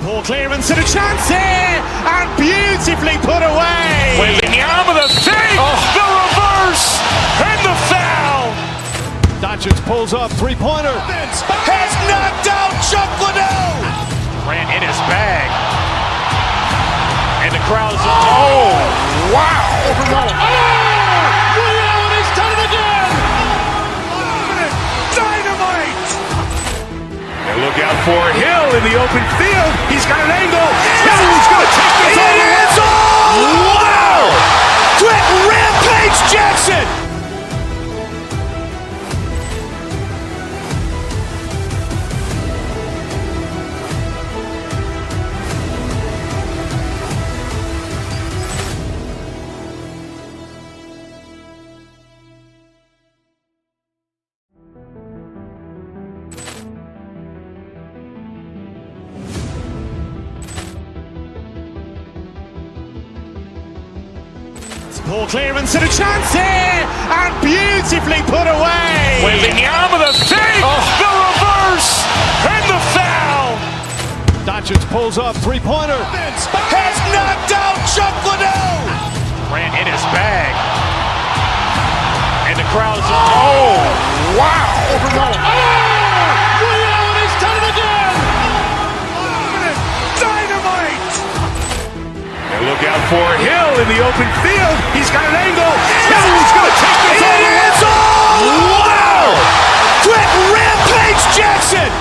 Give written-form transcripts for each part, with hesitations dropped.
Poor clearance and a chance here, and beautifully put away. Waving the arm of the feet, the reverse, and the foul. Doncic pulls up, three-pointer. Has knocked out Chuck Liddell. Ran in his bag. And the crowd's, oh, wow. Liddell, he's done it again. Dynamite. And look out for Hill in the open field. He's got an angle. Hill's going to take this all the way. Wow! Quick Rampage Jackson. Poor clearance and a chance here, and beautifully put away. Waving the arm of the feet, the reverse, and the foul. Doncic pulls up, three-pointer. Has knocked out Chuck Liddell. Ran in his bag. And the crowd's, oh, wow. Liddell, he's done it again. Dynamite. And look out for Hill in the open field. He's got an angle. Hill's going to take this all the way. Wow. Quick Rampage Jackson.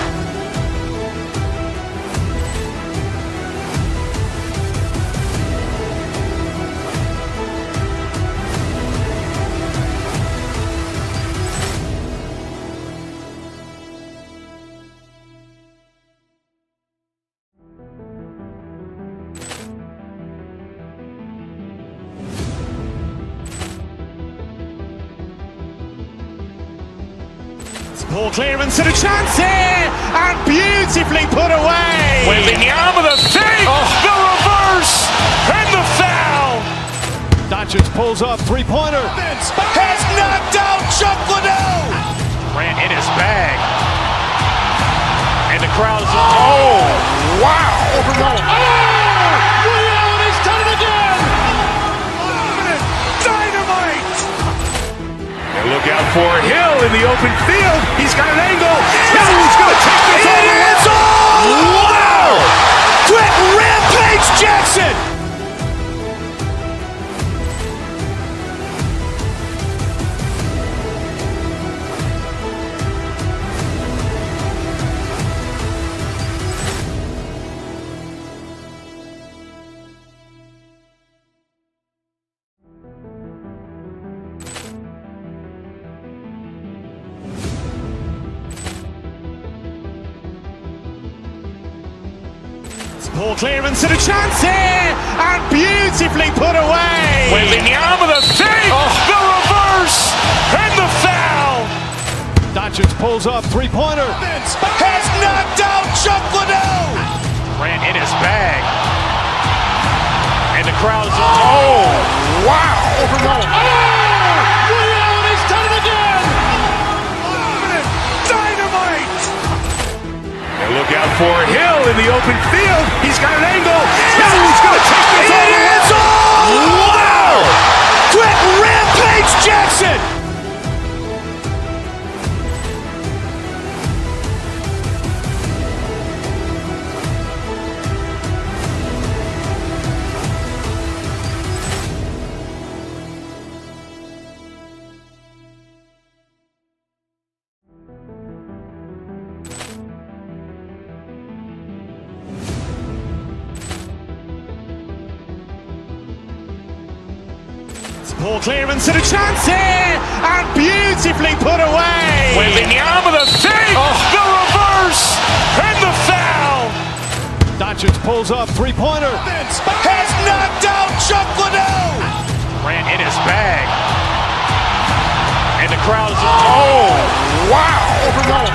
Poor clearance and a chance here, and beautifully put away. Waving the arm of the feet, the reverse, and the foul. Doncic pulls up, three-pointer. Has knocked out Chuck Liddell. Ran in his bag. And the crowd's, oh, wow. Liddell, he's done it again. Dynamite. And look out for Hill in the open field. He's got an angle. Hill's going to take this all the way. Wow. Quick Rampage Jackson. Poor clearance and a chance here, and beautifully put away. Waving the arm of the feet, the reverse, and the foul. Doncic pulls up, three-pointer. Has knocked out Chuck Liddell. Ran in his bag. And the crowd's, oh, wow. Liddell, he's done it again. Dynamite. And look out for Hill in the open field. He's got an angle. Hill's going to take this all the way. Wow. Quick Rampage Jackson. Poor clearance and a chance here, and beautifully put away. Waving the arm of the feet, the reverse, and the foul. Doncic pulls up, three-pointer. Has knocked out Chuck Liddell. Ran in his bag. And the crowd's, oh, wow. Liddell,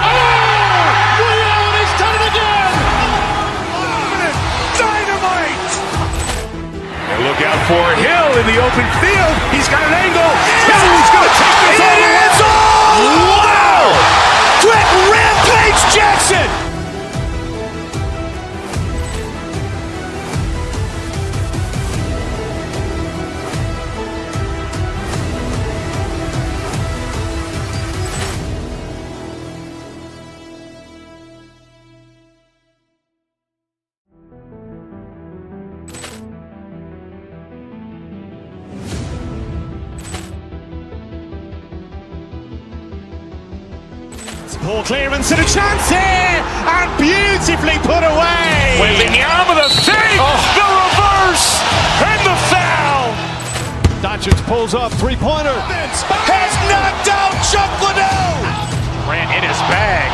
he's done it again. Dynamite. And look out for Hill in the open field. He's got an angle. Hill's going to take this all the way. Wow. Quick Rampage Jackson. Poor clearance and a chance here, and beautifully put away. Waving the arm of the fake, the reverse, and the foul. Doncic pulls up, three-pointer. Has knocked out Chuck Liddell. Grant in his bag.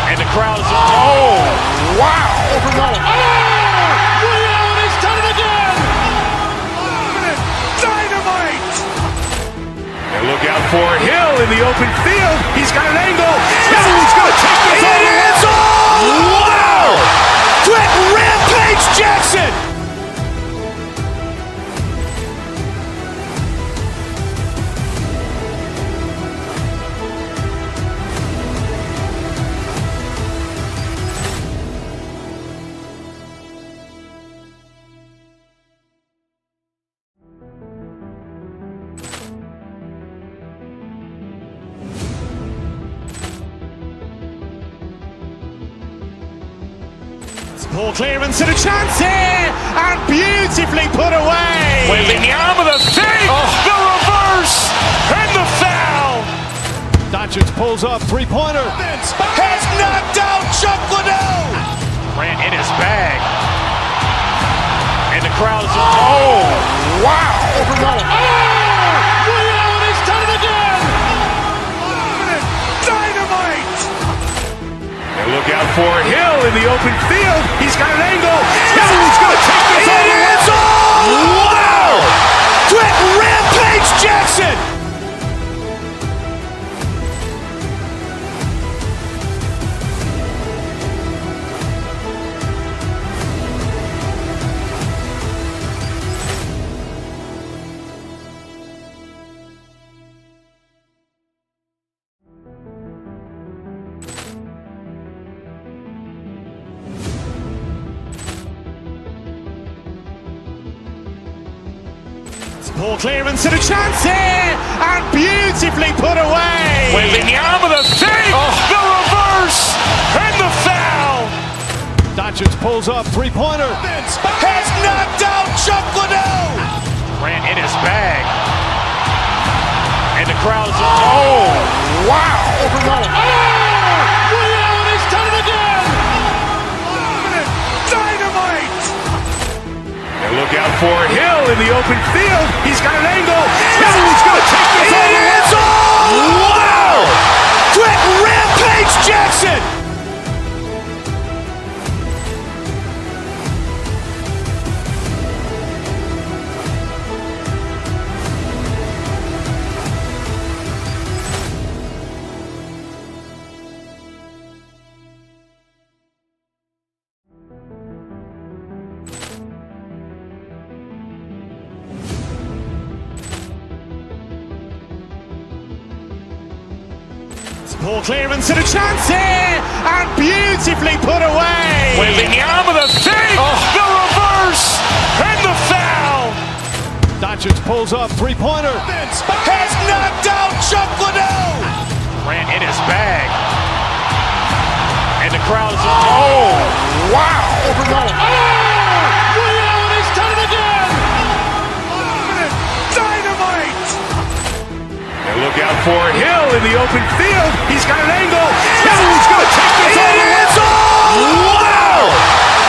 And the crowd is, oh, wow. Overrun. Leon has done it again. Dynamite. And look out for Hill in the open field. He's got an angle. He's going to take this all the way. Wow. Quick Rampage Jackson. Poor clearance and a chance here, and beautifully put away. Waving the arm of the fake, the reverse, and the foul. Doncic pulls up, three-pointer. Has knocked out Chuck Liddell. Grant in his bag. And the crowd is, oh, wow. Overrun. Leon has done it again. Dynamite. And look out for Hill in the open field. He's got an angle. He's going to take this all the way. Wow. Quick Rampage Jackson. Poor clearance and a chance here, and beautifully put away. Waving the arm of the fake, the reverse, and the foul. Doncic pulls up, three-pointer. Has knocked out Chuck Liddell. Grant in his bag. And the crowd is, oh, wow. Overrun. Leon has done it again. Dynamite. And look out for Hill in the open field. He's got an angle. He's going to take this all the way. Wow. Quick Rampage Jackson. Poor clearance and a chance here, and beautifully put away. Waving the arm of the fake, the reverse, and the foul. Doncic pulls up, three-pointer. Has knocked out Chuck Liddell. Grant in his bag. And the crowd is, oh, wow. Overrun. Leon has done it again. Dynamite. And look out for Hill in the open field. He's got an angle. He's going to take this all the way. Wow.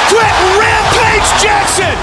Quick Rampage Jackson.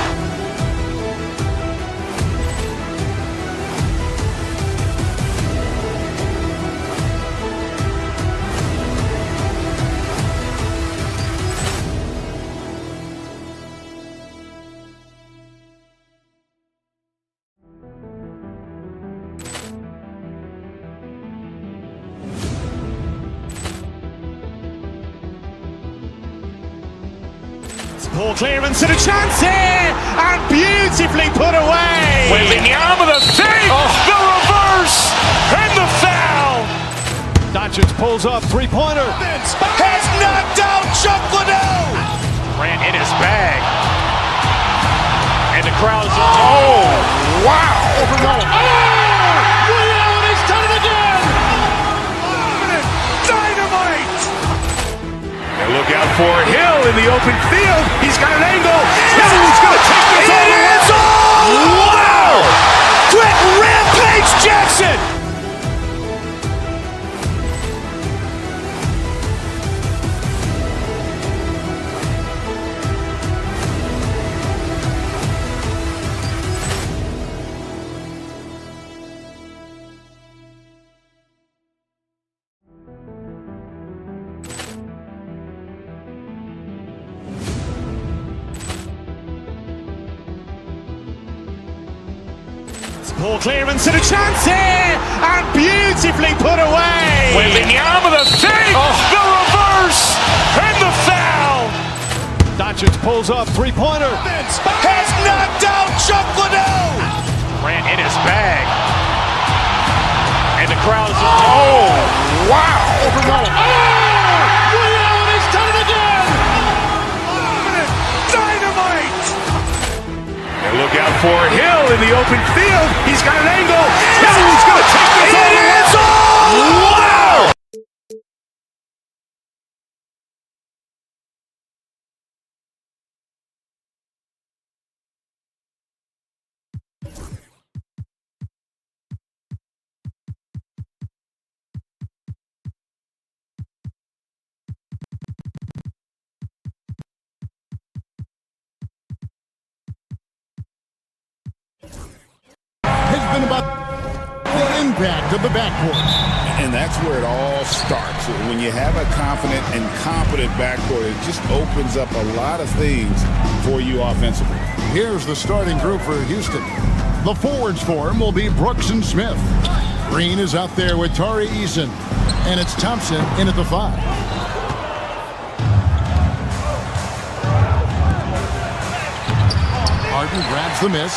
Poor clearance and a chance here, and beautifully put away. Waving the arm of the fake, the reverse, and the foul. Doncic pulls up, three-pointer. Has knocked out Chuck Liddell. Grant in his bag. And the crowd is, oh, wow. Overrun. Leon has done it again. Dynamite. And look out for Hill in the open field. He's got an angle. He's going to take this all the way. Wow. Quick Rampage Jackson. Ball clearance and a chance here, and beautifully put away. Wembanyama the fake, the reverse, and the foul. Doncic pulls up, three-pointer. Has knocked out Chuck Liddell. Ran in his bag. And the crowd is... Oh, wow. He's done it again. Dynamite. And look out for Hill in the open field. He's got an angle. He's going to take this all the way. Wow. Has been about the impact of the backcourt. And that's where it all starts. When you have a confident and competent backcourt, it just opens up a lot of things for you offensively. Here's the starting group for Houston. The forwards for him will be Brooks and Smith. Green is out there with Tari Eason. And it's Thompson in at the 5. Harden grabs the miss.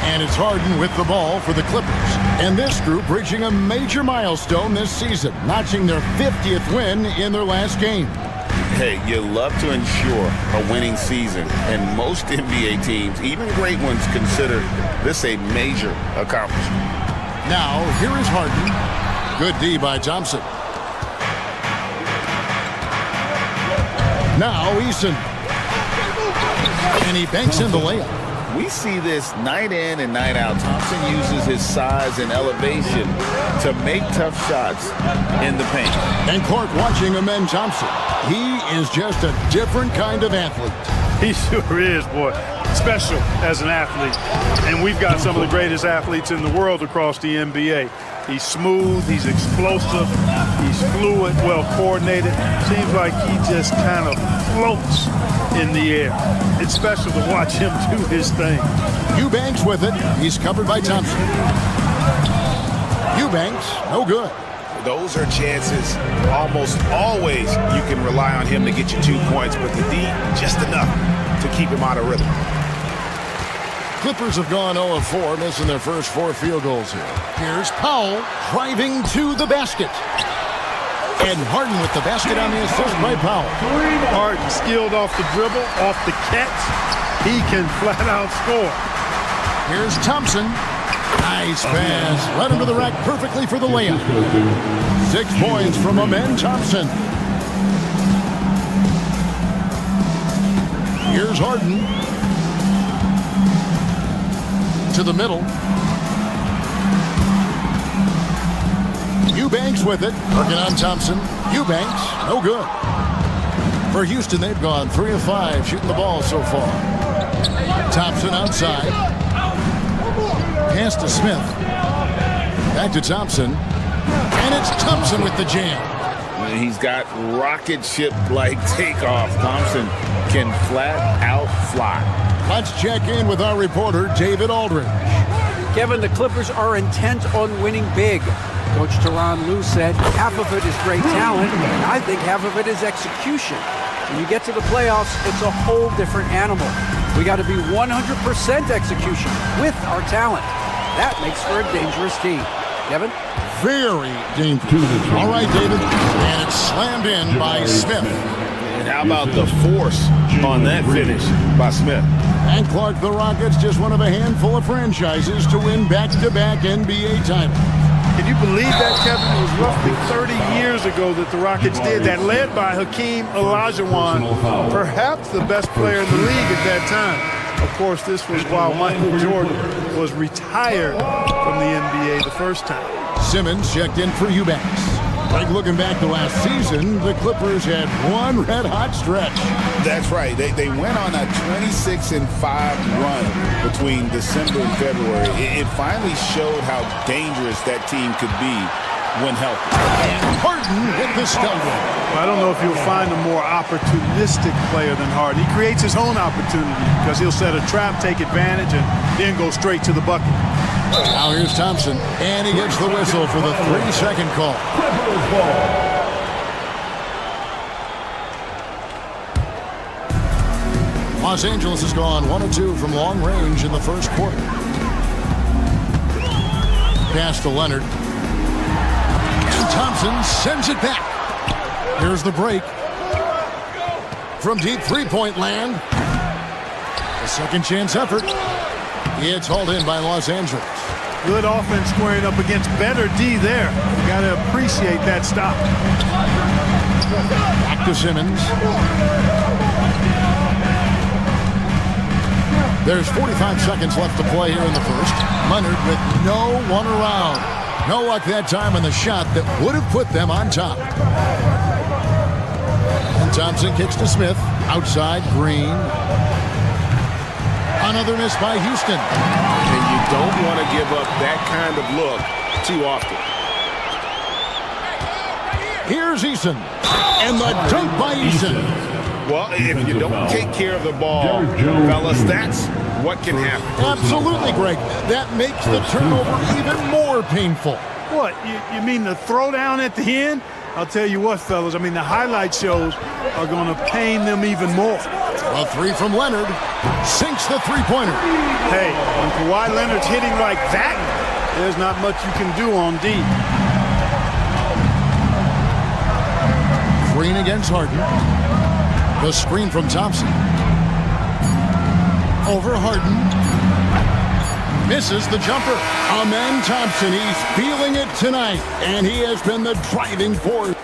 And it's Harden with the ball for the Clippers. And this group reaching a major milestone this season, notching their 50th win in their last game. Hey, you love to ensure a winning season, and most NBA teams, even great ones, consider this a major accomplishment. Now, here is Harden. Good D by Thompson. Now, Eason. And he banks in the layup. We see this night in and night out. Thompson uses his size and elevation to make tough shots in the paint. And Clark watching Amen Thompson. He is just a different kind of athlete. He sure is, boy. Special as an athlete. And we've got some of the greatest athletes in the world across the NBA. He's smooth, he's explosive, he's fluid, well coordinated. Seems like he just kind of floats in the air. It's special to watch him do his thing. Eubanks with it. He's covered by Thompson. Eubanks, no good. Those are chances almost always you can rely on him to get you 2 points, but the D, just enough to keep him out of rhythm. Clippers have gone 0-4, missing their first 4 field goals here. Here's Powell driving to the basket. And Harden with the basket on the assist by Powell. Harden skilled off the dribble, off the catch. He can flat out score. Here's Thompson. Nice pass. Led him to the rack perfectly for the layup. 6 points from Amen Thompson. Here's Harden. To the middle. Eubanks with it. Working on Thompson. Eubanks, no good. For Houston, they've gone 3 of 5 shooting the ball so far. Thompson outside. Pass to Smith. Back to Thompson. And it's Thompson with the jam. He's got rocket ship-like takeoff. Thompson can flat out fly. Let's check in with our reporter, David Aldridge. Kevin, the Clippers are intent on winning big. Coach Tyronn Lue said half of it is great talent, and I think half of it is execution. When you get to the playoffs, it's a whole different animal. We got to be 100% execution with our talent. That makes for a dangerous team. Kevin? Very dangerous. All right, David. And it's slammed in by Smith. And how about the force on that finish by Smith? And Clark, the Rockets, just one of a handful of franchises to win back-to-back NBA titles. Can you believe that, Kevin? It was roughly 30 years ago that the Rockets did that, led by Hakeem Olajuwon, perhaps the best player in the league at that time. Of course, this was while Michael Jordan was retired from the NBA the first time. Simmons checked in for Eubanks. Like looking back to last season, the Clippers had one red-hot stretch. That's right. They went on a 26-5 run between December and February. It finally showed how dangerous that team could be when healthy. And Harden with the steal. I don't know if you'll find a more opportunistic player than Harden. He creates his own opportunity because he'll set a trap, take advantage, and then go straight to the bucket. Now here's Thompson, and he gets the whistle for the 3-second call. Los Angeles has gone 1 of 2 from long range in the first quarter. Pass to Leonard. And Thompson sends it back. Here's the break. From deep three-point land. A second chance effort. It's hauled in by Los Angeles. Good offense squaring up against better D there. You got to appreciate that stop. Back to Simmons. There's 45 seconds left to play here in the first. Leonard with no one around. No luck that time on the shot that would have put them on top. And Thompson kicks to Smith. Outside, Green. Another miss by Houston. And you don't want to give up that kind of look too often. Here's Eason. And the dunk by Eason. Well, if you don't take care of the ball, fellas, that's what can happen. Absolutely, Greg. That makes the turnover even more painful. What? You mean the throwdown at the end? I'll tell you what, fellas. I mean, the highlight shows are going to pain them even more. A three from Leonard. Sinks the three-pointer. Hey, when Kawhi Leonard's hitting like that, there's not much you can do on D. Green against Harden. The screen from Thompson. Over Harden. Misses the jumper. Amen Thompson, he's feeling it tonight, and he has been the driving force.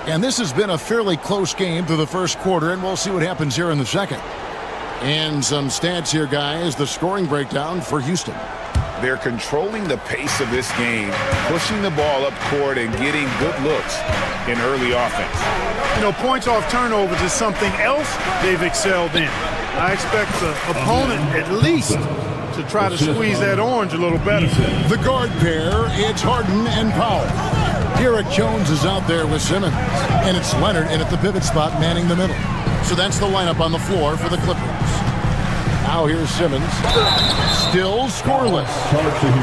And this has been a fairly close game through the first quarter, and we'll see what happens here in the second. And some stats here, guys. The scoring breakdown for Houston. They're controlling the pace of this game, pushing the ball up court and getting good looks in early offense. You know, points off turnovers is something else they've excelled in. I expect the opponent at least to try to squeeze that orange a little better. The guard pair, it's Harden and Powell. Garrett Jones is out there with Simmons, and it's Leonard in at the pivot spot manning the middle. So that's the lineup on the floor for the Clippers. Now here's Simmons. Still scoreless.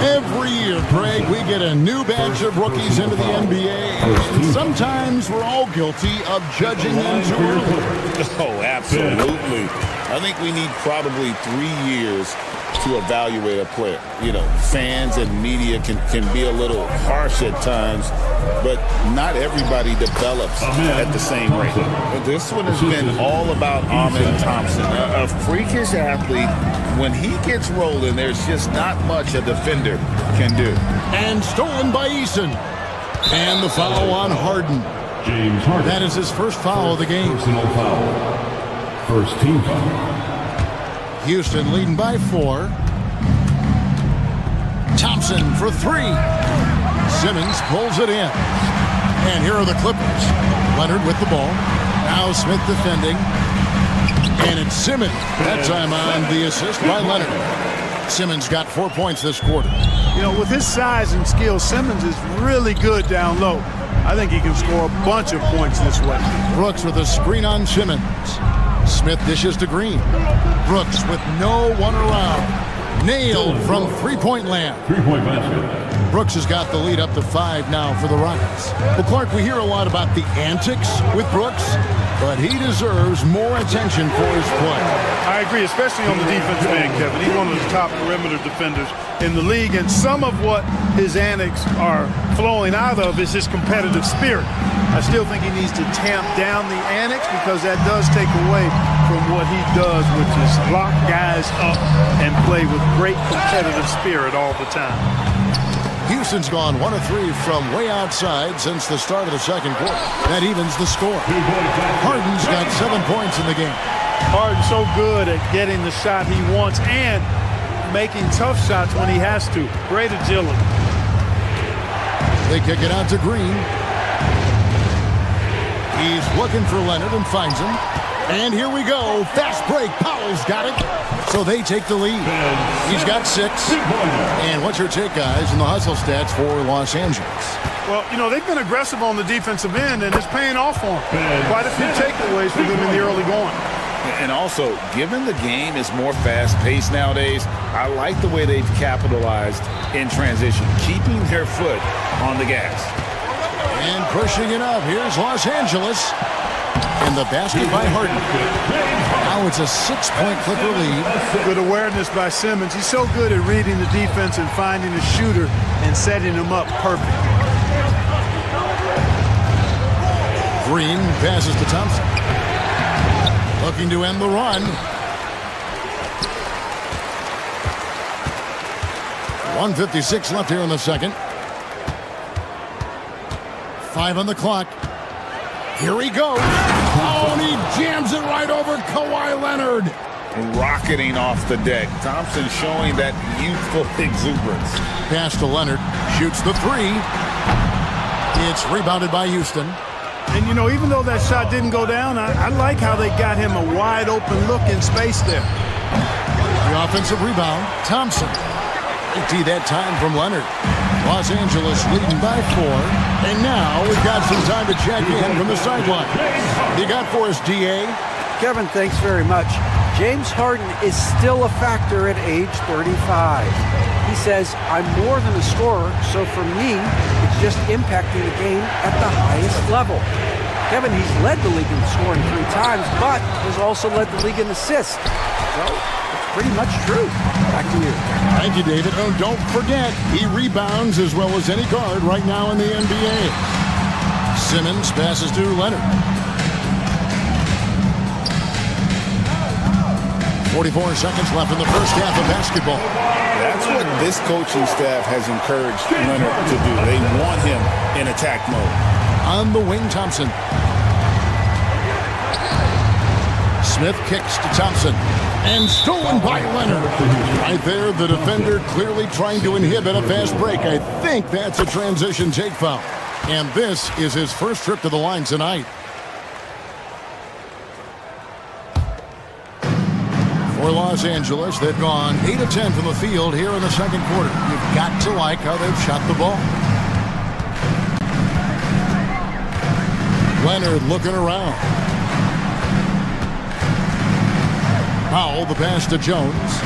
Every year, Greg, we get a new batch of rookies into the NBA. And sometimes we're all guilty of judging them too early. Oh, absolutely. I think we need probably 3 years to evaluate a player. You know, fans and media can be a little harsh at times, but not everybody develops at the same rate. But this one has been all about Amen Thompson, a freakish athlete. When he gets rolling, there's just not much a defender can do. And stolen by Eason. And the foul on Harden. James Harden. That is his first foul of the game. Personal foul. First team foul. Houston leading by 4. Thompson for 3. Simmons pulls it in. And here are the Clippers. Leonard with the ball. Now Smith defending. And it's Simmons. That time on the assist by Leonard. Simmons got 4 points this quarter. You know, with his size and skill, Simmons is really good down low. I think he can score a bunch of points this way. Brooks with a screen on Simmons. Smith dishes to Green. Brooks with no one around. Nailed from three-point land. Three-point basket. Brooks has got the lead up to 5 now for the Rockets. Well, Clark, we hear a lot about the antics with Brooks, but he deserves more attention for his play. I agree, especially on the defensive end, Kevin. He's one of the top perimeter defenders in the league, and some of what his antics are flowing out of is his competitive spirit. I still think he needs to tamp down the antics because that does take away from what he does, which is lock guys up and play with great competitive spirit all the time. Houston's gone 1 of 3 from way outside since the start of the second quarter. That evens the score. Harden's got 7 points in the game. Harden's so good at getting the shot he wants and making tough shots when he has to. Great agility. They kick it out to Green. He's looking for Leonard and finds him. And here we go. Fast break. Powell's got it. So they take the lead. He's got 6. And what's your take, guys, in the hustle stats for Los Angeles? Well, you know, they've been aggressive on the defensive end, and it's paying off for them. Quite a few takeaways for them in the early going. And also, given the game is more fast-paced nowadays, I like the way they've capitalized in transition, keeping their foot on the gas. And pushing it up. Here's Los Angeles. And the basket by Harden. Now it's a 6-point Clipper lead. Good awareness by Simmons. He's so good at reading the defense and finding a shooter and setting him up perfect. Green passes to Thompson. Looking to end the run. 1:56 left here in the second. 5 on the clock. Here he goes. Oh, and he jams it right over Kawhi Leonard. Rocketing off the deck. Thompson showing that youthful exuberance. Pass to Leonard. Shoots the 3. It's rebounded by Houston. And, you know, even though that shot didn't go down, I like how they got him a wide-open look in space there. The offensive rebound, Thompson. 80 that time from Leonard. Los Angeles leading by 4. And now we've got some time to check in from the sideline. You got for us, DA? Kevin, thanks very much. James Harden is still a factor at age 35. He says, I'm more than a scorer, so for me, it's just impacting the game at the highest level. Kevin, he's led the league in scoring 3 times, but has also led the league in assists. So, it's pretty much true. Back to you. Thank you, David. Oh, don't forget, he rebounds as well as any guard right now in the NBA. Simmons passes to Leonard. 44 seconds left in the first half of basketball. That's what this coaching staff has encouraged Leonard to do. They want him in attack mode. On the wing, Thompson. Smith kicks to Thompson. And stolen by Leonard. Right there, the defender clearly trying to inhibit a fast break. I think that's a transition take foul. And this is his first trip to the line tonight. For Los Angeles, they've gone 8 of 10 from the field here in the second quarter. You've got to like how they've shot the ball. Leonard looking around. Powell, the pass to Jones.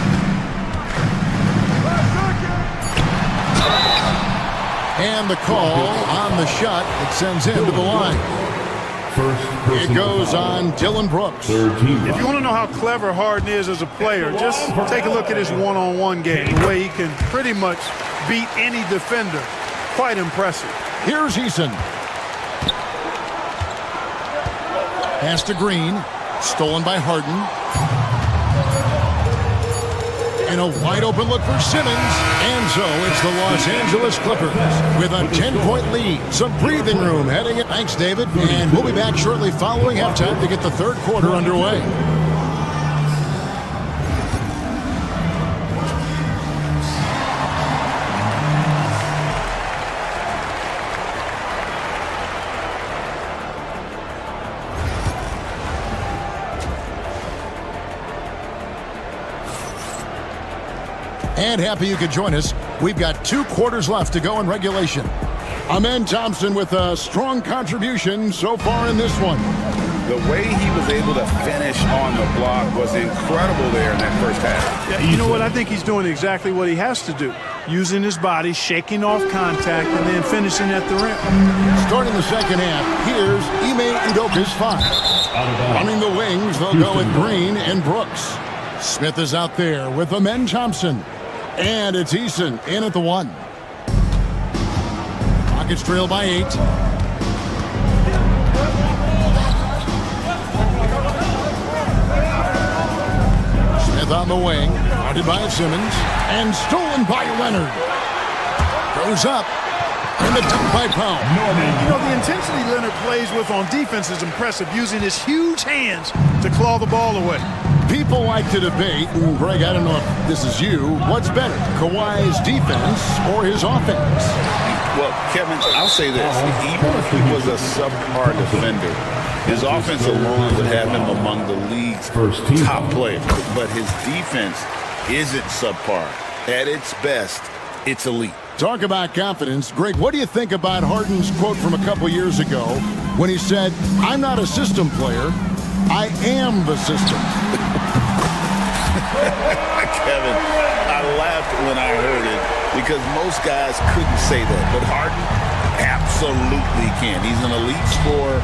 And the call on the shot that sends him to the line. It goes on Dylan Brooks. If you want to know how clever Harden is as a player, just take a look at his one-on-one game, the way he can pretty much beat any defender. Quite impressive. Here's Eason. Pass to Green. Stolen by Harden. And a wide-open look for Simmons. And so it's the Los Angeles Clippers with a 10-point lead. Some breathing room heading in. Thanks, David. And we'll be back shortly following halftime to get the third quarter underway. And happy you could join us. We've got 2 quarters left to go in regulation. Amen Thompson with a strong contribution so far in this one. The way he was able to finish on the block was incredible there in that first half. Yeah, you know what? I think he's doing exactly what he has to do. Using his body, shaking off contact, and then finishing at the rim. Starting the second half, here's Ime Udoka's 5. Running the wings, they'll go with Green and Brooks. Smith is out there with Amen Thompson. And it's Eason in at the 1. Rockets trail by 8. Smith on the wing, guarded by Simmons, and stolen by Leonard. Goes up, and the dunk by Powell. You know, the intensity Leonard plays with on defense is impressive, using his huge hands to claw the ball away. People like to debate, and Greg, I don't know if this is you, what's better, Kawhi's defense or his offense? Well, Kevin, I'll say this. Even if he was a subpar defender, His offense alone would have him among the league's First team. top players, but his defense isn't subpar. At its best, it's elite. Talk about confidence. Greg, what do you think about Harden's quote from a couple years ago when he said, "I'm not a system player, I am the system"? Kevin, I laughed when I heard it because most guys couldn't say that, but Harden absolutely can. He's an elite scorer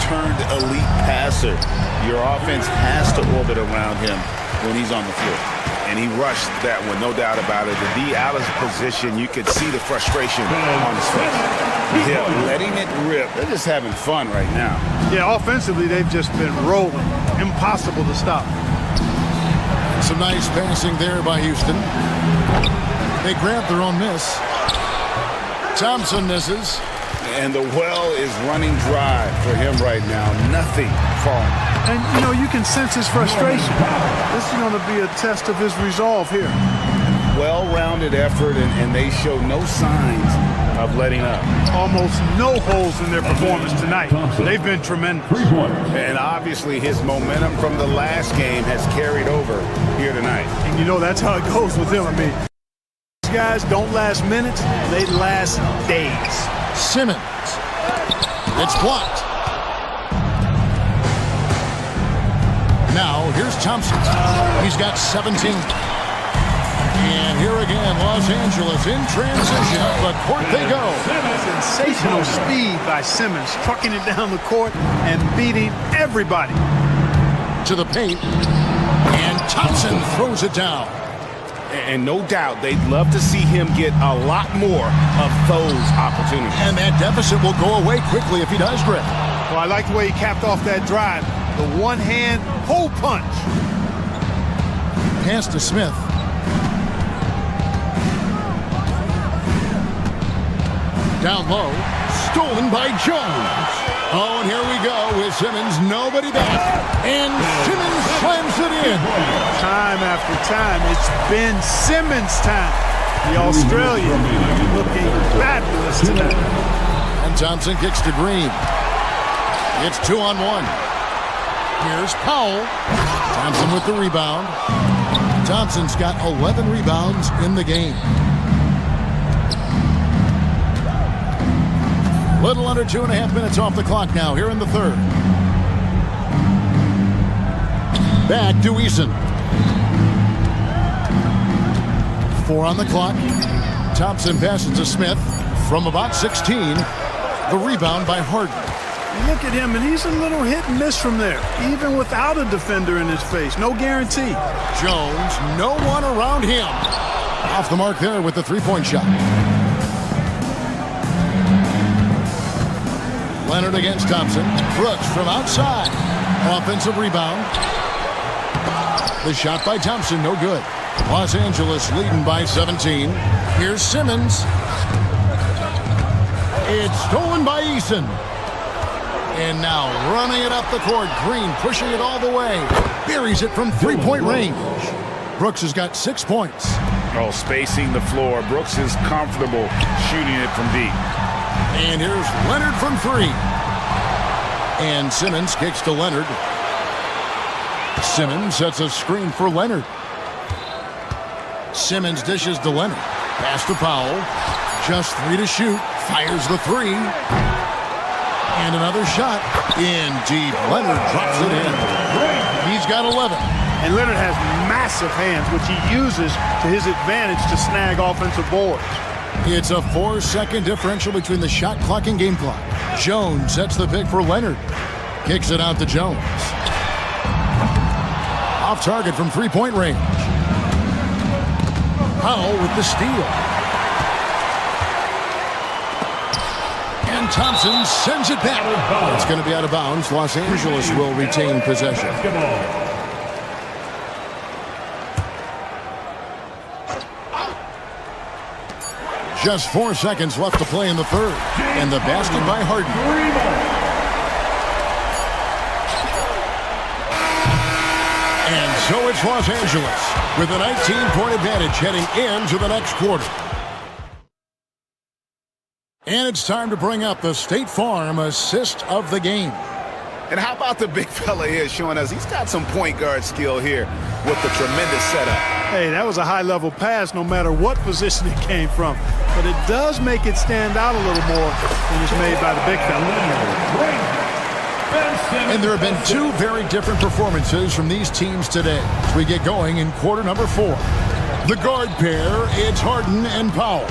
turned elite passer. Your offense has to orbit around him when he's on the floor. And he rushed that one, no doubt about it. To be out of position, you could see the frustration on his face. Yeah, letting it rip. They're just having fun right now. Yeah, offensively, they've just been rolling. Impossible to stop. Some nice passing there by Houston. They grabbed their own miss. Thompson misses. And the well is running dry for him right now. Nothing falling. And, you know, you can sense his frustration. This is going to be a test of his resolve here. Well-rounded effort, and they show no signs of letting up. Almost no holes in their performance tonight. They've been tremendous. 3 points. And obviously his momentum from the last game has carried over here tonight. And, you know, that's how it goes with him. I mean, these guys don't last minutes. They last days. Simmons. It's blocked. Now, here's Thompson. He's got 17. And here again, Los Angeles in transition, but court they go. Sensational speed by Simmons, trucking it down the court and beating everybody. To the paint. And Thompson throws it down. And no doubt they'd love to see him get a lot more of those opportunities. And that deficit will go away quickly if he does, Griff. Well, I like the way he capped off that drive. The one-hand hole punch. Pass to Smith. Down low. Stolen by Jones. Oh, and here we go with Simmons. Nobody back. And Simmons slams it in. Time after time, it's been Simmons' time. The Australian looking fabulous tonight. And Thompson kicks to Green. It's 2-on-1. Here's Powell. Thompson with the rebound. Thompson's got 11 rebounds in the game. Little under 2.5 minutes off the clock now here in the third. Back to Eason. 4 on the clock. Thompson passes to Smith from about 16. The rebound by Harden. Look at him, and he's a little hit and miss from there, even without a defender in his face. No guarantee. Jones, no one around him. Off the mark there with the three-point shot. Leonard against Thompson. Brooks from outside. Offensive rebound. The shot by Thompson, no good. Los Angeles leading by 17. Here's Simmons. It's stolen by Eason. And now running it up the court. Green pushing it all the way. Buries it from three-point range. Brooks has got 6 points. Oh, spacing the floor. Brooks is comfortable shooting it from deep. And here's Leonard from 3. And Simmons kicks to Leonard. Simmons sets a screen for Leonard. Simmons dishes to Leonard. Pass to Powell. Just 3 to shoot. Fires the 3. And another shot. In deep. Leonard drops it in. He's got 11. And Leonard has massive hands, which he uses to his advantage to snag offensive boards. It's a 4-second differential between the shot clock and game clock. Jones sets the pick for Leonard. Kicks it out to Jones. Off target from three-point range. Powell with the steal. And Thompson sends it back. It's going to be out of bounds. Los Angeles will retain possession. Just 4 seconds left to play in the third. And the basket by Harden. And so it's Los Angeles with a 19-point advantage heading into the next quarter. And it's time to bring up the State Farm assist of the game. And how about the big fella here showing us he's got some point guard skill here with the tremendous setup. Hey, that was a high-level pass no matter what position it came from. But it does make it stand out a little more when it's made by the big fella. And there have been two very different performances from these teams today as we get going in quarter number 4. The guard pair, it's Harden and Powell.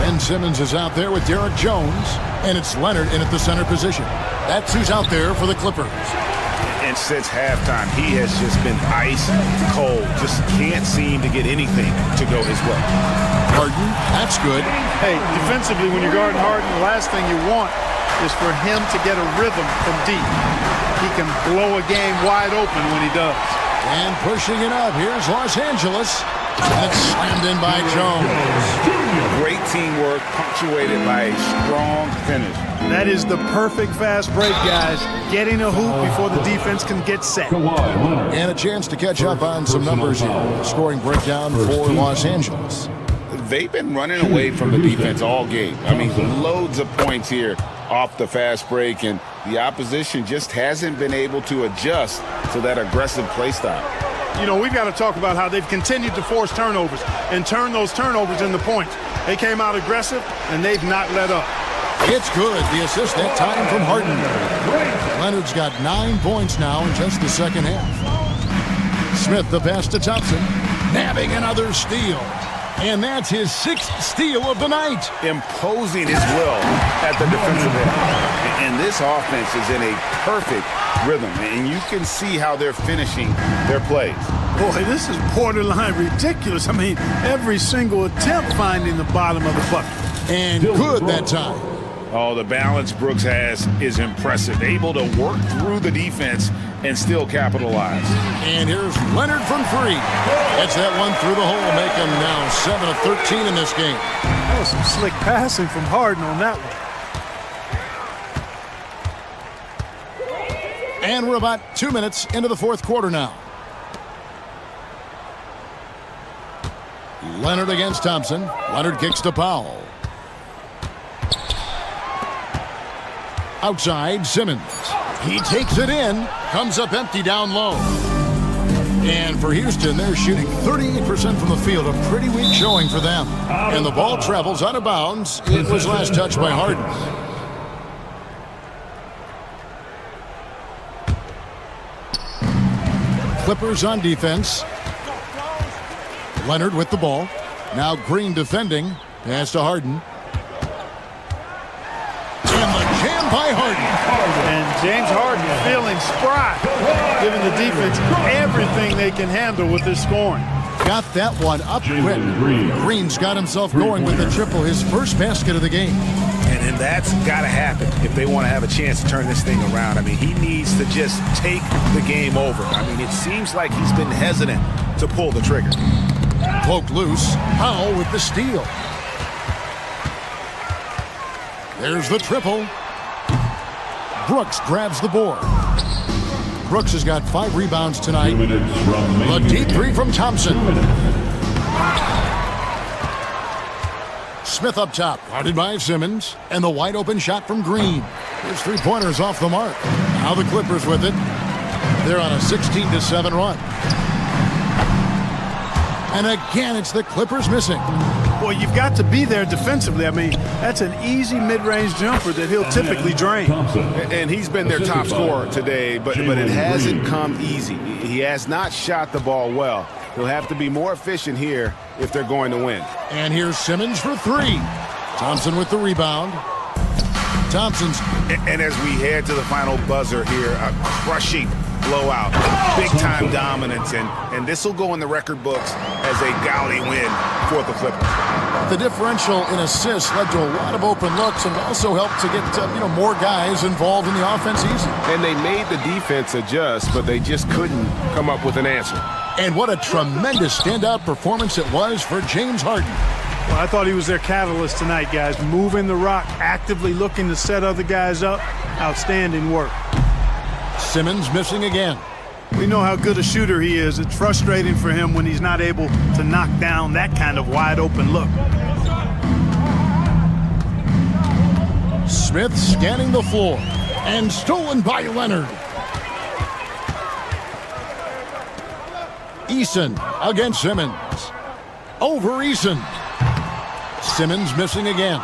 Ben Simmons is out there with Derek Jones, and it's Leonard in at the center position. That's who's out there for the Clippers. And since halftime, he has just been ice cold. Just can't seem to get anything to go his way. Harden, that's good. Hey, defensively, when you're guarding Harden, the last thing you want is for him to get a rhythm from deep. He can blow a game wide open when he does. And pushing it up, here's Los Angeles. And it's slammed in by Jones. Great teamwork, punctuated by a strong finish. That is the perfect fast break, guys. Getting a hoop before the defense can get set. And a chance to catch up on some numbers here. Scoring breakdown for Los Angeles. They've been running away from the defense all game. I mean, loads of points here off the fast break, and the opposition just hasn't been able to adjust to that aggressive play style. You know, we've got to talk about how they've continued to force turnovers and turn those turnovers into points. They came out aggressive, and they've not let up. It's good. The assist that time from Harden. Leonard's got 9 points now in just the second half. Smith the pass to Thompson. Nabbing another steal. And that's his 6th steal of the night. Imposing his will at the defensive end. And this offense is in a perfect rhythm. And you can see how they're finishing their plays. Boy, this is borderline ridiculous. I mean, every single attempt finding the bottom of the bucket. And good that time. Oh, the balance Brooks has is impressive. Able to work through the defense and still capitalize. And here's Leonard from 3. Gets that one through the hole, making now 7 of 13 in this game. That was some slick passing from Harden on that one. And we're about 2 minutes into the fourth quarter now. Leonard against Thompson. Leonard kicks to Powell. Outside, Simmons. He takes it in. Comes up empty down low. And for Houston, they're shooting 38% from the field. A pretty weak showing for them. And the ball travels out of bounds. It was last touched by Harden. Clippers on defense. Leonard with the ball. Now Green defending. Pass to Harden. And the jam by Harden. And James Harden feeling spry, giving the defense everything they can handle with his scoring. Got that one up quick. Green's got himself going with the triple, his first basket of the game. And that's got to happen if they want to have a chance to turn this thing around. I mean, he needs to just take the game over. I mean, it seems like he's been hesitant to pull the trigger. Poked loose. Powell with the steal. There's the triple. Brooks grabs the board. Brooks has got 5 rebounds tonight. A deep 3 from Thompson. Smith up top, guarded by Simmons. And the wide open shot from Green. His 3-pointers off the mark. Now the Clippers with it. They're on a 16-7 run. And again, it's the Clippers missing. Boy, you've got to be there defensively. I mean, that's an easy mid-range jumper that he'll typically drain. And he's been their top scorer today, but it hasn't come easy. He has not shot the ball well. He'll have to be more efficient here if they're going to win. And here's Simmons for 3. Thompson with the rebound. Thompson's. And as we head to the final buzzer here, a crushing blowout, big-time dominance, and this will go in the record books as a gaudy win for the Clippers. The differential in assists led to a lot of open looks and also helped to get more guys involved in the offense easy. And they made the defense adjust, but they just couldn't come up with an answer. And what a tremendous standout performance it was for James Harden. Well, I thought he was their catalyst tonight, guys. Moving the rock, actively looking to set other guys up. Outstanding work. Simmons missing again. We know how good a shooter he is. It's frustrating for him when he's not able to knock down that kind of wide open look. Smith scanning the floor. And stolen by Leonard. Eason against Simmons. Over Eason. Simmons missing again.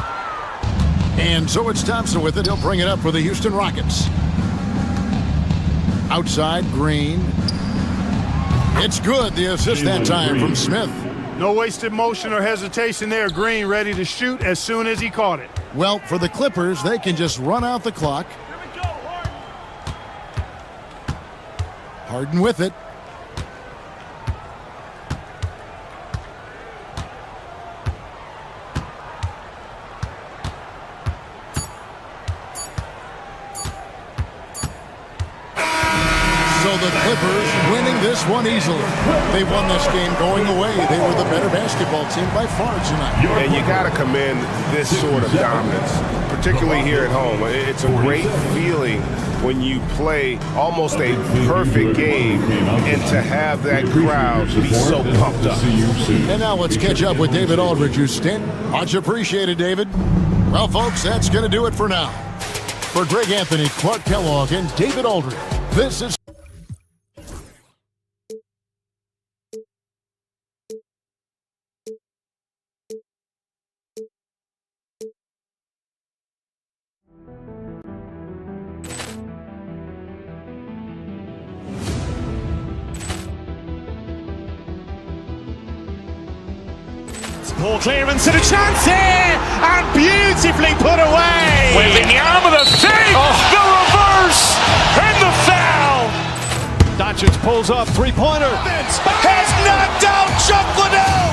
And so it's Thompson with it. He'll bring it up for the Houston Rockets. Outside, Green. It's good. The assist that time from Smith. No wasted motion or hesitation there. Green ready to shoot as soon as he caught it. Well, for the Clippers, they can just run out the clock. Harden with it. So the Clippers winning this one easily. They won this game going away. They were the better basketball team by far tonight. And you got to commend this sort of dominance, particularly here at home. It's a great feeling when you play almost a perfect game and to have that crowd be so pumped up. And now let's catch up with David Aldridge, who's stint. Much appreciated, David. Well, folks, that's going to do it for now. For Greg Anthony, Clark Kellogg, and David Aldridge, this is Poor clearance and a chance here, and beautifully put away. Wembanyama the save, the reverse, and the foul. Doncic pulls up, three-pointer. Has knocked out Chuck Liddell.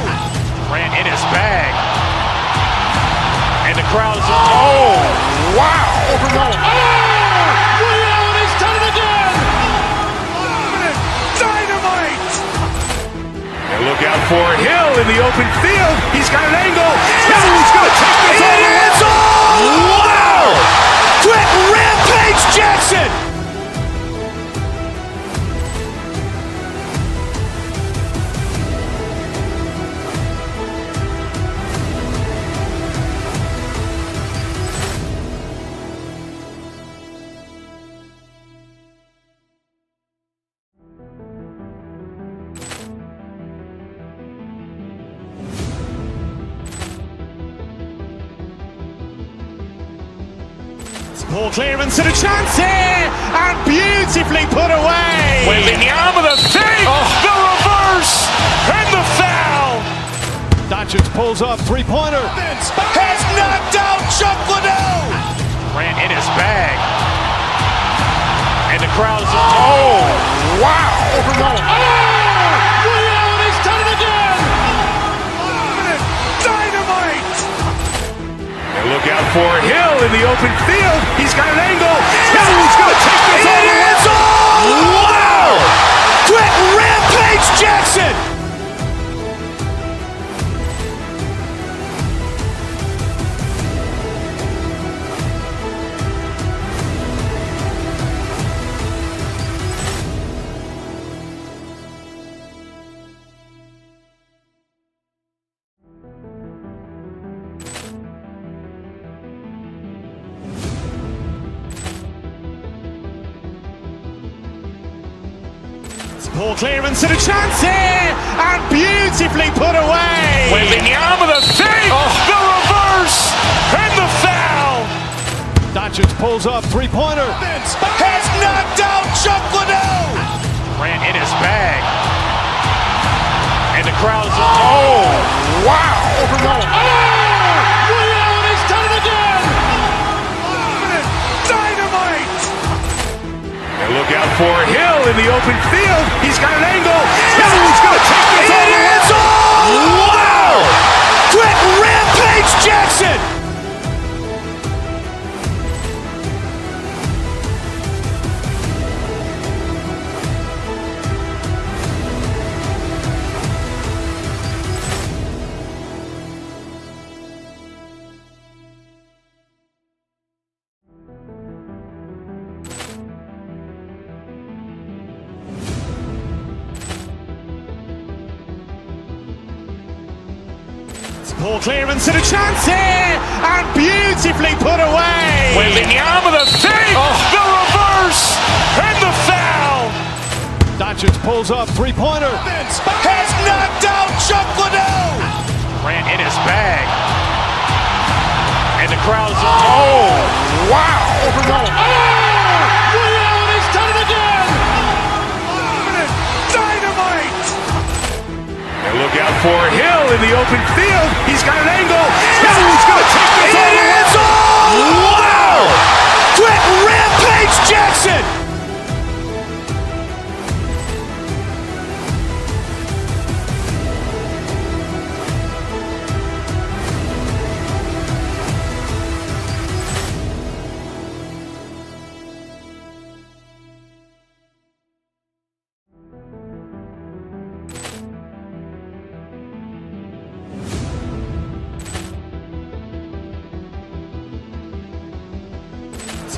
Ran in his bag. And the crowd is, oh, wow. Leon has done it again. Dynamite. And look out for Hill in the open field. He's got an angle. He's going to take this all the way. Wow! Quick rampage Jackson. Poor clearance and a chance here, and beautifully put away. Wembanyama the save, the reverse, and the foul. Doncic pulls up, three-pointer. Has knocked out Chuck Liddell. Ran in his bag. And the crowd is, oh, wow. Leon has done it again. Dynamite. And look out for Hill in the open field. He's got an angle. He's going to take this all the way. Wow! Quick rampage Jackson. Poor clearance and a chance here, and beautifully put away. Wembanyama the save, the reverse, and the foul. Doncic pulls up, three-pointer. Has knocked out Chuck Liddell. Ran in his bag. And the crowd is, oh, wow. Leon has done it again. Dynamite. And look out for Hill in the open field. He's got an angle. He's going to take this all the way. Wow! Quick rampage Jackson. Poor clearance and a chance here, and beautifully put away. Wembanyama the save, the reverse, and the foul. Doncic Doncic pulls up, three-pointer. Has knocked out Chuck Liddell. Grant in his bag. And the crowd's oh, wow. He's done it again! Dynamite. And look out for Hill in the open field. He's got an angle. Hill's going to take this all the way. Wow! Quick Rampage Jackson.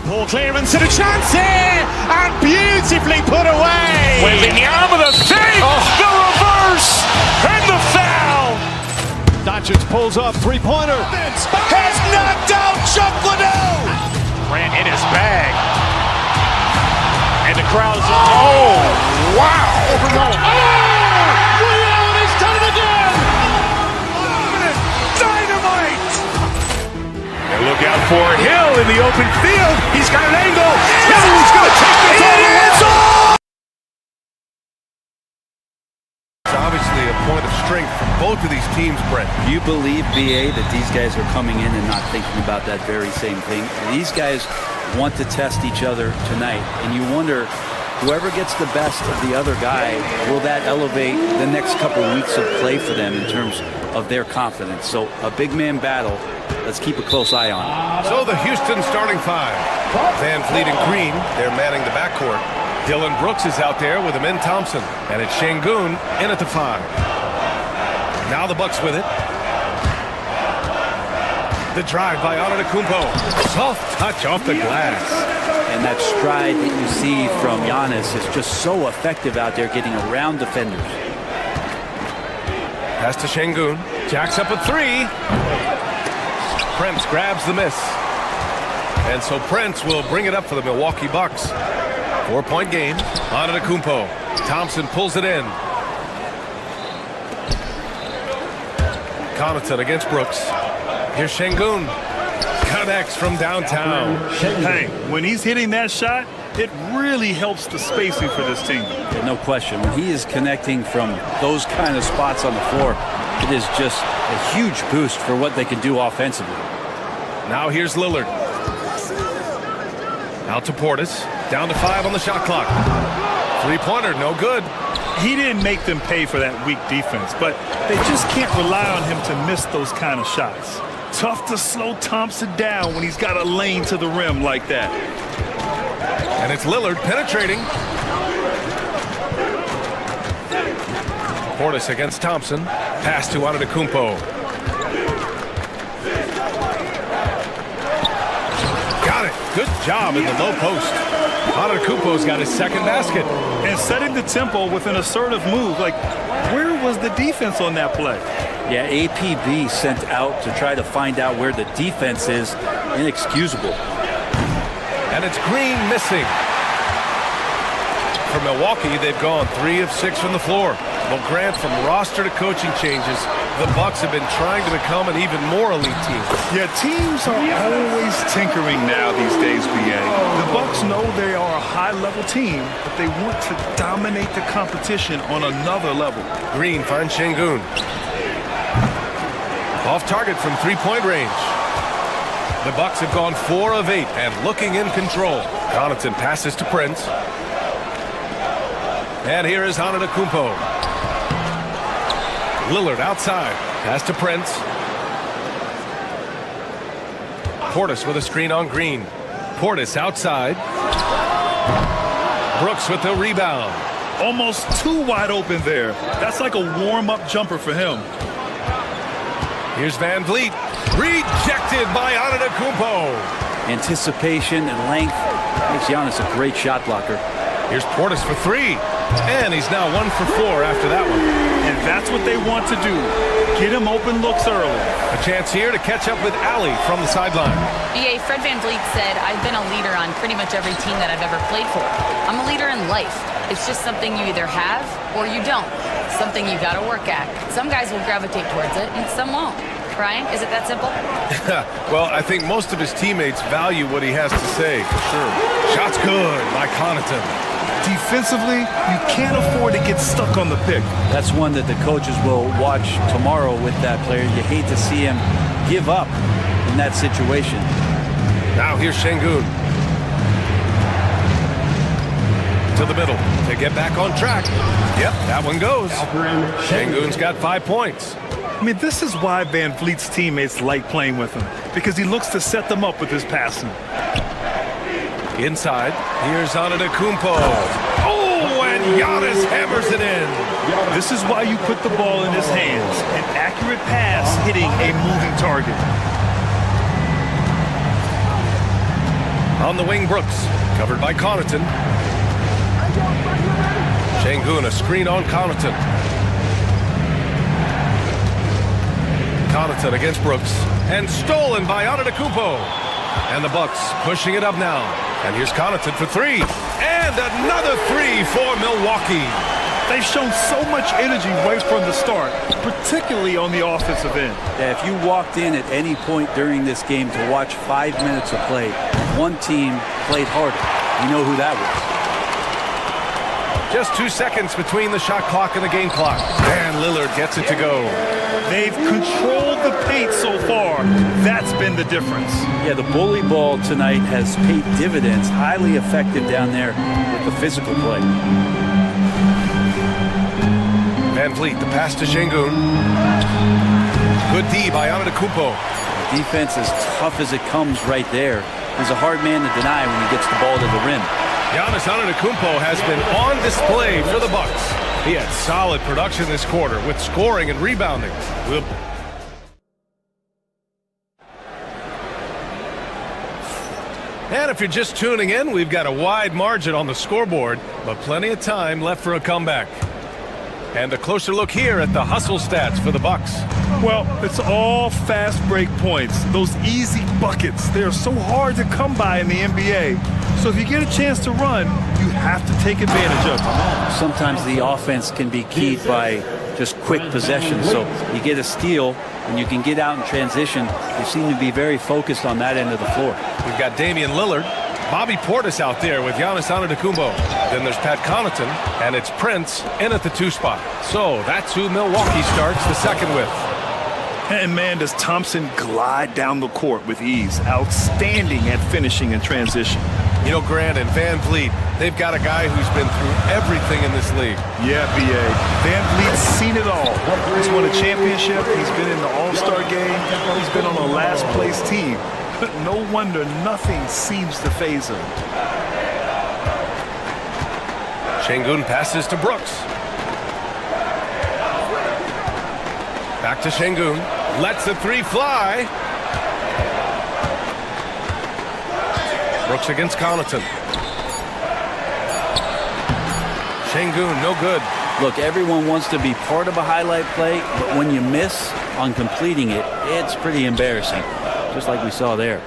Poor clearance and a chance here, and beautifully put away. Wembanyama the fake, the reverse, and the foul. Doncic pulls up, three-pointer. Has knocked out Chuck Liddell. Grant in his bag. And the crowd's oh, wow. He's done it again! Dynamite. And look out for Hill in the open field. He's got an angle. Hill's going to take this all the way. It's obviously a point of strength for both of these teams, Brent. Do you believe, BA, that these guys are coming in and not thinking about that very same thing? These guys want to test each other tonight, and you wonder, whoever gets the best of the other guy, will that elevate the next couple weeks of play for them in terms of their confidence? So a big man battle. Let's keep a close eye on it. So the Houston starting five. Van Vliet and Green, they're manning the backcourt. Dylan Brooks is out there with Amin Thompson. And it's Şengün in at the five. Now the Bucks with it. The drive by Antetokounmpo. Soft touch off the glass. And that stride that you see from Giannis is just so effective out there getting around defenders. Pass to Şengün. Jacks up a three. Prince grabs the miss. And so Prince will bring it up for the Milwaukee Bucks. 4-point game. Antetokounmpo. Thompson pulls it in. Connaughton against Brooks. Here's Şengün. Connects from downtown. Hey, when he's hitting that shot, it really helps the spacing for this team. No question. When he is connecting from those kind of spots on the floor, it is just a huge boost for what they can do offensively. Now here's Lillard. Out to Portis. Down to 5 on the shot clock. Three-pointer, no good. He didn't make them pay for that weak defense, but they just can't rely on him to miss those kind of shots. Tough to slow Thompson down when he's got a lane to the rim like that. And it's Lillard penetrating. Portis against Thompson. Pass to Antetokounmpo. Got it. Good job in the low post. Antetokounmpo's got his second basket. And setting the tempo with an assertive move. Like, where was the defense on that play? Yeah, APB sent out to try to find out where the defense is. Inexcusable. And it's Green missing. For Milwaukee, they've gone 3 of 6 from the floor. Well, Grant, from roster to coaching changes, the Bucks have been trying to become an even more elite team. Yeah, teams are always tinkering now these days, BA. The Bucks know they are a high-level team, but they want to dominate the competition on another level. Green finds Şengün. Off target from three-point range. The Bucks have gone 4 of 8 and looking in control. Connaughton passes to Prince. And here is Antetokounmpo. Lillard outside. Pass to Prince. Portis with a screen on Green. Portis outside. Brooks with the rebound. Almost too wide open there. That's like a warm-up jumper for him. Here's Van Vliet. Rejected by Antetokounmpo. Anticipation and length makes Giannis a great shot blocker. Here's Portis for 3. And he's now 1 for 4 after that one. And that's what they want to do. Get him open looks early. A chance here to catch up with Allie from the sideline. BA, Fred VanVleet said, I've been a leader on pretty much every team that I've ever played for. I'm a leader in life. It's just something you either have or you don't. Something you got to work at. Some guys will gravitate towards it and some won't. Brian, is it that simple? Well, I think most of his teammates value what he has to say, for sure. Shot's good by Connaughton. Defensively, you can't afford to get stuck on the pick. That's one that the coaches will watch tomorrow with that player. You hate to see him give up in that situation. Now here's Şengün. To the middle to get back on track. Yep, that one goes. Şengün's got 5 points. I mean, this is why VanVleet's teammates like playing with him, because he looks to set them up with his passing. Inside, here's Antetokounmpo. Oh, and Giannis hammers it in. This is why you put the ball in his hands. An accurate pass hitting a moving target. On the wing, Brooks, covered by Connaughton. Şengün, a screen on Connaughton. Connaughton against Brooks, and stolen by Antetokounmpo. And the Bucks pushing it up now. And here's Connaughton for 3. And another 3 for Milwaukee. They've shown so much energy right from the start, particularly on the offensive end. Yeah, if you walked in at any point during this game to watch 5 minutes of play, one team played harder. You know who that was. Just 2 seconds between the shot clock and the game clock. And Lillard gets it to go. They've controlled the paint so far. That's been the difference. Yeah, the bully ball tonight has paid dividends. Highly effective down there with the physical play. VanVleet, the pass to Şengün. Good D by Antetokounmpo. Defense as tough as it comes right there. He's a hard man to deny when he gets the ball to the rim. Giannis Antetokounmpo has been on display for the Bucks. He had solid production this quarter with scoring and rebounding. And if you're just tuning in, we've got a wide margin on the scoreboard, but plenty of time left for a comeback. And a closer look here at the hustle stats for the Bucks. Well, it's all fast break points. Those easy buckets, they're so hard to come by in the NBA. So if you get a chance to run, you have to take advantage of them. Sometimes the offense can be keyed by just quick possession. So you get a steal and you can get out in transition. You seem to be very focused on that end of the floor. We've got Damian Lillard, Bobby Portis out there with Giannis Antetokounmpo. Then there's Pat Connaughton, and it's Prince in at the 2 spot. So that's who Milwaukee starts the second with. And man, does Thompson glide down the court with ease. Outstanding at finishing in transition. You know, Grant and VanVleet, they've got a guy who's been through everything in this league. Yeah, B.A. VanVleet's seen it all. He's won a championship. He's been in the All-Star game. He's been on a last-place team. But no wonder nothing seems to faze him. Şengün passes to Brooks. Back to Şengün. Lets the 3 fly. Brooks against Connaughton. Şengün, no good. Look, everyone wants to be part of a highlight play, but when you miss on completing it, it's pretty embarrassing, just like we saw there.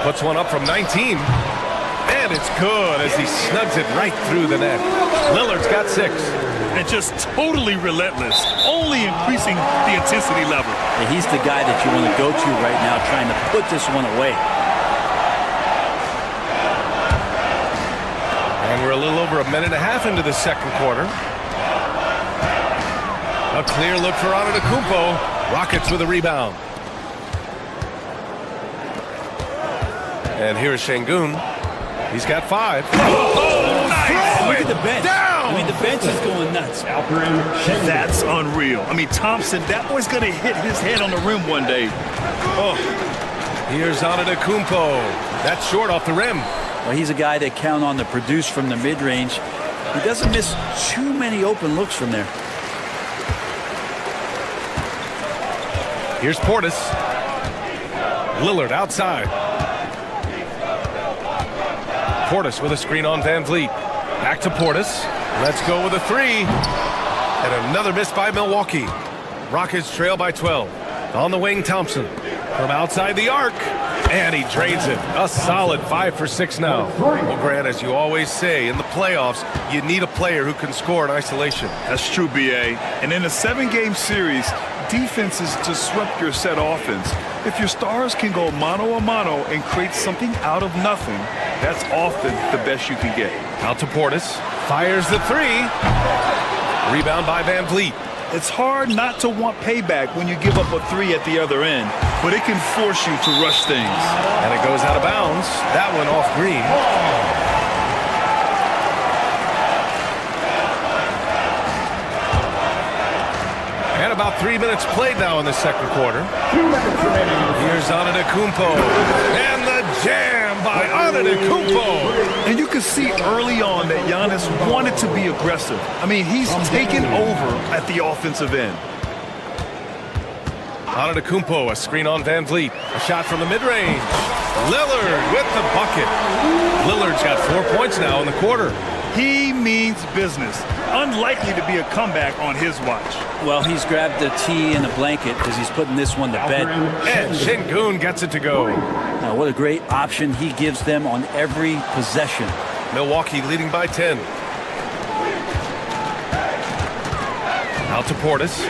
Puts one up from 19. And it's good as he snugs it right through the net. Lillard's got 6. And just totally relentless, only increasing the intensity level. And he's the guy that you want to go to right now, trying to put this one away. And we're a little over a minute and a half into the second quarter. A clear look for Antetokounmpo. Rockets with a rebound. And here's Şengün. He's got 5. Oh, nice! Look at the bench. Down! I mean, the bench is going nuts. That's unreal. I mean, Thompson, that boy's going to hit his head on the rim one day. Oh. Here's Antetokounmpo. That's short off the rim. Well, he's a guy that count on to produce from the mid-range. He doesn't miss too many open looks from there. Here's Portis. Lillard outside. Portis with a screen on VanVleet. Back to Portis. Let's go with a three. And another miss by Milwaukee. Rockets trail by 12. On the wing, Thompson. From outside the arc. And he drains it. A solid 5 for 6 now. Well, Grant, as you always say, in the playoffs, you need a player who can score in isolation. That's true, B.A. And in a 7-game series, defenses disrupt your set offense. If your stars can go mano-a-mano and create something out of nothing, that's often the best you can get. Out to Portis. Fires the three. Rebound by Van Vliet. It's hard not to want payback when you give up a three at the other end, but it can force you to rush things. And it goes out of bounds. That one off Green. And about 3 minutes played now in the second quarter. Here's Antetokounmpo. And the jam by Antetokounmpo. And you can see early on that Giannis wanted to be aggressive. I mean, he's taken over at the offensive end. Antetokounmpo, a screen on Van Vliet. A shot from the mid-range. Lillard with the bucket. Lillard's got 4 points now in the quarter. He means business. Unlikely to be a comeback on his watch. Well, he's grabbed the tee and a blanket because he's putting this one to bed. And Şengün gets it to go. Now, what a great option he gives them on every possession. Milwaukee leading by 10. Out to Portis.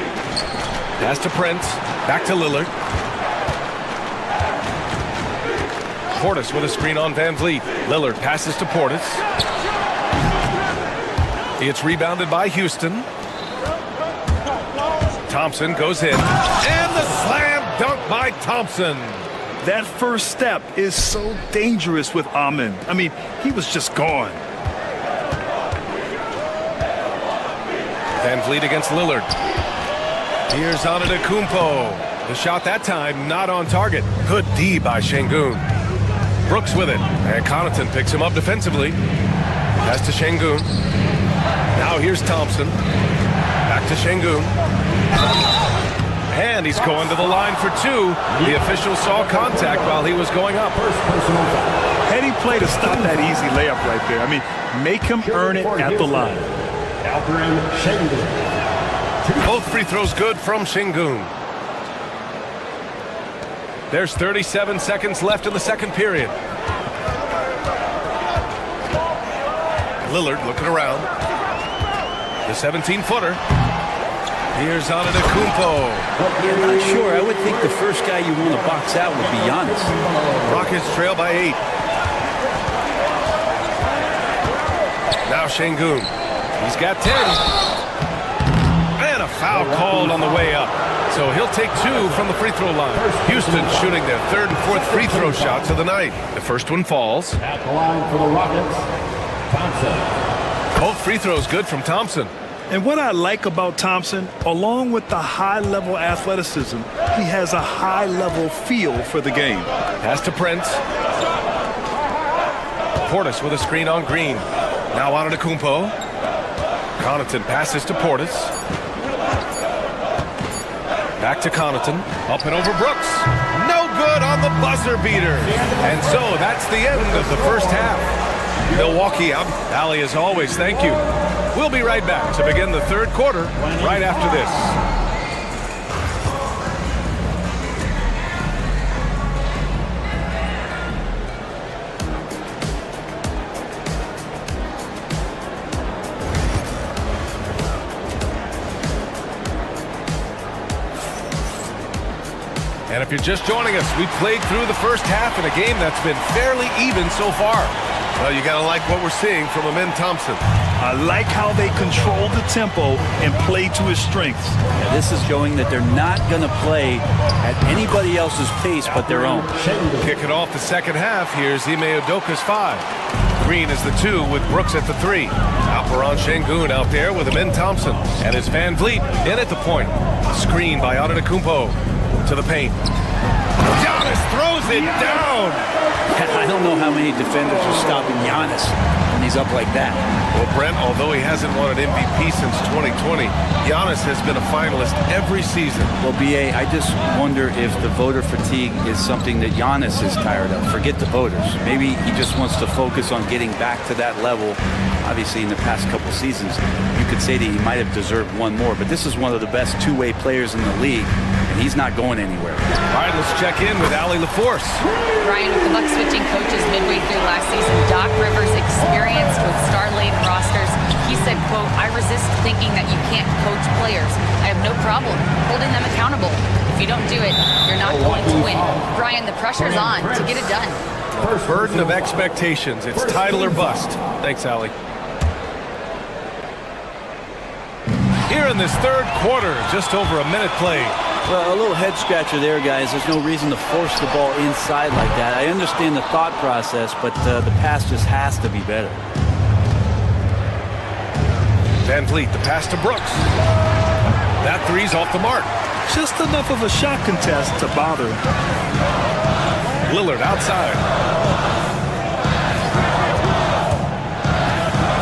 Pass to Prince. Back to Lillard. Portis with a screen on Van Vliet. Lillard passes to Portis. It's rebounded by Houston. Thompson goes in. And the slam dunk by Thompson. That first step is so dangerous with Amen. I mean, he was just gone. Van Vliet against Lillard. Here's Antetokounmpo. The shot that time not on target. Good D by Şengün. Brooks with it. And Connaughton picks him up defensively. Pass to Şengün. Now here's Thompson. Back to Şengün. And he's going to the line for two. The official saw contact while he was going up. Heady play to stop that easy layup right there. I mean, make him earn it at the line. Both free throws good from Şengün. There's 37 seconds left in the second period. Lillard looking around. The 17-footer. Here's Antetokounmpo. I'm not sure. I would think the first guy you want to box out would be Giannis. Rockets trail by 8. Now Şengün. He's got 10. And a foul called on the way up. So he'll take 2 from the free throw line. Houston shooting their third and fourth free throw shots of the night. The first one falls. At the line for the Rockets, Thompson. Both free throws good from Thompson. And what I like about Thompson, along with the high-level athleticism, he has a high-level feel for the game. Pass to Prince. Portis with a screen on Green. Now Antetokounmpo. Connaughton passes to Portis. Back to Connaughton. Up and over Brooks. No good on the buzzer beater. And so that's the end of the first half. Milwaukee up. Allie, as always, thank you. We'll be right back to begin the third quarter right after this. And if you're just joining us, we played through the first half in a game that's been fairly even so far. Well, you got to like what we're seeing from Amen Thompson. I like how they control the tempo and play to his strengths. Yeah, this is showing that they're not going to play at anybody else's pace but their own. Kick it off the second half. Here's Ime Udoka's 5. Green is the 2 with Brooks at the 3. Alperen Şengün out there with Amen Thompson. And it's Van Vliet in at the point. Screen by Antetokounmpo to the paint. Giannis throws it down. I don't know how many defenders are stopping Giannis when he's up like that. Well, Brent, although he hasn't won an MVP since 2020, Giannis has been a finalist every season. Well, B.A., I just wonder if the voter fatigue is something that Giannis is tired of. Forget the voters. Maybe he just wants to focus on getting back to that level Obviously, in the past couple seasons, you could say that he might have deserved one more, but this is one of the best two-way players in the league, and he's not going anywhere. All right, let's check in with Allie LaForce. Ryan, with the Bucks switching coaches midway through last season, Doc Rivers experienced with star-laden rosters. He said, quote, "I resist thinking that you can't coach players. I have no problem holding them accountable. If you don't do it, you're not going to win." Brian, the pressure's on to get it done. Burden of expectations. It's title or bust. Thanks, Allie. Here in this third quarter, just over a minute played. Well, a little head scratcher there, guys. There's no reason to force the ball inside like that. I understand the thought process, but the pass just has to be better. Van Vliet, the pass to Brooks. That three's off the mark. Just enough of a shot contest to bother him. Lillard outside.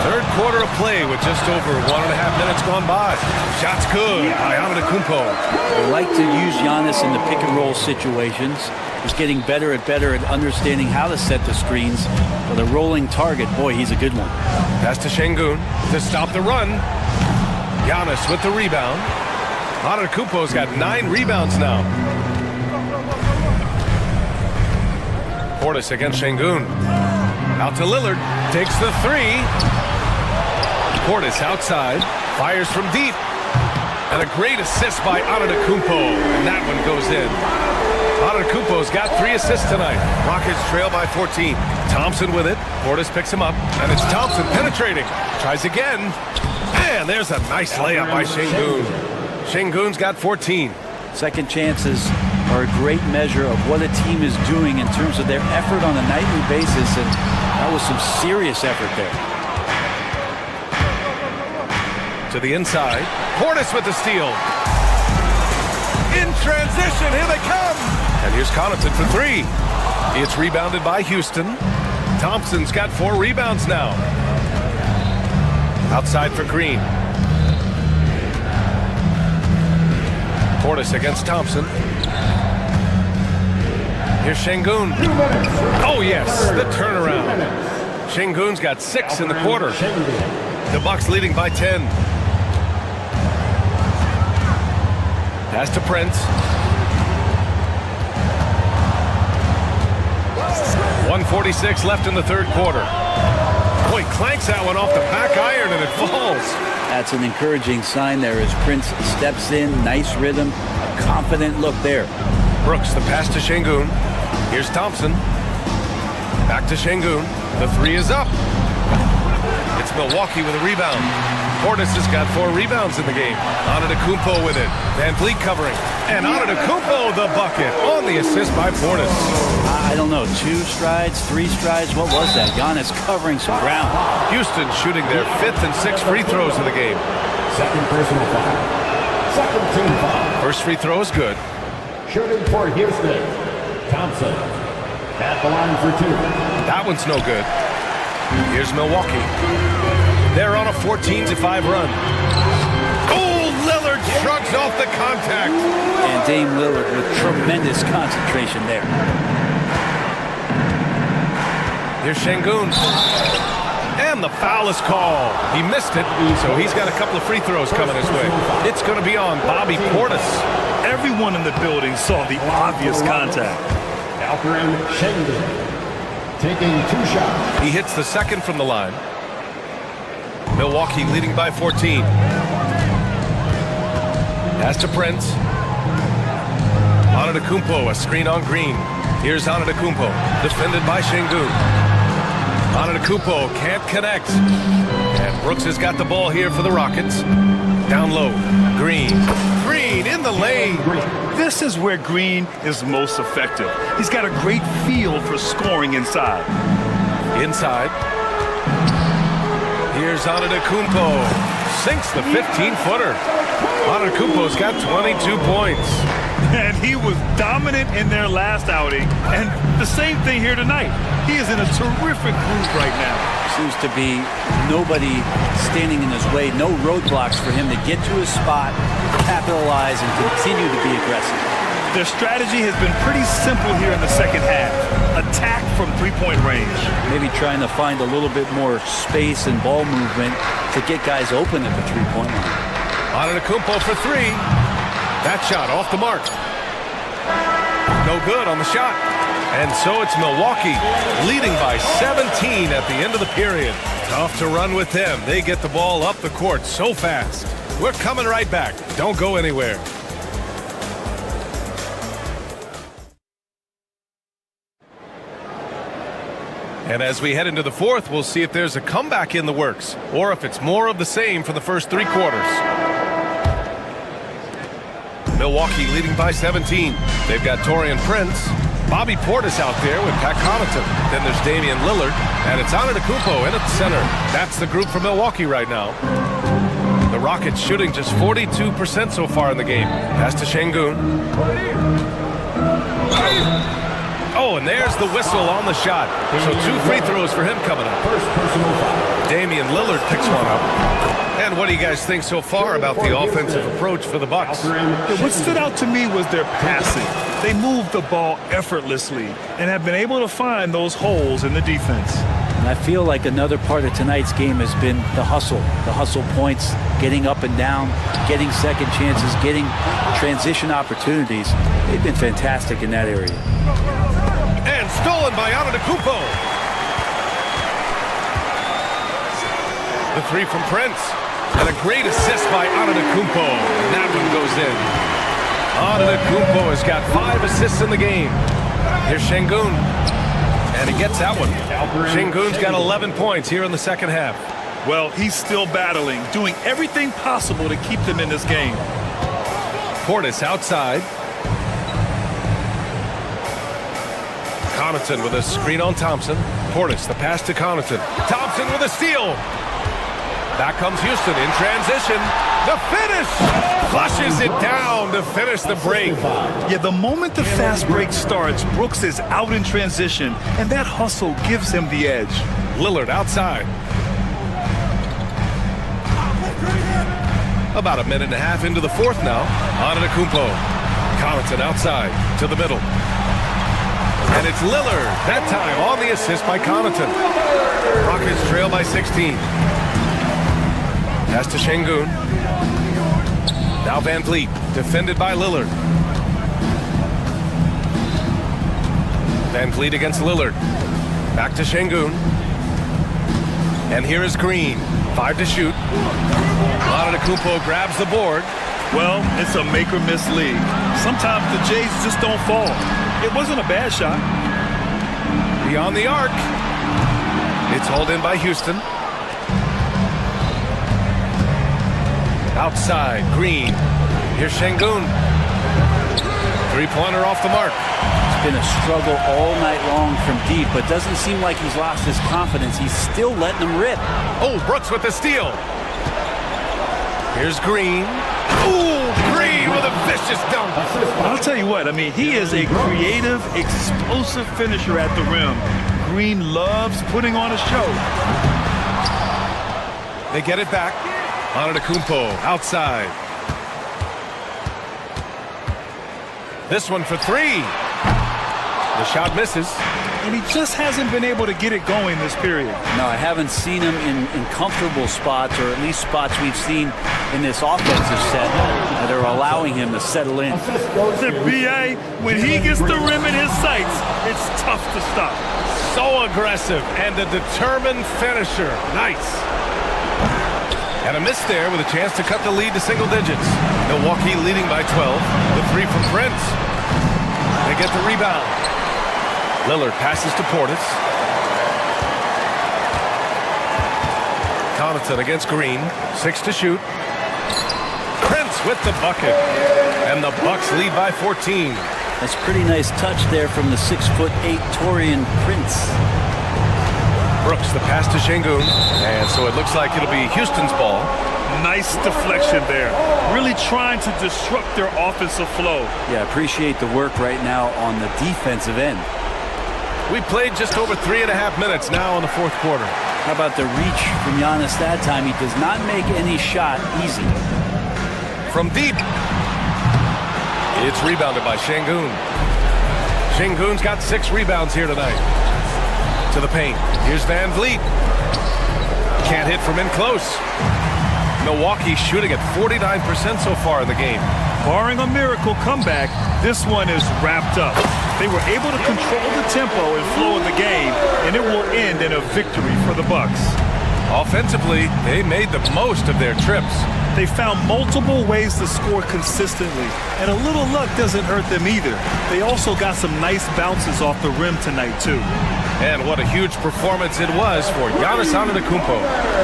Third quarter of play with just over 1.5 minutes gone by. Shots good by Antetokounmpo. They like to use Giannis in the pick and roll situations. He's getting better at understanding how to set the screens. With a rolling target, boy, he's a good one. Pass to Şengün to stop the run. Giannis with the rebound. Antetokounmpo's got 9 rebounds now. Portis against Şengün. Out to Lillard. Takes the three. Portis outside. Fires from deep. And a great assist by Antetokounmpo. And that one goes in. Antetokounmpo's got 3 assists tonight. Rockets trail by 14. Thompson with it. Portis picks him up. And it's Thompson penetrating. Tries again. And there's a nice layup by Şengün. Şengün's got 14. Second chances are a great measure of what a team is doing in terms of their effort on a nightly basis, and that was some serious effort there. To the inside. Portis with the steal. In transition, here they come. And here's Connaughton for 3. It's rebounded by Houston. Thompson's got 4 rebounds now. Outside for Green. Portis against Thompson. Here's Şengün. Oh, yes, the turnaround. Şengün's got 6 in the quarter. The Bucks leading by 10. Pass to Prince. 1:46 left in the third quarter. Boy, clanks that one off the back iron and it falls. That's an encouraging sign there as Prince steps in. Nice rhythm, a confident look there. Brooks, the pass to Şengün. Here's Thompson. Back to Şengün. The 3 is up. It's Milwaukee with a rebound. Portis has got 4 rebounds in the game. Antetokounmpo with it. Van Vliet covering. And Antetokounmpo the bucket on the assist by Portis. I don't know, 2 strides, 3 strides, what was that? Giannis covering some ground. Houston shooting their 5th and 6th free throws of the game. Second personal foul. Second team foul. First free throw is good. Shooting for Houston. Thompson at the line for 2. That one's no good. Here's Milwaukee. They're on a 14-5 run. Oh, Lillard shrugs off the contact. And Dame Lillard with tremendous concentration there. Here's Şengün. And the foul is called. He missed it, so he's got a couple of free throws coming his way. It's going to be on Bobby Portis. Everyone in the building saw the obvious contact. Alperen Şengün taking 2 shots. He hits the second from the line. Milwaukee leading by 14. Pass to Prince. Antetokounmpo, a screen on Green. Here's Antetokounmpo, defended by Şengün. Antetokounmpo can't connect. And Brooks has got the ball here for the Rockets. Down low, Green. Green in the lane. This is where Green is most effective. He's got a great feel for scoring inside. Inside. Here's Antetokounmpo. Sinks the 15-footer. Antetokounmpo's got 22 points. And he was dominant in their last outing. And the same thing here tonight. He is in a terrific groove right now. Seems to be nobody standing in his way. No roadblocks for him to get to his spot, capitalize, and continue to be aggressive. Their strategy has been pretty simple here in the second half. Attack from three-point range. Maybe trying to find a little bit more space and ball movement to get guys open at the three-point line. Antetokounmpo for three. That shot off the mark. No good on the shot. And so it's Milwaukee leading by 17 at the end of the period. Tough to run with them. They get the ball up the court so fast. We're coming right back. Don't go anywhere. And as we head into the fourth, we'll see if there's a comeback in the works or if it's more of the same for the first three quarters. Milwaukee leading by 17. They've got Taurean Prince, Bobby Portis out there with Pat Connaughton. Then there's Damian Lillard, and it's Antetokounmpo in at the center. That's the group for Milwaukee right now. The Rockets shooting just 42% so far in the game. Pass to Şengün. Oh, and there's the whistle on the shot. So 2 free throws for him coming up. Damian Lillard picks one up. And what do you guys think so far about the offensive approach for the Bucks? What stood out to me was their passing. They moved the ball effortlessly and have been able to find those holes in the defense. And I feel like another part of tonight's game has been the hustle points, getting up and down, getting second chances, getting transition opportunities. They've been fantastic in that area. And stolen by Antetokounmpo. The three from Prince. And a great assist by Antetokounmpo. And that one goes in. Antetokounmpo has got 5 assists in the game. Here's Şengün. And he gets that one. Şengün's got 11 points here in the second half. Well, he's still battling, doing everything possible to keep them in this game. Portis outside. Connaughton with a screen on Thompson. Portis, the pass to Connaughton. Thompson with a steal. Back comes Houston in transition. The finish! Flushes it down to finish the break. Yeah, the moment the fast break starts, Brooks is out in transition, and that hustle gives him the edge. Lillard outside. About a minute and a half into the fourth now. Antetokounmpo. Connaughton outside to the middle. And it's Lillard, that time on the assist by Connaughton. Rockets trail by 16. Pass to Şengün. Now Van Vliet, defended by Lillard. Van Vliet against Lillard. Back to Şengün. And here is Green. 5 to shoot. Antetokounmpo grabs the board. Well, it's a make-or-miss league. Sometimes the Jays just don't fall. It wasn't a bad shot. Beyond the arc. It's hauled in by Houston. Outside, Green. Here's Şengün. Three-pointer off the mark. It's been a struggle all night long from deep, but doesn't seem like he's lost his confidence. He's still letting them rip. Oh, Brooks with the steal. Here's Green. Ooh, Green with a vicious dunk. I'll tell you what, I mean, he is a creative, explosive finisher at the rim. Green loves putting on a show. They get it back. Antetokounmpo outside. This one for 3. The shot misses. And he just hasn't been able to get it going this period. No, I haven't seen him in comfortable spots, or at least spots we've seen in this offensive set that are allowing him to settle in. The BA, when he gets the rim in his sights, it's tough to stop. So aggressive and a determined finisher. Nice. And a miss there with a chance to cut the lead to single digits. Milwaukee leading by 12. The 3 from Prince. They get the rebound. Lillard passes to Portis. Connaughton against Green. 6 to shoot. Prince with the bucket. And the Bucks lead by 14. That's a pretty nice touch there from the 6'8" Taurean Prince. Brooks, the pass to Şengün. And so it looks like it'll be Houston's ball. Nice deflection there. Really trying to disrupt their offensive flow. Yeah, appreciate the work right now on the defensive end. We played just over 3.5 minutes now in the fourth quarter. How about the reach from Giannis that time? He does not make any shot easy. From deep. It's rebounded by Şengün. Şengün's got 6 rebounds here tonight. To the paint. Here's Van Vliet. Can't hit from in close. Milwaukee shooting at 49% so far in the game. Barring a miracle comeback, this one is wrapped up. They were able to control the tempo and flow of the game, and it will end in a victory for the Bucks. Offensively, they made the most of their trips. They found multiple ways to score consistently, and a little luck doesn't hurt them either. They also got some nice bounces off the rim tonight, too. And what a huge performance it was for Giannis Antetokounmpo.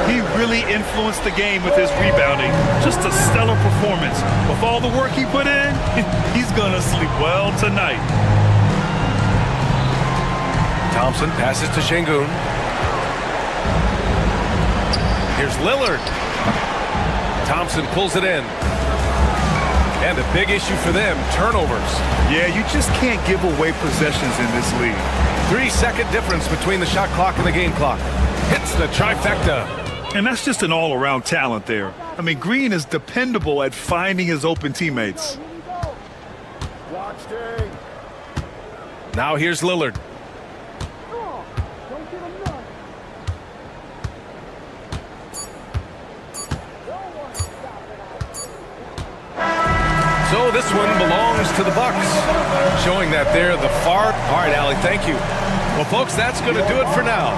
He really influenced the game with his rebounding. Just a stellar performance. With all the work he put in, he's gonna sleep well tonight. Thompson passes to Şengün. Here's Lillard. Thompson pulls it in. And a big issue for them, turnovers. Yeah, you just can't give away possessions in this league. 3-second difference between the shot clock and the game clock. Hits the trifecta. And that's just an all-around talent there. I mean, Green is dependable at finding his open teammates. Now here's Lillard. So this one belongs to the Bucks, showing that they're the far... All right, Allie, thank you. Well, folks, that's going to do it for now.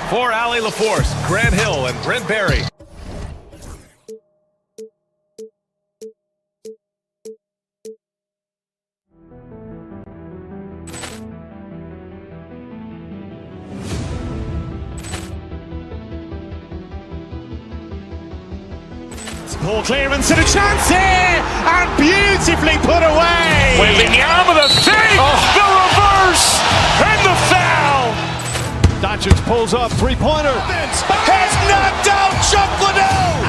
For Allie LaForce, Grant Hill, and Brent Barry. Ball clearance and a chance here, and beautifully put away. Wembanyama the fake, the reverse, and the foul. Doncic pulls up, three-pointer. Has knocked out Chuck Liddell.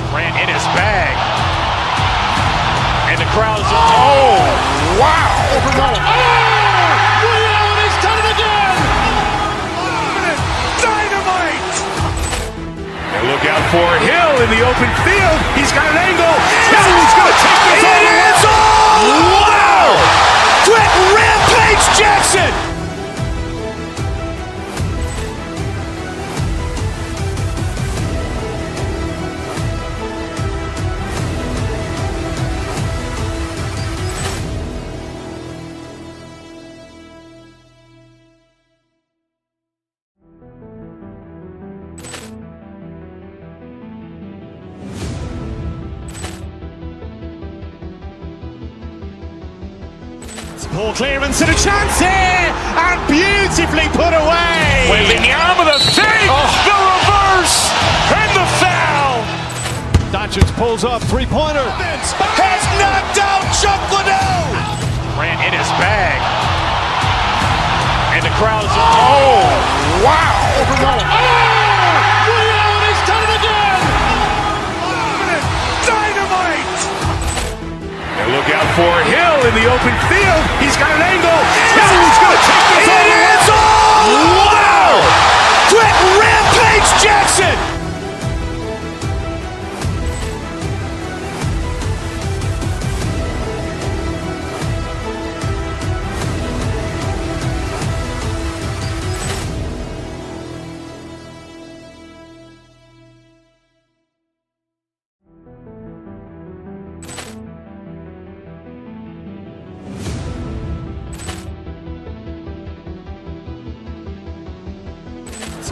Ran in his bag. And the crowd's... Oh, wow. Liddell, and he's done it again. Dynamite. And look out for Hill in the open field. He's got an angle. Hill's going to take this all the way. Wow! Quick Rampage Jackson. Ball clearance and a chance here, and beautifully put away. Wembanyama the fake, the reverse, and the foul. Doncic pulls up, three-pointer. Has knocked out Chuck Liddell. Ran in his bag. And the crowd's... Oh, wow. Liddell, and he's done it again. Dynamite. And look out for Hill in the open field. He's got an angle. Hill's going to take this all the way. Wow! Quick Rampage Jackson.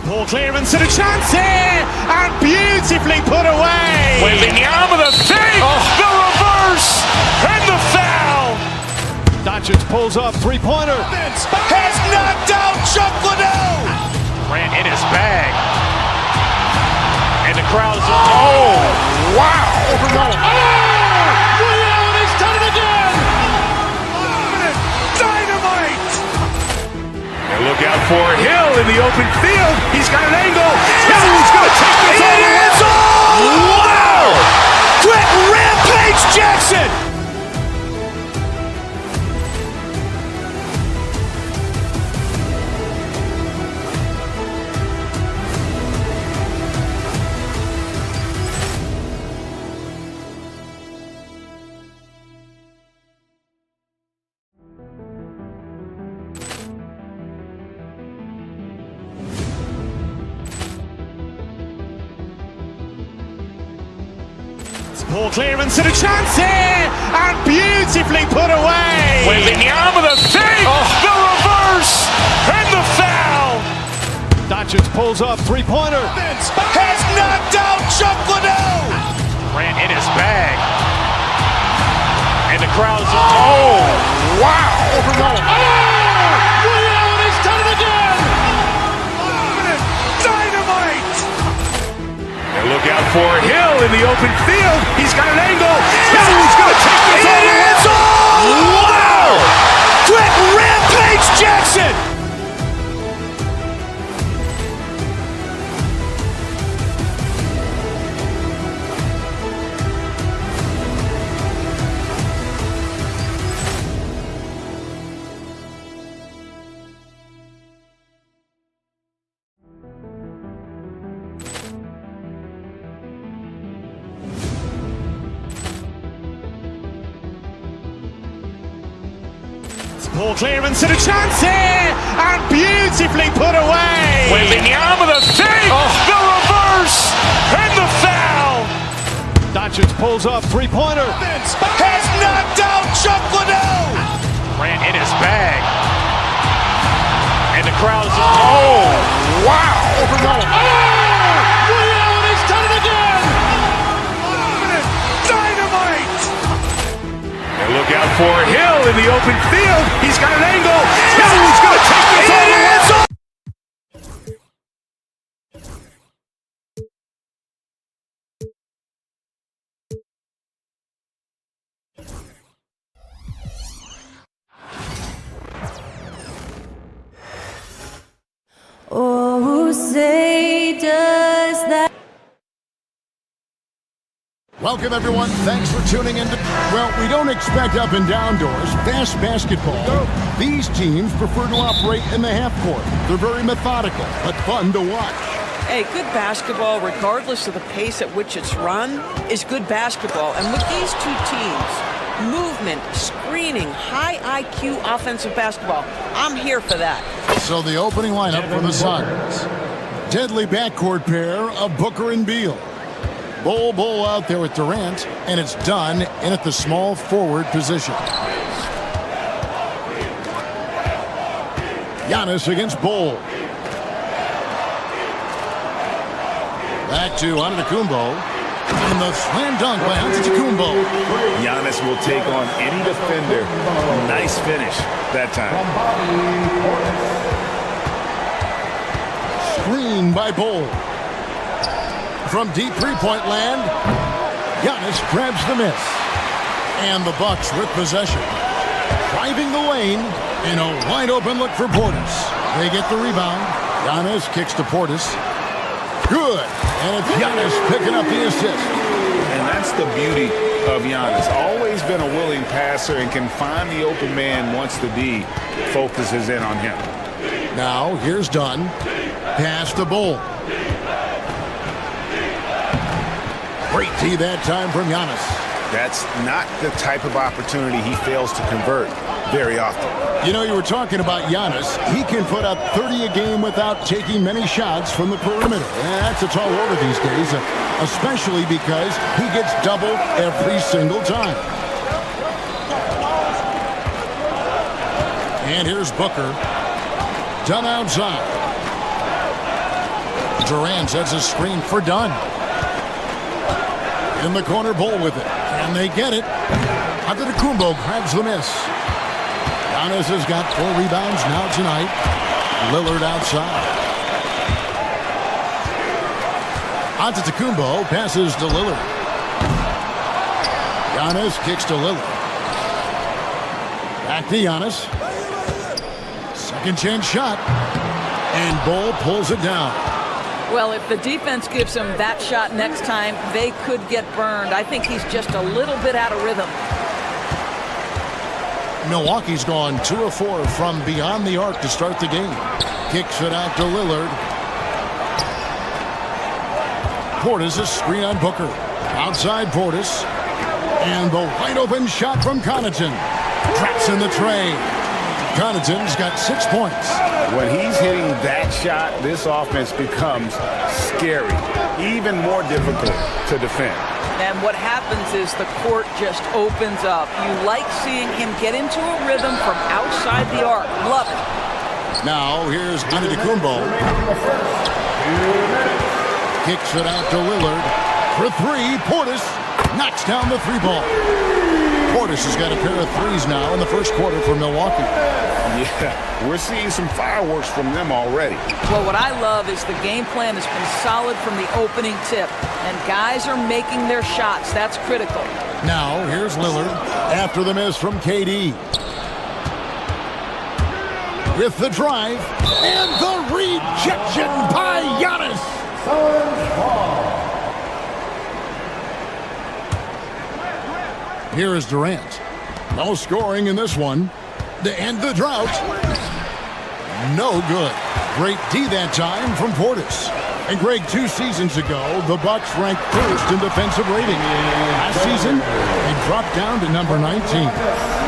Ball clearance and a chance here, and beautifully put away. Wembanyama the fake, the reverse, and the foul. Doncic pulls up, three-pointer. Has knocked out Chuck Liddell. Ran in his bag. And the crowd's... Oh, wow. Liddell, and he's done it again. Dynamite. And look out for Hill in the open field. He's got an angle. Hill's going to take this all the way. Wow! Quick Rampage Jackson. Ball clearance and a chance here, and beautifully put away. Wembanyama with a save, the reverse, and the foul. Doncic pulls up, three-pointer. Has knocked out Chuck Liddell. Ran in his bag. And the crowd's, oh, wow. Allen has done it again. Dynamite. And look out for Hill in the open field. He's got an angle. He's going to take this all the way. Wow. Quick rampage Jackson. Ball clearance and a chance here, and beautifully put away. Wembanyama with a save, the reverse, and the foul. Doncic pulls up, three-pointer. Has knocked out Chuck Liddell. Ran in his bag. And the crowd's, oh, wow. Allen has done it again. Dynamite. And look out for Hill in the open field. He's got an angle. Hill's going to take this all the way. Oh, say does that. Welcome, everyone. Thanks for tuning in. Well, we don't expect up and down doors. Fast basketball. These teams prefer to operate in the half court. They're very methodical, but fun to watch. Hey, good basketball, regardless of the pace at which it's run, is good basketball. And with these two teams, movement, screening, high IQ offensive basketball, I'm here for that. So the opening lineup for the Suns. Deadly backcourt pair of Booker and Beal. Bol out there with Durant, and it's done in at the small forward position. Giannis against Bol. Back to Antetokounmpo. And the slam dunk by Antetokounmpo. Giannis will take on any defender. Nice finish that time. Screen by Bol. From deep three-point land, Giannis grabs the miss. And the Bucks with possession. Driving the lane in a wide-open look for Portis. They get the rebound. Giannis kicks to Portis. Good. And it's Giannis picking up the assist. And that's the beauty of Giannis. Always been a willing passer and can find the open man once the D focuses in on him. Now, here's Dunn. Pass to Bol. Great D that time from Giannis. That's not the type of opportunity he fails to convert very often. You know, you were talking about Giannis. He can put up 30 a game without taking many shots from the perimeter. That's a tall order these days, especially because he gets doubled every single time. And here's Booker. Dunn outside. Durant sets a screen for Dunn. In the corner, Bol with it. And they get it. Antetokounmpo grabs the miss. Giannis has got 4 rebounds now tonight. Lillard outside. Antetokounmpo passes to Lillard. Giannis kicks to Lillard. Back to Giannis. Second chance shot. And Bol pulls it down. Well, if the defense gives him that shot next time, they could get burned. I think he's just a little bit out of rhythm. Milwaukee's gone 2 of 4 from beyond the arc to start the game. Kicks it out to Lillard. Portis, a screen on Booker. Outside Portis. And the wide open shot from Connaughton. Traps in the tray. Connaughton's got 6 points. When he's hitting that shot, this offense becomes scary, even more difficult to defend. And what happens is the court just opens up. You like seeing him get into a rhythm from outside the arc. Love it. Now here's Antetokounmpo. Kicks it out to Lillard. For three, Portis knocks down the three ball. Portis has got a pair of threes now in the first quarter for Milwaukee. Yeah, we're seeing some fireworks from them already. Well, what I love is the game plan has been solid from the opening tip, and guys are making their shots. That's critical. Now, here's Lillard after the miss from KD. With the drive, and the rejection by Giannis. Here is Durant. No scoring in this one. To end the drought. No good. Great D that time from Portis. And Greg, 2 seasons ago, the Bucks ranked first in defensive rating. Last season, they dropped down to number 19.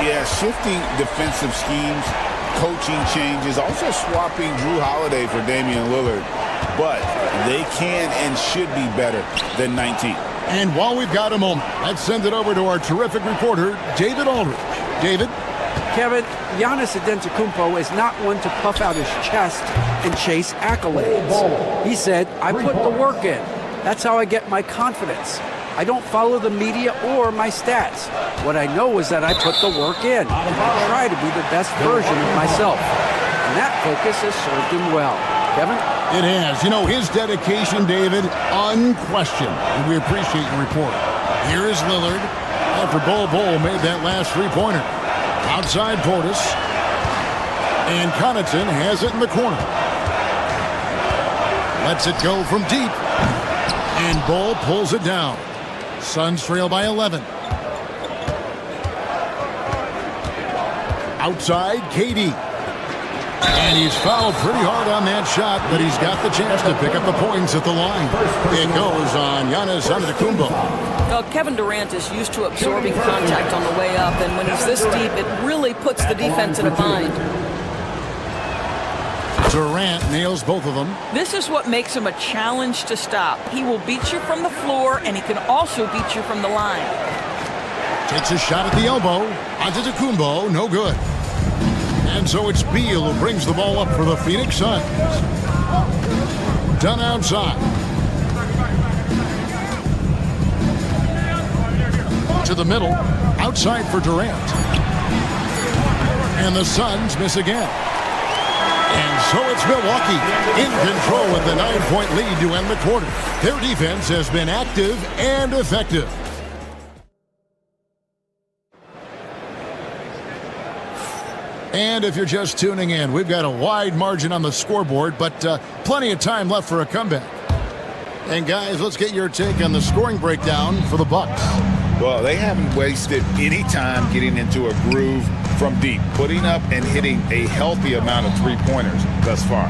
Yeah, shifting defensive schemes, coaching changes, also swapping Drew Holiday for Damian Lillard. But they can and should be better than 19. And while we've got a moment, let's send it over to our terrific reporter, David Aldridge. David? Kevin, Giannis Antetokounmpo is not one to puff out his chest and chase accolades. He said, I put the work in. That's how I get my confidence. I don't follow the media or my stats. What I know is that I put the work in. I try to be the best version of myself. And that focus has served him well. Kevin? It has. You know, his dedication, David, unquestioned. And we appreciate your report. Here is Lillard after Bol made that last three-pointer. Outside Portis. And Connaughton has it in the corner. Lets it go from deep. And Bol pulls it down. Suns trail by 11. Outside, KD. And he's fouled pretty hard on that shot, but he's got the chance to pick up the points at the line. It goes on Giannis Antetokounmpo. Well, Kevin Durant is used to absorbing contact on the way up, and when he's this deep, it really puts the defense in a bind. Durant nails both of them. This is what makes him a challenge to stop. He will beat you from the floor, and he can also beat you from the line. Takes a shot at the elbow. Antetokounmpo, no good. And so it's Beal who brings the ball up for the Phoenix Suns. Done outside. To the middle. Outside for Durant. And the Suns miss again. And so it's Milwaukee in control with the 9-point lead to end the quarter. Their defense has been active and effective. And if you're just tuning in, we've got a wide margin on the scoreboard, but plenty of time left for a comeback. And guys, let's get your take on the scoring breakdown for the Bucks. Well, they haven't wasted any time getting into a groove from deep, putting up and hitting a healthy amount of three-pointers thus far.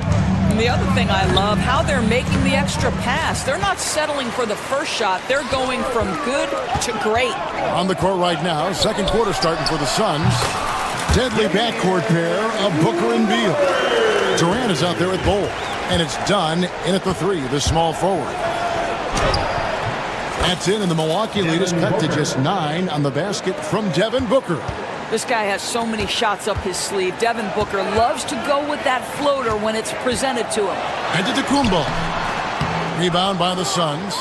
And the other thing I love, how they're making the extra pass. They're not settling for the first shot. They're going from good to great. On the court right now, second quarter starting for the Suns. Deadly backcourt pair of Booker and Beal. Durant is out there at Bol. And it's done in at the three, the small forward. That's in, and the Milwaukee lead is cut to just 9 on the basket from Devin Booker. This guy has so many shots up his sleeve. Devin Booker loves to go with that floater when it's presented to him. Antetokounmpo. Rebound by the Suns.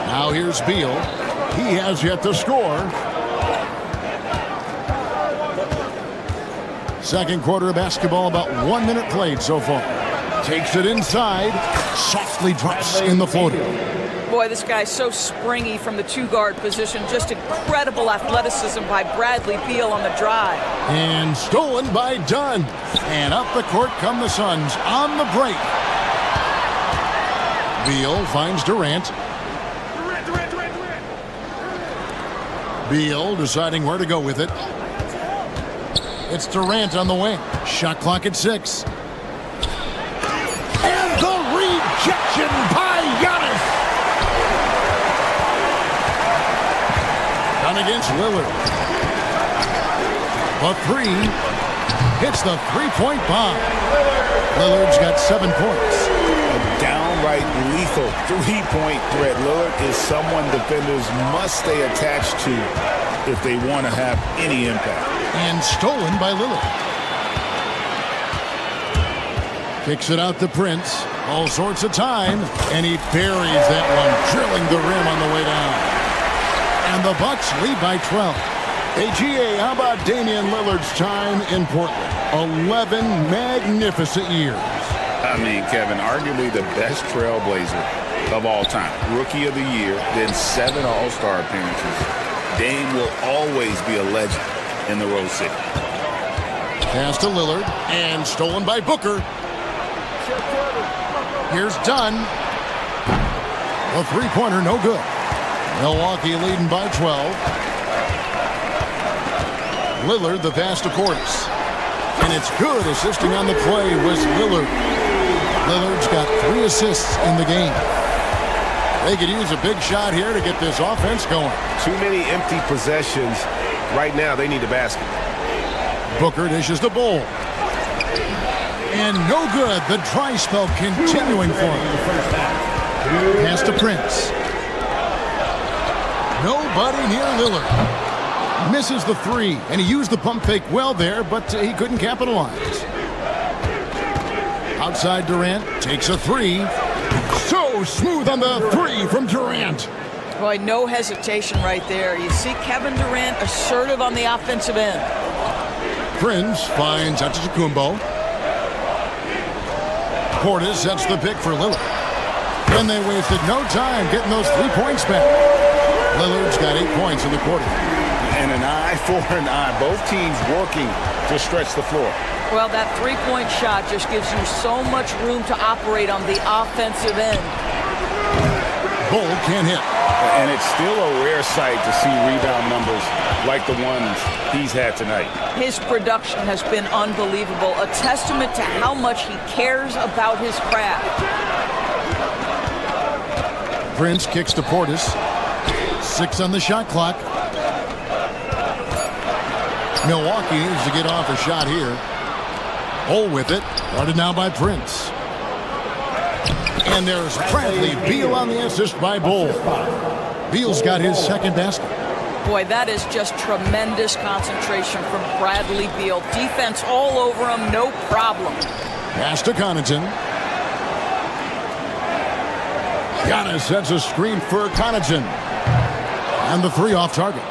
Now here's Beal. He has yet to score. Second quarter of basketball, about 1 minute played so far. Takes it inside, softly drops in the floater. Boy, this guy's so springy from the two-guard position. Just incredible athleticism by Bradley Beal on the drive. And stolen by Dunn. And up the court come the Suns on the break. Beal finds Durant. Beal deciding where to go with it. It's Durant on the wing. Shot clock at 6. And the rejection by Giannis. Down against Lillard. A 3. Hits the three-point bomb. Lillard's got 7 points. A down downright lethal three-point threat. Lillard is someone defenders must stay attached to if they want to have any impact. And stolen by Lillard. Kicks it out to Prince. All sorts of time. And he buries that one, drilling the rim on the way down. And the Bucks lead by 12. AGA, how about Damian Lillard's time in Portland? 11 magnificent years. I mean, Kevin, arguably the best trailblazer of all time. Rookie of the year, then 7 All-Star appearances. Dame will always be a legend in the Rose City. Pass to Lillard, and stolen by Booker. Here's Dunn. A three-pointer, no good. Milwaukee leading by 12. Lillard, the pass to Portis. And it's good. Assisting on the play was Lillard. Lillard's got 3 assists in the game. They could use a big shot here to get this offense going. Too many empty possessions. Right now, they need a basket. Booker dishes the ball. And no good. The dry spell continuing for him. Pass to Prince. Nobody near Lillard. Misses the 3, and he used the pump fake well there, but he couldn't capitalize. Outside Durant takes a 3. So smooth on the 3 from Durant. Boy, no hesitation right there. You see Kevin Durant assertive on the offensive end. Prince finds Antetokounmpo. Portis sets the pick for Lillard. Then they wasted no time getting those 3 points back. Lillard's got 8 points in the quarter. And an eye for an eye. Both teams working to stretch the floor. Well, that three-point shot just gives you so much room to operate on the offensive end. Bull can't hit. And it's still a rare sight to see rebound numbers like the ones he's had tonight. His production has been unbelievable, a testament to how much he cares about his craft. Prince kicks to Portis. 6 on the shot clock. Milwaukee needs to get off a shot here. Bull with it. Guarded now by Prince. And there's Bradley Beal on the assist by Bull. Beal's got his second basket. Boy, that is just tremendous concentration from Bradley Beal. Defense all over him, no problem. Pass to Connaughton. Giannis sets a screen for Connaughton. And the 3 off target.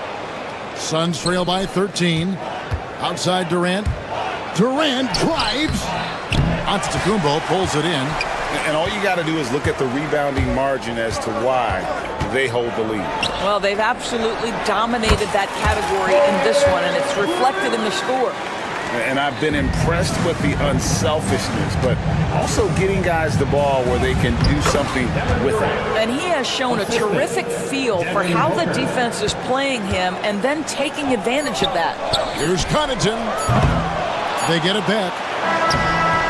Suns trail by 13. Outside Durant. Durant drives. Antetokounmpo pulls it in. And all you got to do is look at the rebounding margin as to why they hold the lead. Well, they've absolutely dominated that category in this one, and it's reflected in the score. And I've been impressed with the unselfishness, but also getting guys the ball where they can do something with it. And he has shown a terrific feel for how the defense is playing him and then taking advantage of that. Here's Connaughton. They get it back.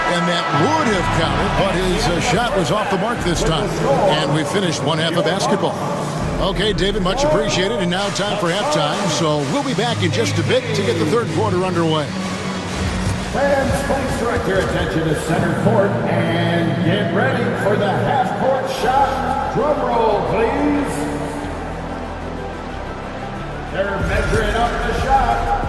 And that would have counted, but his shot was off the mark this time. And we finished one half of basketball. Okay, David, much appreciated. And now time for halftime. So we'll be back in just a bit to get the third quarter underway. Fans, please direct your attention to center court and get ready for the half-court shot. Drum roll, please. They're measuring up the shot.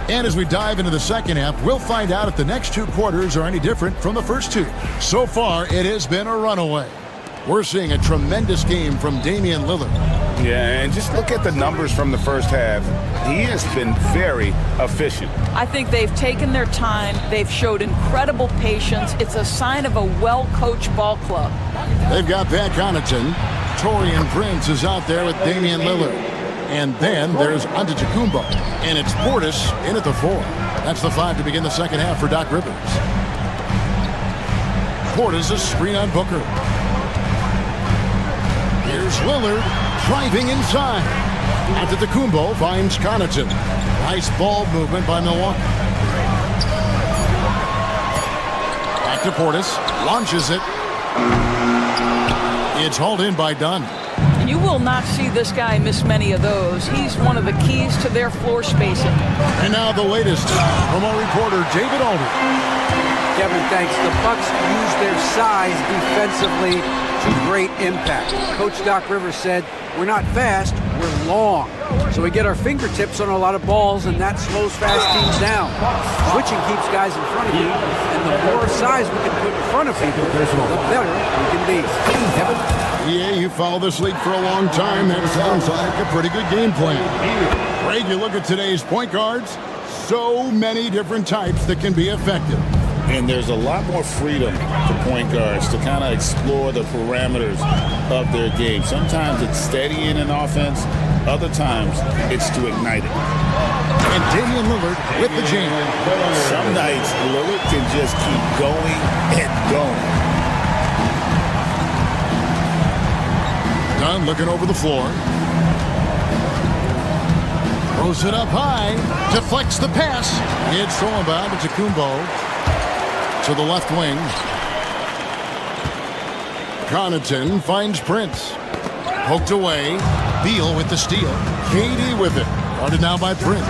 And as we dive into the second half, we'll find out if the next 2 quarters are any different from the first 2. So far, it has been a runaway. We're seeing a tremendous game from Damian Lillard. Yeah, and just look at the numbers from the first half. He has been very efficient. I think they've taken their time. They've showed incredible patience. It's a sign of a well-coached ball club. They've got Pat Connaughton. Taurean Prince is out there with Damian Lillard. And then there's Antetokounmpo. And it's Portis in at the 4. That's the 5 to begin the second half for Doc Rivers. Portis a screen on Booker. Here's Lillard driving inside. Antetokounmpo finds Connaughton. Nice ball movement by Milwaukee. Back to Portis. Launches it. It's hauled in by Dunn. And you will not see this guy miss many of those. He's one of the keys to their floor spacing. And now the latest from our reporter, David Alder. Kevin, thanks. The Bucks use their size defensively to great impact. Coach Doc Rivers said, we're not fast, we're long. So we get our fingertips on a lot of balls, and that slows fast teams down. Switching keeps guys in front of you, and the more size we can put in front of people, the better we can be. Kevin? Yeah, you follow this league for a long time. That sounds like a pretty good game plan. Greg, you look at today's point guards, so many different types that can be effective. And there's a lot more freedom for point guards to kind of explore the parameters of their game. Sometimes it's steadying an offense. Other times it's to ignite it. And Damian Lillard with the jam. Some nights Lillard can just keep going and going. Dunn looking over the floor. Throws it up high. Deflects the pass. It's thrown by Kumbo. To the left wing. Connaughton finds Prince. Poked away. Beal with the steal. KD with it. Guarded now by Prince.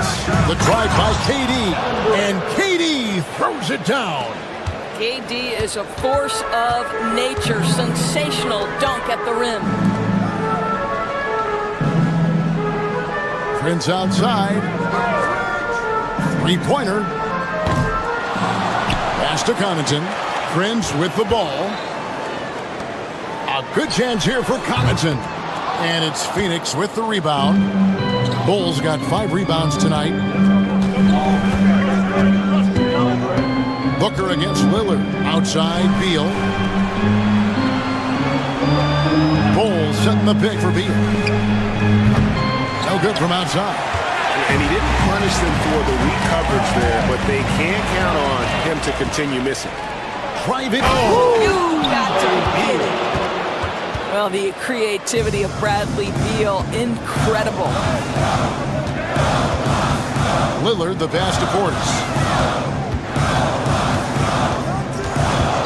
The drive by KD. And KD throws it down. KD is a force of nature. Sensational dunk at the rim. Prince outside. Three-pointer. Pass to Connaughton. Prince with the ball. A good chance here for Connaughton. And it's Phoenix with the rebound. Bulls got 5 rebounds tonight. Booker against Lillard. Outside, Beal. Bulls setting the pick for Beal. No good from outside. And he didn't punish them for the weak coverage there, but they can't count on him to continue missing. Driving. You got to be kidding. Well, the creativity of Bradley Beal, incredible. Lillard, the pass to Portis.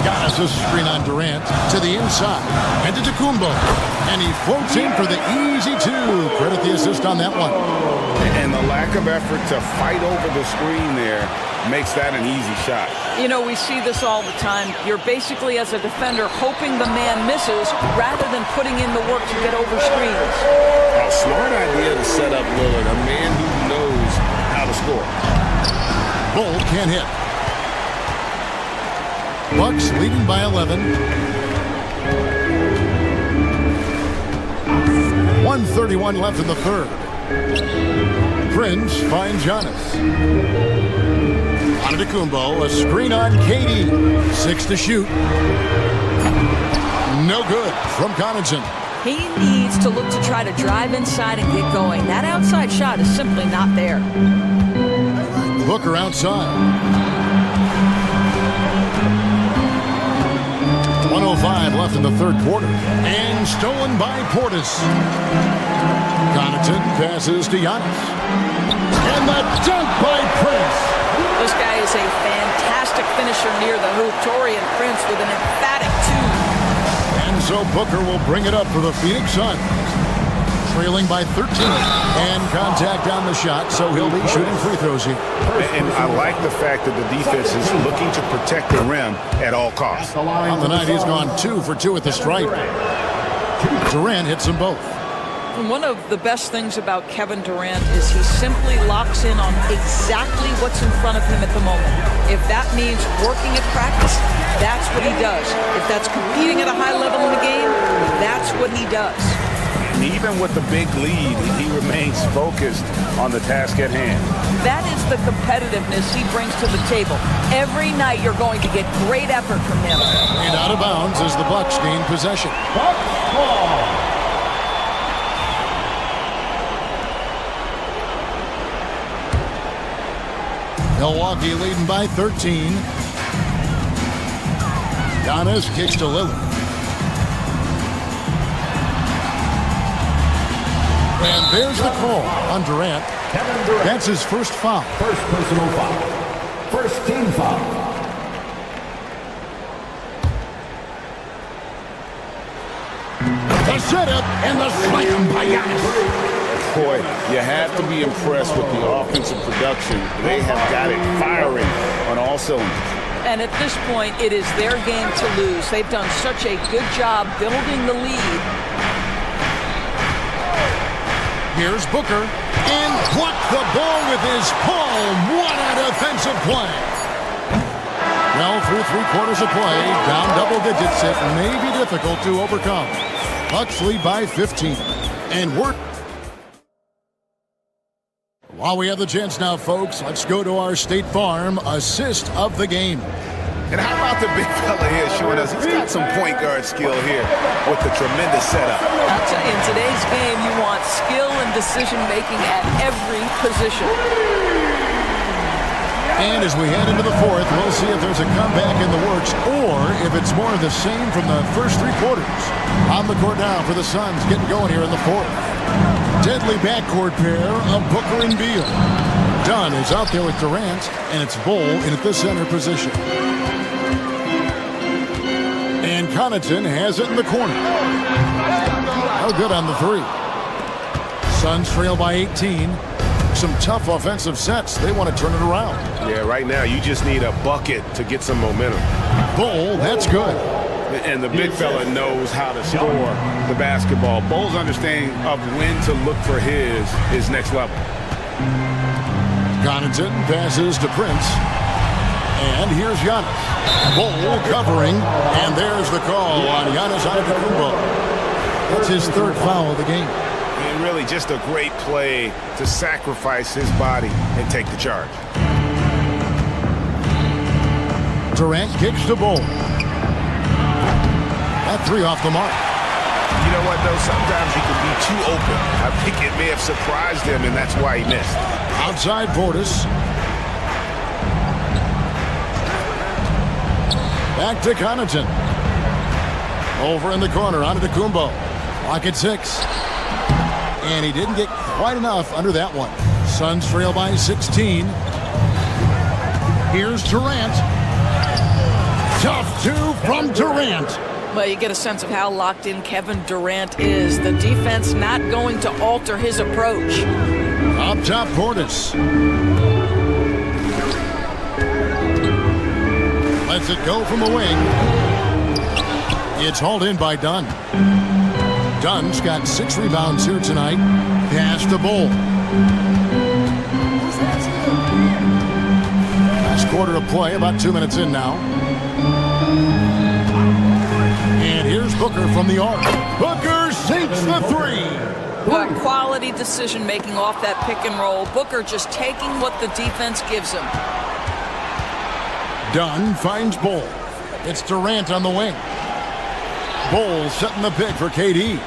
Giannis, a screen on Durant to the inside. And to Kumbo. And he floats in for the easy 2. Credit the assist on that one. And the lack of effort to fight over the screen there makes that an easy shot. You know, we see this all the time. You're basically, as a defender, hoping the man misses rather than putting in the work to get over screens. A smart idea to set up Lillard, a man who knows how to score. Bull can't hit. Bucks leading by 11. 1:31 left in the third. Prince finds Giannis. Antetokounmpo, a screen on KD. 6 to shoot. No good from Connaughton. He needs to look to try to drive inside and get going. That outside shot is simply not there. Booker outside. 1:05 left in the third quarter. And stolen by Portis. Connaughton passes to Giannis. And the dunk by Prince. This guy is a fantastic finisher near the hoop. Taurean Prince with an emphatic 2. And so Booker will bring it up for the Phoenix Suns. Trailing by 13. And contact on the shot, so he'll be shooting free throws here. And I like the fact that the defense is looking to protect the rim at all costs. On the night, he's gone 2 for 2 at the stripe. Durant hits them both. And one of the best things about Kevin Durant is he simply locks in on exactly what's in front of him at the moment. If that means working at practice, that's what he does. If that's competing at a high level in the game, that's what he does. And even with the big lead, he remains focused on the task at hand. That is the competitiveness he brings to the table. Every night you're going to get great effort from him. And out of bounds as the Bucks gain possession. Milwaukee leading by 13. Giannis kicks to Lillard. And there's the call on Durant. That's his first foul. First personal foul. First team foul. The setup and the slam by Giannis. Boy, you have to be impressed with the offensive production. They have got it firing on all cylinders. And at this point, it is their game to lose. They've done such a good job building the lead. Here's Booker, and plucked the ball with his palm. What a defensive play. Well, through 3/4 of play, down double digits, it may be difficult to overcome. Bucks lead by 15. And we're... While we have the chance now, folks, let's go to our State Farm assist of the game. And how about the big fella here showing us he's got some point guard skill here with the tremendous setup. I'll tell you, in today's game, you want skill and decision-making at every position. And as we head into the fourth, we'll see if there's a comeback in the works or if it's more of the same from the first 3 quarters. On the court now for the Suns, getting going here in the fourth. Deadly backcourt pair of Booker and Beal. Dunn is out there with Durant, and it's Bull in at the center position. And Connaughton has it in the corner. No good on the 3. Suns trail by 18. Some tough offensive sets. They want to turn it around. Yeah, right now you just need a bucket to get some momentum. Bull, that's good. And the big fella knows how to score the basketball. Bull's understanding of when to look for his next level. Connaughton passes to Prince. And here's Giannis. Bull covering. And there's the call on Giannis Antetokounmpo. That's his 3rd foul of the game. And really just a great play to sacrifice his body and take the charge. Durant kicks to Bull. That 3 off the mark. You know what, though? Sometimes he can be too open. I think it may have surprised him, and that's why he missed. Outside Portis. Back to Connaughton. Over in the corner, Antetokounmpo. Clock at 6. And he didn't get quite enough under that one. Suns trail by 16. Here's Durant. Tough 2 from Durant. Well, you get a sense of how locked in Kevin Durant is. The defense not going to alter his approach. Up top, Portis. Lets it go from the wing. It's hauled in by Dunn. Dunn's got 6 rebounds here tonight. Pass to Bull. Last quarter of play, about 2 minutes in now. And here's Booker from the arc. Booker sinks the 3. Well, quality decision-making off that pick and roll. Booker just taking what the defense gives him. Dunn finds Bull. It's Durant on the wing. Bull setting the pick for KD.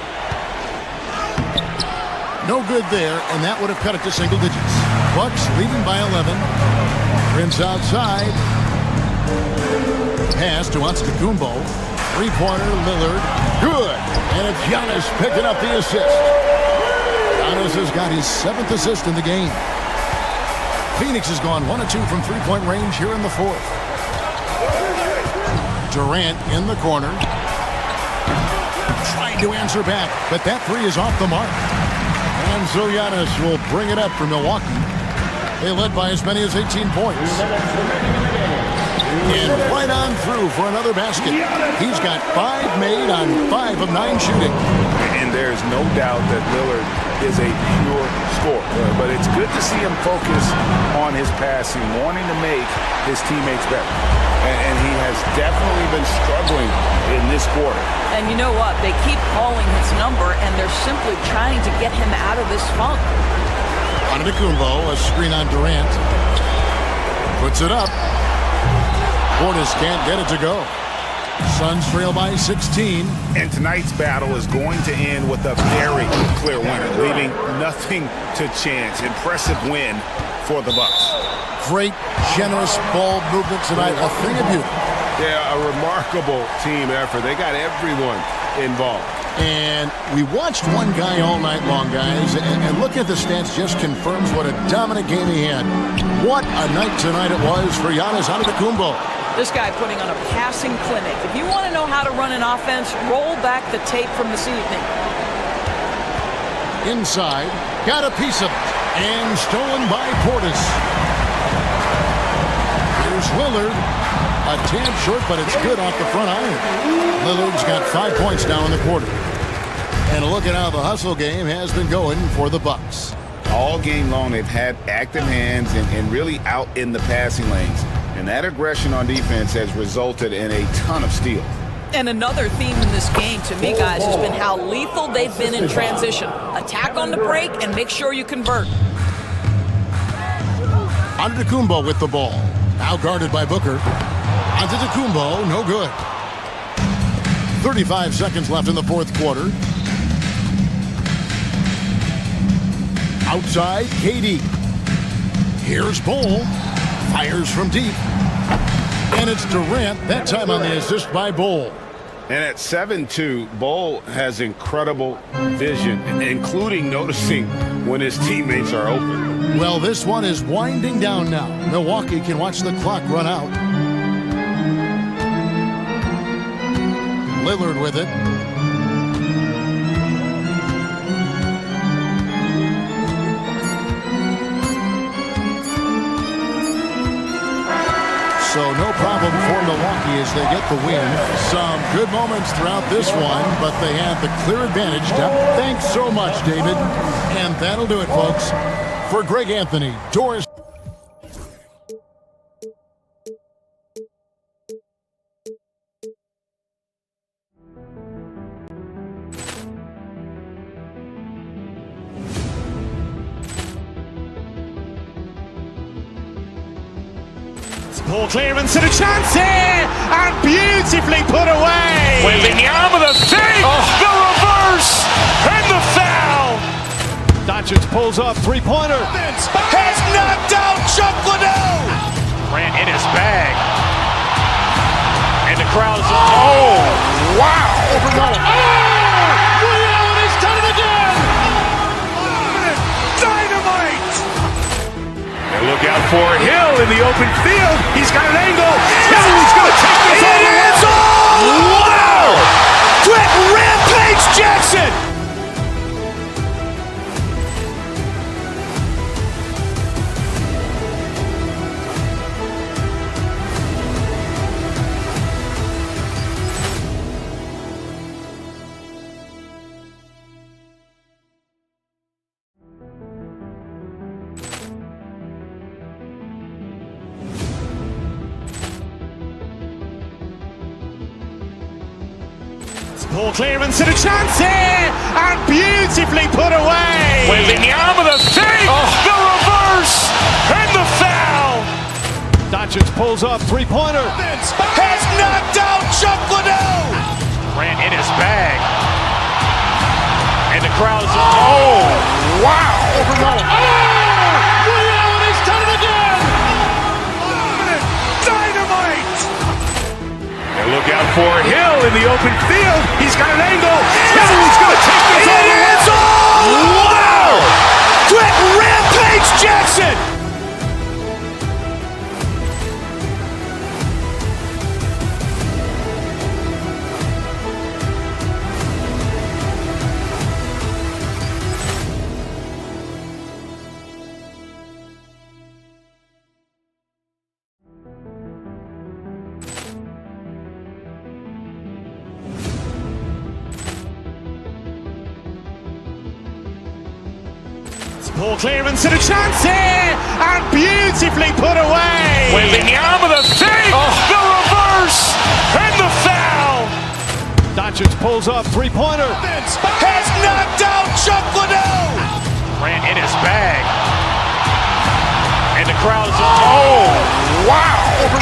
No good there, and that would have cut it to single digits. Bucks leading by 11. Prince outside. Pass to Antetokounmpo. 3-pointer, Lillard. Good. And it's Giannis picking up the assist. Giannis has got his 7th assist in the game. Phoenix has gone 1 of 2 from 3-point range here in the 4th. Durant in the corner. Trying to answer back, but that 3 is off the mark. And so Giannis will bring it up for Milwaukee. They led by as many as 18 points. And right on through for another basket. He's got 5 made on 5 of 9 shooting. And there's no doubt that Lillard is a pure scorer. But it's good to see him focus on his passing, wanting to make his teammates better. And he has definitely been struggling in this quarter. And you know what? They keep calling his number, and they're simply trying to get him out of this funk. Antetokounmpo, a screen on Durant. Puts it up. Portis can't get it to go. Suns trail by 16. And tonight's battle is going to end with a very clear winner, leaving nothing to chance. Impressive win for the Bucks. Great, generous ball movement tonight. A thing of beauty. Yeah, a remarkable team effort. They got everyone involved. And we watched one guy all night long, guys, and looking at the stats just confirms what a dominant game he had. What a night tonight it was for Giannis Antetokounmpo. This guy putting on a passing clinic. If you want to know how to run an offense, roll back the tape from this evening. Inside, got a piece of it, and stolen by Portis. Here's Lillard. A tad short, but it's good off the front iron. Lillard's got 5 points now in the quarter. And look at how the hustle game has been going for the Bucks. All game long, they've had active hands and really out in the passing lanes. And that aggression on defense has resulted in a ton of steals. And another theme in this game, to me, guys, has been how lethal they've been in transition. Attack on the break and make sure you convert. Antetokounmpo with the ball. Now guarded by Booker. Antetokounmpo, no good. 35 seconds left in the fourth quarter. Outside, KD. Here's Bol. Fires from deep. And it's Durant, that time on the assist by Bol. And at 7-2, Bol has incredible vision, including noticing when his teammates are open. Well, this one is winding down now. Milwaukee can watch the clock run out. Lillard with it. So no problem for Milwaukee as they get the win. Some good moments throughout this one, but they had the clear advantage. Thanks so much, David. And that'll do it, folks. For Greg Anthony, Doris. Poor clearance and a chance here, and beautifully put away. Wembanyama the fake, the reverse, and the foul. Doncic pulls up, three-pointer. Has knocked out Chuck Liddell. Ran in his bag. And the crowd is, oh, wow. He's done it again. Dynamite. And look out for Hill in the open field. He's got an angle. Hill's going to take this all the way. Wow! Quick rampage Jackson. Poor clearance and a chance here, and beautifully put away. Wembanyama the fake, the reverse, and the foul. Doncic pulls up, three-pointer. Has knocked out Chuck Liddell. Ran in his bag. And the crowd is, oh, wow. He's done it again. Dynamite. And look out for Hill in the open field. He's got an angle. Hill's going to take this all the way. Wow! Quick rampage Jackson. Poor clearance and a chance here, and beautifully put away. Wembanyama the fake, the reverse, and the foul. Doncic pulls up, three-pointer. Has knocked out Chuck Liddell. Ran in his bag. And the crowd is, oh, wow. He's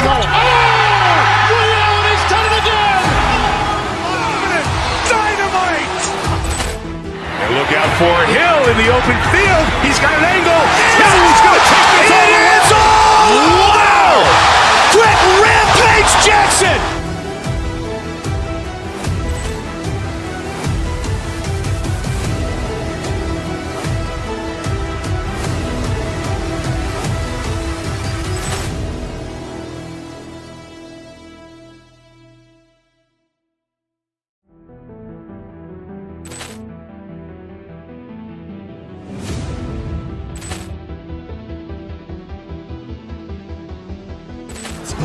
done it again. Dynamite. And look out for Hill in the open field. He's got an angle. Hill's going to take this all the way. Wow! Quick rampage Jackson.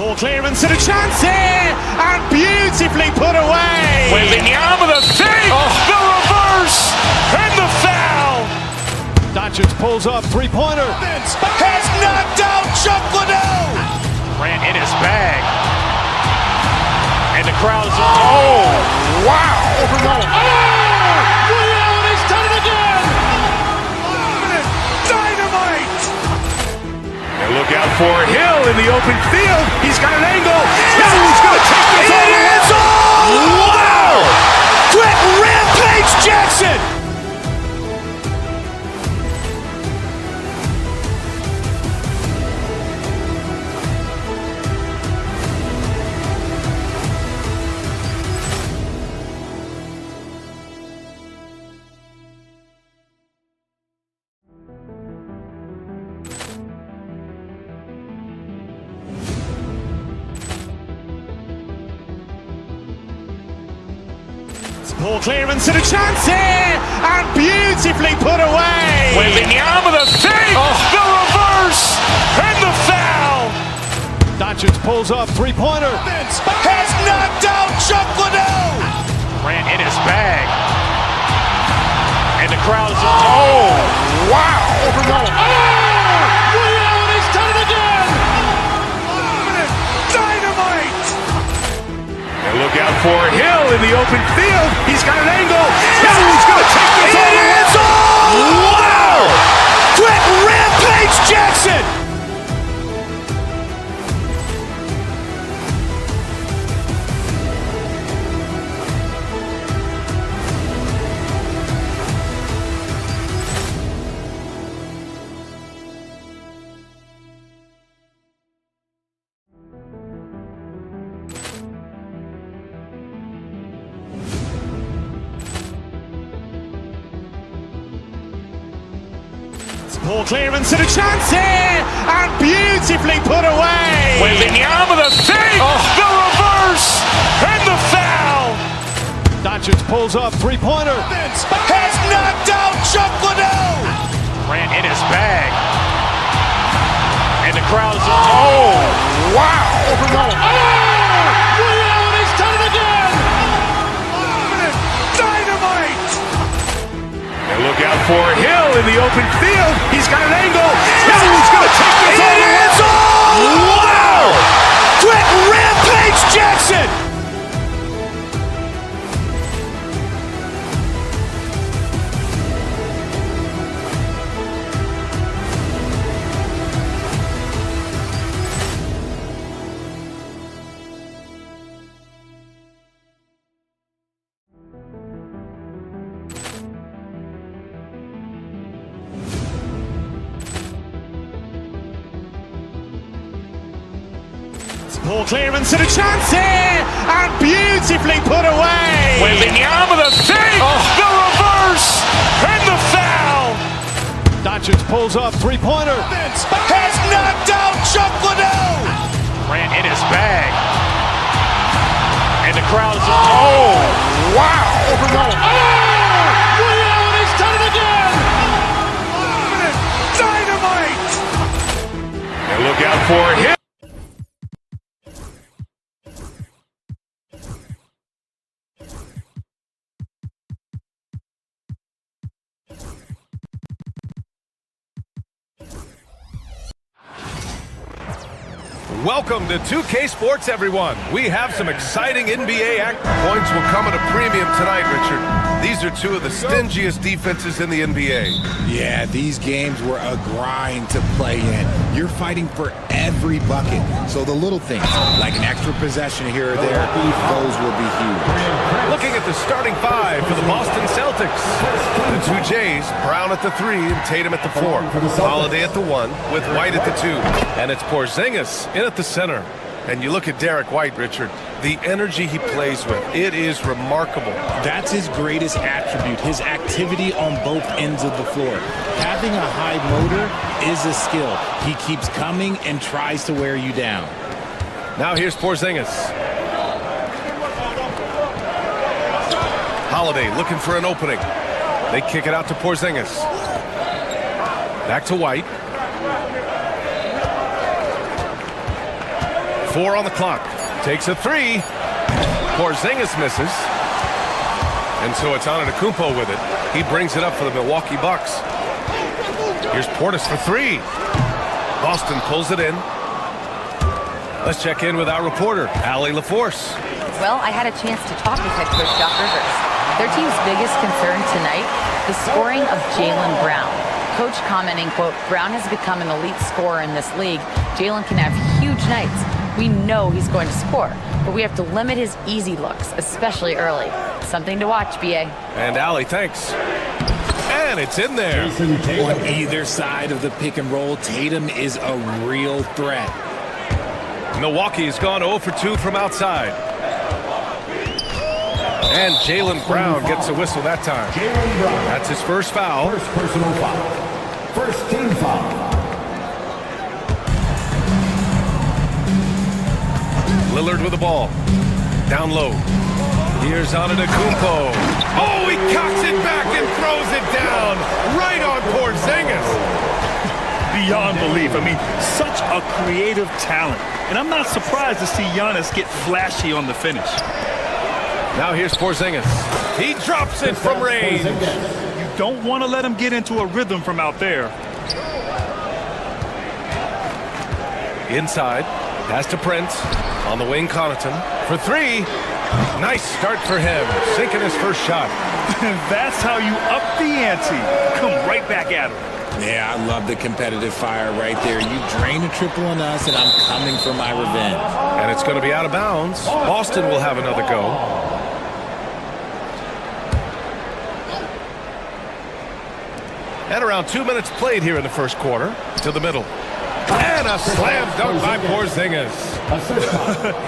Ball clearance and a chance here, and beautifully put away. Wembanyama the fake, the reverse, and the foul. Doncic pulls up, three-pointer. Has knocked out Chuck Liddell. Grant in his bag. And the crowd is, oh, wow. Ray Allen has done it again. Dynamite. And look out for Hill in the open field. He's got an angle. He's going to take this all the way. Wow. Quick Rampage Jackson. Ball clearance and a chance here, and beautifully put away. Wembanyama the fake, the reverse, and the foul. Doncic pulls up, three-pointer. Has knocked out Chuck Liddell. Grant in his bag. And the crowd is, oh, wow. Ray Allen has done it again. Dynamite. And look out for Hill in the open field. He's got an angle. He's going to take this all the way. Wow. Quick Rampage Jackson. Ball clearance and a chance here, and beautifully put away. Wembanyama the fake, the reverse, and the foul. Doncic pulls up, three-pointer. Has knocked out Chuck Liddell. Grant in his bag. And the crowd is, oh, wow. Ray Allen has done it again. Dynamite. And look out for Hill in the open field. He's got an angle. He's going to take this all the way. Wow. Quick Rampage Jackson. Ball clearance and a chance here, and beautifully put away. Wembanyama the fake, the reverse, and the foul. Doncic pulls up, three-pointer. Has knocked out Chuck Liddell. Grant in his bag. And the crowd is, oh, wow. Ray Allen has done it again. Dynamite. And look out for him. Welcome to 2K Sports, everyone. We have some exciting NBA action. Points will come at a premium tonight, Richard. These are two of the stingiest defenses in the NBA. Yeah, these games were a grind to play in. You're fighting for every bucket. So the little things, like an extra possession here or there, those will be huge. Looking at the starting five for the Boston Celtics. The two Jays, Brown at the 3 and Tatum at the 4. Holiday at the 1 with White at the 2. And it's Porzingis in at the center. And you look at Derek White, Richard, the energy he plays with, it is remarkable. That's his greatest attribute, his activity on both ends of the floor. Having a high motor is a skill. He keeps coming and tries to wear you down. Now here's Porzingis. Holiday looking for an opening. They kick it out to Porzingis. Back to White. 4 on the clock. Takes a 3. Porzingis misses. And so it's Antetokounmpo with it. He brings it up for the Milwaukee Bucks. Here's Portis for 3. Boston pulls it in. Let's check in with our reporter, Allie LaForce. Well, I had a chance to talk with head coach Doc Rivers. Their team's biggest concern tonight, the scoring of Jaylen Brown. Coach commenting, quote, Brown has become an elite scorer in this league. Jaylen can have huge nights. We know he's going to score, but we have to limit his easy looks, especially early. Something to watch, B.A. And Allie, thanks. And it's in there. On either side of the pick and roll, Tatum is a real threat. Milwaukee's gone 0 for 2 from outside. And Jaylen Brown gets a whistle that time. That's his first foul. First personal foul. First team foul. Lillard with the ball. Down low. Here's Antetokounmpo. Oh, he cocks it back and throws it down. Right on Porzingis. Beyond belief. I mean, such a creative talent. And I'm not surprised to see Giannis get flashy on the finish. Now here's Porzingis. He drops it from range. You don't want to let him get into a rhythm from out there. Inside. Pass to Prince. On the wing, Connaughton. For 3. Nice start for him. Sinking his first shot. That's how you up the ante. Come right back at him. Yeah, I love the competitive fire right there. You drain a triple on us, and I'm coming for my revenge. And it's going to be out of bounds. Boston will have another go. And around 2 minutes played here in the first quarter. To the middle. And a slam dunk by Porzingis.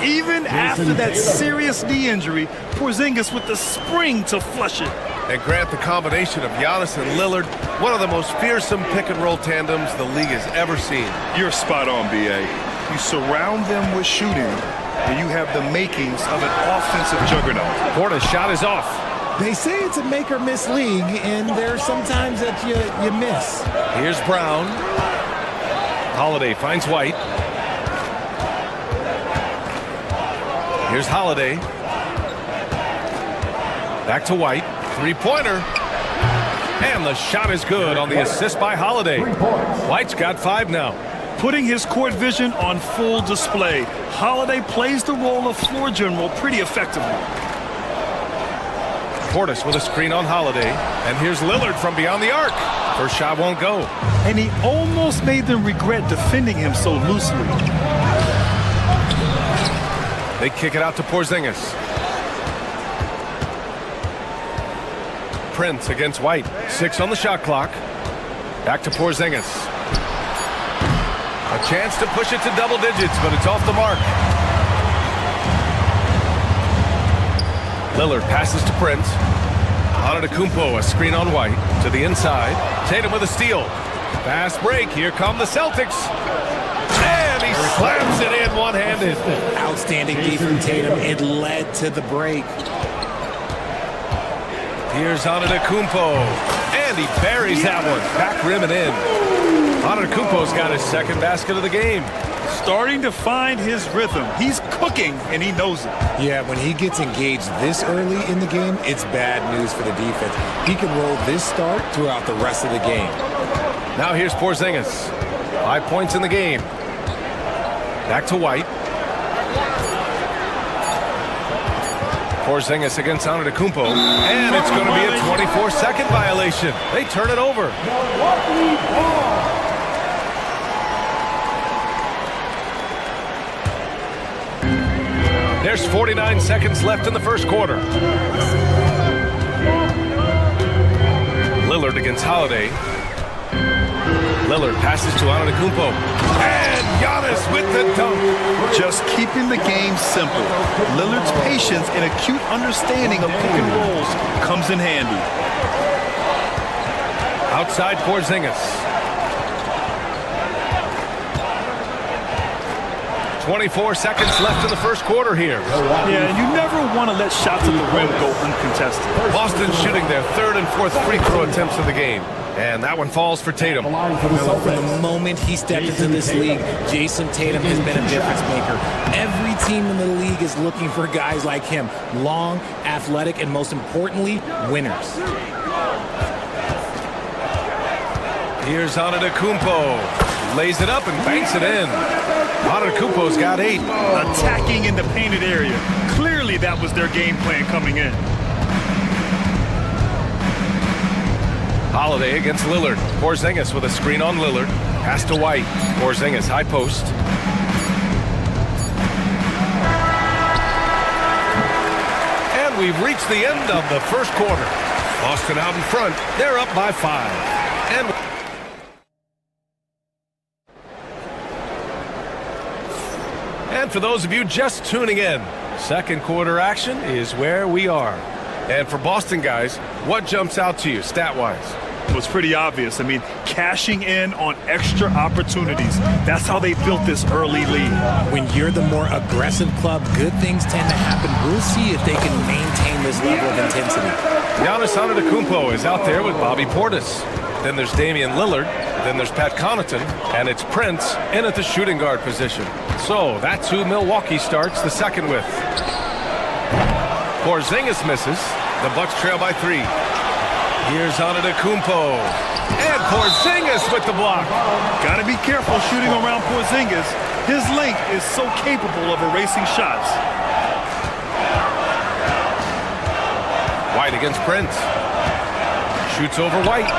Even after that serious knee injury, Porzingis with the spring to flush it. And Grant, the combination of Giannis and Lillard, one of the most fearsome pick-and-roll tandems the league has ever seen. You're spot on, B.A. You surround them with shooting, and you have the makings of an offensive juggernaut. Portis' shot is off. They say it's a make-or-miss league, and there's sometimes that you miss. Here's Brown. Holiday finds White. Here's Holiday. Back to White. Three-pointer. And the shot is good on the assist by Holiday. White's got 5 now. Putting his court vision on full display. Holiday plays the role of floor general pretty effectively. Portis with a screen on Holiday. And here's Lillard from beyond the arc. First shot won't go. And he almost made them regret defending him so loosely. They kick it out to Porzingis. Prince against White. 6 on the shot clock. Back to Porzingis. A chance to push it to double digits, but it's off the mark. Lillard passes to Prince. Antetokounmpo, a screen on White. To the inside. Tatum with a steal. Fast break. Here come the Celtics. And he slams it in one-handed. Outstanding D from Tatum. It led to the break. Here's Antetokounmpo. And he buries that one. Back rim and in. Antetokounmpo's got his second basket of the game. Starting to find his rhythm. He's cooking, and he knows it. Yeah, when he gets engaged this early in the game, it's bad news for the defense. He can roll this start throughout the rest of the game. Now here's Porzingis. 5 points in the game. Back to White. Porzingis against Antetokounmpo. And it's going to be a 24-second violation. They turn it over. There's 49 seconds left in the first quarter. Lillard against Holiday. Lillard passes to Antetokounmpo. And Giannis with the dunk. Just keeping the game simple. Lillard's patience and acute understanding of pick and rolls comes in handy. Outside Porzingis. 24 seconds left in the first quarter here. Yeah, and you never want to let shots at the rim go uncontested. Boston shooting their third and fourth free throw attempts of the game. And that one falls for Tatum. From the moment he stepped into this league, Jason Tatum has been a difference maker. Every team in the league is looking for guys like him. Long, athletic, and most importantly, winners. Here's Antetokounmpo. Lays it up and banks it in. Antetokounmpo's got 8. Attacking in the painted area. Clearly that was their game plan coming in. Holiday against Lillard. Porzingis with a screen on Lillard. Pass to White. Porzingis, high post. And we've reached the end of the first quarter. Boston out in front. They're up by 5. And for those of you just tuning in, second quarter action is where we are. And for Boston guys, what jumps out to you stat-wise? It was pretty obvious. I mean, cashing in on extra opportunities. That's how they built this early lead. When you're the more aggressive club, good things tend to happen. We'll see if they can maintain this level of intensity. Giannis Antetokounmpo is out there with Bobby Portis. Then there's Damian Lillard. Then there's Pat Connaughton. And it's Prince in at the shooting guard position. So that's who Milwaukee starts the second with. Porzingis misses. The Bucks trail by 3. Here's Antetokounmpo. And Porzingis with the block. Got to be careful shooting around Porzingis. His length is so capable of erasing shots. White against Prince. Shoots over White.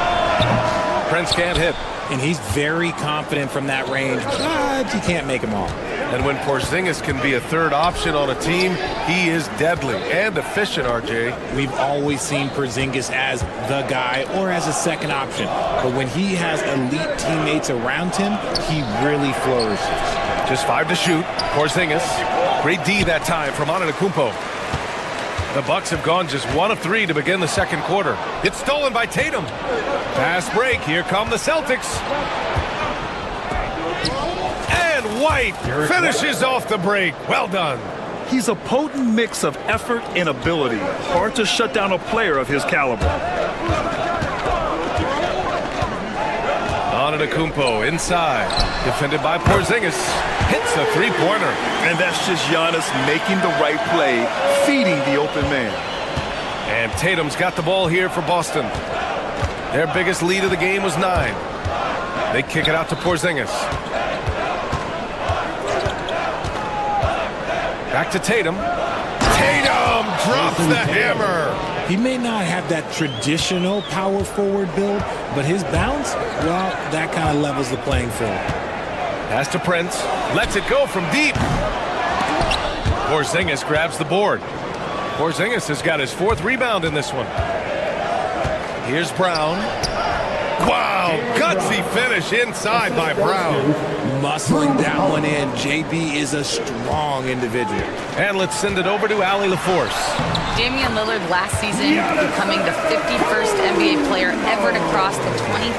Prince can't hit. And he's very confident from that range, but you can't make them all. And when Porzingis can be a third option on a team, he is deadly and efficient, RJ. We've always seen Porzingis as the guy or as a second option. But when he has elite teammates around him, he really flourishes. Just 5 to shoot. Porzingis. Great D that time from Antetokounmpo. The Bucks have gone just 1 of 3 to begin the second quarter. It's stolen by Tatum. Fast break. Here come the Celtics. And White finishes off the break. Well done. He's a potent mix of effort and ability. Hard to shut down a player of his caliber. Antetokounmpo inside. Defended by Porzingis. Hits a three-pointer. And that's just Giannis making the right play, feeding the open man. And Tatum's got the ball here for Boston. Their biggest lead of the game was 9. They kick it out to Porzingis. Back to Tatum. Tatum drops the hammer. He may not have that traditional power forward build, but his bounce, well, that kind of levels the playing field. Pass to Prince. Lets it go from deep. Porzingis grabs the board. Porzingis has got his 4th rebound in this one. Here's Brown. Wow, gutsy finish inside by Brown. Muscling that one in. JB is a strong individual. And let's send it over to Allie LaForce. Damian Lillard last season becoming the 51st NBA player ever to cross the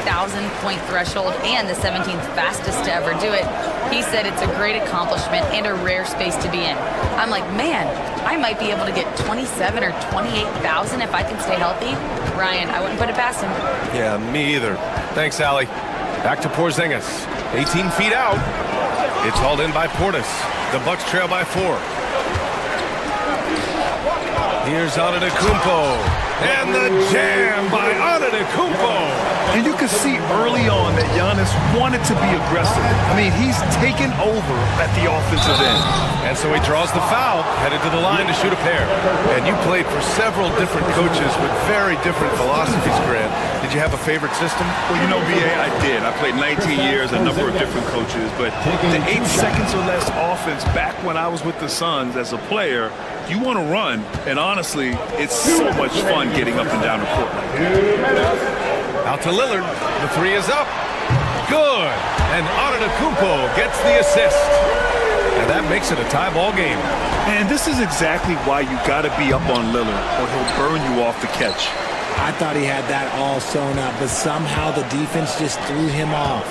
20,000-point threshold and the 17th fastest to ever do it. He said it's a great accomplishment and a rare space to be in. I'm like, man, I might be able to get 27 or 28,000 if I can stay healthy. Ryan, I wouldn't put it past him. Yeah, me either. Thanks, Allie. Back to Porzingis. 18 feet out. It's hauled in by Portis. The Bucks trail by 4. Here's Antetokounmpo. And the jam by Antetokounmpo. And you can see early on that Giannis wanted to be aggressive. I mean, he's taken over at the offensive end. And so he draws the foul, headed to the line to shoot a pair. And you played for several different coaches with very different philosophies, Grant. Did you have a favorite system? Well, you know, B.A., I did. I played 19 years, a number of different coaches. But the 8 seconds or less offense back when I was with the Suns as a player, you want to run. And honestly, it's so much fun getting up and down the court. Out to Lillard. The 3 is up. Good. And Antetokounmpo gets the assist. And that makes it a tie ball game. And this is exactly why you got to be up on Lillard, or he'll burn you off the catch. I thought he had that all sewn up, but somehow the defense just threw him off.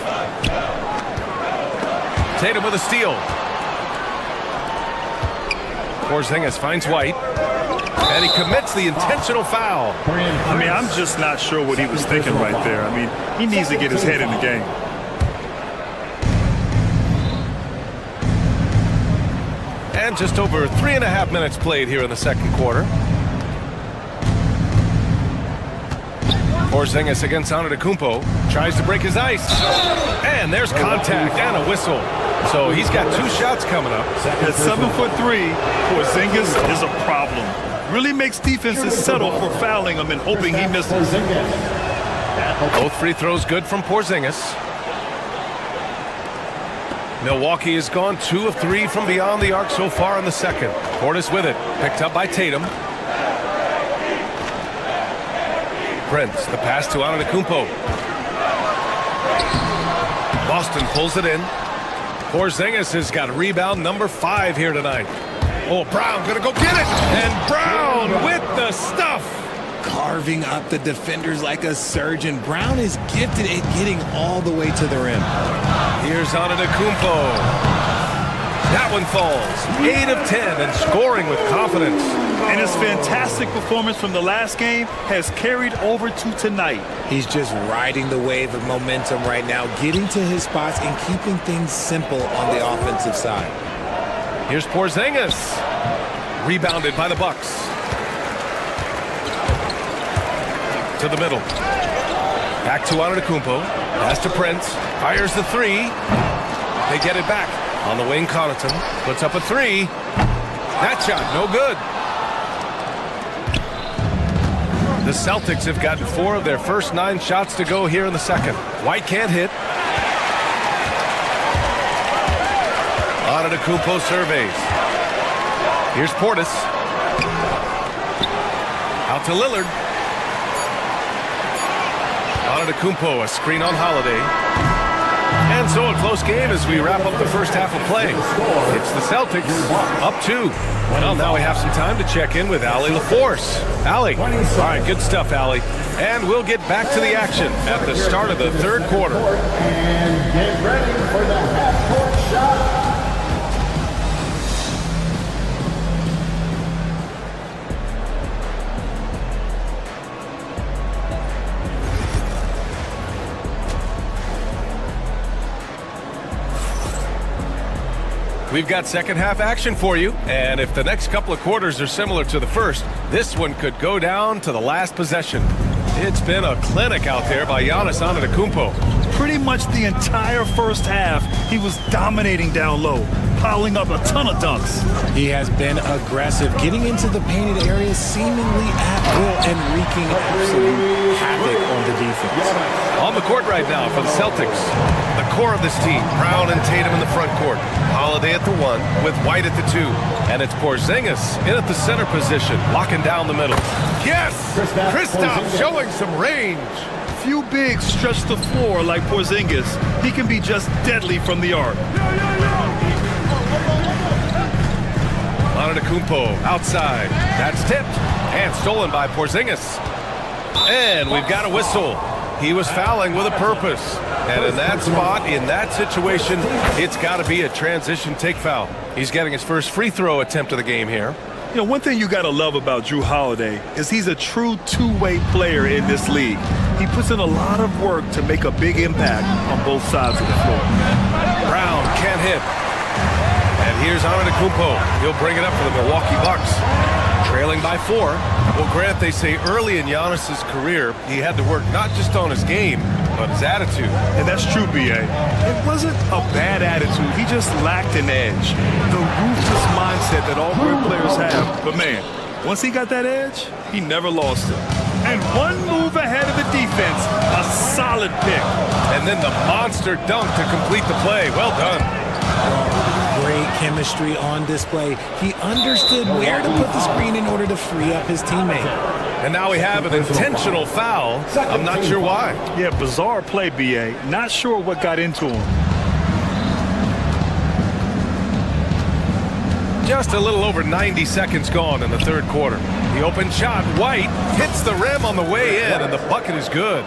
Tatum with a steal. Porzingis finds White. And he commits the intentional foul. I mean, I'm just not sure what he was thinking right there. I mean, he needs to get his head in the game. And just over 3.5 minutes played here in the second quarter. Porzingis against Antetokounmpo. Tries to break his ice. And there's contact and a whistle. So he's got 2 shots coming up. At 7'3", Porzingis is a problem. Really makes defenses settle for fouling him and hoping he misses. Both free throws good from Porzingis. Milwaukee has gone 2 of 3 from beyond the arc so far in the second. Portis with it. Picked up by Tatum. Prince, the pass to Antetokounmpo. Boston pulls it in. Porzingis has got rebound number 5 here tonight. Oh, Brown gonna go get it! And Brown with the stuff! Carving up the defenders like a surgeon. Brown is gifted at getting all the way to the rim. Here's Antetokounmpo. That one falls. 8 of 10 and scoring with confidence. And his fantastic performance from the last game has carried over to tonight. He's just riding the wave of momentum right now, getting to his spots and keeping things simple on the offensive side. Here's Porzingis. Rebounded by the Bucks. To the middle. Back to Antetokounmpo. Pass to Prince. Fires the 3. They get it back. On the wing, Connaughton puts up a 3. That shot, no good. The Celtics have gotten 4 of their first 9 shots to go here in the second. White can't hit. Antetokounmpo surveys. Here's Portis. Out to Lillard. Antetokounmpo, a screen on Holiday. And so a close game as we wrap up the first half of play. It's the Celtics up 2. Well, now we have some time to check in with Allie LaForce. Allie. All right, good stuff, Allie. And we'll get back to the action at the start of the third quarter. And get ready for the half-court shot. We've got second half action for you, and if the next couple of quarters are similar to the first, this one could go down to the last possession. It's been a clinic out there by Giannis Antetokounmpo. Pretty much the entire first half, he was dominating down low, piling up a ton of dunks. He has been aggressive, getting into the painted areas seemingly at will and wreaking absolute havoc on the defense. On the court right now for the Celtics, the core of this team, Brown and Tatum in the front court, Holiday at the 1 with White at the 2, and it's Porzingis in at the center position, locking down the middle. Yes! Kristaps showing some range. Few bigs stretch the floor like Porzingis. He can be just deadly from the arc. Antetokounmpo outside. That's tipped and stolen by Porzingis. And we've got a whistle. He was fouling with a purpose. And in that spot, in that situation, it's got to be a transition take foul. He's getting his first free throw attempt of the game here. You know, one thing you got to love about Jrue Holiday is he's a true two-way player in this league. He puts in a lot of work to make a big impact on both sides of the floor. Brown can't hit. And here's Antetokounmpo. He'll bring it up for the Milwaukee Bucks. Trailing by 4. Well, Grant, they say early in Giannis's career, he had to work not just on his game, but his attitude. And that's true, B.A. It wasn't a bad attitude. He just lacked an edge. The ruthless mindset that all great players have. But, man, once he got that edge, he never lost it. And one move ahead of the defense, a solid pick. And then the monster dunk to complete the play. Well done. Great chemistry on display. He understood where to put the screen in order to free up his teammate. And now we have an intentional foul. I'm not sure why. Yeah, bizarre play, B.A. Not sure what got into him. Just a little over 90 seconds gone in the third quarter. The open shot, White, hits the rim on the way in, and the bucket is good.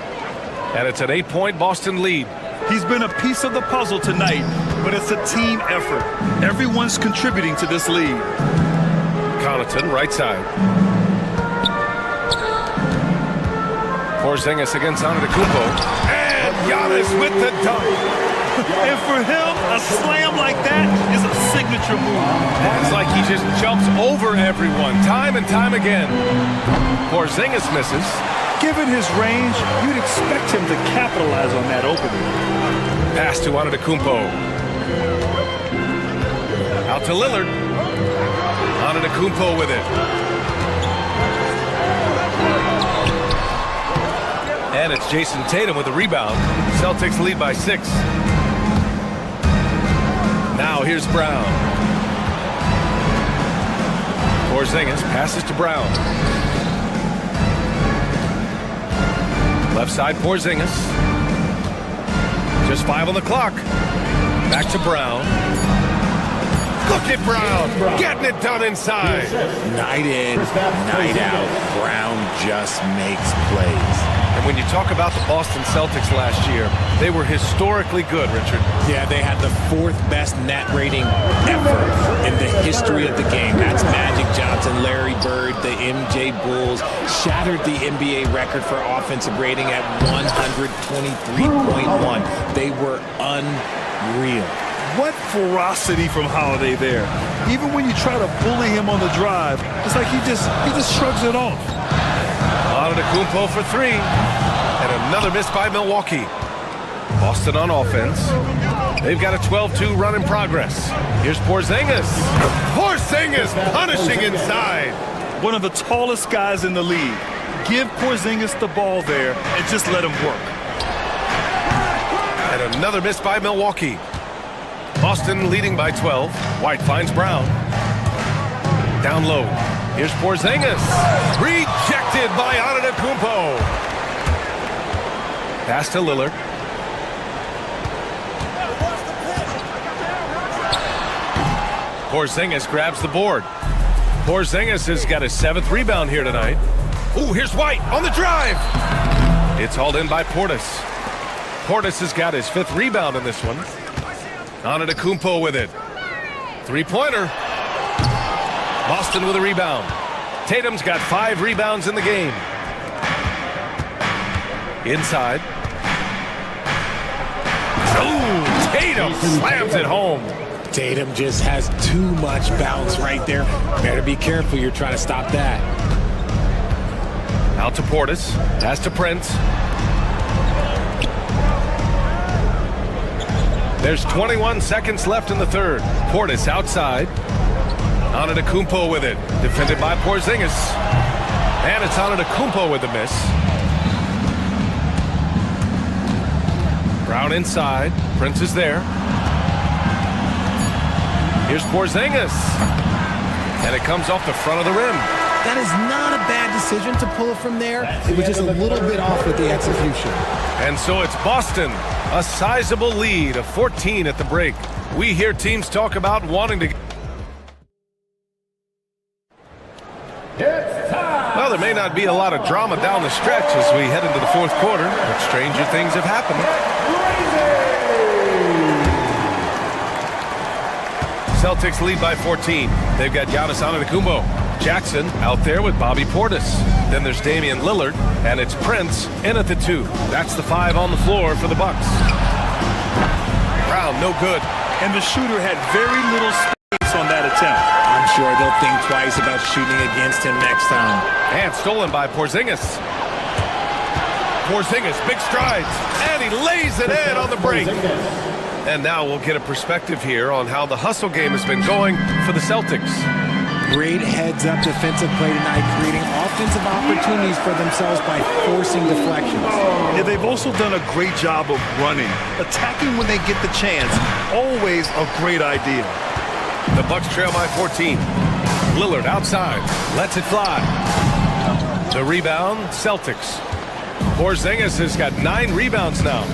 And it's an 8-point Boston lead. He's been a piece of the puzzle tonight, but it's a team effort. Everyone's contributing to this lead. Connaughton, right side. Porzingis against Antetokounmpo. And Giannis with the dunk. And for him, a slam like that is a signature move. It's like he just jumps over everyone time and time again. Porzingis misses. Given his range, you'd expect him to capitalize on that opening. Pass to Antetokounmpo. Out to Lillard. Antetokounmpo with it. And it's Jason Tatum with the rebound. Celtics lead by 6. Now here's Brown. Porzingis passes to Brown. Left side Porzingis. Just 5 on the clock. Back to Brown. Look at Brown getting it done inside. Night in, night out, Brown just makes plays. And when you talk about the Boston Celtics last year, they were historically good, Richard. Yeah, they had the 4th best net rating ever in the history of the game. That's Magic Johnson, Larry Bird, the MJ Bulls, shattered the NBA record for offensive rating at 123.1. They were unreal. What ferocity from Holiday there. Even when you try to bully him on the drive, it's like he just shrugs it off. Antetokounmpo for 3. And another miss by Milwaukee. Boston on offense. They've got a 12-2 run in progress. Here's Porzingis. Porzingis punishing inside. One of the tallest guys in the league. Give Porzingis the ball there and just let him work. And another miss by Milwaukee. Boston leading by 12. White finds Brown. Down low. Here's Porzingis. Rejected by Antetokounmpo. Pass to Lillard. Porzingis grabs the board. Porzingis has got his 7th rebound here tonight. Ooh, here's White on the drive. It's hauled in by Portis. Portis has got his 5th rebound in this one. Antetokounmpo with it. 3-pointer. Boston with a rebound. Tatum's got 5 rebounds in the game. Inside. Ooh, Tatum slams it home. Tatum just has too much bounce right there. Better be careful. You're trying to stop that. Out to Portis. Pass to Prince. There's 21 seconds left in the 3rd. Portis outside. Antetokounmpo with it. Defended by Porzingis. And it's Antetokounmpo with the miss. Brown inside. Prince is there. Here's Porzingis. And it comes off the front of the rim. That is not a bad decision to pull it from there. It was just a little bit off with the execution. And so it's Boston. A sizable lead of 14 at the break. We hear teams talk about wanting to... Well, there may not be a lot of drama down the stretch as we head into the 4th quarter, but stranger things have happened. Celtics lead by 14. They've got Giannis Antetokounmpo. Jackson out there with Bobby Portis. Then there's Damian Lillard, and it's Prince in at the 2. That's the 5 on the floor for the Bucks. Brown, no good. And the shooter had very little space on that attempt. I'm sure they'll think twice about shooting against him next time. And stolen by Porzingis. Porzingis, big strides, and he lays it in on the break. And now we'll get a perspective here on how the hustle game has been going for the Celtics. Great heads-up defensive play tonight, creating offensive opportunities for themselves by forcing deflections. Yeah, they've also done a great job of running. Attacking when they get the chance, always a great idea. The Bucks trail by 14. Lillard outside, lets it fly. The rebound, Celtics. Porzingis has got 9 rebounds now.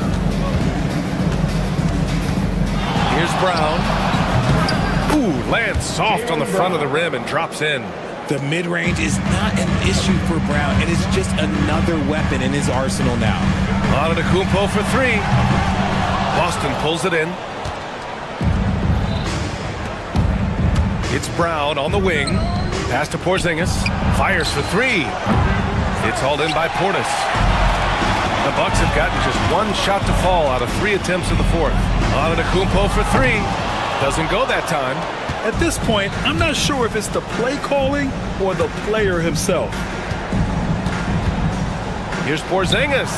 Here's Brown. Ooh, lands soft on the front of the rim and drops in. The mid-range is not an issue for Brown. It is just another weapon in his arsenal now. Antetokounmpo for 3. Boston pulls it in. It's Brown on the wing. Pass to Porzingis. Fires for 3. It's hauled in by Portis. the Bucks have gotten just one shot to fall out of 3 attempts in the fourth. Antetokounmpo for 3. Doesn't go that time. At this point, I'm not sure if it's the play calling or the player himself. Here's Porzingis.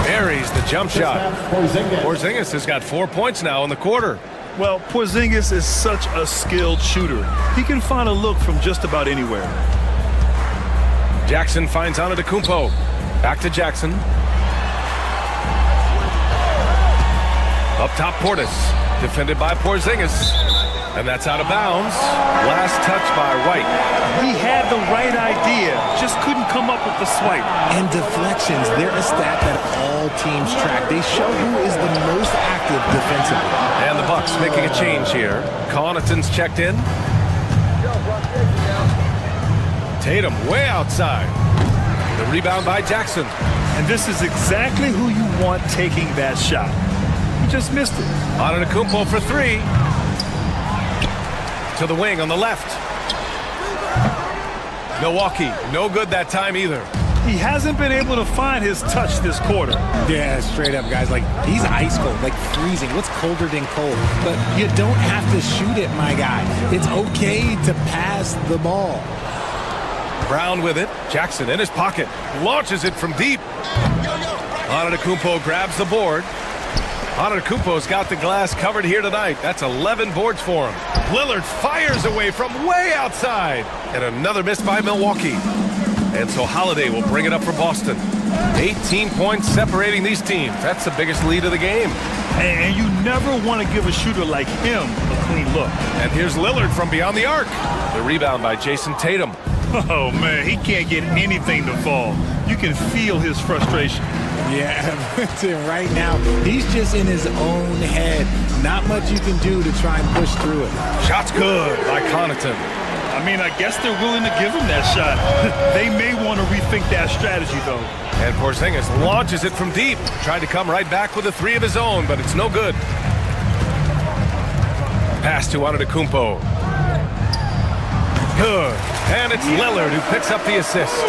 Buries the jump shot. Porzingis has got 4 points now in the quarter. Well, Porzingis is such a skilled shooter. He can find a look from just about anywhere. Jackson finds Antetokounmpo. Back to Jackson. Up top, Portis. Defended by Porzingis. And that's out of bounds. Last touch by White. He had the right idea, just couldn't come up with the swipe. And deflections, they're a stat that all teams track. They show who is the most active defensively. And the Bucks making a change here. Connaughton's checked in. Tatum way outside. The rebound by Jackson. And this is exactly who you want taking that shot. He just missed it. Antetokounmpo for 3. To the wing on the left. Milwaukee, no good that time either. He hasn't been able to find his touch this quarter. Yeah, straight up, guys. Like, he's ice cold, like freezing. What's colder than cold? But you don't have to shoot it, my guy. It's okay to pass the ball. Brown with it. Jackson in his pocket. Launches it from deep. Antetokounmpo grabs the board. Antetokounmpo's got the glass covered here tonight. That's 11 boards for him. Lillard fires away from way outside. And another miss by Milwaukee. And so Holiday will bring it up for Boston. 18 points separating these teams. That's the biggest lead of the game. And you never want to give a shooter like him a clean look. And here's Lillard from beyond the arc. The rebound by Jason Tatum. Oh, man, he can't get anything to fall. You can feel his frustration. Yeah, right now, he's just in his own head. Not much you can do to try and push through it. Shot's good by Connaughton. I mean, I guess they're willing to give him that shot. They may want to rethink that strategy, though. And Porzingis launches it from deep. Tried to come right back with a 3 of his own, but it's no good. Pass to Antetokounmpo. Good. And it's Lillard who picks up the assist.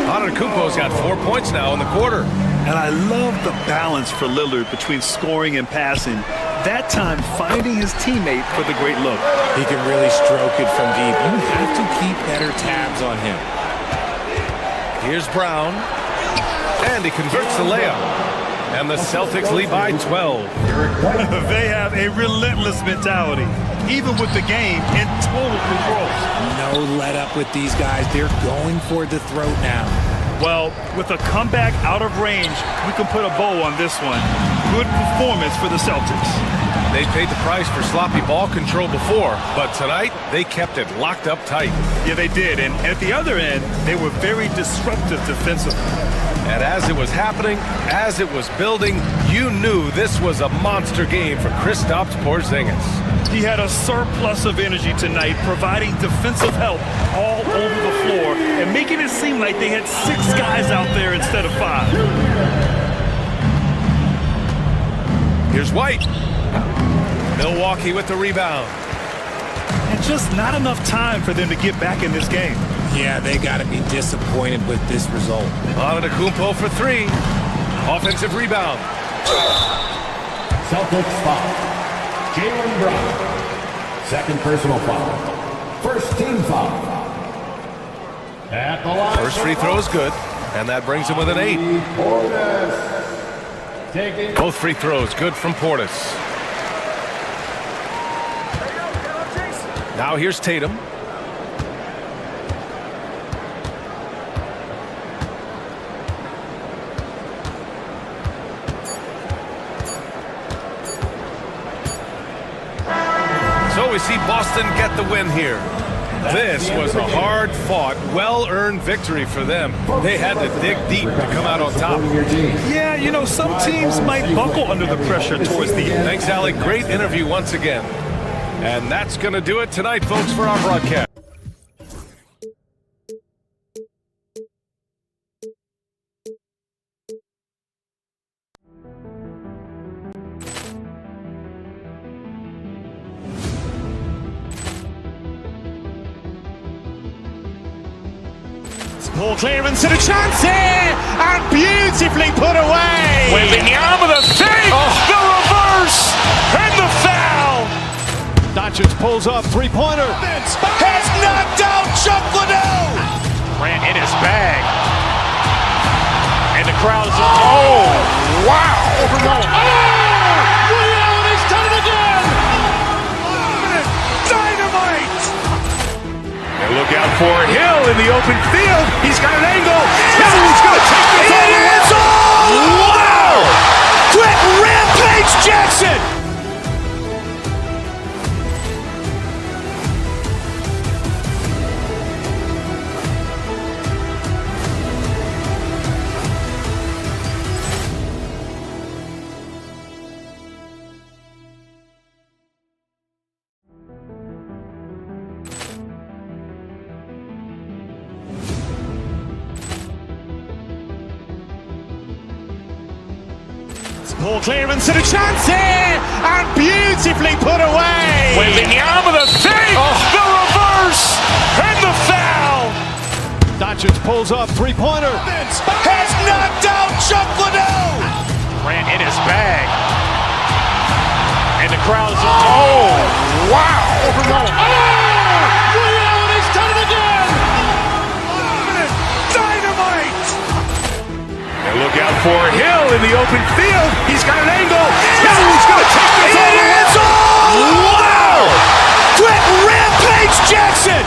Antetokounmpo's got 4 points now in the quarter. And I love the balance for Lillard between scoring and passing. That time finding his teammate for the great look. He can really stroke it from deep. You have to keep better tabs on him. Here's Brown. And he converts the layup. And the Celtics lead by 12. They have a relentless mentality, even with the game in total control. No let up with these guys. They're going for the throat now. Well, with a comeback out of range, we can put a bow on this one. Good performance for the Celtics. They paid the price for sloppy ball control before, but tonight they kept it locked up tight. Yeah, they did. And at the other end, they were very disruptive defensively. And as it was happening, as it was building, you knew this was a monster game for Kristaps Porzingis. He had a surplus of energy tonight, providing defensive help all over the floor and making it seem like they had 6 guys out there instead of 5. Here's White. Milwaukee with the rebound. And just not enough time for them to get back in this game. Yeah, they got to be disappointed with this result. Antetokounmpo for 3. Offensive rebound. Celtics foul. Jaylen Brown. Second personal foul. First team foul. At the line. First free throw is good, and that brings him with an 8. Both free throws good from Portis. Now here's Tatum. So we see Boston get the win here. This was a hard-fought, well-earned victory for them. They had to dig deep to come out on top. Yeah, you know, some teams might buckle under the pressure towards the end. Thanks, Alec. Great interview once again. And that's going to do it tonight, folks, for our broadcast. Ball clearance and a chance here, and beautifully put away pulls up, three-pointer. Vince has knocked out Chuck Liddell. Grant in his bag. And the crowd is, oh, wow. Ray Allen has done it again. Dynamite. And look out for Hill in the open field. He's got an angle. Hill's going to take this all the way. Wow. Quick Rampage Jackson. Ball clearance and a chance here, and beautifully put away. Wembanyama the fake, the reverse, and the foul. Doncic pulls up, three-pointer. Vince has knocked out Chuck Liddell. Grant in his bag. And the crowd is, oh, wow. Ray Allen has done it again. Dynamite. And look out for Hill in the open field. He's got an angle. Hill's going to take this all the way. Wow. Quick Rampage Jackson.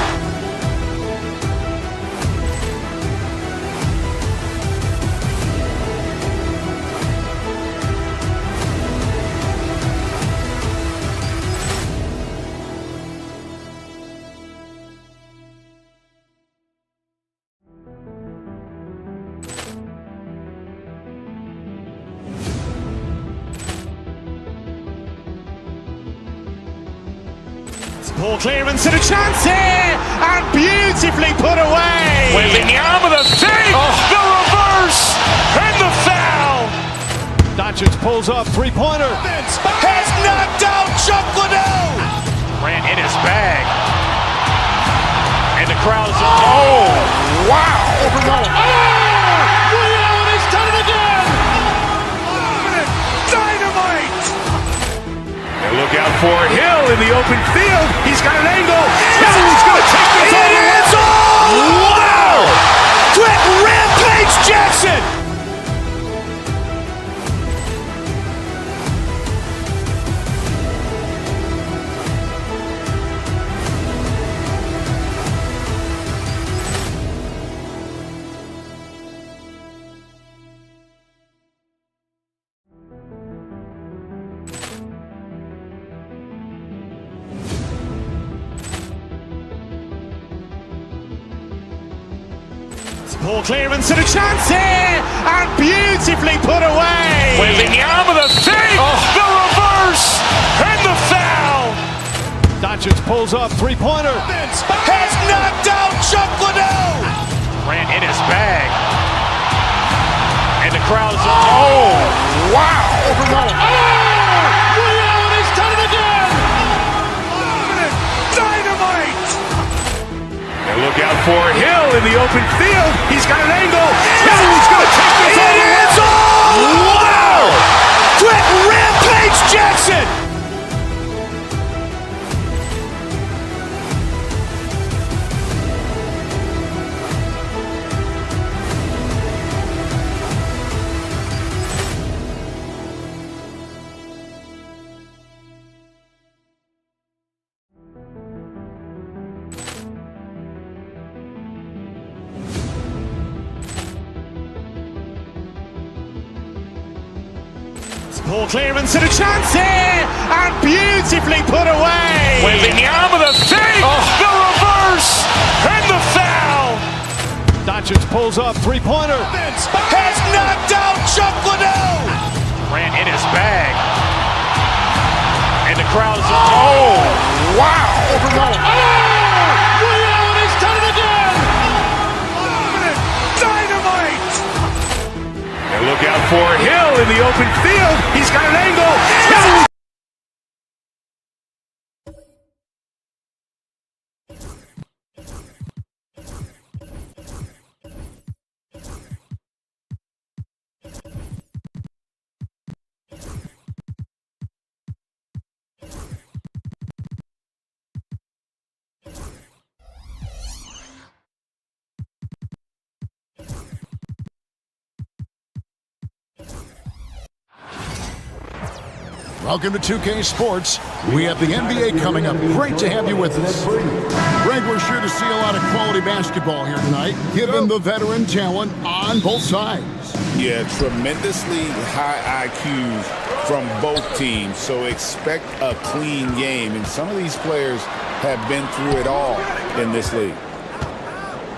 Ball clearance and a chance here, and beautifully put away. Wembanyama the fake, the reverse, and the foul. Doncic pulls up, three-pointer. Vince has knocked out Chuck Liddell. Grant in his bag. And the crowd is, oh, wow. Ray Allen has done it again. Dynamite. And look out for Hill in the open field. He's got an angle. Hill's going to take this all the way. Wow. Quick Rampage Jackson. Ball clearance and a chance here, and beautifully put away. Wembanyama the fake, the reverse, and the foul. Doncic pulls up, three-pointer. Vince has knocked out Chuck Liddell. Grant in his bag. And the crowd is, oh, wow. Ray Allen has done it again. Dynamite. And look out for Hill in the open field. He's got an angle. Hill's going to take this all the way. Wow. Quick Rampage Jackson. Ball clearance and a chance here, and beautifully put away. Wembanyama the fake, the reverse, and the foul. Doncic pulls up, three-pointer. Vince has knocked out Chuck Liddell. Grant in his bag. And the crowd is, oh, wow. Ray Allen has done it again. Dynamite. And look out for Hill in the open field. He's got an angle. Welcome to 2K Sports. We have the NBA coming up. Great to have you with us. Greg, we're sure to see a lot of quality basketball here tonight, given the veteran talent on both sides. Yeah, tremendously high IQs from both teams, so expect a clean game. And some of these players have been through it all in this league.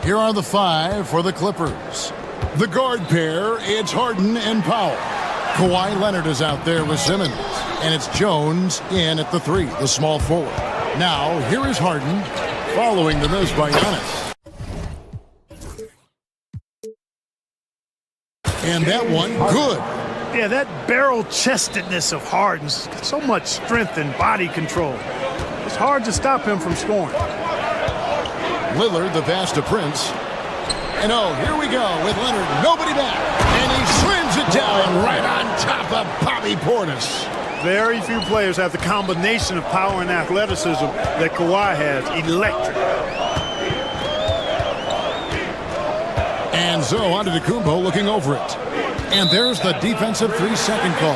Here are the 5 for the Clippers. The guard pair, it's Harden and Powell. Kawhi Leonard is out there with Simmons. And it's Jones in at the 3, the small forward. Now, here is Harden, following the miss by Giannis. And that one, good. Yeah, that barrel-chestedness of Harden's, so much strength and body control. It's hard to stop him from scoring. Lillard, the pass to Prince. And oh, here we go with Leonard, nobody back. And he slams it down right on top of Bobby Portis. Very few players have the combination of power and athleticism that Kawhi has. Electric. And so Antetokounmpo looking over it. And there's the defensive 3-second call.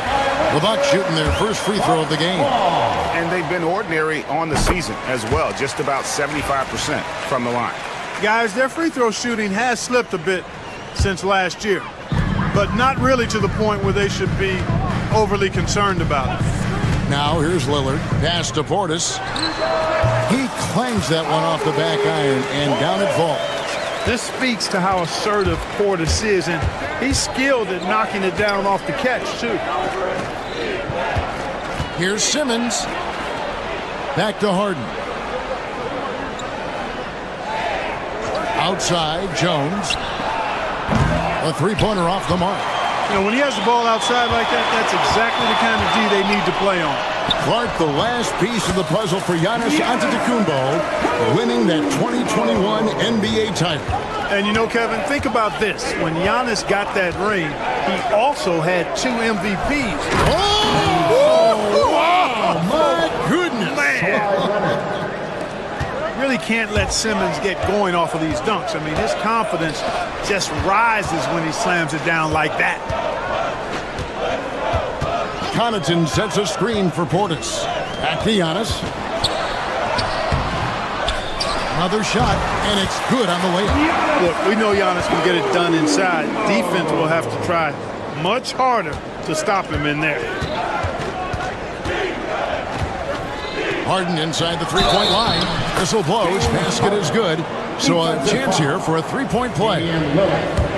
The Bucks shooting their first free throw of the game. And they've been ordinary on the season as well, just about 75% from the line. Guys, their free throw shooting has slipped a bit since last year, but not really to the point where they should be overly concerned about it. Now here's Lillard, pass to Portis. He clangs that one off the back iron, and down it falls. This speaks to how assertive Portis is, and he's skilled at knocking it down off the catch, too. Here's Simmons. Back to Harden. Outside, Jones. A three-pointer off the mark. You know, when he has the ball outside like that, that's exactly the kind of D they need to play on. Clark, the last piece of the puzzle for Giannis Antetokounmpo, winning that 2021 NBA title. And you know, Kevin, think about this. When Giannis got that ring, he also had 2 MVPs. Oh, my goodness. Man. Really can't let Simmons get going off of these dunks. I mean, his confidence just rises when he slams it down like that. Connaughton sets a screen for Portis. Back to Giannis. Another shot, and it's good on the layup. Look, we know Giannis can get it done inside. Defense will have to try much harder to stop him in there. Harden inside the three-point line. Whistle blows. Basket is good. So a chance here for a three-point play.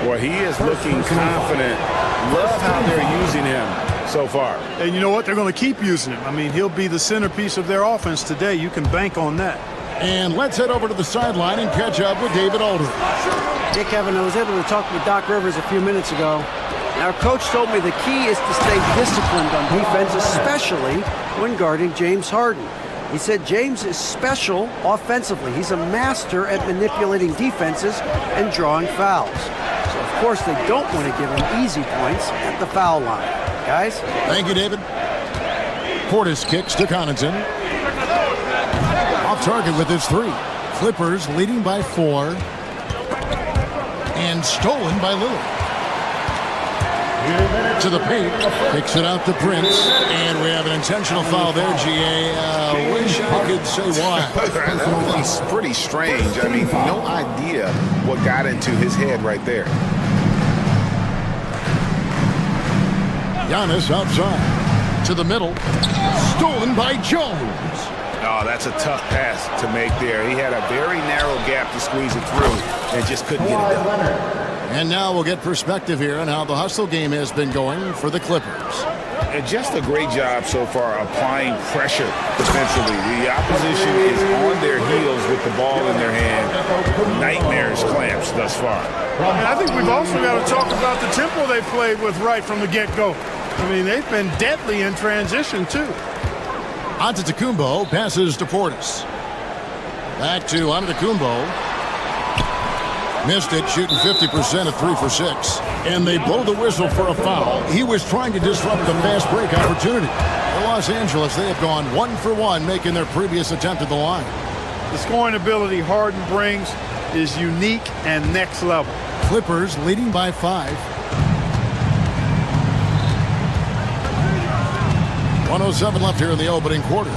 Boy, he is looking confident. Love how they're using him so far. And you know what? They're going to keep using him. I mean, he'll be the centerpiece of their offense today. You can bank on that. And let's head over to the sideline and catch up with David Aldridge. Hey, Kevin, I was able to talk with Doc Rivers a few minutes ago. Our coach told me the key is to stay disciplined on defense, especially when guarding James Harden. He said James is special offensively. He's a master at manipulating defenses and drawing fouls. So, of course, they don't want to give him easy points at the foul line. Guys? Thank you, David. Portis kicks to Connaughton. Off target with his 3. Clippers leading by 4. And stolen by Lillard. To the paint, kicks it out to Prince, and we have an intentional foul there, GA. Wish I could say why. That was pretty strange. I mean, no idea what got into his head right there. Giannis outside, to the middle, stolen by Jones. Oh, that's a tough pass to make there. He had a very narrow gap to squeeze it through and just couldn't get it done. And now we'll get perspective here on how the hustle game has been going for the Clippers. And just a great job so far applying pressure defensively. The opposition is on their heels with the ball in their hand. Nightmares clamps thus far. And I think we've also got to talk about the tempo they played with right from the get-go. I mean, they've been deadly in transition, too. Antetokounmpo passes to Portis. Back to Antetokounmpo. Missed it, shooting 50% at 3 for 6. And they blow the whistle for a foul. He was trying to disrupt the fast break opportunity. For Los Angeles, they have gone 1 for 1, making their previous attempt at the line. The scoring ability Harden brings is unique and next level. Clippers leading by 5. 1:07 left here in the opening quarter.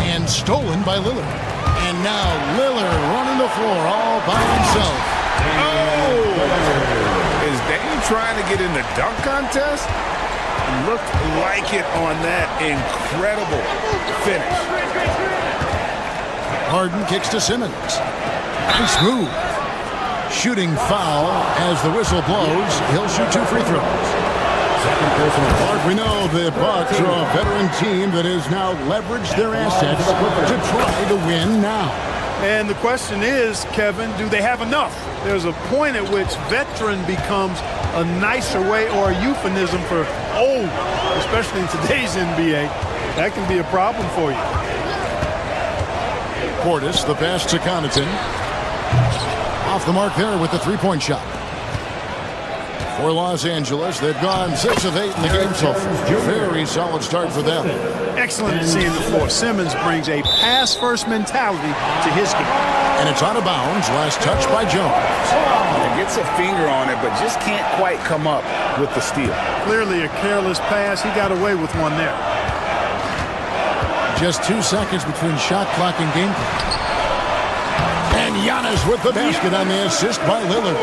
And stolen by Lillard. And now Lillard running the floor all by himself. Oh! Is Dame trying to get in the dunk contest? Looked like it on that incredible finish. Harden kicks to Simmons. Nice move. Shooting foul as the whistle blows. He'll shoot 2 free throws. Second personal. Clark, we know the Bucks are a veteran team that has now leveraged their assets to try to win now. And the question is, Kevin, do they have enough? There's a point at which veteran becomes a nicer way or a euphemism for old, especially in today's NBA. That can be a problem for you. Portis, the pass to Connaughton. Off the mark there with the three-point shot. For Los Angeles, they've gone 6 of 8 in the game so far. Very solid start for them. Excellent to see in the floor. Simmons brings a pass-first mentality to his game. And it's out of bounds. Last touch by Jones. Gets a finger on it, but just can't quite come up with the steal. Clearly a careless pass. He got away with one there. Just 2 seconds between shot clock and game clock. And Giannis with the basket on the assist by Lillard.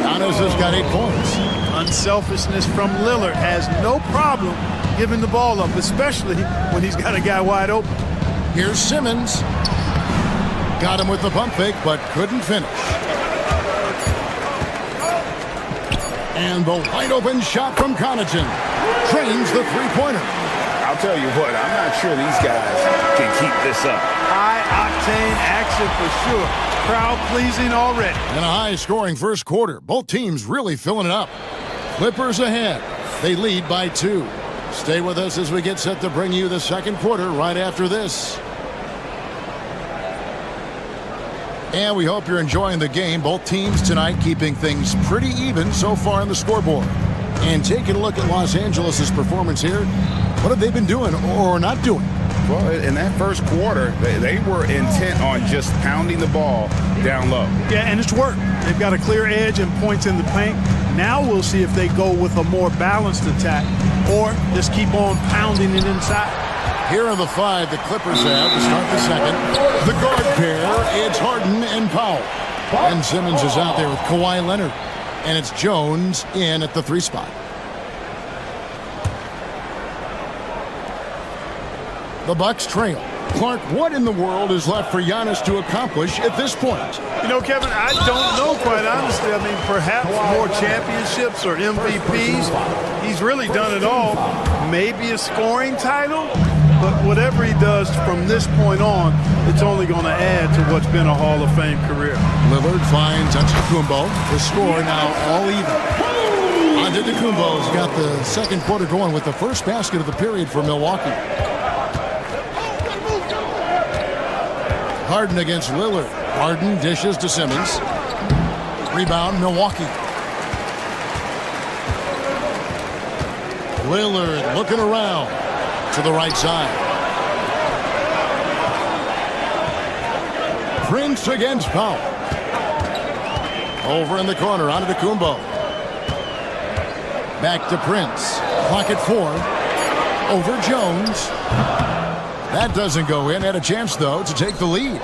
Giannis has got 8 points. Unselfishness from Lillard. Has no problem giving the ball up, especially when he's got a guy wide open. Here's Simmons. Got him with the pump fake, but couldn't finish. And the wide open shot from Connaughton. Drains the three-pointer. I'll tell you what, I'm not sure these guys can keep this up. High-octane action for sure. Crowd-pleasing already. And a high-scoring first quarter. Both teams really filling it up. Clippers ahead. They lead by 2. Stay with us as we get set to bring you the second quarter right after this. And we hope you're enjoying the game. Both teams tonight keeping things pretty even so far on the scoreboard. And taking a look at Los Angeles' performance here. What have they been doing or not doing? Well, in that first quarter, they were intent on just pounding the ball down low. Yeah, and it's worked. They've got a clear edge and points in the paint. Now we'll see if they go with a more balanced attack or just keep on pounding it inside. Here are the 5 the Clippers have to start the second. The guard pair, it's Harden and Powell. And Simmons is out there with Kawhi Leonard. And it's Jones in at the 3 spot. The Bucks trail. Clark, what in the world is left for Giannis to accomplish at this point? You know, Kevin, I don't know, quite honestly. I mean, perhaps more championships or MVPs. He's really done it all. Maybe a scoring title. But whatever he does from this point on, it's only going to add to what's been a Hall of Fame career. Lillard finds Antetokounmpo. The score now all even. Antetokounmpo's got the second quarter going with the first basket of the period for Milwaukee. Harden against Lillard. Harden dishes to Simmons. Rebound, Milwaukee. Lillard looking around to the right side. Prince against Powell. Over in the corner, Antetokounmpo. Back to Prince. Clock at 4. Over Jones. That doesn't go in. Had a chance, though, to take the lead.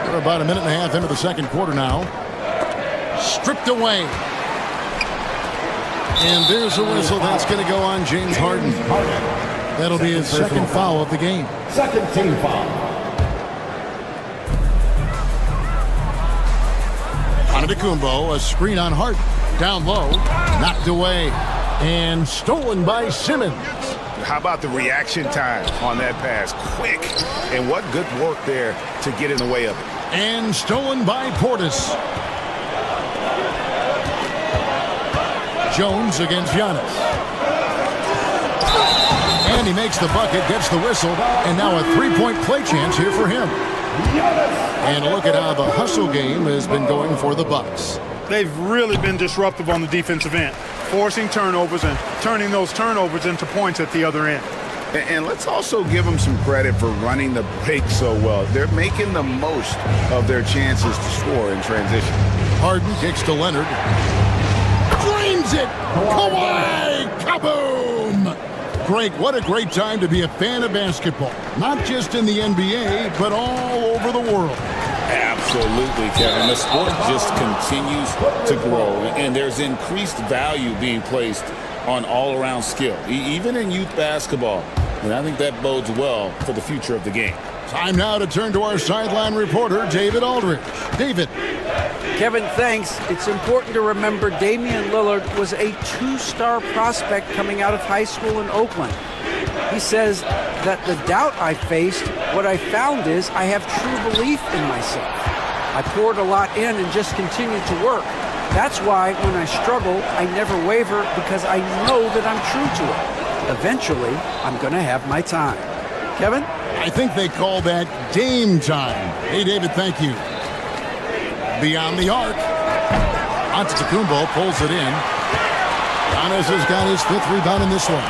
We're about a minute and a half into the second quarter now. Stripped away. And there's a whistle. That's going to go on James Harden. That'll be his second foul of the game. Second team foul. Antetokounmpo, a screen on Harden. Down low, knocked away, and stolen by Simmons. How about the reaction time on that pass? Quick, and what good work there to get in the way of it. And stolen by Portis. Jones against Giannis. And he makes the bucket, gets the whistle, and now a three-point play chance here for him. And look at how the hustle game has been going for the Bucks. They've really been disruptive on the defensive end, forcing turnovers and turning those turnovers into points at the other end. And let's also give them some credit for running the break so well. They're making the most of their chances to score in transition. Harden kicks to Leonard. Drains it! Kawhi! Kaboom! Greg, what a great time to be a fan of basketball. Not just in the NBA, but all over the world. Absolutely, Kevin. The sport just continues to grow, and there's increased value being placed on all-around skill, even in youth basketball. And I think that bodes well for the future of the game. Time now to turn to our sideline reporter, David Aldridge. David. Kevin, thanks. It's important to remember Damian Lillard was a two-star prospect coming out of high school in Oakland. He says that the doubt I faced, what I found is I have true belief in myself. I poured a lot in and just continued to work. That's why when I struggle, I never waver because I know that I'm true to it. Eventually, I'm going to have my time. Kevin? I think they call that Dame time. Hey, David, thank you. Beyond the arc. Antetokounmpo pulls it in. Giannis has got his 5th rebound in this one.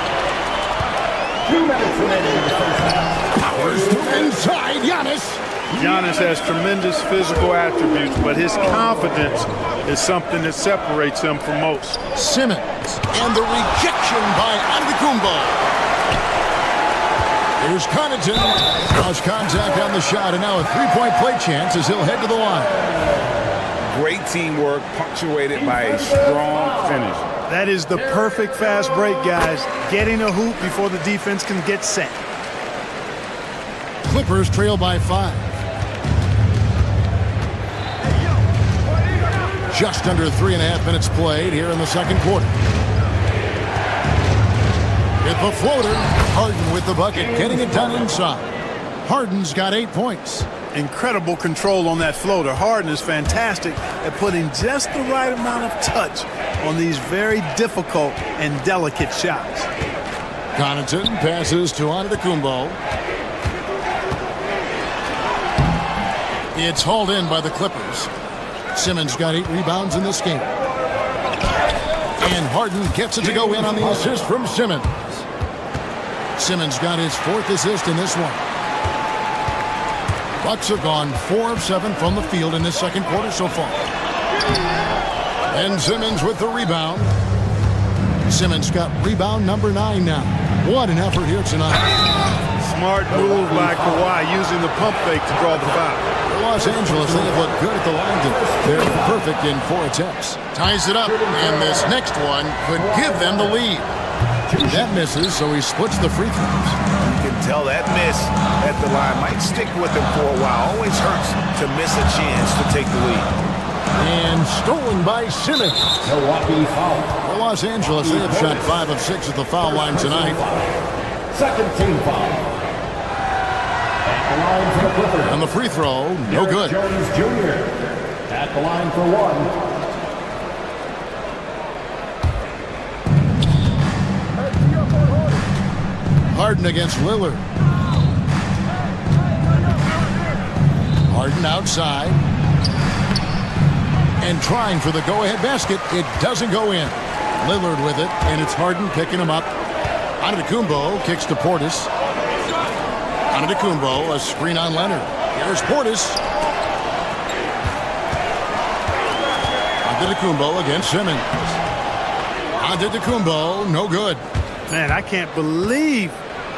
2 minutes remaining in the first half. Powers to inside. Giannis. Giannis has tremendous physical attributes, but his confidence is something that separates him from most. Simmons and the rejection by Antetokounmpo. Here's Connaughton. Cross contact on the shot, and now a 3-point play chance as he'll head to the line. Great teamwork punctuated by a strong finish. That is the perfect fast break, guys. Getting a hoop before the defense can get set. Clippers trail by 5. Just under 3.5 minutes played here in the second quarter. With the floater, Harden with the bucket, getting it done inside. Harden's got 8 points. Incredible control on that floater. Harden is fantastic at putting just the right amount of touch on these very difficult and delicate shots. Connaughton passes to Antetokounmpo. It's hauled in by the Clippers. Simmons got 8 rebounds in this game. And Harden gets it to go in on the assist from Simmons. Simmons got his 4th assist in this one. Bucks have gone 4 of 7 from the field in this second quarter so far. And Simmons with the rebound. Simmons got rebound number 9 now. What an effort here tonight. Smart move by Kawhi using the pump fake to draw the foul. Los Angeles, they have looked good at the line. They're perfect in 4 attempts. Ties it up, and this next one could give them the lead. That misses, so he splits the free throws. You can tell that miss at the line might stick with him for a while. Always hurts to miss a chance to take the lead. And stolen by Simmons. Milwaukee foul. For Los Angeles, they have shot 5 of 6 at the foul line tonight. Second team foul. At the line for the Clippers. And the free throw, no good. Jones Jr. at the line for 1. Harden against Lillard. Harden outside. And trying for the go-ahead basket. It doesn't go in. Lillard with it, and it's Harden picking him up. Antetokounmpo kicks to Portis. Antetokounmpo, a screen on Leonard. Here's Portis. Antetokounmpo against Simmons. Antetokounmpo, no good. Man, I can't believe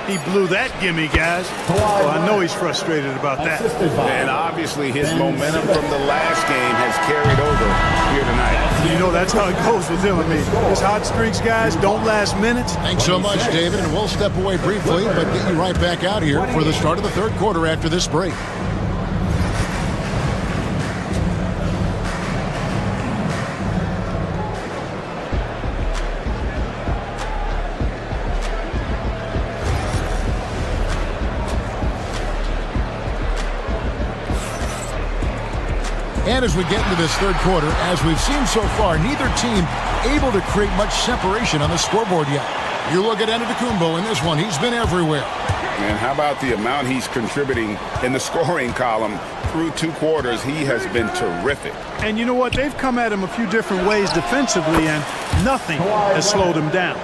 he blew that gimme, guys. Well, I know he's frustrated about that. And obviously his momentum from the last game has carried over here tonight. You know, that's how it goes with him. I mean, his hot streaks, guys, don't last minutes. Thanks so much, David, and we'll step away briefly, but get you right back out here for the start of the third quarter after this break. And as we get into this third quarter, as we've seen so far, neither team able to create much separation on the scoreboard yet. You look at Antetokounmpo in this one, he's been everywhere. And how about the amount he's contributing in the scoring column through 2 quarters? He has been terrific. And you know what? They've come at him a few different ways defensively, and nothing has slowed him down.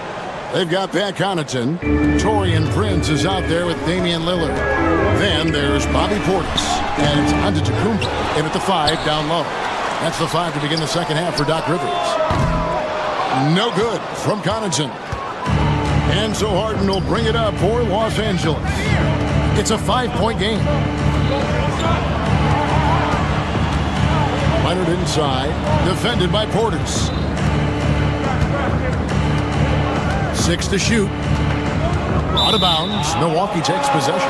They've got Pat Connaughton. Torian Prince is out there with Damian Lillard. Then there's Bobby Portis. And it's Antetokounmpo in at the 5 down low. That's the 5 to begin the second half for Doc Rivers. No good from Connaughton. And so Harden will bring it up for Los Angeles. It's a 5-point game. Leonard inside, defended by Portis. 6 to shoot. Out of bounds. Milwaukee takes possession.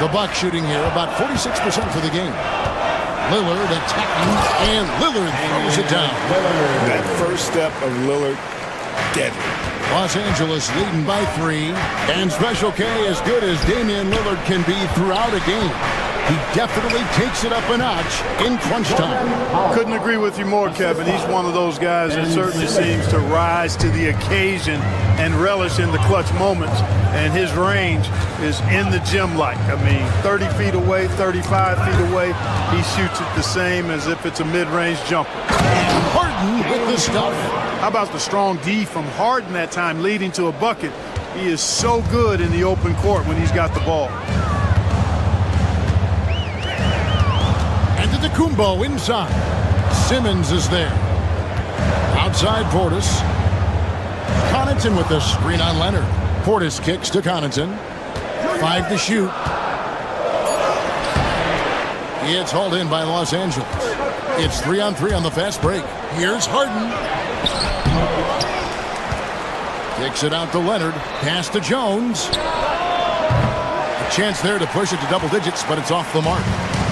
The Bucks shooting here about 46% for the game. Lillard attacking, and Lillard throws it down. That first step of Lillard, deadly. Los Angeles leading by 3, and Special K as good as Damian Lillard can be throughout a game. He definitely takes it up a notch in crunch time. Couldn't agree with you more, Kevin. He's one of those guys that certainly seems to rise to the occasion and relish in the clutch moments. And his range is in the gym-like. I mean, 30 feet away, 35 feet away, he shoots it the same as if it's a mid-range jumper. And Harden with the stuff. How about the strong D from Harden that time leading to a bucket? He is so good in the open court when he's got the ball. Antetokounmpo inside. Simmons is there. Outside Portis. Connaughton with the screen on Leonard. Portis kicks to Connaughton. 5 to shoot. It's hauled in by Los Angeles. It's 3-on-3 on the fast break. Here's Harden. Kicks it out to Leonard. Pass to Jones. A chance there to push it to double digits, but it's off the mark.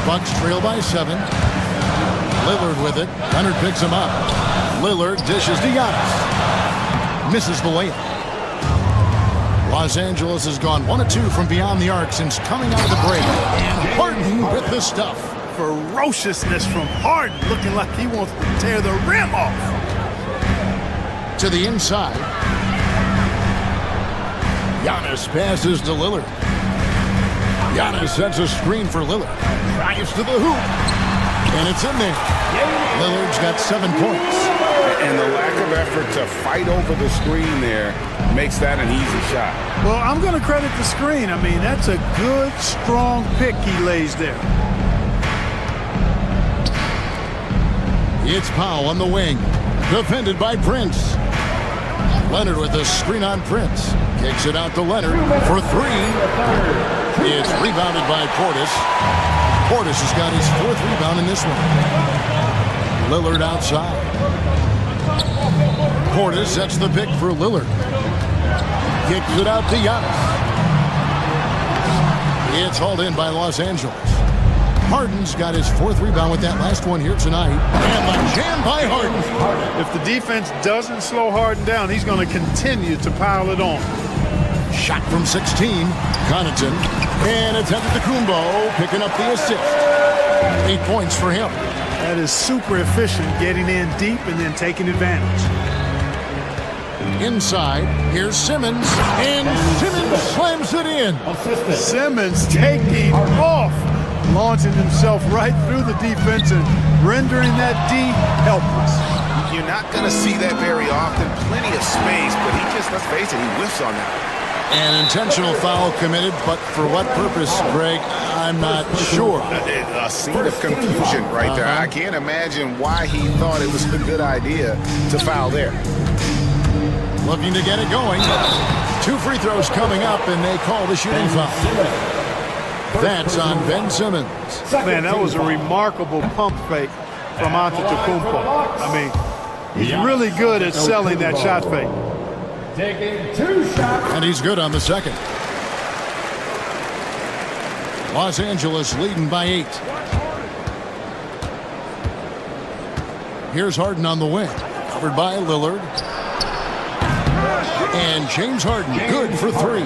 Bucks trail by 7. Lillard with it. Leonard picks him up. Lillard dishes to Giannis. Misses the layup. Los Angeles has gone 1 of 2 from beyond the arc since coming out of the break. And Harden with the stuff. Ferociousness from Harden, looking like he wants to tear the rim off. To the inside. Giannis passes to Lillard. Giannis sets a screen for Lillard. Drives to the hoop. And it's in there. Lillard's got 7 points. And the lack of effort to fight over the screen there makes that an easy shot. Well, I'm going to credit the screen. I mean, that's a good, strong pick he lays there. It's Powell on the wing. Defended by Prince. Leonard with a screen on Prince. Kicks it out to Leonard for 3. It's rebounded by Portis. Portis has got his 4th rebound in this one. Lillard outside. Portis sets the pick for Lillard. Kicks it out to Giannis. It's hauled in by Los Angeles. Harden's got his 4th rebound with that last one here tonight. And the jam by Harden. If the defense doesn't slow Harden down, he's going to continue to pile it on. Shot from 16. Connaughton. And it's Antetokounmpo picking up the assist. 8 points for him. That is super efficient, getting in deep and then taking advantage. Inside, here's Simmons, and Simmons slams it in. Simmons taking off, launching himself right through the defense and rendering that D helpless. You're not going to see that very often. Plenty of space, but he just, let's face it, he whiffs on that. An intentional foul committed, but for what purpose, Greg, I'm not sure. A scene of confusion right there. I can't imagine why he thought it was a good idea to foul there. Looking to get it going. 2 free throws coming up, and they call the shooting foul. That's on Ben Simmons. Man, that was a remarkable pump fake from Antetokounmpo. I mean, he's really good at selling that shot fake. Taking 2 shots. And he's good on the second. Los Angeles leading by 8. Here's Harden on the wing. Covered by Lillard. And James Harden, good for 3.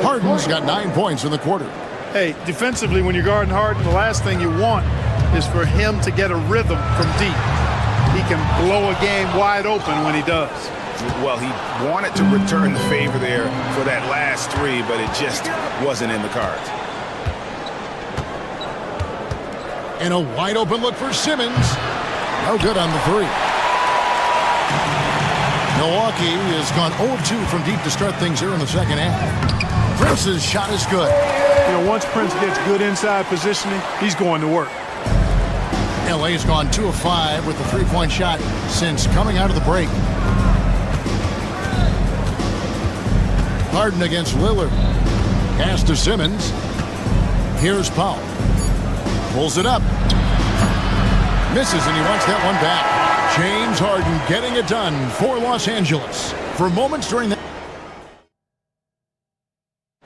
Harden's got 9 points in the quarter. Hey, defensively, when you're guarding Harden, the last thing you want is for him to get a rhythm from deep. He can blow a game wide open when he does. Well, he wanted to return the favor there for that last 3, but it just wasn't in the cards. And a wide open look for Simmons. No good on the three. Milwaukee has gone 0-2 from deep to start things here in the second half. Prince's shot is good. You know, once Prince gets good inside positioning, he's going to work. LA's gone 2 of 5 with the three-point shot since coming out of the break. Harden against Lillard. Pass to Simmons. Here's Powell. Pulls it up. Misses, and he wants that one back. James Harden getting it done for Los Angeles. For moments during that.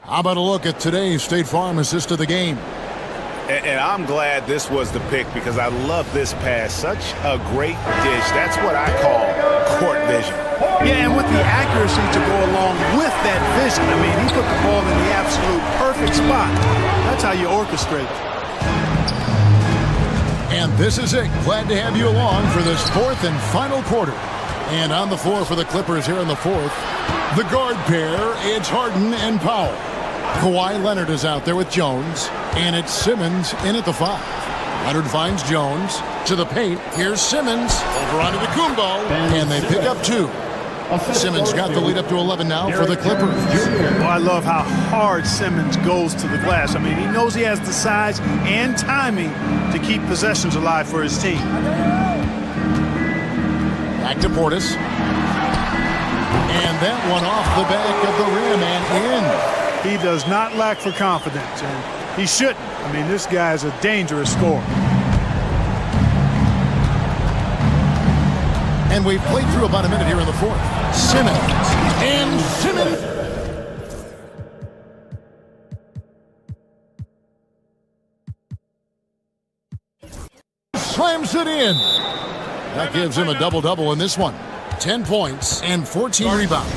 How about a look at today's State Farm assist of the game? And I'm glad this was the pick because I love this pass. Such a great dish. That's what I call court vision. Yeah, and with the accuracy to go along with that vision. I mean, he put the ball in the absolute perfect spot. That's how you orchestrate it. And this is it. Glad to have you along for this fourth and final quarter. And on the floor for the Clippers here in the fourth, the guard pair, it's Harden and Powell. Kawhi Leonard is out there with Jones, and it's Simmons in at the 5. Leonard finds Jones to the paint. Here's Simmons over onto the Kumbo, and they pick up 2. Simmons got the lead up to 11 now for the Clippers. Well, I love how hard Simmons goes to the glass. I mean, he knows he has the size and timing to keep possessions alive for his team. Back to Portis. And that one off the back of the rim and in. He does not lack for confidence, and he shouldn't. I mean, this guy is a dangerous scorer. And we've played through about a minute here in the fourth. Simmons. And Simmons. Slams it in. That gives him a double-double in this one. 10 points and 14 rebounds.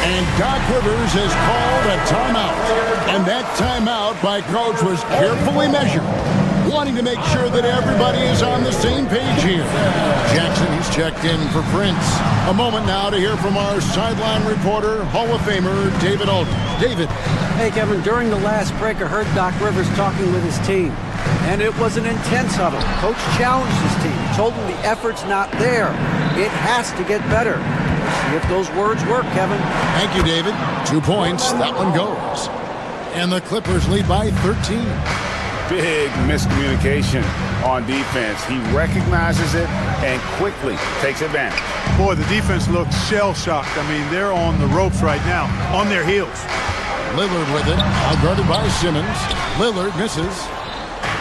And Doc Rivers has called a timeout. And that timeout by Coach was carefully measured, wanting to make sure that everybody is on the same page here. Jackson, he's checked in for Prince. A moment now to hear from our sideline reporter, Hall of Famer David Alden. David. Hey, Kevin, during the last break, I heard Doc Rivers talking with his team. And it was an intense huddle. Coach challenged his team. He told them the effort's not there. It has to get better. See if those words work, Kevin. Thank you, David. 2 points. That one goes. And the Clippers lead by 13. Big miscommunication on defense. He recognizes it and quickly takes advantage. Boy, the defense looks shell-shocked. I mean, they're on the ropes right now, on their heels. Lillard with it, outguarded by Simmons. Lillard misses.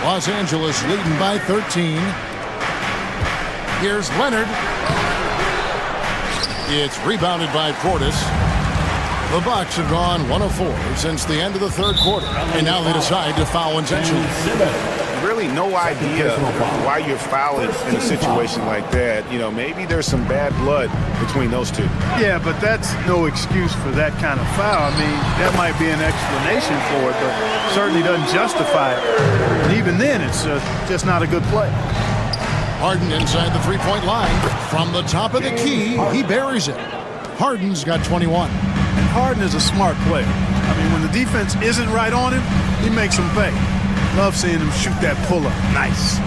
Los Angeles leading by 13. Here's Leonard. It's rebounded by Portis. The Bucks have gone 1 of 4 since the end of the third quarter, and now they decide to foul intentionally. Really no idea why you're fouling in a situation like that. You know, maybe there's some bad blood between those two. Yeah, but that's no excuse for that kind of foul. I mean, that might be an explanation for it, but certainly doesn't justify it. And even then, it's just not a good play. Harden inside the three-point line. From the top of the key, he buries it. Harden's got 21. And Harden is a smart player. I mean, when the defense isn't right on him, he makes them pay. Love seeing him shoot that pull-up. Nice.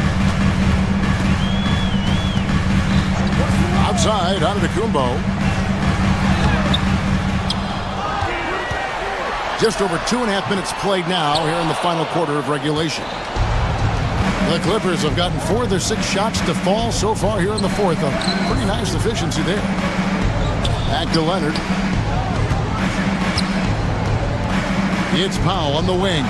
Outside, out of the Kumbo. Just over 2.5 minutes played now here in the final quarter of regulation. The Clippers have gotten 4 of their 6 shots to fall so far here in the fourth. A pretty nice efficiency there. Back to Leonard. It's Powell on the wing.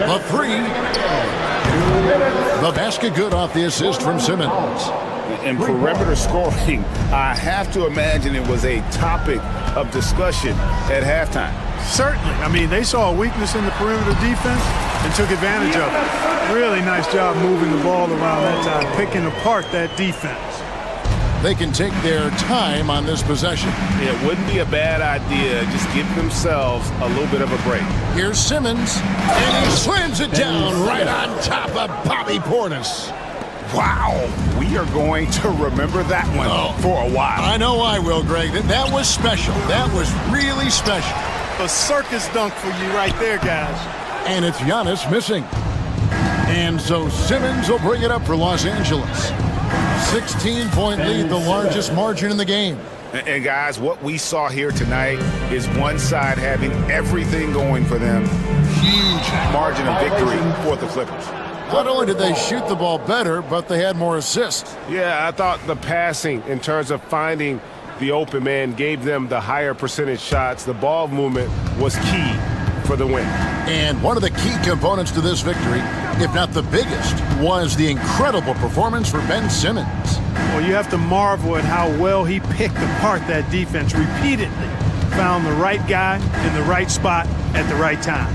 A 3. The basket good off the assist from Simmons. In perimeter scoring, I have to imagine it was a topic of discussion at halftime. Certainly. I mean, they saw a weakness in the perimeter defense and took advantage of it. Really nice job moving the ball around that time, picking apart that defense. They can take their time on this possession. It wouldn't be a bad idea. Just give themselves a little bit of a break. Here's Simmons, and he slams it down right on top of Bobby Portis. Wow, we are going to remember that one for a while. I know I will, Greg. That was special. That was really special. A circus dunk for you right there, guys. And it's Giannis missing. And so Simmons will bring it up for Los Angeles. 16-point lead, the largest margin in the game. And guys, what we saw here tonight is one side having everything going for them. Huge margin of victory for the Clippers. Not only did they shoot the ball better, but they had more assists. Yeah, I thought the passing in terms of finding the open man gave them the higher percentage shots. The ball movement was key for the win. And one of the key components to this victory, if not the biggest, was the incredible performance for Ben Simmons. Well, you have to marvel at how well he picked apart that defense repeatedly. Found the right guy in the right spot at the right time.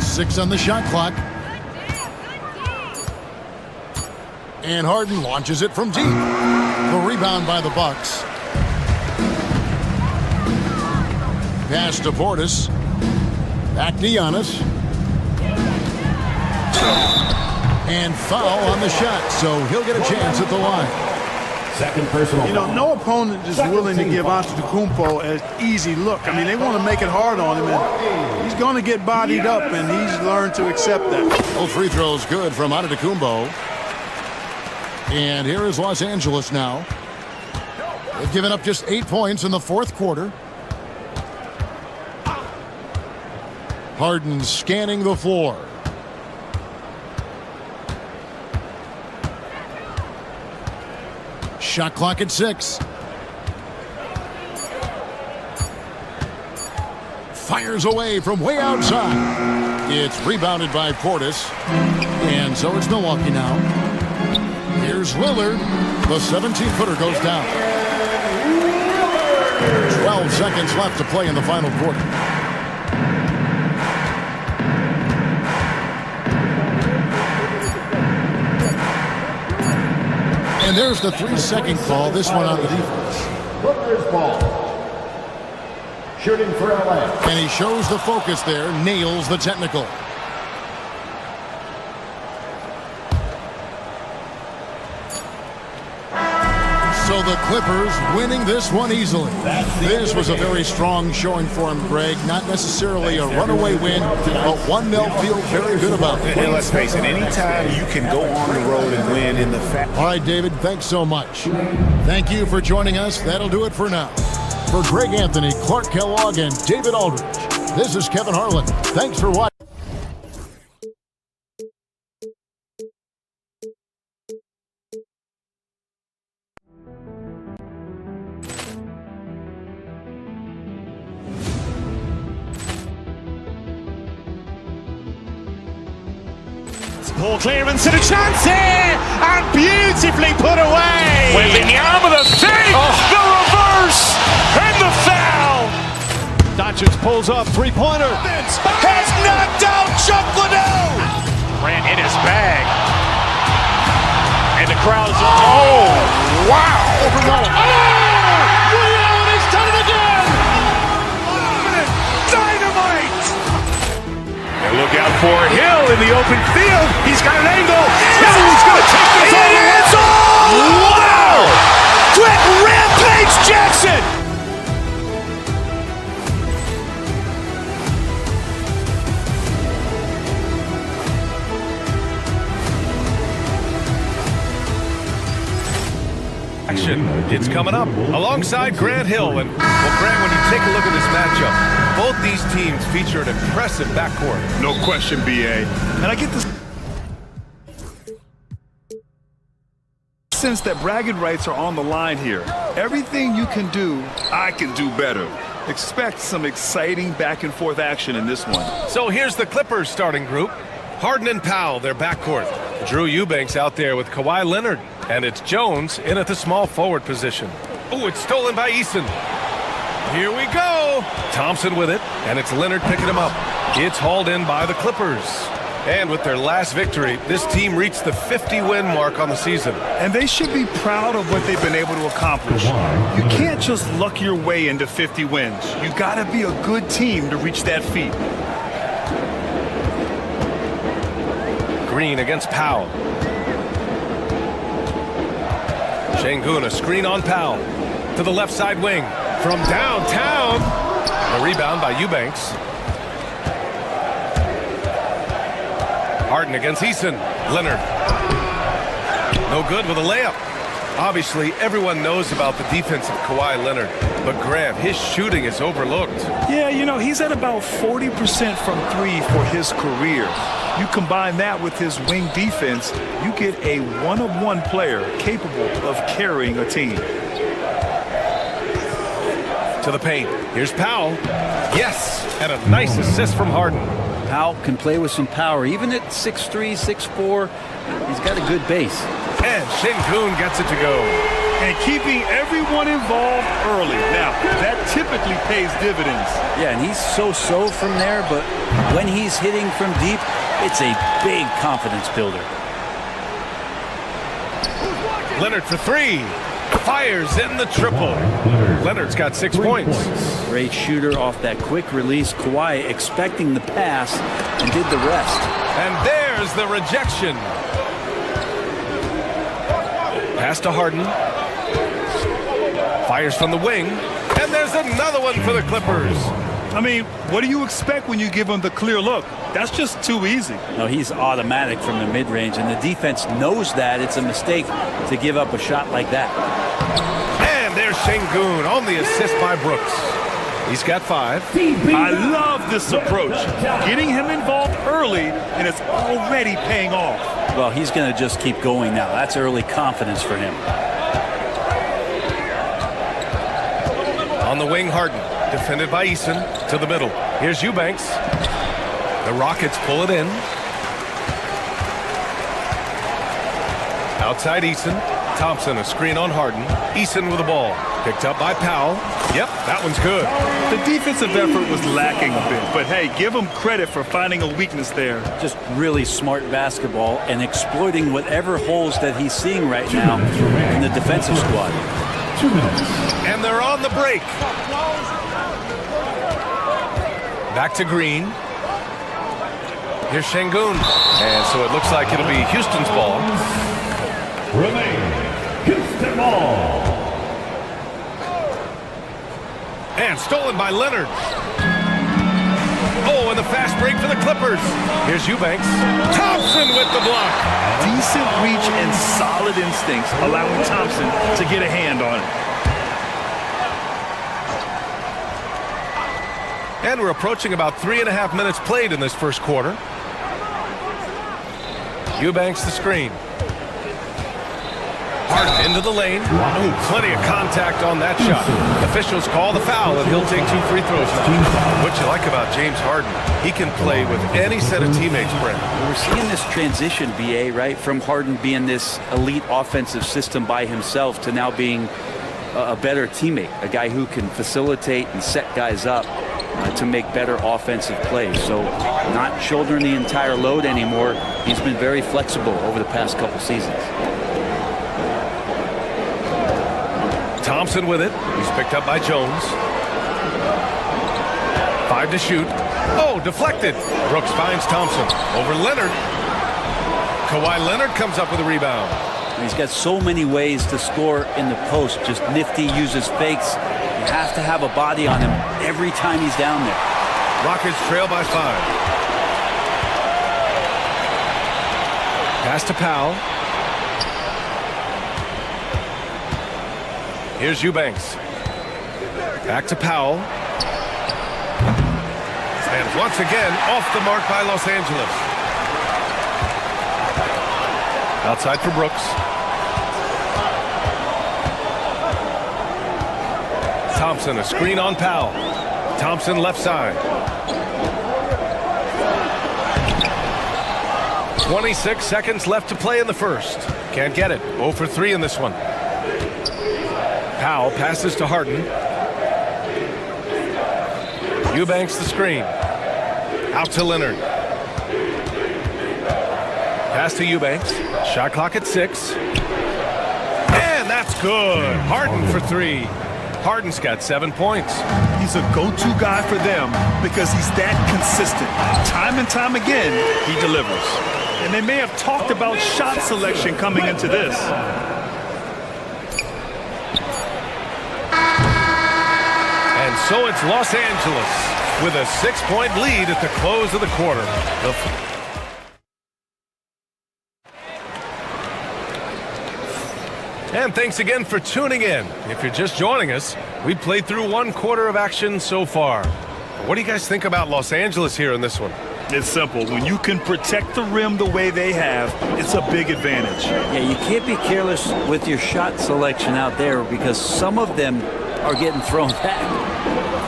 6 on the shot clock. And Harden launches it from deep. The rebound by the Bucks. Pass to Portis. Back to Giannis. And foul on the shot, so he'll get a chance at the line. Second personal. You know, no opponent is willing to give Antetokounmpo an easy look. I mean, they want to make it hard on him, and he's going to get bodied up, and he's learned to accept that. Both free throws good from Antetokounmpo. And here is Los Angeles now. They've given up just 8 points in the fourth quarter. Harden scanning the floor. Shot clock at 6. Fires away from way outside. It's rebounded by Portis. And so it's Milwaukee now. Here's Lillard. The 17-footer goes down. 12 seconds left to play in the final quarter. And there's the 3-second call. This one on the defense. Booker's ball. Shooting for LA. And he shows the focus there. Nails the technical. So the Clippers winning this one easily. This was a very strong showing for him, Greg. Not necessarily a runaway win, but one they'll feel very good about. And let's face it, anytime you can go on the road and win in the All right, David, thanks so much. Thank you for joining us. That'll do it for now. For Greg Anthony, Clark Kellogg, and David Aldridge, this is Kevin Harlan. Thanks for watching. Poor clearance and a chance here, and beautifully put away. Wembanyama the save, the reverse, and the foul. Doncic pulls up, three-pointer. Has knocked out Chuck Liddell. Ran in his bag. And the crowd is, oh, wow. He's done it again. Dynamite. And look out for Hill in the open field. He's got an angle. He's going to take this all the way. Wow! Quick Rampage Jackson. It's coming up alongside Grant Hill. And, well, Grant, when you take a look at this matchup, both these teams feature an impressive backcourt. No question, B.A. And I get the sense that bragging rights are on the line here. Everything you can do, I can do better. Expect some exciting back-and-forth action in this one. So here's the Clippers starting group. Harden and Powell, their backcourt. Drew Eubanks out there with Kawhi Leonard. And it's Jones in at the small forward position. Oh, it's stolen by Eason. Here we go. Thompson with it, and it's Leonard picking him up. It's hauled in by the Clippers. And with their last victory, this team reached the 50-win mark on the season. And they should be proud of what they've been able to accomplish. You can't just luck your way into 50 wins. You got to be a good team to reach that feat. Green against Powell. Şengün, a screen on Powell. To the left side wing. From downtown, The rebound by Eubanks. Harden against Eason. Leonard. No good with a layup. Obviously, everyone knows about the defense of Kawhi Leonard, but Grant, his shooting is overlooked. Yeah, you know, he's at about 40% from three for his career. You combine that with his wing defense, you get a one-of-one player capable of carrying a team. To the paint. Here's Powell. Yes, and a nice assist from Harden. Powell can play with some power. Even at 6'3", 6'4", he's got a good base. And Şengün gets it to go. And keeping everyone involved early. Now, that typically pays dividends. Yeah, and he's so-so from there, but when he's hitting from deep, it's a big confidence builder. Leonard for three. Fires in the triple. Leonard's got 6 points. Great shooter off that quick release. Kawhi expecting the pass and did the rest. And there's the rejection. Pass to Harden. Fires from the wing. And there's another one for the Clippers. I mean, what do you expect when you give him the clear look? That's just too easy. No, he's automatic from the mid-range, and the defense knows that it's a mistake to give up a shot like that. And there's Şengün on the assist by Brooks. He's got 5. I love this approach. Getting him involved early, and it's already paying off. Well, he's going to just keep going now. That's early confidence for him. On the wing, Harden. Defended by Eason. To the middle. Here's Eubanks. The Rockets pull it in. Outside Eason. Thompson, a screen on Harden. Eason with the ball. Picked up by Powell. Yep, that one's good. The defensive effort was lacking a bit, but hey, give him credit for finding a weakness there. Just really smart basketball and exploiting whatever holes that he's seeing right now in the defensive squad. 2 minutes. And they're on the break. Back to Green. Here's Şengün. And so it looks like it'll be Houston's ball. Remain Houston ball. And stolen by Leonard. Oh, and the fast break for the Clippers. Here's Eubanks. Thompson with the block. Decent reach and solid instincts, allowing Thompson to get a hand on it. And we're approaching about 3.5 minutes played in this first quarter. Eubanks the screen. Harden into the lane. Ooh, plenty of contact on that shot. Officials call the foul, and he'll take 2 free throws now. What you like about James Harden, he can play with any set of teammates, Brent. We're seeing this transition, BA, right? From Harden being this elite offensive system by himself to now being a better teammate, a guy who can facilitate and set guys up to make better offensive plays. So not shouldering the entire load anymore. He's been very flexible over the past couple seasons. Thompson with it. He's picked up by Jones. 5 to shoot. Oh, deflected. Brooks finds Thompson. Over Leonard. Kawhi Leonard comes up with a rebound. He's got so many ways to score in the post. Just nifty, uses fakes. You have to have a body on him every time he's down there. Rockets trail by 5. Pass to Powell. Here's Eubanks. Back to Powell. And once again, off the mark by Los Angeles. Outside for Brooks. Thompson, a screen on Powell. Thompson left side. 26 seconds left to play in the first. Can't get it. 0 for 3 in this one. Powell passes to Harden. Eubanks the screen. Out to Leonard. Pass to Eubanks. Shot clock at 6. And that's good. Harden for 3. Harden's got 7 points. He's a go-to guy for them because he's that consistent. Time and time again, he delivers. And they may have talked about shot selection coming into this. And And so it's Los Angeles with a 6-point lead at the close of the quarter. And thanks again for tuning in. If you're just joining us, we played through 1 quarter of action so far. What do you guys think about Los Angeles here in this one? It's simple. When you can protect the rim the way they have, it's a big advantage. Yeah, you can't be careless with your shot selection out there because some of them are getting thrown back.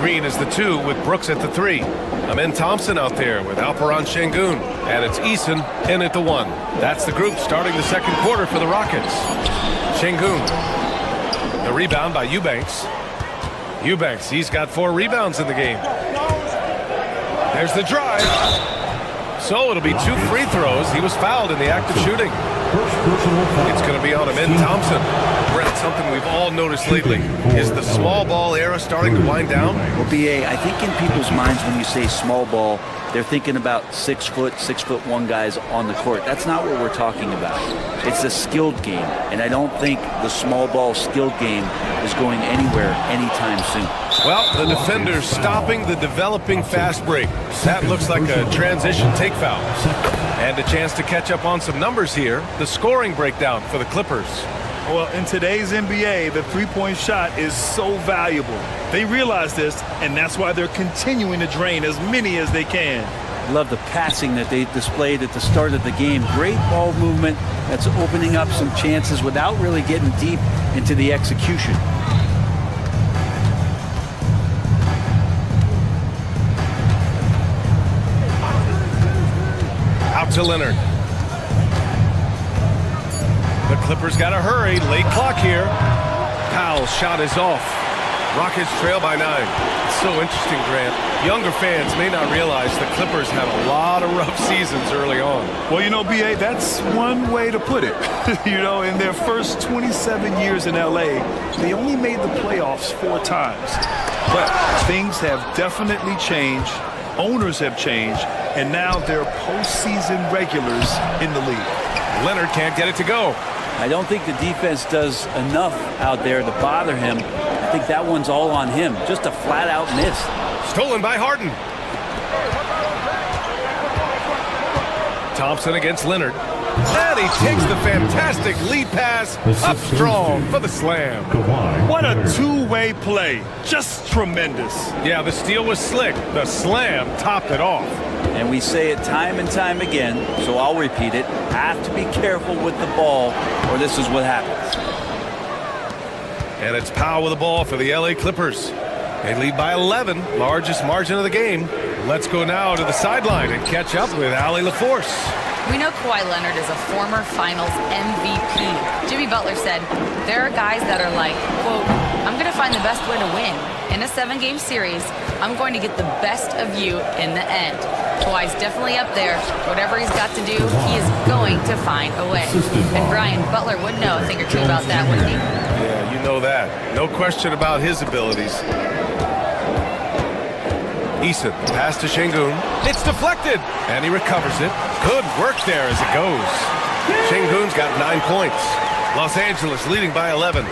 Green is the 2 with Brooks at the 3. Amin Thompson out there with Alperon Şengün. And it's Eason in at the 1. That's the group starting the second quarter for the Rockets. Şengün. The rebound by Eubanks. Eubanks, he's got 4 rebounds in the game. There's the drive. So it'll be 2 free throws. He was fouled in the act of shooting. It's going to be on Amin Thompson. Brett, something we've all noticed lately. Is the small ball era starting to wind down? Well, B.A., I think in people's minds when you say small ball, they're thinking about 6'1" guys on the court. That's not what we're talking about. It's a skilled game, and I don't think the small ball skilled game is going anywhere anytime soon. Well, the defender's stopping the developing fast break. That looks like a transition take foul. And a chance to catch up on some numbers here. The scoring breakdown for the Clippers. Well, in today's NBA, the three-point shot is so valuable. They realize this, and that's why they're continuing to drain as many as they can. Love the passing that they displayed at the start of the game. Great ball movement that's opening up some chances without really getting deep into the execution. Out to Leonard. The Clippers got to hurry. Late clock here. Powell's shot is off. Rockets trail by 9. It's so interesting, Grant. Younger fans may not realize the Clippers had a lot of rough seasons early on. Well, you know, B.A., that's one way to put it. You know, in their first 27 years in L.A., they only made the playoffs 4 times. But things have definitely changed. Owners have changed. And now they're postseason regulars in the league. Leonard can't get it to go. I don't think the defense does enough out there to bother him. I think that one's all on him. Just a flat-out miss. Stolen by Harden. Thompson against Leonard. And he takes the fantastic lead pass up strong for the slam. What a two-way play. Just tremendous. Yeah, the steal was slick. The slam topped it off. And we say it time and time again, so I'll repeat it. Have to be careful with the ball, or this is what happens. And it's Powell with the ball for the LA Clippers. They lead by 11, largest margin of the game. Let's go now to the sideline and catch up with Allie LaForce. We know Kawhi Leonard is a former Finals MVP. Jimmy Butler said, there are guys that are like, quote, I'm going to find the best way to win. In a 7-game series, I'm going to get the best of you in the end. Kawhi's definitely up there. Whatever he's got to do, he is going to find a way. And Brian, Butler would know a thing or two about that, wouldn't he? Yeah, you know that. No question about his abilities. Eason, pass to Şengün. It's deflected, and he recovers it. Good work there as it goes. Şengün's got 9 points. Los Angeles leading by 11.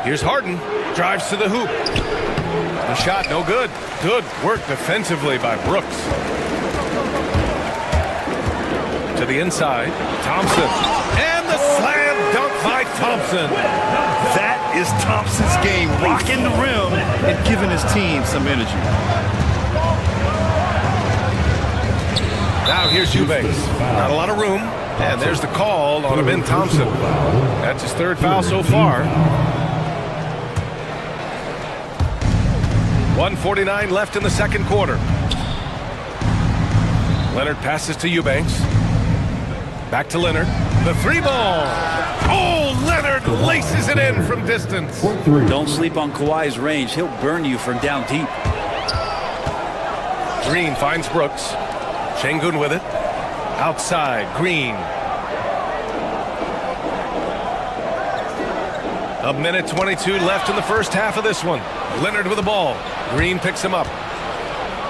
Here's Harden. Drives to the hoop. The shot, no good. Good work defensively by Brooks. To the inside, Thompson. And the slam dunk by Thompson. That is Thompson's game, rocking the rim and giving his team some energy. Now here's Eubanks. Not a lot of room. And there's the call on Amin Thompson. That's his 3rd foul so far. 1:49 left in the second quarter. Leonard passes to Eubanks. Back to Leonard. The 3-ball. Oh, Leonard laces it in from distance. Don't sleep on Kawhi's range. He'll burn you from down deep. Green finds Brooks. Şengün with it. Outside, Green. A minute 22 left in the first half of this one. Leonard with the ball. Green picks him up.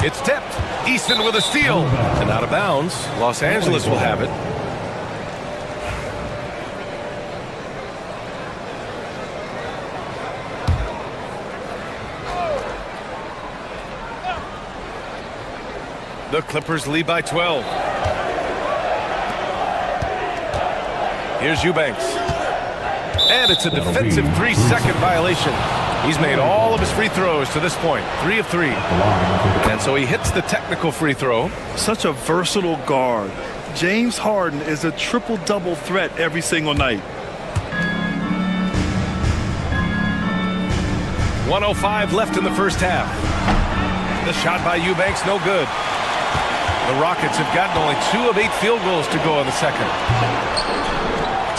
It's tipped. Easton with a steal. And out of bounds. Los Angeles will have it. The Clippers lead by 12. Here's Eubanks. And it's a defensive 3-second violation. He's made all of his free throws to this point, 3 of 3. And so he hits the technical free throw. Such a versatile guard. James Harden is a triple-double threat every single night. 1:05 left in the first half. The shot by Eubanks, no good. The Rockets have gotten only 2 of 8 field goals to go in the second.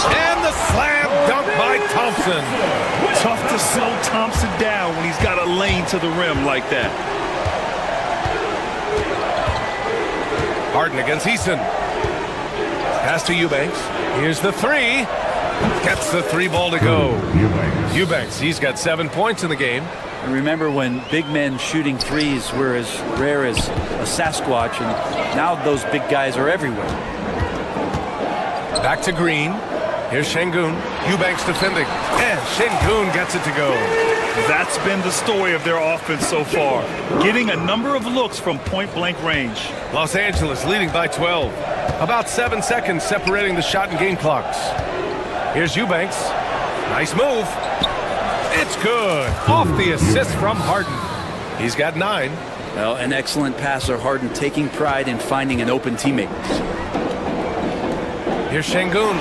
And the slam dunk by Thompson. Tough to slow Thompson down when he's got a lane to the rim like that. Harden against Eason. Pass to Eubanks. Here's the 3. Gets the 3 ball to go. Eubanks, he's got 7 points in the game. And remember when big men shooting threes were as rare as a Sasquatch, and now those big guys are everywhere. Back to Green. Here's Şengün. Eubanks defending. And Şengün gets it to go. That's been the story of their offense so far. Getting a number of looks from point-blank range. Los Angeles leading by 12. About 7 seconds separating the shot and game clocks. Here's Eubanks. Nice move. It's good. Off the assist from Harden. He's got 9. Well, an excellent passer. Harden taking pride in finding an open teammate. Here's Şengün.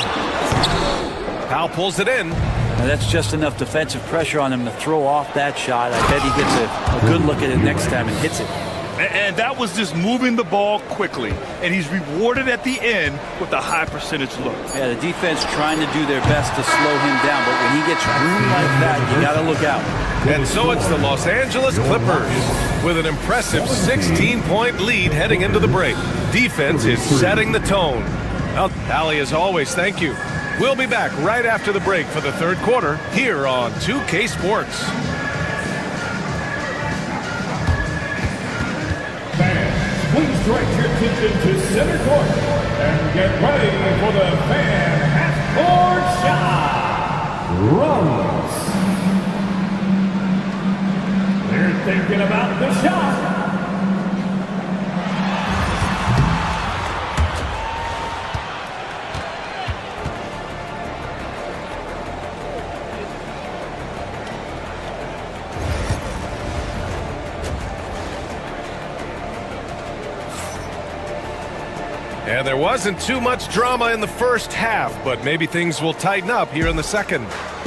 Powell pulls it in. Now that's just enough defensive pressure on him to throw off that shot. I bet he gets a good look at it next time and hits it. And that was just moving the ball quickly. And he's rewarded at the end with a high percentage look. Yeah, the defense trying to do their best to slow him down, but when he gets room like that, you got to look out. And so it's the Los Angeles Clippers with an impressive 16-point lead heading into the break. Defense is setting the tone. Well, Allie, as always, thank you. We'll be back right after the break for the third quarter here on 2K Sports. Fans, please direct your attention to center court and get ready for the fan half-court shot. Runs. They're thinking about the shot. And there wasn't too much drama in the first half, but maybe things will tighten up here in the second.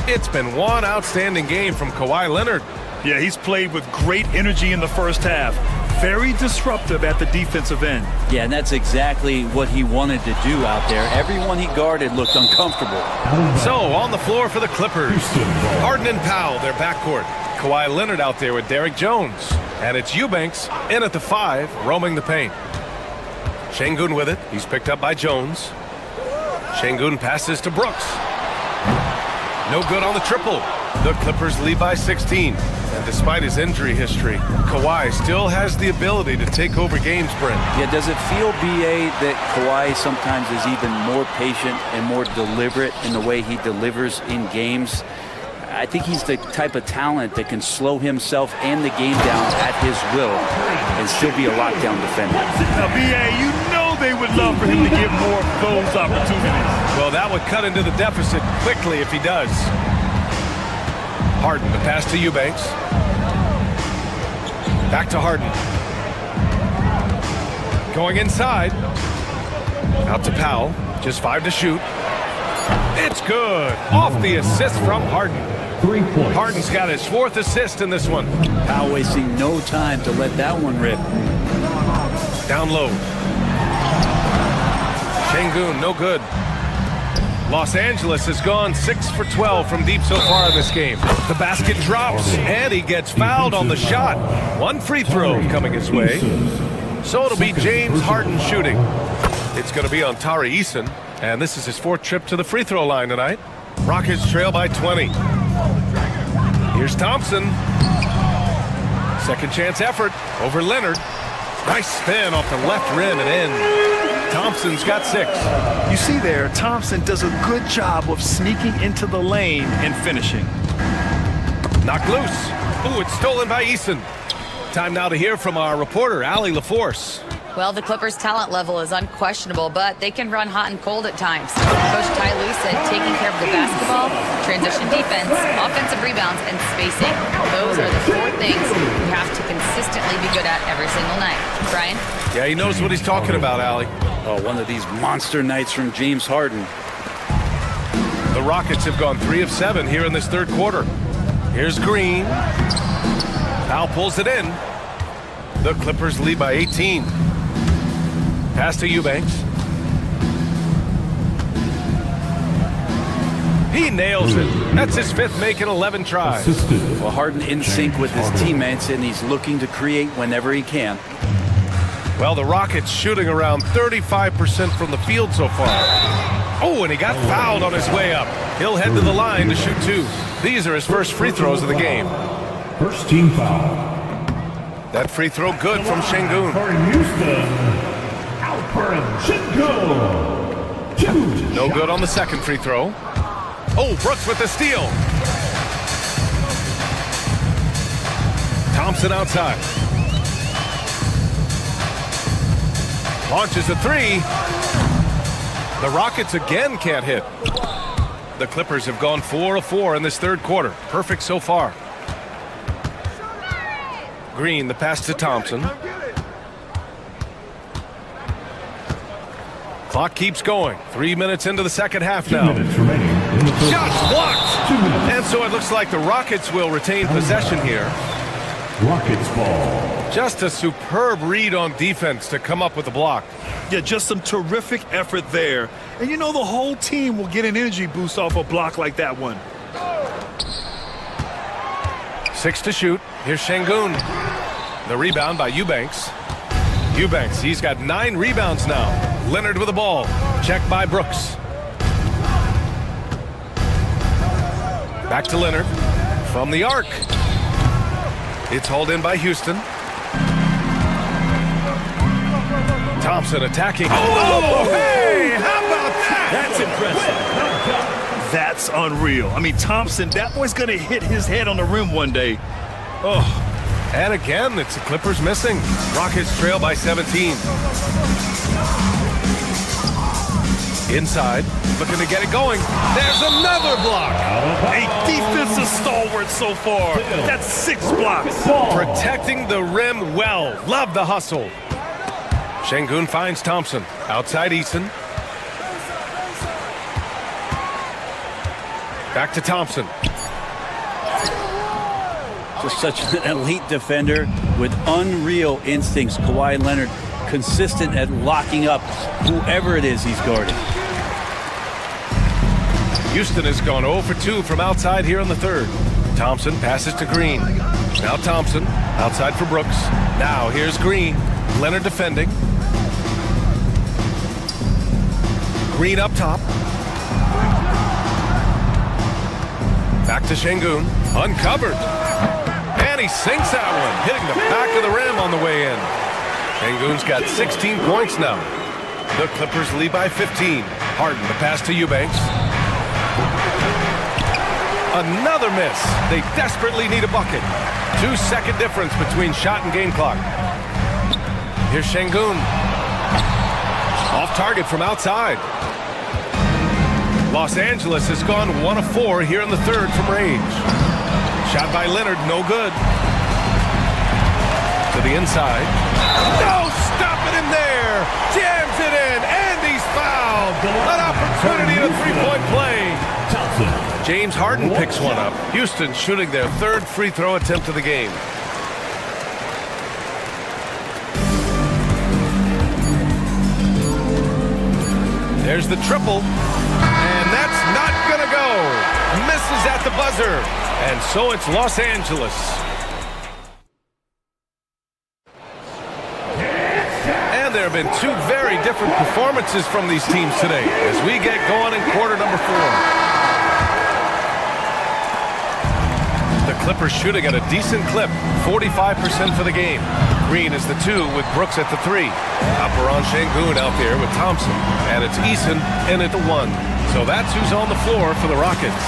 It's been one outstanding game from Kawhi Leonard. Yeah, he's played with great energy in the first half. Very disruptive at the defensive end. Yeah, and that's exactly what he wanted to do out there. Everyone he guarded looked uncomfortable. So, on the floor for the Clippers, Harden and Powell, their backcourt. Kawhi Leonard out there with Derrick Jones. And it's Eubanks in at the 5, roaming the paint. Şengün with it. He's picked up by Jones. Şengün passes to Brooks. No good on the triple. The Clippers lead by 16. And despite his injury history, Kawhi still has the ability to take over games, Brent. Yeah, does it feel, B.A., that Kawhi sometimes is even more patient and more deliberate in the way he delivers in games? I think he's the type of talent that can slow himself and the game down at his will and still be a lockdown defender. Now, B.A., you know they would love for him to get more of those opportunities. Well, that would cut into the deficit quickly if he does. Harden, the pass to Eubanks. Back to Harden. Going inside. Out to Powell. Just 5 to shoot. It's good. Off the assist from Harden. 3 points. Harden's got his 4th assist in this one. Powell wasting no time to let that one rip. Down low. Şengün, no good. Los Angeles has gone 6 for 12 from deep so far in this game. The basket drops, and he gets fouled on the shot. 1 free throw coming his way. So it'll be James Harden shooting. It's going to be on Tari Eason, and this is his 4th trip to the free throw line tonight. Rockets trail by 20. Here's Thompson. Second chance effort over Leonard. Nice spin off the left rim and in. Thompson's got 6. You see there, Thompson does a good job of sneaking into the lane and finishing. Knocked loose. Ooh, it's stolen by Eason. Time now to hear from our reporter, Allie LaForce. Well, the Clippers' talent level is unquestionable, but they can run hot and cold at times. Coach Ty Lue said taking care of the basketball, transition defense, offensive rebounds, and spacing. Those are the 4 things you have to consistently be good at every single night. Brian? Yeah, he knows what he's talking about, Allie. Oh, one of these monster nights from James Harden. The Rockets have gone 3 of 7 here in this third quarter. Here's Green. Powell pulls it in. The Clippers lead by 18. Pass to Eubanks. He nails it. That's his 5th make in 11 tries. Well, Harden in sync with his teammates, and he's looking to create whenever he can. Well, the Rockets shooting around 35% from the field so far. Oh, and he got fouled on his way up. He'll head to the line to shoot 2. These are his first free throws of the game. First team foul. That free throw good from Şengün. For Houston, Alperen Şengün. 2. No good on the second free throw. Oh, Brooks with the steal. Thompson outside. Launches a 3. The Rockets again can't hit. The Clippers have gone 4 of 4 in this third quarter. Perfect so far. Green, the pass to Thompson. Clock keeps going. 3 minutes into the second half now. 2 minutes remaining in the third. Shots blocked! 2 minutes. And so it looks like the Rockets will retain possession here. Rockets ball. Just a superb read on defense to come up with the block. Yeah, just some terrific effort there. And you know the whole team will get an energy boost off a block like that one. 6 to shoot. Here's Şengün. The rebound by Eubanks. Eubanks, he's got 9 rebounds now. Leonard with the ball. Checked by Brooks. Back to Leonard. From the arc. It's hauled in by Houston. Thompson attacking. Oh, hey! How about that? That's impressive. That's unreal. I mean, Thompson, that boy's going to hit his head on the rim one day. Oh. And again, it's the Clippers missing. Rockets trail by 17. Inside, looking to get it going. There's another block. A defensive stalwart so far. That's 6 blocks. Protecting the rim well. Love the hustle. Şengün finds Thompson. Outside Eason. Back to Thompson. Just such an elite defender with unreal instincts. Kawhi Leonard consistent at locking up whoever it is he's guarding. Houston has gone 0 for 2 from outside here in the third. Thompson passes to Green. Now Thompson outside for Brooks. Now here's Green. Leonard defending. Green up top. Back to Şengün. Uncovered. And he sinks that one, hitting the back of the rim on the way in. Şengün's got 16 points now. The Clippers lead by 15. Harden, the pass to Eubanks. Another miss. They desperately need a bucket. 2-second difference between shot and game clock. Here's Şengün. Off target from outside. Los Angeles has gone 1 of 4 here in the third from range. Shot by Leonard, no good. To the inside. No, stop it in there. Jams it in, and he's fouled. An opportunity to 3-point play. James Harden picks one up. Houston shooting their 3rd free throw attempt of the game. There's the triple, and that's not gonna go. Misses at the buzzer, and so it's Los Angeles. And there have been 2 very different performances from these teams today as we get going in quarter number 4. The Clippers shooting at a decent clip, 45% for the game. Green is the 2 with Brooks at the 3. Alperen Şengün out there with Thompson, and it's Eason in at the 1. So that's who's on the floor for the Rockets.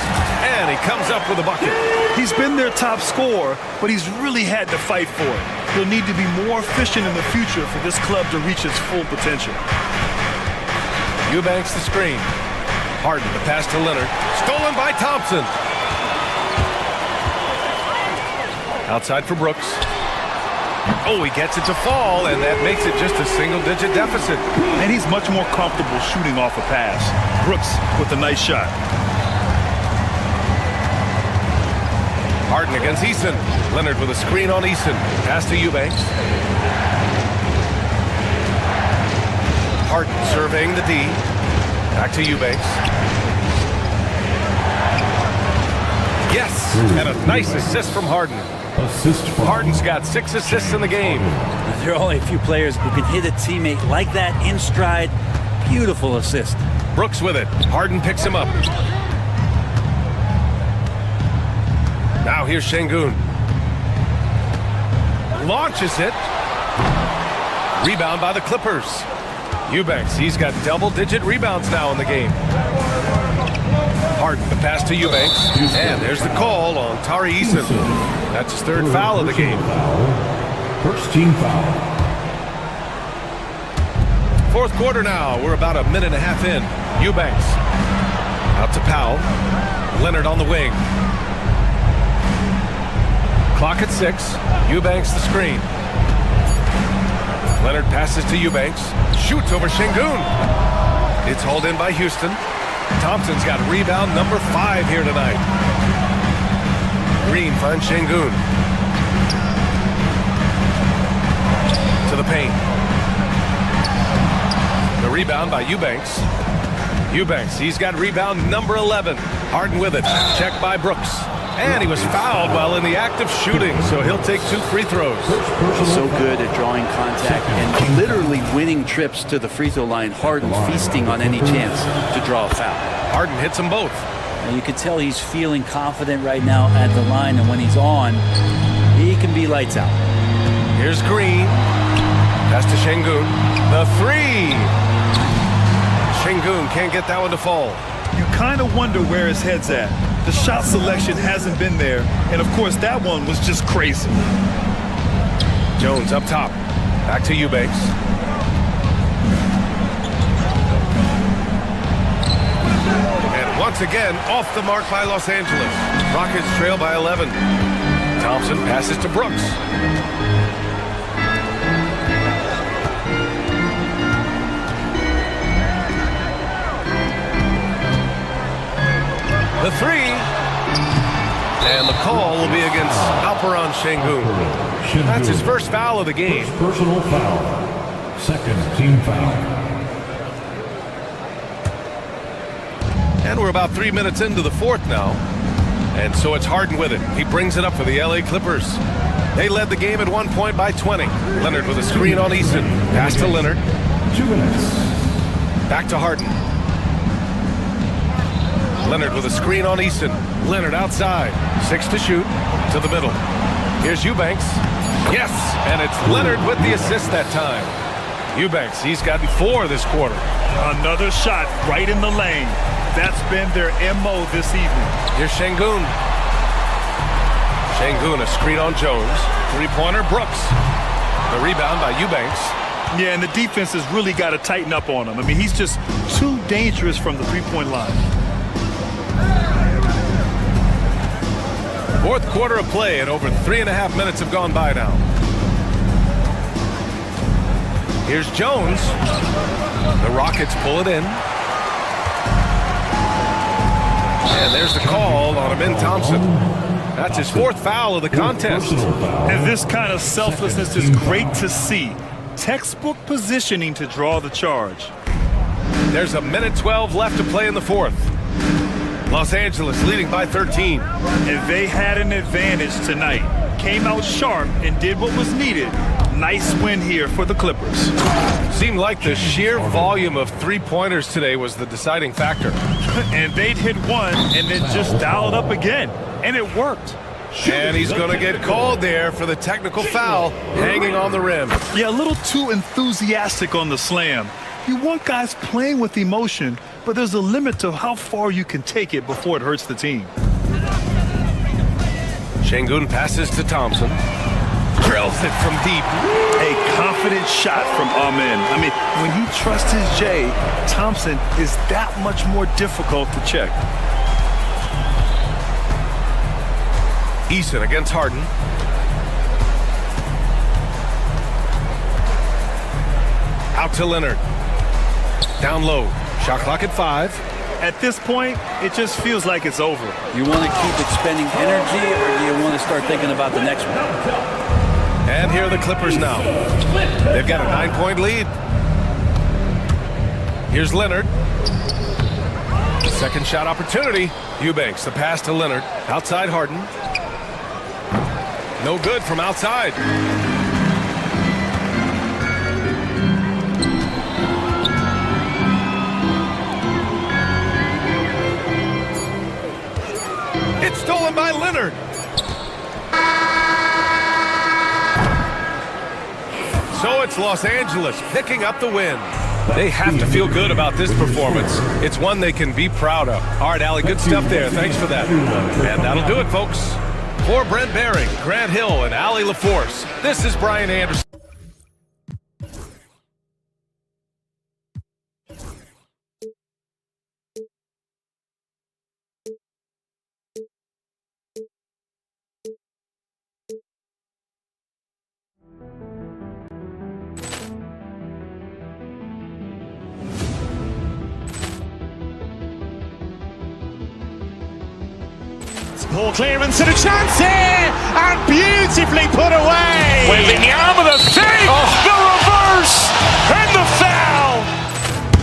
And he comes up with a bucket. He's been their top scorer, but he's really had to fight for it. He'll need to be more efficient in the future for this club to reach its full potential. Eubanks the screen. Harden the pass to Leonard. Stolen by Thompson. Outside for Brooks. Oh, he gets it to fall, and that makes it just a single-digit deficit. And he's much more comfortable shooting off a pass. Brooks with a nice shot. Harden against Eason. Leonard with a screen on Eason. Pass to Eubanks. Harden surveying the D. Back to Eubanks. Yes, and a nice assist from Harden. Harden's got 6 assists in the game. There are only a few players who can hit a teammate like that in stride. Beautiful assist. Brooks with it. Harden picks him up. Now here's Şengün. Launches it. Rebound by the Clippers. Eubanks, he's got double-digit rebounds now in the game. Harden, the pass to Eubanks. And there's the call on Tari Eason. That's his 3rd foul of the game. First team foul. 4th quarter now. We're about a minute and a half in. Eubanks. Out to Powell. Leonard on the wing. Clock at 6. Eubanks the screen. Leonard passes to Eubanks. Shoots over Şengün. It's hauled in by Houston. Thompson's got rebound number 5 here tonight. Green finds Şengün. To the paint. The rebound by Eubanks. Eubanks, he's got rebound number 11. Harden with it. Checked by Brooks. And he was fouled while in the act of shooting, so he'll take 2 free throws. He's so good at drawing contact and literally winning trips to the free throw line. Harden feasting on any chance to draw a foul. Harden hits them both. And you can tell he's feeling confident right now at the line, and when he's on, he can be lights out. Here's Green. Pass to Şengün. The 3. Şengün can't get that one to fall. You kind of wonder where his head's at. The shot selection hasn't been there, and of course that one was just crazy. Jones up top. Back to Eubanks. And once again, off the mark by Los Angeles. Rockets trail by 11. Thompson passes to Brooks. The 3. And the call will be against Alperen Şengün. That's his 1st foul of the game. First personal foul. 2nd team foul. And we're about 3 minutes into the 4th now. And so it's Harden with it. He brings it up for the LA Clippers. They led the game at one point by 20. Leonard with a screen on Eason. Pass to Leonard. 2 minutes. Back to Harden. Leonard with a screen on Eason. Leonard outside. 6 to shoot. To the middle. Here's Eubanks. Yes! And it's Leonard with the assist that time. Eubanks, he's gotten 4 this quarter. Another shot right in the lane. That's been their MO this evening. Here's Şengün. Şengün, a screen on Jones. 3-pointer, Brooks. The rebound by Eubanks. Yeah, and the defense has really got to tighten up on him. I mean, he's just too dangerous from the 3-point line. 4th quarter of play, and over 3.5 minutes have gone by now. Here's Jones. The Rockets pull it in. And there's the call on Amin Thompson. That's his 4th foul of the contest. And this kind of selflessness is great to see. Textbook positioning to draw the charge. There's a minute 12 left to play in the 4th. Los Angeles leading by 13. And they had an advantage tonight. Came out sharp and did what was needed. Nice win here for the Clippers. Seemed like the sheer volume of 3-pointers today was the deciding factor. And they'd hit one and then just dial it up again. And it worked. And he's going to get called there for the technical foul, hanging on the rim. Yeah, a little too enthusiastic on the slam. You want guys playing with emotion, but but there's a limit to how far you can take it before it hurts the team. Şengün passes to Thompson. Drills it from deep. A confident shot from Amen. I mean, when he trusts his J, Thompson is that much more difficult to check. Eason against Harden. Out to Leonard. Down low. Shot clock at 5. At this point, it just feels like it's over. You want to keep expending energy, or do you want to start thinking about the next one? And here are the Clippers now. They've got a 9-point lead. Here's Leonard. Second shot opportunity. Eubanks, the pass to Leonard. Outside Harden. No good from outside. It's stolen by Leonard. So it's Los Angeles picking up the win. They have to feel good about this performance. It's one they can be proud of. All right, Allie, good stuff there. Thanks for that. And that'll do it, folks. For Brent Behring, Grant Hill, and Allie LaForce, this is Brian Anderson. Poor clearance and a chance here, and beautifully put away. Wembanyama the save, the reverse, and the foul.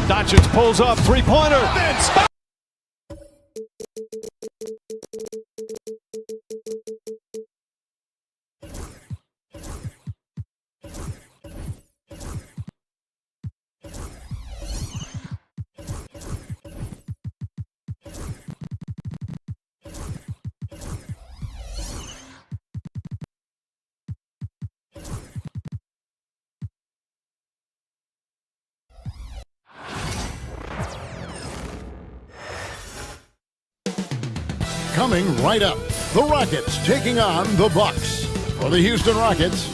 Doncic pulls up, three-pointer. Coming right up, the Rockets taking on the Bucks. For the Houston Rockets,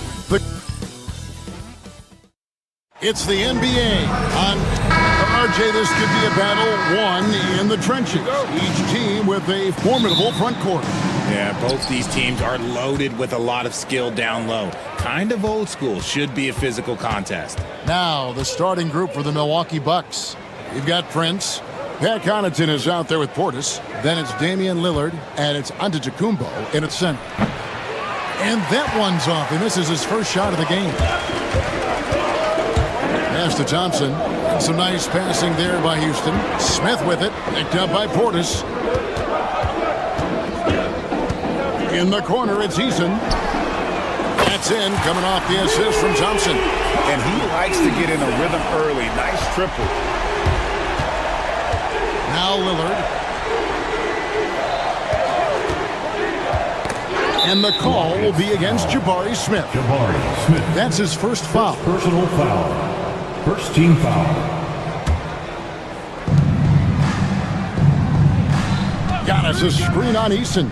it's the NBA. On RJ, this could be a battle won in the trenches. Each team with a formidable front court. Yeah, both these teams are loaded with a lot of skill down low. Kind of old school. Should be a physical contest. Now, the starting group for the Milwaukee Bucks. You've got Prince. Pat Connaughton is out there with Portis. Then it's Damian Lillard, and it's Antetokounmpo in its center. And that one's off, and this is his first shot of the game. Pass to Thompson. And some nice passing there by Houston. Smith with it, picked up by Portis. In the corner, it's Eason. That's in, coming off the assist from Thompson. And he likes to get in a rhythm early. Nice triple. Now Lillard. And the call will be against Jabari Smith. Jabari Smith. That's his first foul. Personal foul. First team foul. Got us a screen on Eason.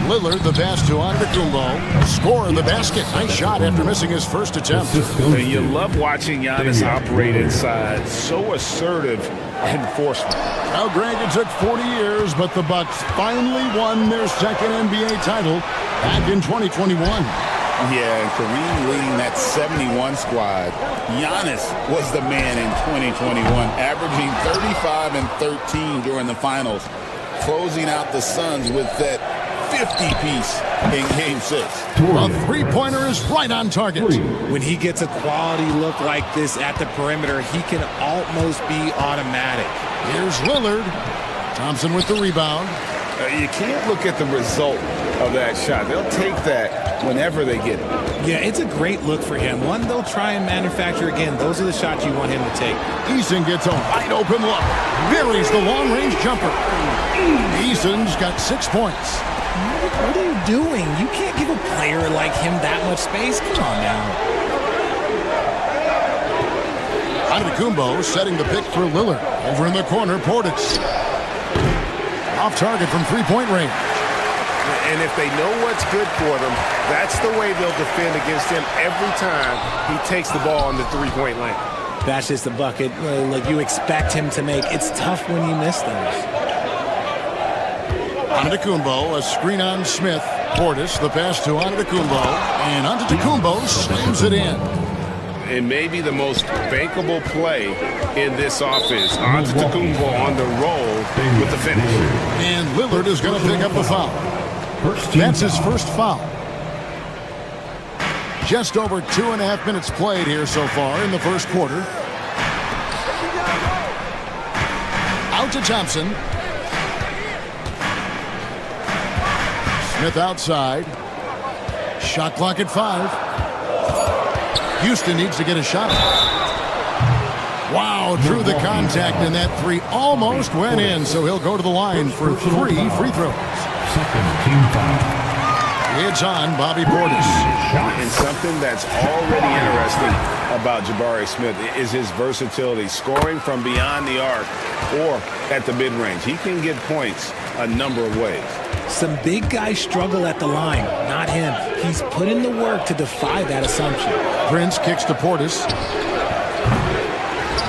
Lillard, the pass to Antetokounmpo. Score the basket. Nice shot after missing his first attempt. And you love watching Giannis operate inside. So assertive enforcement. Now, Greg, it took 40 years, but the Bucks finally won their second NBA title back in 2021. Yeah, and Kareem leading that 71 squad. Giannis was the man in 2021, averaging 35 and 13 during the finals, closing out the Suns with that 50-piece in Game 6. A three-pointer is right on target. When he gets a quality look like this at the perimeter, he can almost be automatic. Here's Lillard. Thompson with the rebound. You can't look at the result of that shot. They'll take that whenever they get it. Yeah, it's a great look for him. One they'll try and manufacture again. Those are the shots you want him to take. Eason gets a wide open look. Buries the long-range jumper. Eason's got 6 points. What are you doing? You can't give a player like him that much space. Come on now. Antetokounmpo setting the pick for Lillard. Over in the corner, Portis. Off target from three-point range. And if they know what's good for them, that's the way they'll defend against him every time he takes the ball in the three-point lane. That's just the bucket like you expect him to make. It's tough when you miss those. Antetokounmpo, a screen on Smith. Portis, the pass to Antetokounmpo. And Antetokounmpo slams it in. It may be the most bankable play in this offense. Antetokounmpo on the roll with the finish. And Lillard is going to pick up the foul. That's his first foul. Just over 2.5 minutes played here so far in the first quarter. Out to Thompson. Smith outside. Shot clock at 5. Houston needs to get a shot. Wow, through the contact, and that three almost went in, so he'll go to the line for 3 free throws. Second team foul. It's on Bobby Portis. And something that's already interesting about Jabari Smith is his versatility, scoring from beyond the arc or at the mid-range. He can get points a number of ways. Some big guys struggle at the line, not him. He's put in the work to defy that assumption. Prince kicks to Portis.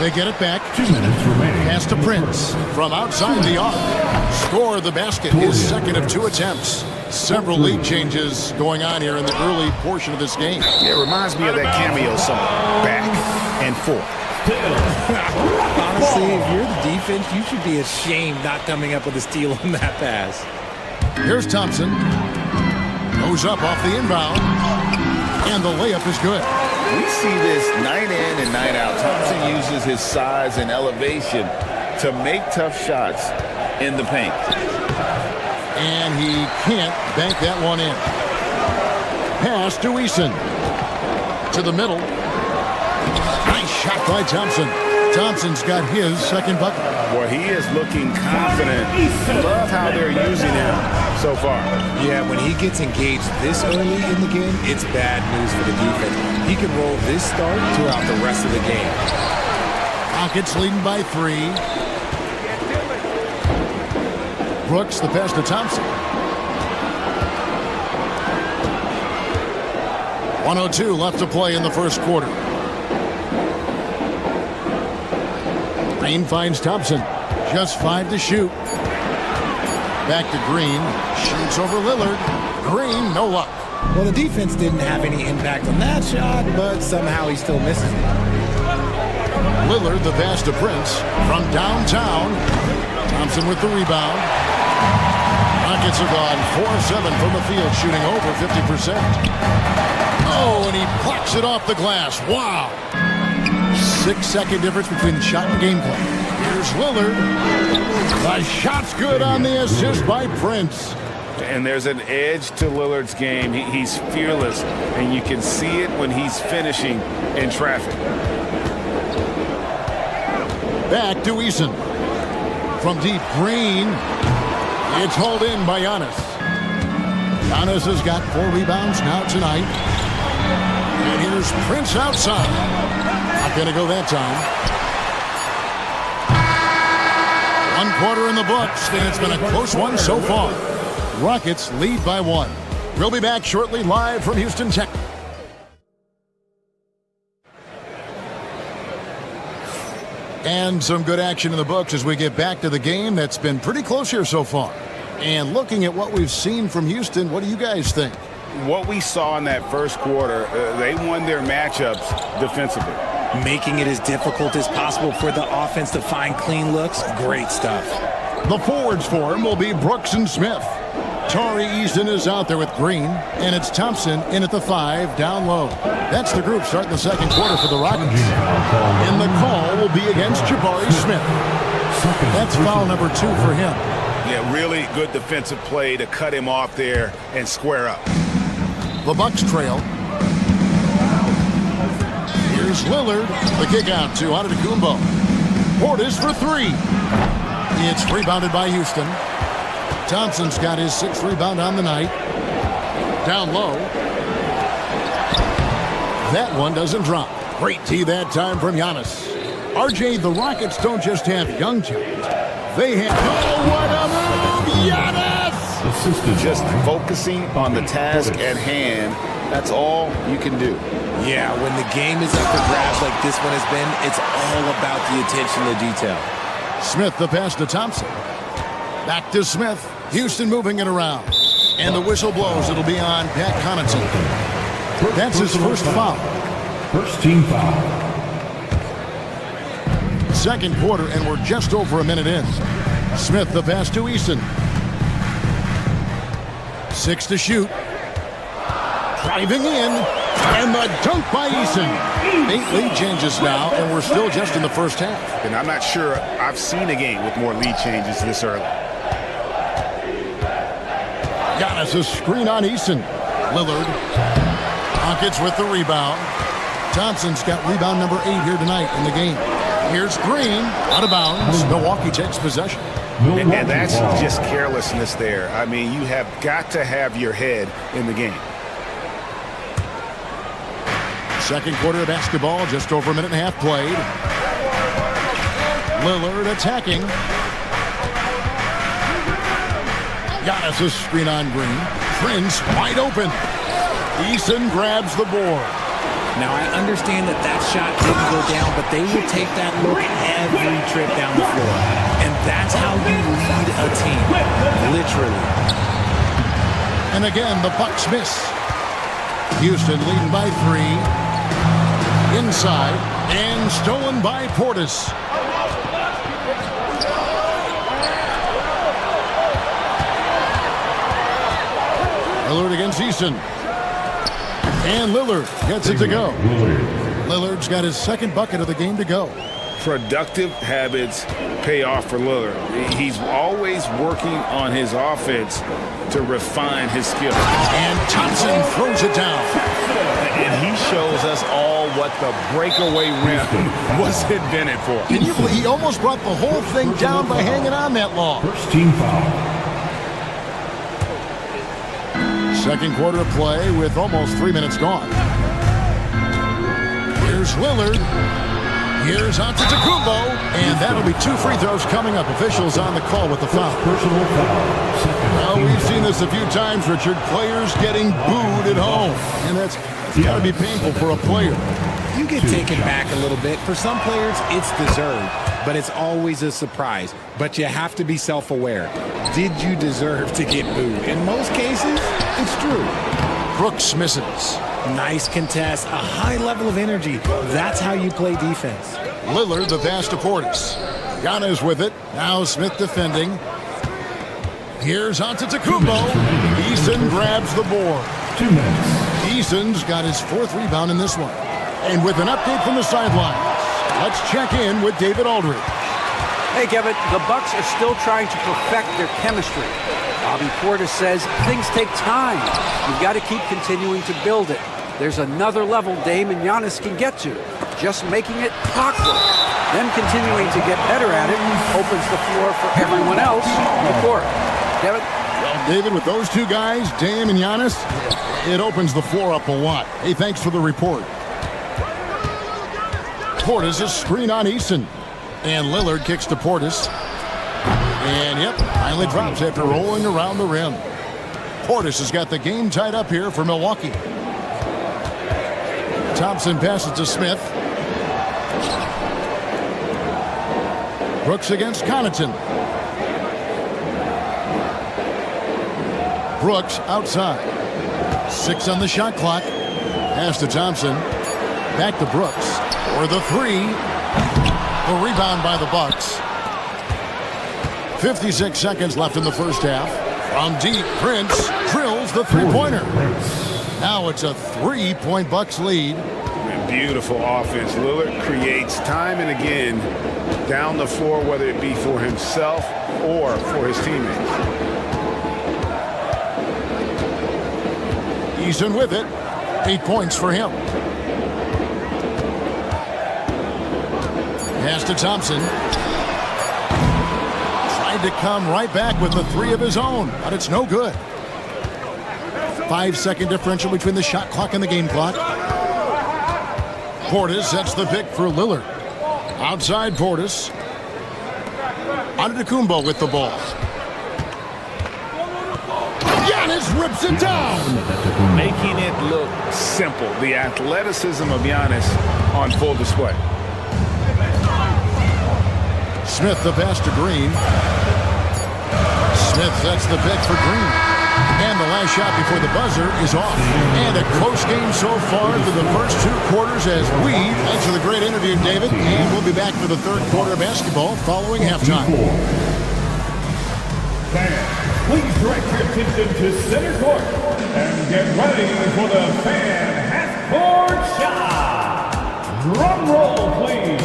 They get it back. 2 minutes remaining. Pass to Prince from outside the arc. Score the basket, his second of 2 attempts. Several lead changes going on here in the early portion of this game. It reminds me of that cameo song, Back and Forth. Honestly, if you're the defense, you should be ashamed not coming up with a steal on that pass. Here's Thompson. Goes up off the inbound. And the layup is good. We see this night in and night out. Thompson uses his size and elevation to make tough shots in the paint. And he can't bank that one in. Pass to Eason. To the middle. Nice shot by Thompson. Thompson's got his second bucket. Boy, he is looking confident. Love how they're using him so far. Yeah, when he gets engaged this early in the game, it's bad news for the defense. He can roll this start throughout the rest of the game. Rockets leading by 3. Brooks, the pass to Thompson. 1:02 left to play in the first quarter. Green finds Thompson. Just 5 to shoot. Back to Green. Shoots over Lillard. Green, no luck. Well, the defense didn't have any impact on that shot, but somehow he still misses it. Lillard, the pass to Prince. From downtown. Thompson with the rebound. Rockets are gone 4 of 7 from the field, shooting over 50%. Oh, and he blocks it off the glass. Wow. 6-second difference between the shot and gameplay. Here's Lillard. The shot's good on the assist by Prince. And there's an edge to Lillard's game. He's fearless, and you can see it when he's finishing in traffic. Back to Eason. From deep, Green. It's hauled in by Giannis. Giannis has got 4 rebounds now tonight. And here's Prince outside. Not going to go that time. 1 quarter in the books, and it's been a close one so far. Rockets lead by 1. We'll be back shortly live from Houston, Texas. And some good action in the books as we get back to the game that's been pretty close here so far. And looking at what we've seen from Houston, what do you guys think? What we saw in that first quarter, they won their matchups defensively. Making it as difficult as possible for the offense to find clean looks. Great stuff. The forwards for him will be Brooks and Smith. Tari Eason is out there with Green, and it's Thompson in at the 5, down low. That's the group starting the second quarter for the Rockets. And the call will be against Jabari Smith. That's foul number 2 for him. Yeah, really good defensive play to cut him off there and square up. The Bucks trail. Here's Lillard. The kick out to Antetokounmpo. Portis for 3. It's rebounded by Houston. Thompson's got his 6th rebound on the night. Down low. That one doesn't drop. Great tee that time from Giannis. RJ, the Rockets don't just have young talent. They have... Oh, what a move! Giannis! Just focusing on the task at hand, that's all you can do. Yeah, when the game is up for grabs like this one has been, it's all about the attention to detail. Smith, the pass to Thompson. Back to Smith. Houston moving it around. And the whistle blows. It'll be on Pat Connaughton. That's his first foul. First team foul. Second quarter, and we're just over a minute in. Smith, the pass to Eason. 6 to shoot. Driving in. And the dunk by Eason. 8 lead changes now, and we're still just in the first half. And I'm not sure I've seen a game with more lead changes this early. Giannis, a screen on Eason. Lillard. Rockets with the rebound. Thompson's got rebound number 8 here tonight in the game. Here's Green, out of bounds. Milwaukee takes possession. And that's just carelessness there. I mean, you have got to have your head in the game. Second quarter of basketball, just over a minute and a half played. Lillard attacking. Giannis, a screen on Green. Prince wide open. Eason grabs the board. Now, I understand that that shot didn't go down, but they will take that look every trip down the floor. And that's how you lead a team, literally. And again, the Bucks miss. Houston leading by 3. Inside, and stolen by Portis. Lillard against Eason. And Lillard gets it to go. Lillard's got his second bucket of the game to go. Productive habits pay off for Lillard. He's always working on his offense to refine his skill. And Thompson throws it down. And he shows us all what the breakaway rim was invented for. Can you believe he almost brought the whole thing down by hanging on that long? First team foul. Second quarter of play with almost 3 minutes gone. Here's Lillard. Here's Antetokounmpo. And that'll be 2 free throws coming up. Officials on the call with the foul. Personal foul. Well, we've seen this a few times, Richard. Players getting booed at home. And that's got to be painful for a player. You get taken back a little bit. For some players, it's deserved, but it's always a surprise. But you have to be self-aware. Did you deserve to get booed? In most cases, it's true. Brooks misses. Nice contest, a high level of energy. That's how you play defense. Lillard, the pass to Portis. Giannis with it. Now Smith defending. Here's Antetokounmpo. Eason grabs the board. 2 minutes. Eason's got his 4th rebound in this one. And with an update from the sidelines, let's check in with David Aldridge. Hey, Kevin, the Bucks are still trying to perfect their chemistry. Bobby Portis says things take time. You've got to keep continuing to build it. There's another level Dame and Giannis can get to. Just making it clockwork. Them continuing to get better at it opens the floor for everyone else on the court. Kevin? Well, David, with those 2 guys, Dame and Giannis, it opens the floor up a lot. Hey, thanks for the report. Portis, a screen on Eason. And Lillard kicks to Portis. And, yep, finally drops after rolling around the rim. Portis has got the game tied up here for Milwaukee. Thompson passes to Smith. Brooks against Connaughton. Brooks outside. 6 on the shot clock. Pass to Thompson. Back to Brooks. For the 3. The rebound by the Bucks. 56 seconds left in the first half. From deep, Prince drills the 3-pointer. Now it's a 3-point Bucks lead. And beautiful offense. Lillard creates time and again down the floor, whether it be for himself or for his teammates. Eason with it. 8 points for him. Pass to Thompson. Tried to come right back with the 3 of his own, but it's no good. 5-second differential between the shot clock and the game clock. Portis sets the pick for Lillard. Outside Portis. Antetokounmpo with the ball. Giannis rips it down. Making it look simple. The athleticism of Giannis on full display. Smith the pass to Green. Smith sets the pick for Green. And the last shot before the buzzer is off. And a close game so far for the first 2 quarters as we, thanks for the great interview, David. And we'll be back for the third quarter of basketball following halftime. Fans, please direct your attention to center court and get ready for the fan half-court shot. Drum roll, please.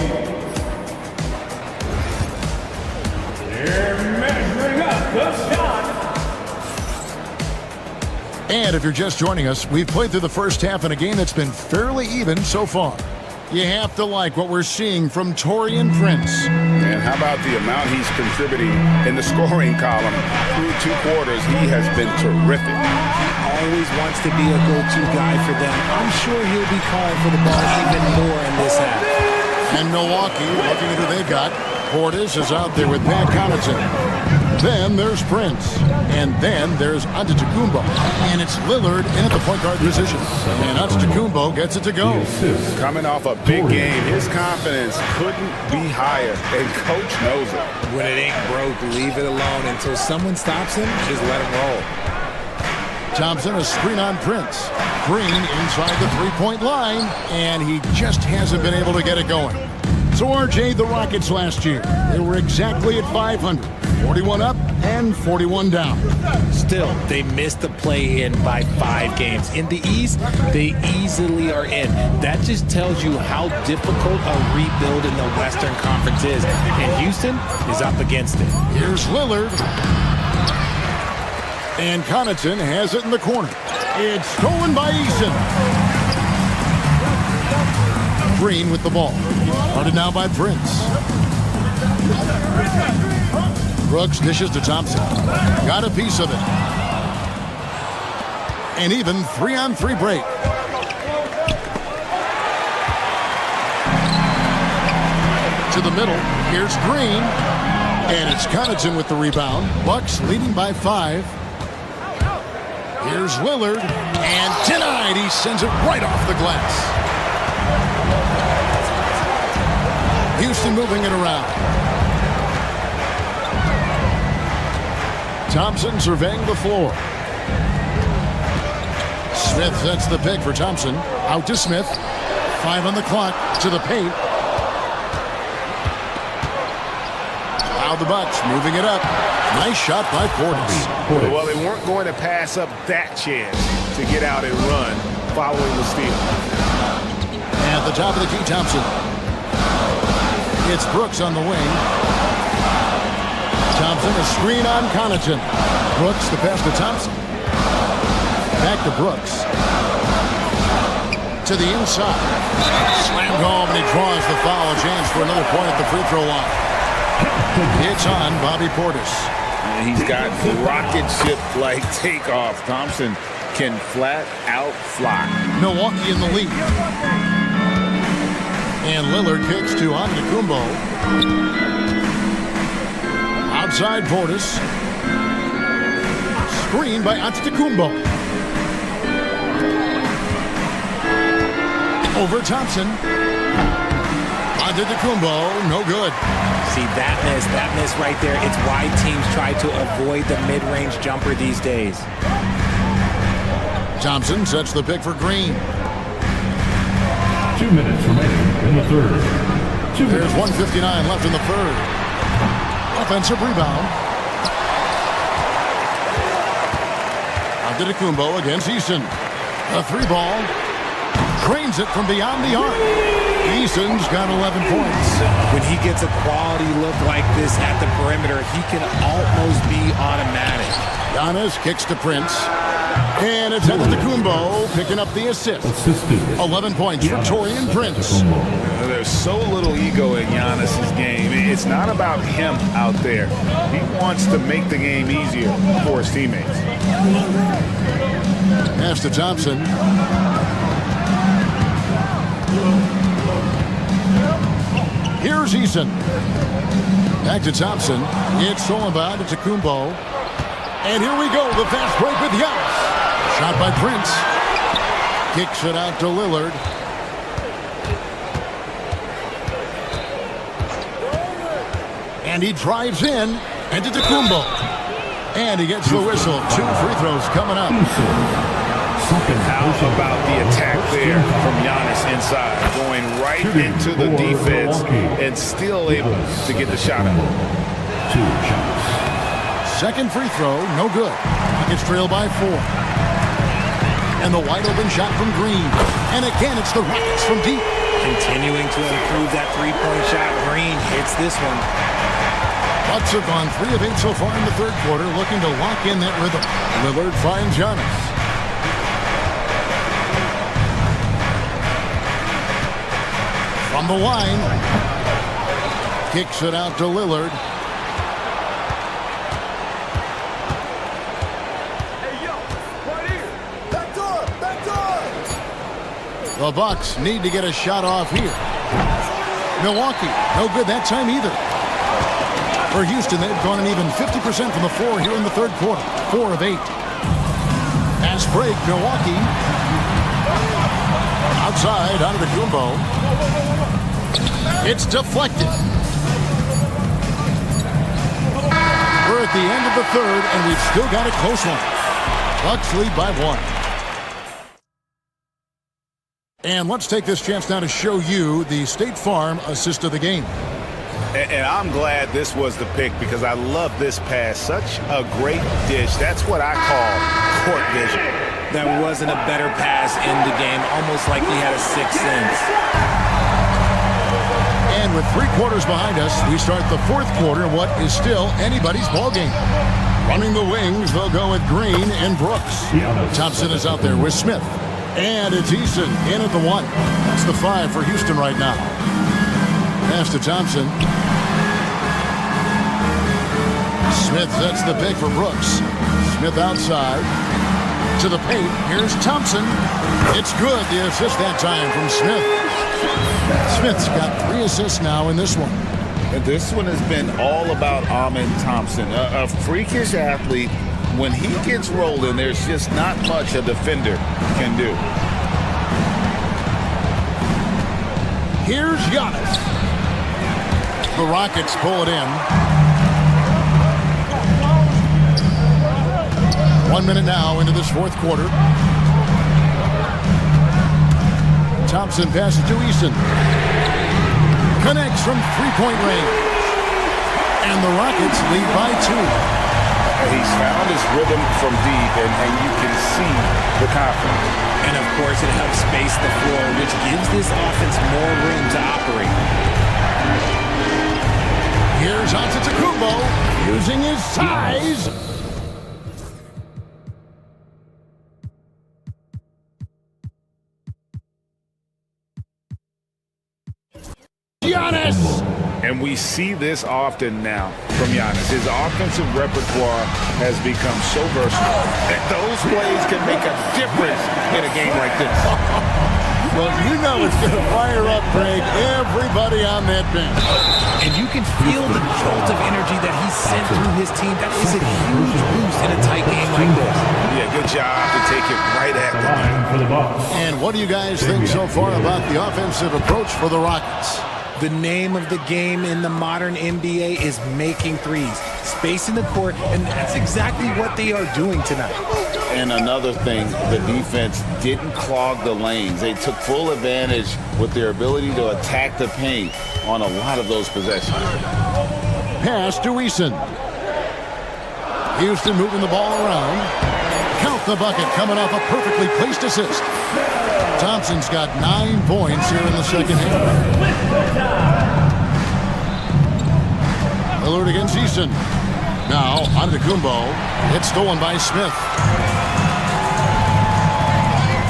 They're measuring up the shot. And if you're just joining us, we've played through the first half in a game that's been fairly even so far. You have to like what we're seeing from Taurean Prince. And how about the amount he's contributing in the scoring column? Through 2 quarters, he has been terrific. He always wants to be a go-to guy for them. I'm sure he'll be calling for the ball even more in this half. And Milwaukee, looking at who they got, Portis is out there with Pat Connaughton. Then there's Prince. And then there's Antetokounmpo. And it's Lillard in at the point guard position. And Antetokounmpo gets it to go. Coming off a big game, his confidence couldn't be higher. And Coach knows it. When it ain't broke, leave it alone. Until someone stops him, just let him roll. Thompson, a screen on Prince. Green inside the three-point line. And he just hasn't been able to get it going. So RJ, the Rockets last year, they were exactly at 500. 41 up and 41 down. Still, they missed the play-in by 5 games. In the East, they easily are in. That just tells you how difficult a rebuild in the Western Conference is. And Houston is up against it. Here's Lillard. And Connaughton has it in the corner. It's stolen by Eason. Green with the ball. Guarded now by Prince. Brooks dishes to Thompson. Got a piece of it. And even 3-on-3 break. To the middle. Here's Green. And it's Connaughton with the rebound. Bucks leading by 5. Here's Lillard. And denied. He sends it right off the glass. Houston moving it around. Thompson surveying the floor. Smith sets the pick for Thompson. Out to Smith. 5 on the clock. To the paint. Now the Bucks moving it up. Nice shot by Portis. Well, they weren't going to pass up that chance to get out and run following the steal. At the top of the key, Thompson. It's Brooks on the wing. Thompson, a screen on Connaughton. Brooks, the pass to Thompson. Back to Brooks. To the inside. Slammed home, and he draws the foul. A chance for another point at the free throw line. It's on Bobby Portis. And he's got rocket ship-like takeoff. Thompson can flat out fly. Milwaukee in the lead. And Lillard kicks to Antetokounmpo. Outside Portis. Screen by Antetokounmpo. Over Thompson. Antetokounmpo, no good. See, that miss right there. It's why teams try to avoid the mid-range jumper these days. Thompson sets the pick for Green. 2 minutes remaining in the third. There's 1:59 left in the third. Offensive rebound. Antetokounmpo against Eason. A 3-ball. Drains it from beyond the arc. Eason's got 11 points. When he gets a quality look like this at the perimeter, he can almost be automatic. Giannis kicks to Prince. And it's Antetokounmpo picking up the assist. 11 points for Taurean Prince. There's so little ego in Giannis' game. It's not about him out there. He wants to make the game easier for his teammates. Pass to Thompson. Here's Eason. Back to Thompson. It's stolen by Antetokounmpo. And here we go. The fast break with Giannis. Shot by Prince. Kicks it out to Lillard. And he drives in. Antetokounmpo. And he gets the whistle. 2 free throws coming up. How about the attack there from Giannis inside, going right into the defense and still able to get the shot up. 2 shots. Second free throw, no good. It's trailed by 4. And the wide open shot from Green. And again, it's the Rockets from deep. Continuing to improve that three-point shot. Green hits this one. Bucks have gone 3 of 8 so far in the third quarter, looking to lock in that rhythm. Lillard finds Giannis. From the line, kicks it out to Lillard. Hey, yo, right here. Back door. The Bucks need to get a shot off here. Milwaukee, no good that time either. For Houston, they've gone an even 50% from the floor here in the third quarter. 4 of 8. Pass break, Milwaukee. Outside, out of the Antetokounmpo. It's deflected. We're at the end of the third, and we've still got a close one. Bucks lead by 1. And let's take this chance now to show you the State Farm assist of the game. And I'm glad this was the pick because I love this pass. Such a great dish. That's what I call court vision. That wasn't a better pass in the game, almost like he had a sixth sense. And with 3 quarters behind us, we start the fourth quarter, what is still anybody's ballgame. Running the wings, they'll go with Green and Brooks. Thompson is out there with Smith. And it's Eason in at the 1. That's the 5 for Houston right now. Pass to Thompson. Smith sets the pick for Brooks. Smith outside. To the paint. Here's Thompson. It's good. The assist that time from Smith. Smith's got 3 assists now in this one. And this one has been all about Amen Thompson, a freakish athlete. When he gets rolling, there's just not much a defender can do. Here's Giannis. The Rockets pull it in. 1 minute now into this fourth quarter. Thompson passes to Eason. Connects from three-point range. And the Rockets lead by 2. He's found his rhythm from deep, and you can see the confidence. And, of course, it helps space the floor, which gives this offense more room to operate. Here's Antetokounmpo using his size. Giannis! And we see this often now from Giannis. His offensive repertoire has become so versatile that those plays can make a difference in a game like this. Well, you know it's going to fire up, Craig, everybody on that bench. And you can feel the jolt of energy that he sent through his team. That is a huge boost in a tight game like this. Yeah, good job to take it right at the net. And what do you guys think so far about the offensive approach for the Rockets? The name of the game in the modern NBA is making threes, spacing the court, and that's exactly what they are doing tonight. And another thing, the defense didn't clog the lanes. They took full advantage with their ability to attack the paint on a lot of those possessions. Pass to Eason. Houston moving the ball around. Count the bucket coming off a perfectly placed assist. Thompson's got 9 points here in the second half. Lillard against Eason. Now, Antetokounmpo. It's stolen by Smith.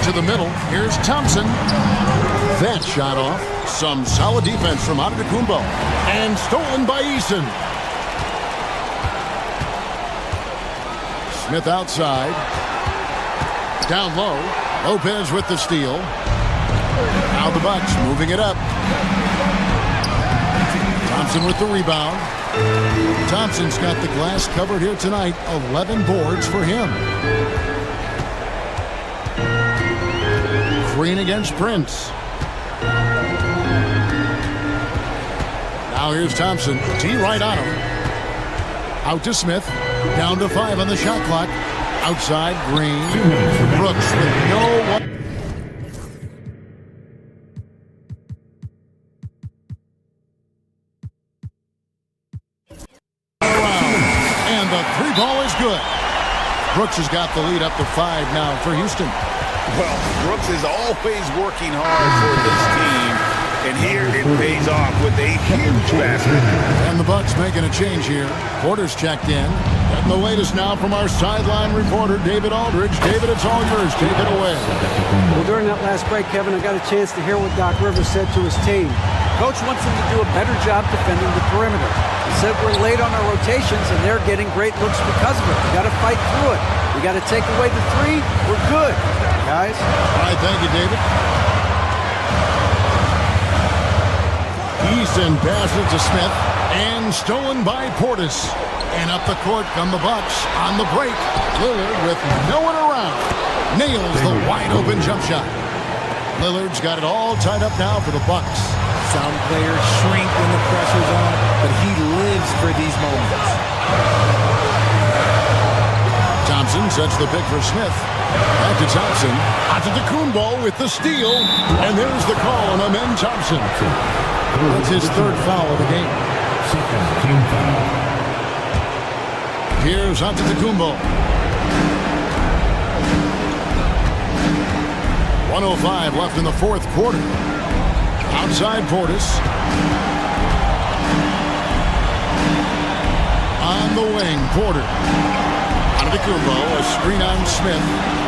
To the middle. Here's Thompson. That shot off. Some solid defense from Antetokounmpo. And stolen by Eason. Smith outside. Down low. Lopez with the steal. Now the Bucks moving it up. Thompson with the rebound. Thompson's got the glass covered here tonight. 11 boards for him. Green against Prince. Now here's Thompson. T right on him. Out to Smith. Down to 5 on the shot clock. Outside, Green. Brooks with no one. And the three ball is good. Brooks has got the lead up to 5 now for Houston. Well, Brooks is always working hard for this team, and here it pays off with a huge basket. And the Bucks making a change here. Porter's checked in. Getting the latest now from our sideline reporter, David Aldridge. David, it's all yours. Take it away. Well, during that last break, Kevin, I got a chance to hear what Doc Rivers said to his team. Coach wants them to do a better job defending the perimeter. He said we're late on our rotations, and they're getting great looks because of it. We got to fight through it. We got to take away the 3. We're good, guys. All right, thank you, David. Easton passes it to Smith, and stolen by Portis. And up the court come the Bucks on the break. Lillard with no one around. Nails the wide-open jump shot. Lillard's got it all tied up now for the Bucks. Some players shrink when the pressure's on, but he lives for these moments. Thompson sets the pick for Smith. Back to Thompson. Antetokounmpo with the steal. And there's the call on Amen Thompson. That's his 3rd foul of the game. Team foul. Here's Antetokounmpo. 1:05 left in the 4th quarter. Outside Portis. On the wing, Porter. Antetokounmpo, a screen on Smith.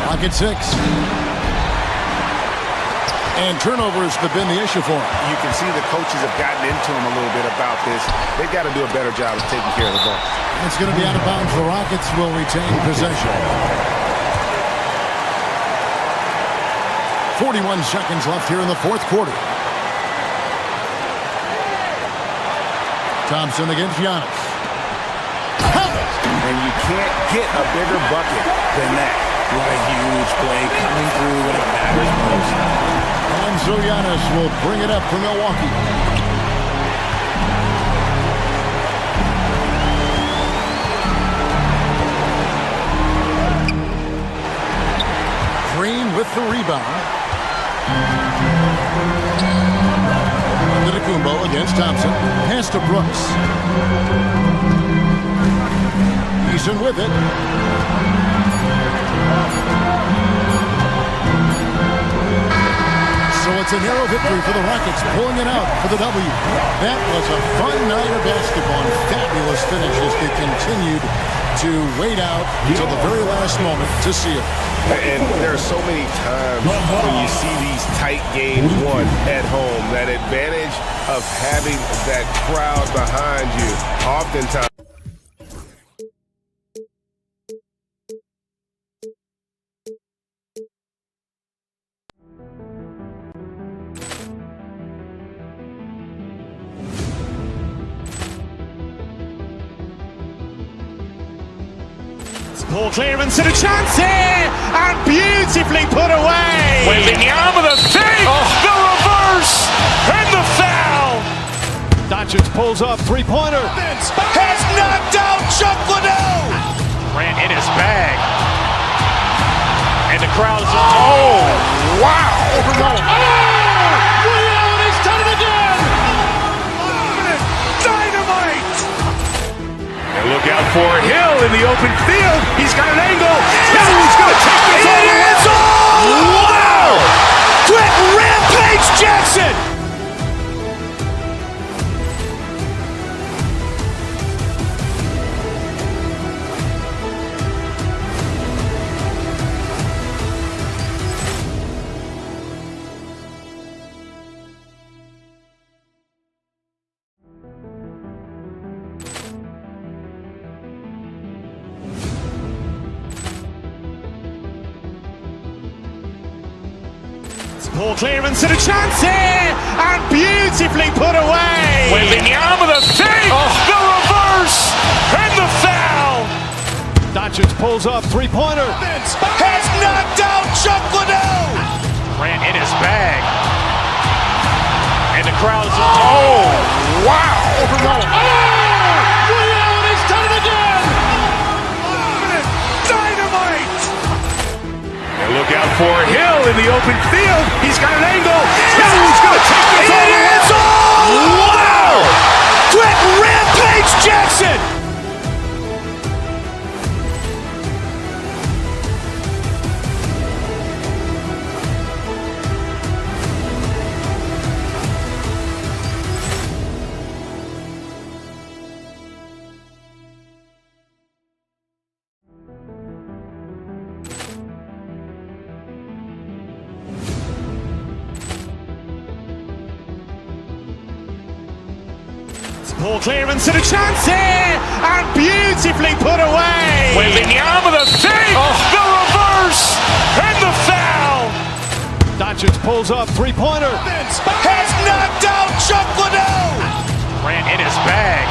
Lock at 6. And turnovers have been the issue for him. You can see the coaches have gotten into him a little bit about this. They've got to do a better job of taking care of the ball. It's going to be out of bounds. The Rockets will retain possession. 41 seconds left here in the 4th quarter. Thompson against Giannis. And you can't get a bigger bucket than that. What a huge play coming through when it matters most. And so Giannis will bring it up for Milwaukee. Green with the rebound. Antetokounmpo against Thompson. Pass to Brooks. Eason with it. So it's a narrow victory for the Rockets, pulling it out for the W. That was a fun night of basketball and fabulous finish as they continued to wait out until the very last moment to see it. And there are so many times when you see these tight games won at home, that advantage of having that crowd behind you, oftentimes. Ball clearance and a chance here, and beautifully put away. Wembanyama the fake, the reverse, and the foul. Doncic pulls up, 3-pointer. Has knocked out Chuck Liddell. Grant in his bag. And the crowd is, oh, wow. He's done it again. Dynamite. And look out for Hill in the open field. He's got an angle. Yes. He's going to take this all the way. Wow! Quick rampage Jackson. Poor clearance and a chance here, and beautifully put away. Wembanyama the fake, the reverse, and the foul. Doncic pulls up, three-pointer. Has knocked out Chuck Liddell. Ran in his bag. And the crowd is, oh, wow. He's done it again. Dynamite. And look out for Hill in the open field. He's got an angle. Hill's going to take this all the way. Wow. Quick rampage Jackson. Poor clearance and a chance here, and beautifully put away. Wembanyama the fake, the reverse, and the foul. Doncic pulls up, three-pointer. Has knocked out Chuck Liddell. Ran in his bag.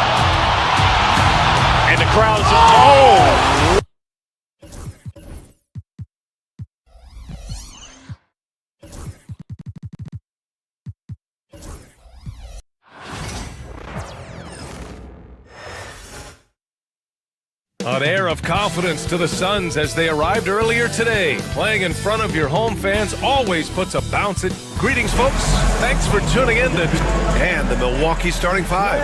And the crowd is, oh. An air of confidence to the Suns as they arrived earlier today. Playing in front of your home fans always puts a bounce in. Greetings, folks. Thanks for tuning in to and the Milwaukee starting five.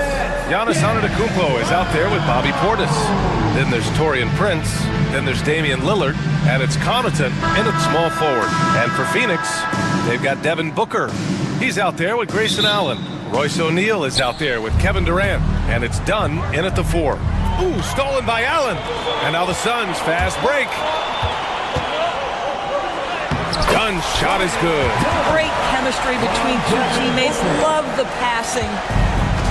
Giannis Antetokounmpo is out there with Bobby Portis. Then there's Taurean Prince. Then there's Damian Lillard. And it's Connaughton in at small forward. And for Phoenix, they've got Devin Booker. He's out there with Grayson Allen. Royce O'Neal is out there with Kevin Durant. And it's Dunn in at the 4. Ooh, stolen by Allen. And now the Suns fast break. Dunn's shot is good. Great chemistry between two teammates. Love the passing.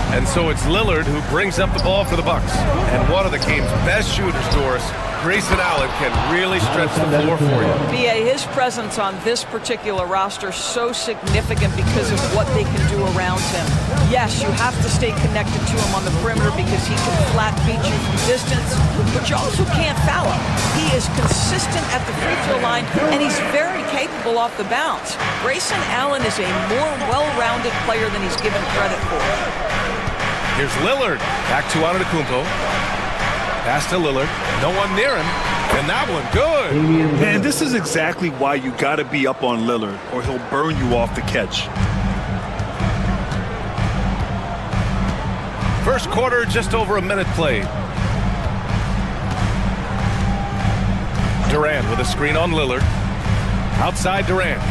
And so it's Lillard who brings up the ball for the Bucks. And one of the game's best shooters, Doris, Grayson Allen, can really stretch the floor for you. B.A., his presence on this particular roster so significant because of what they can do around him. Yes, you have to stay connected to him on the perimeter because he can flat beat you from distance, but you also can't foul him. He is consistent at the free throw line, and he's very capable off the bounce. Grayson Allen is a more well-rounded player than he's given credit for. Here's Lillard. Back to Antetokounmpo. Pass to Lillard. No one near him. And that one, good. And this is exactly why you got to be up on Lillard, or he'll burn you off the catch. First quarter, just over a minute played. Durant with a screen on Lillard. Outside Durant.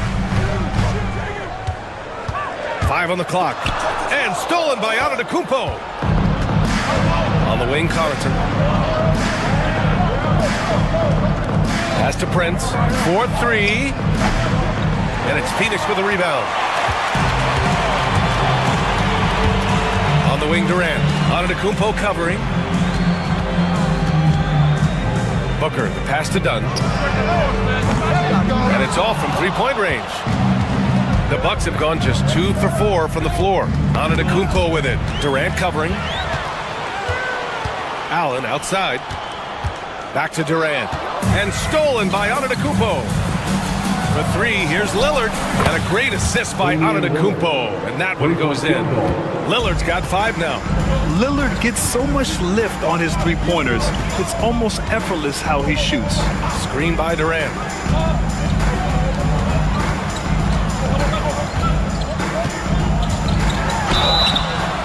5 on the clock. And stolen by Antetokounmpo. On the wing, Connaughton. Pass to Prince. 4-3. And it's Phoenix with a rebound. On the wing, Durant. Antetokounmpo covering. Booker, the pass to Dunn. And it's off from three-point range. The Bucks have gone just 2 for 4 from the floor. Antetokounmpo with it. Durant covering. Allen outside. Back to Durant. And stolen by Antetokounmpo. For 3, here's Lillard. And a great assist by Antetokounmpo. And that one goes in. Lillard's got 5 now. Lillard gets so much lift on his three-pointers. It's almost effortless how he shoots. Screen by Durant.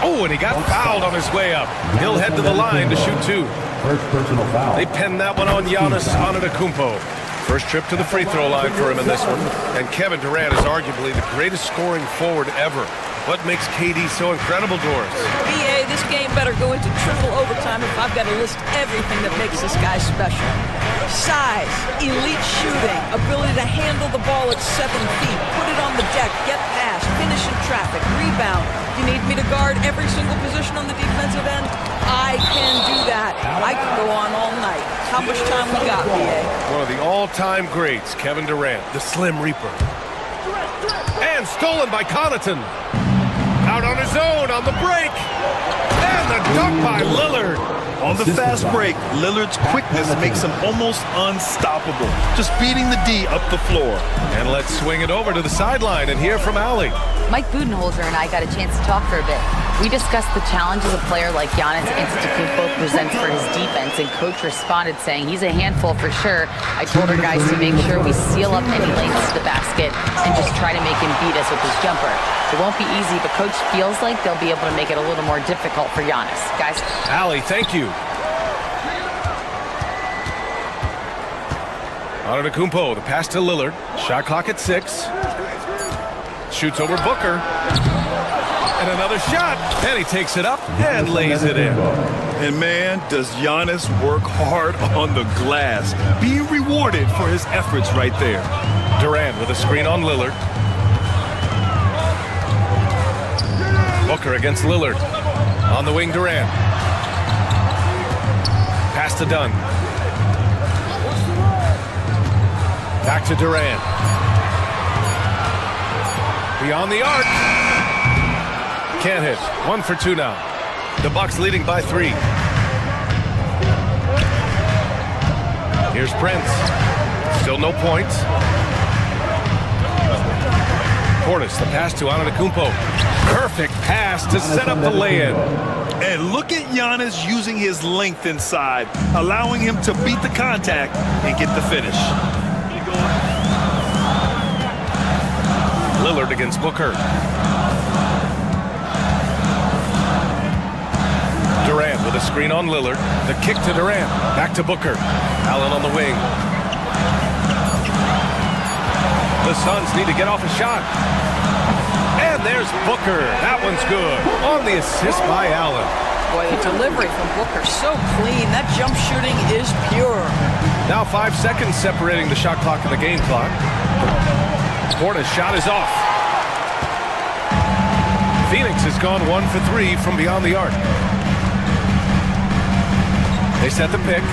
Oh, and he got fouled on his way up. He'll head to the line to shoot 2. First personal foul. They pinned that one on Giannis Antetokounmpo. First trip to the free throw line for him in this one. And Kevin Durant is arguably the greatest scoring forward ever. What makes KD so incredible, Doris? B.A., this game better go into triple overtime if I've got to list everything that makes this guy special. Size, elite shooting, ability to handle the ball at 7 feet, put it on the deck, get past, finish in traffic, rebound. You need me to guard every single position on the defensive end? I can do that. I can go on all night. How much time we got, B.A.? One of the all-time greats, Kevin Durant, the Slim Reaper. And stolen by Connaughton. Out on his own on the break. And the dunk by Lillard. On the fast break, Lillard's quickness makes him almost unstoppable. Just beating the D up the floor. And let's swing it over to the sideline and hear from Allie. Mike Budenholzer and I got a chance to talk for a bit. We discussed the challenges a player like Giannis Antetokounmpo presents for his defense, and Coach responded saying he's a handful for sure. I told our guys to make sure we seal up any lanes to the basket and just try to make him beat us with his jumper. It won't be easy, but Coach feels like they'll be able to make it a little more difficult for Giannis. Guys? Allie, thank you. Antetokounmpo, the pass to Lillard. Shot clock at 6. Shoots over Booker. And another shot. And he takes it up and lays it in. And man, does Giannis work hard on the glass. Being rewarded for his efforts right there. Durant with a screen on Lillard. Booker against Lillard. On the wing, Durant. Pass to Dunn. Back to Durant. Beyond the arc. Can't hit. 1 for 2 now. The Bucks leading by 3. Here's Prince. Still no points. Portis, the pass to Antetokounmpo. Perfect pass to set up the lay-in. And look at Giannis using his length inside, allowing him to beat the contact and get the finish. Lillard against Booker. Durant with a screen on Lillard. The kick to Durant. Back to Booker. Allen on the wing. The Suns need to get off a shot. And there's Booker. That one's good. On the assist by Allen. Boy, the delivery from Booker so clean. That jump shooting is pure. Now 5 seconds separating the shot clock and the game clock. Portis' shot is off. Phoenix has gone 1 for 3 from beyond the arc. They set the pick.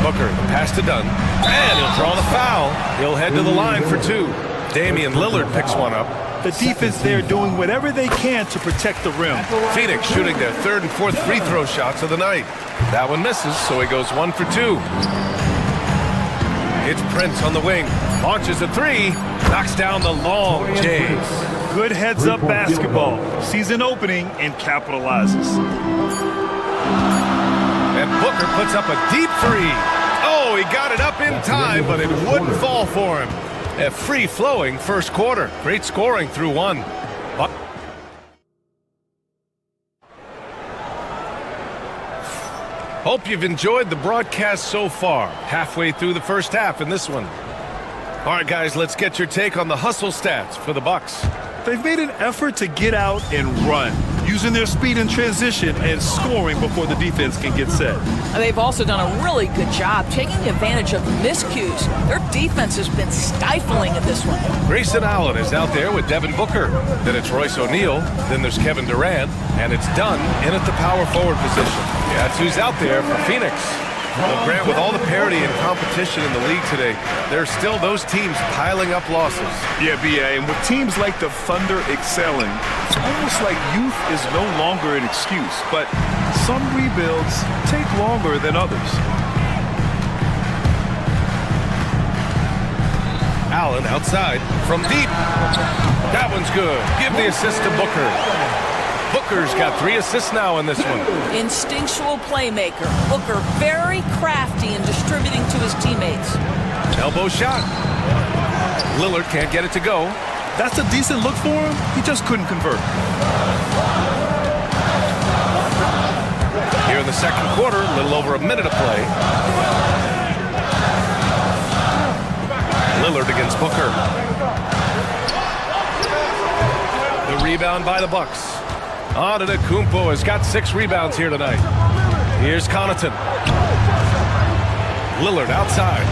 Booker, the pass to Dunn. And he'll draw the foul. He'll head to the line for 2. Damian Lillard picks one up. The defense there doing whatever they can to protect the rim. Phoenix shooting their 3rd and 4th free throw shots of the night. That one misses, so he goes 1 for 2. It's Prince on the wing. Launches a 3. Knocks down the long J. Good heads-up basketball. Sees an opening and capitalizes. And Booker puts up a deep 3. Oh, he got it up in time, but it wouldn't fall for him. A free-flowing first quarter. Great scoring through 1. Hope you've enjoyed the broadcast so far. Halfway through the first half in this one. All right, guys, let's get your take on the hustle stats for the Bucks. They've made an effort to get out and run, using their speed in transition and scoring before the defense can get set. They've also done a really good job taking advantage of miscues. Their defense has been stifling in this one. Grayson Allen is out there with Devin Booker. Then it's Royce O'Neal. Then there's Kevin Durant. And it's Dunn in at the power forward position. Yeah, that's who's out there for Phoenix. Well, Grant, with all the parity and competition in the league today, there are still those teams piling up losses. Yeah, B.A., and with teams like the Thunder excelling, it's almost like youth is no longer an excuse, but some rebuilds take longer than others. Allen outside from deep. That one's good. Give the assist to Booker. Booker's got 3 assists now in this one. Instinctual playmaker. Booker very crafty in distributing to his teammates. Elbow shot. Lillard can't get it to go. That's a decent look for him. He just couldn't convert. Here in the second quarter, a little over a minute of play. Lillard against Booker. The rebound by the Bucks. Antetokounmpo has got 6 rebounds here tonight. Here's Connaughton. Lillard outside.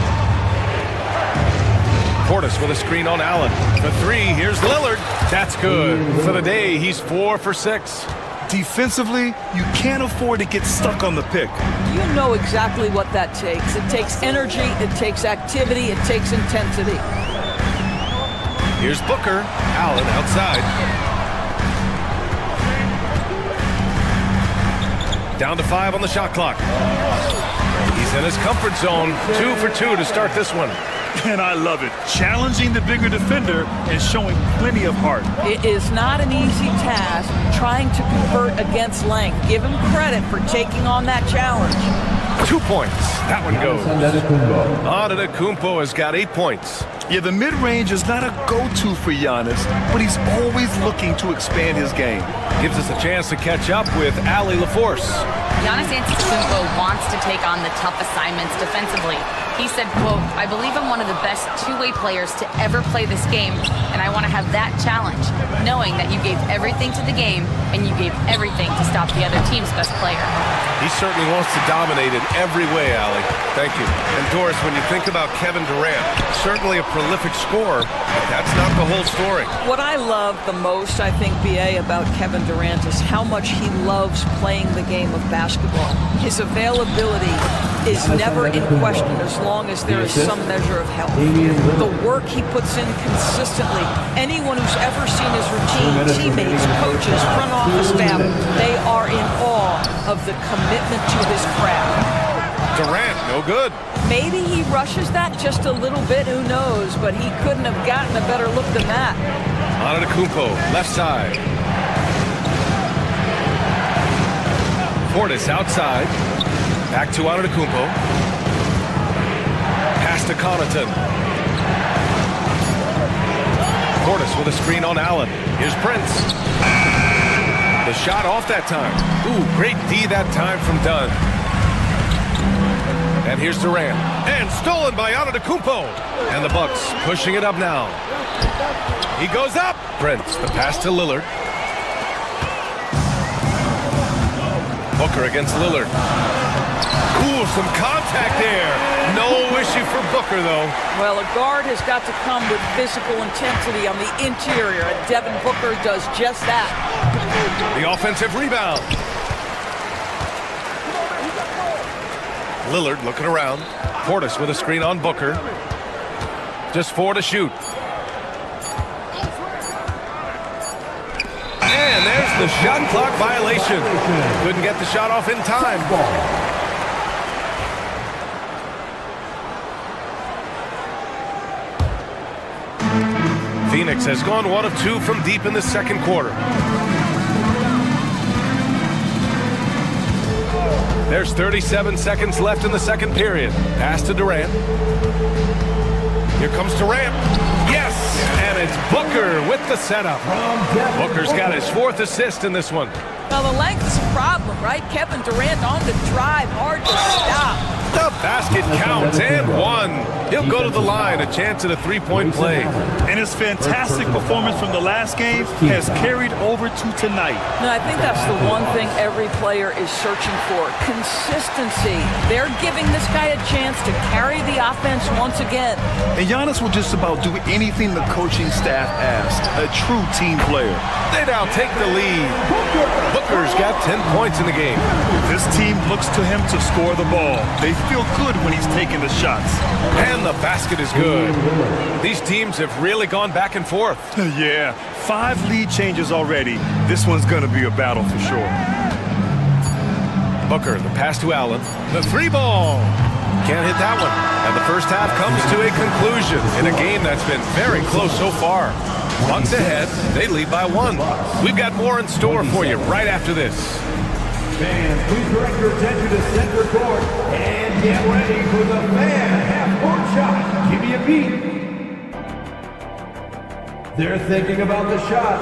Portis with a screen on Allen. For 3, here's Lillard. That's good. For the day, he's 4 for 6. Defensively, you can't afford to get stuck on the pick. You know exactly what that takes. It takes energy, it takes activity, it takes intensity. Here's Booker. Allen outside. Down to 5 on the shot clock. He's in his comfort zone. 2 for 2 to start this one. And I love it. Challenging the bigger defender and showing plenty of heart. It is not an easy task trying to convert against length. Give him credit for taking on that challenge. 2 points. That one goes. Antetokounmpo has got 8 points. Yeah, the mid-range is not a go-to for Giannis, but he's always looking to expand his game. Gives us a chance to catch up with Ali LaForce. Giannis Antetokounmpo wants to take on the tough assignments defensively. He said, quote, "I believe I'm one of the best two-way players to ever play this game, and I want to have that challenge, knowing that you gave everything to the game and you gave everything to stop the other team's best player." He certainly wants to dominate in every way, Ali. Thank you. And Doris, when you think about Kevin Durant, certainly a prolific scorer, but that's not the whole story. What I love the most, I think, BA, about Kevin Durant is how much he loves playing the game of basketball. His availability is never in question as long as there is some measure of health. The work he puts in consistently, anyone who's ever seen his routine, teammates, coaches, front office staff, they are in awe of the commitment to his craft. Durant, no good. Maybe he rushes that just a little bit, who knows, but he couldn't have gotten a better look than that. Antetokounmpo, left side. Portis outside. Back to Antetokounmpo. Pass to Connaughton. Portis with a screen on Allen. Here's Prince. The shot off that time. Ooh, great D that time from Dunn. And here's Durant. And stolen by Antetokounmpo. And the Bucks pushing it up now. He goes up. Prince, the pass to Lillard. Booker against Lillard. Ooh, some contact there. No issue for Booker, though. Well, a guard has got to come with physical intensity on the interior, and Devin Booker does just that. The offensive rebound. Lillard looking around. Portis with a screen on Booker. Just 4 to shoot. And there's the shot clock violation. Couldn't get the shot off in time. Phoenix has gone 1 of 2 from deep in the second quarter. There's 37 seconds left in the second period. Pass to Durant. Here comes Durant. Yes! And it's Booker with the setup. Booker's got his 4th assist in this one. Well, the length is a problem, right? Kevin Durant on the drive, hard to stop. The basket counts and 1. He'll go to the line, a chance at a 3-point play. And his fantastic performance from the last game has carried over to tonight. No, I think that's the one thing every player is searching for. Consistency. They're giving this guy a chance to carry the offense once again. And Giannis will just about do anything the coaching staff asks. A true team player. They now take the lead. Booker's got 10 points in the game. This team looks to him to score the ball. They feel good when he's taking the shots. And the basket is good. These teams have really gone back and forth. Yeah, 5 lead changes already. This one's going to be a battle for sure. Booker, the pass to Allen. The 3-ball. Can't hit that one. And the first half comes to a conclusion in a game that's been very close so far. Bucks ahead. They lead by 1. We've got more in store for you right after this. Fans, please direct your attention to center court and get ready for the fan half-court shot. Give me a beat. They're thinking about the shot.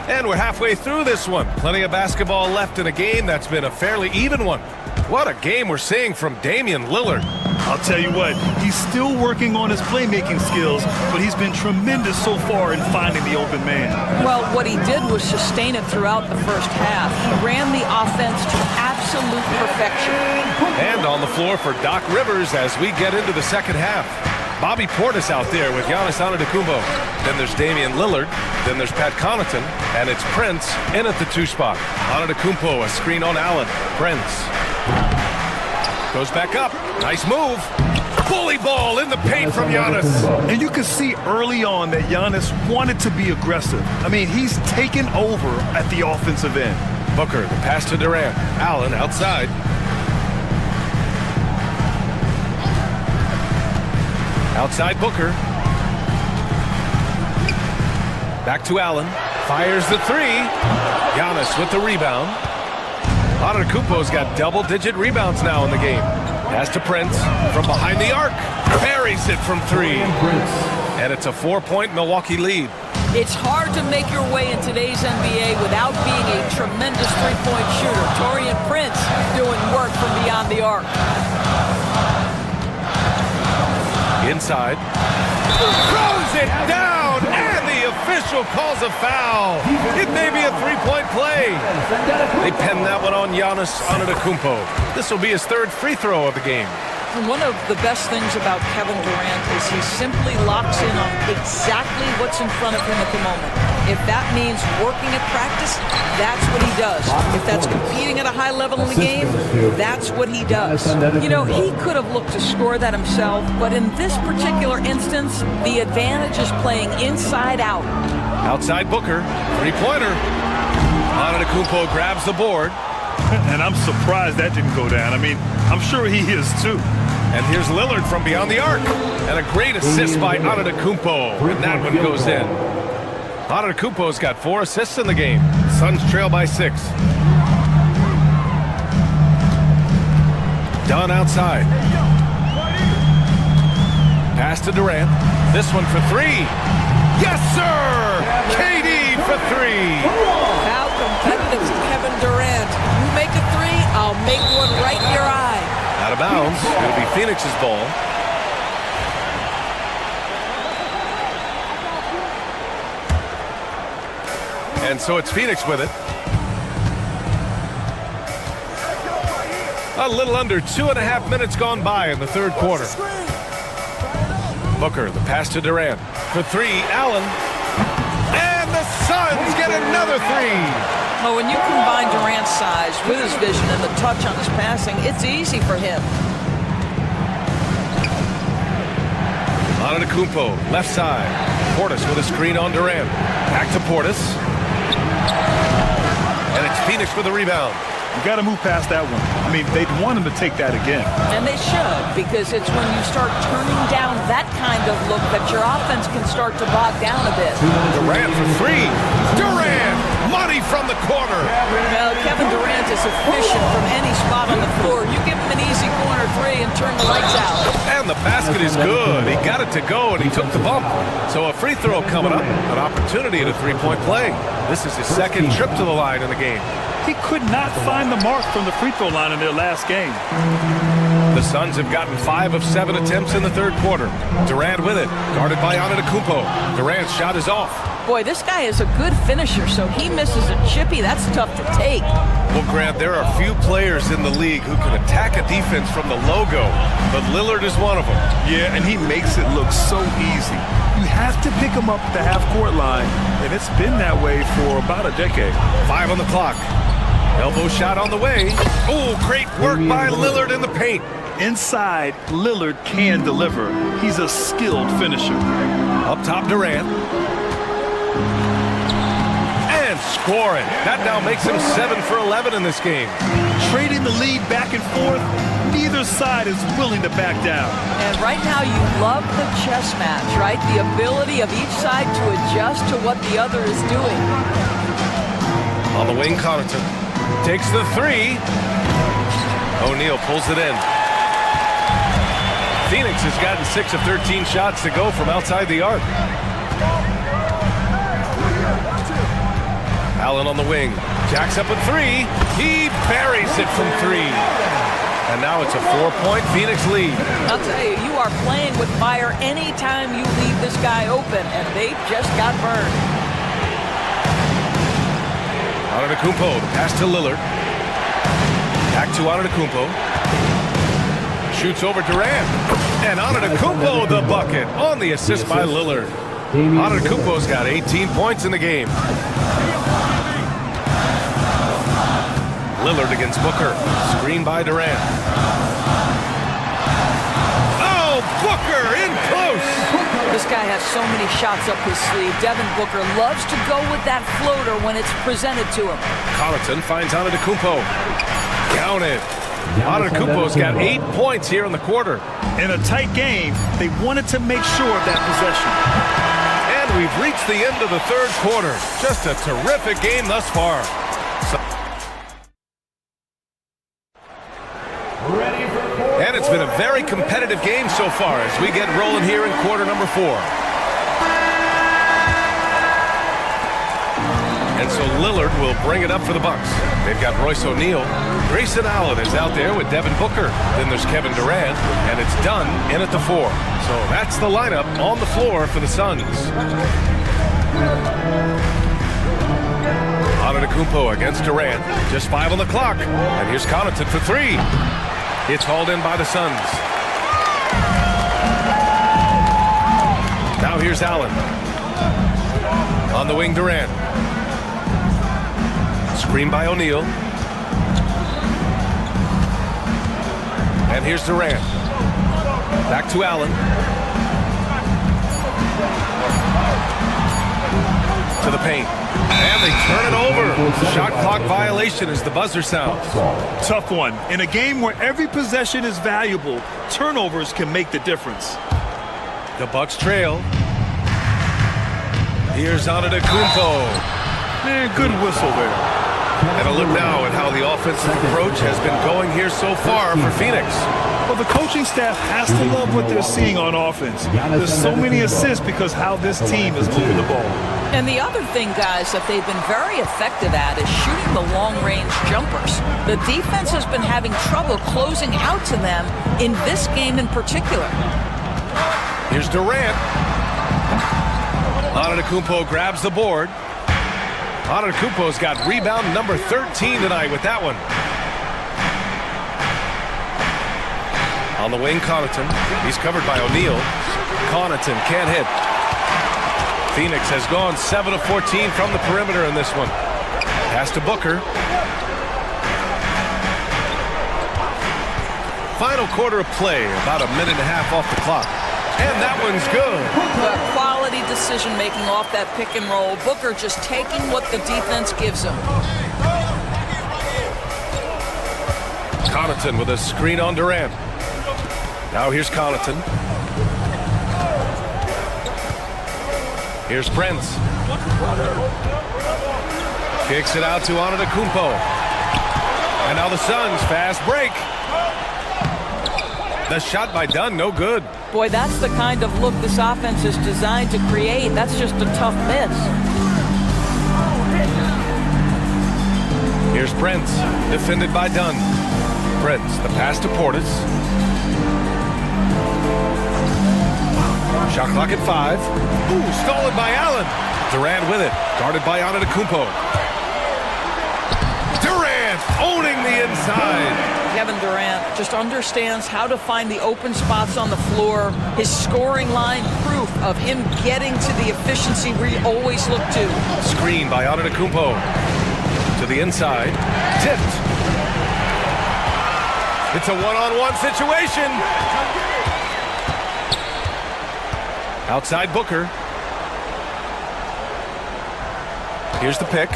And we're halfway through this one. Plenty of basketball left in a game that's been a fairly even one. What a game we're seeing from Damian Lillard. I'll tell you what, he's still working on his playmaking skills, but he's been tremendous so far in finding the open man. Well, what he did was sustain it throughout the first half. He ran the offense to absolute perfection. And on the floor for Doc Rivers as we get into the second half. Bobby Portis out there with Giannis Antetokounmpo. Then there's Damian Lillard. Then there's Pat Connaughton. And it's Prince in at the 2 spot. Antetokounmpo, a screen on Allen. Prince. Goes back up. Nice move. Bully ball in the paint from Giannis. And you can see early on that Giannis wanted to be aggressive. I mean, he's taken over at the offensive end. Booker, the pass to Durant. Allen outside. Outside Booker. Back to Allen. Fires the three. Giannis with the rebound. Antetokounmpo's got double-digit rebounds now in the game. Pass to Prince from behind the arc. Buries it from three. And it's a 4-point Milwaukee lead. It's hard to make your way in today's NBA without being a tremendous three-point shooter. Taurean Prince doing work from beyond the arc. Inside. Throws it down, and the official calls a foul. It may be a three-point play. They pen that one on Giannis Antetokounmpo. This will be his third free throw of the game. And one of the best things about Kevin Durant is he simply locks in on exactly what's in front of him at the moment. If that means working at practice, that's what he does. If that's competing at a high level in the game, that's what he does. You know, he could have looked to score that himself, but in this particular instance, the advantage is playing inside out. Outside Booker, three-pointer. Antetokounmpo grabs the board. And I'm surprised that didn't go down. I mean, I'm sure he is too. And here's Lillard from beyond the arc. And a great assist by Antetokounmpo. And that one goes in. Antetokounmpo's got 4 assists in the game. Suns trail by 6. Dunn outside. Pass to Durant. This one for 3. Yes, sir! KD for 3. How competitive is Kevin Durant? You make a 3, I'll make one right in your eye. Out of bounds. It'll be Phoenix's ball. And so it's Phoenix with it. A little under 2.5 minutes gone by in the third quarter. Booker, the pass to Durant. For 3, Allen. And the Suns get another 3. Well, when you combine Durant's size with his vision and the touch on his passing, it's easy for him. Antetokounmpo, left side. Portis with a screen on Durant. Back to Portis. And it's Phoenix with the rebound. You got to move past that one. I mean, they'd want him to take that again. And they should, because it's when you start turning down that kind of look that your offense can start to bog down a bit. Durant for 3. Durant! Money from the corner. Well, Kevin Durant is efficient from any spot on the floor. You give him an easy corner 3 and turn the lights out. And the basket is good. He got it to go, and he took the bump. So a free throw coming up. An opportunity at a three-point play. This is his second trip to the line in the game. He could not find the mark from the free throw line in their last game. The Suns have gotten 5 of 7 attempts in the third quarter. Durant with it, guarded by Antetokounmpo. Durant's shot is off. Boy, this guy is a good finisher, so he misses a chippy. That's tough to take. Well, Grant, there are few players in the league who can attack a defense from the logo, but Lillard is one of them. Yeah, and he makes it look so easy. You have to pick him up at the half-court line, and it's been that way for about a decade. 5 on the clock. Elbow shot on the way. Oh, great work by Lillard in the paint. Inside, Lillard can deliver. He's a skilled finisher. Up top, Durant. And scoring. That now makes him 7 for 11 in this game. Trading the lead back and forth, neither side is willing to back down. And right now you love the chess match, right? The ability of each side to adjust to what the other is doing. On the wing, Connaughton takes the 3. O'Neal pulls it in. Phoenix has gotten 6 of 13 shots to go from outside the arc. Allen on the wing. Jacks up a 3. He buries it from 3. And now it's a 4-point Phoenix lead. I'll tell you, you are playing with fire anytime you leave this guy open, and they just got burned. Antetokounmpo, the pass to Lillard. Back to Antetokounmpo. Shoots over Durant. And Antetokounmpo the bucket on the assist by Lillard. Antetokounmpo's got 18 points in the game. Lillard against Booker. Screen by Durant. This guy has so many shots up his sleeve. Devin Booker loves to go with that floater when it's presented to him. Connaughton finds Antetokounmpo. Counted. Antetokounmpo's got 8 points here in the quarter. In a tight game, they wanted to make sure of that possession. And we've reached the end of the third quarter. Just a terrific game thus far. And it's been a very competitive game so far as we get rolling here in quarter number 4. And so Lillard will bring it up for the Bucks. They've got Royce O'Neal. Grayson Allen is out there with Devin Booker. Then there's Kevin Durant, and it's Dunn in at the 4. So that's the lineup on the floor for the Suns. Antetokounmpo against Durant. Just 5 on the clock. And here's Connaughton for 3. It's hauled in by the Suns. Now here's Allen. On the wing, Durant. Screen by O'Neal. And here's Durant. Back to Allen. To the paint. And they turn it over. Shot clock violation as the buzzer sounds. Tough one. In a game where every possession is valuable, turnovers can make the difference. The Bucks trail. Here's Antetokounmpo. Man, good whistle there. And a look now at how the offensive approach has been going here so far for Phoenix. Well, the coaching staff has to love what they're seeing on offense. There's so many assists because how this team is moving the ball. And the other thing, guys, that they've been very effective at is shooting the long-range jumpers. The defense has been having trouble closing out to them in this game in particular. Here's Durant. Antetokounmpo grabs the board. Antetokounmpo's got rebound number 13 tonight with that one. On the wing, Connaughton. He's covered by O'Neal. Connaughton can't hit. Phoenix has gone 7 of 14 from the perimeter in this one. Pass to Booker. Final quarter of play, about a minute and a half off the clock. And that one's good. Quality decision-making off that pick and roll. Booker just taking what the defense gives him. Connaughton with a screen on Durant. Now here's Connaughton. Here's Prince. Kicks it out to Antetokounmpo. And now the Suns fast break. The shot by Dunn, no good. Boy, that's the kind of look this offense is designed to create. That's just a tough miss. Here's Prince, defended by Dunn. Prince, the pass to Portis. Shot clock at 5. Ooh, stolen by Allen. Durant with it, guarded by Antetokounmpo. Durant owning the inside. Kevin Durant just understands how to find the open spots on the floor. His scoring line, proof of him getting to the efficiency we always look to. Screen by Antetokounmpo. To the inside. Tipped. It's a one-on-one situation. Outside Booker. Here's the pick.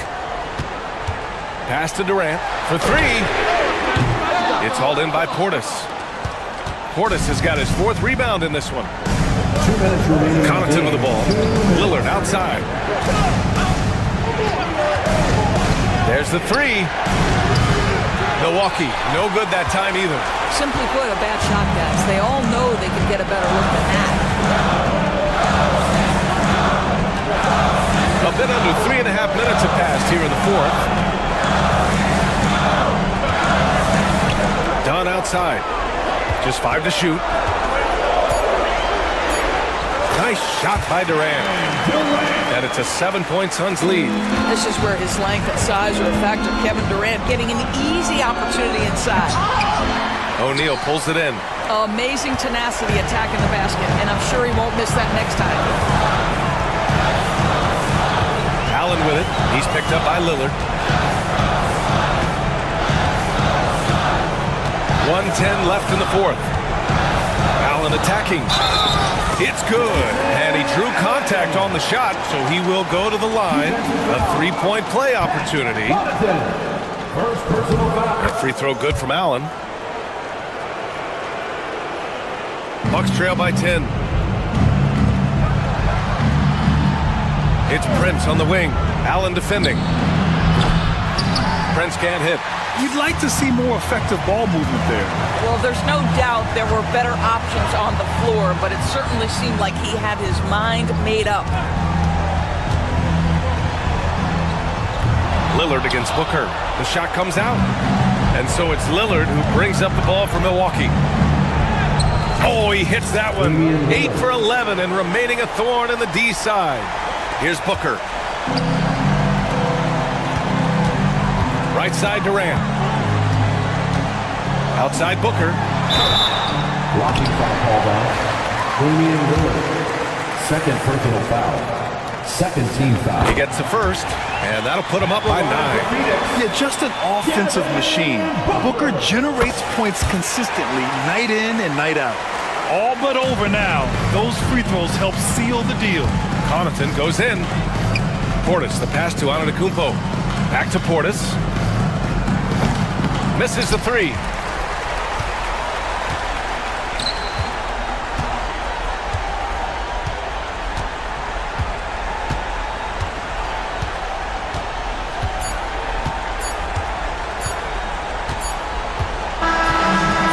Pass to Durant for 3. It's hauled in by Portis. Portis has got his 4th rebound in this one. 2 minutes remaining. Connaughton with the ball. Lillard outside. There's the 3. Milwaukee, no good that time either. Simply put, a bad shot, guys. They all know they can get a better look than that. A bit under 3.5 minutes have passed here in the 4th. Dunn outside. Just 5 to shoot. Nice shot by Durant. And it's a 7-point Suns lead. This is where his length and size are a factor. Kevin Durant getting an easy opportunity inside. O'Neal pulls it in. Amazing tenacity attacking the basket, and I'm sure he won't miss that next time. Allen with it. He's picked up by Lillard. 1:10 left in the 4th. Allen attacking. It's good. And drew contact on the shot, so he will go to the line. A three-point play opportunity. First personal foul. A free throw good from Allen. Bucks trail by 10. It's Prince on the wing. Allen defending. Prince can't hit. You'd like to see more effective ball movement there. Well, there's no doubt there were better options on the floor, but it certainly seemed like he had his mind made up. Lillard against Booker. The shot comes out. And so it's Lillard who brings up the ball for Milwaukee. Oh, he hits that one. 8 for 11 and remaining a thorn in the D side. Here's Booker. Right side Durant. Outside Booker. Blocking foul called on Damian Lillard. Second personal foul. Second team foul. He gets the first, and that'll put him up by 9. Yeah, just an offensive machine. Booker generates points consistently, night in and night out. All but over now. Those free throws help seal the deal. Connaughton goes in. Portis, the pass to Antetokounmpo. Back to Portis. Misses the three.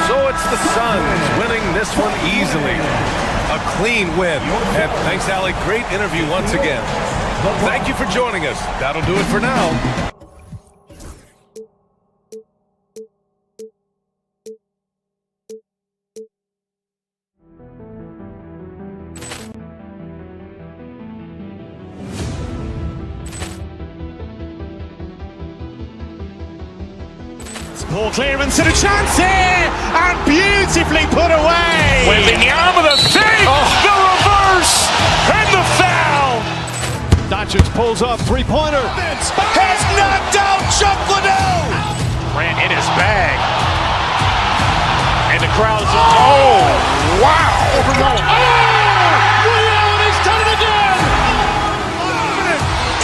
So it's the Suns winning this one easily. A clean win. And thanks, Allie. Great interview once again. Thank you for joining us. That'll do it for now. Ball clearance and a chance here, and beautifully put away. Wembanyama the save, the reverse, and the foul. Doncic pulls up, three-pointer. Has knocked out Chuck Liddell. Ran in his bag. And the crowd is, oh, wow. Ray Allen, he's done it again.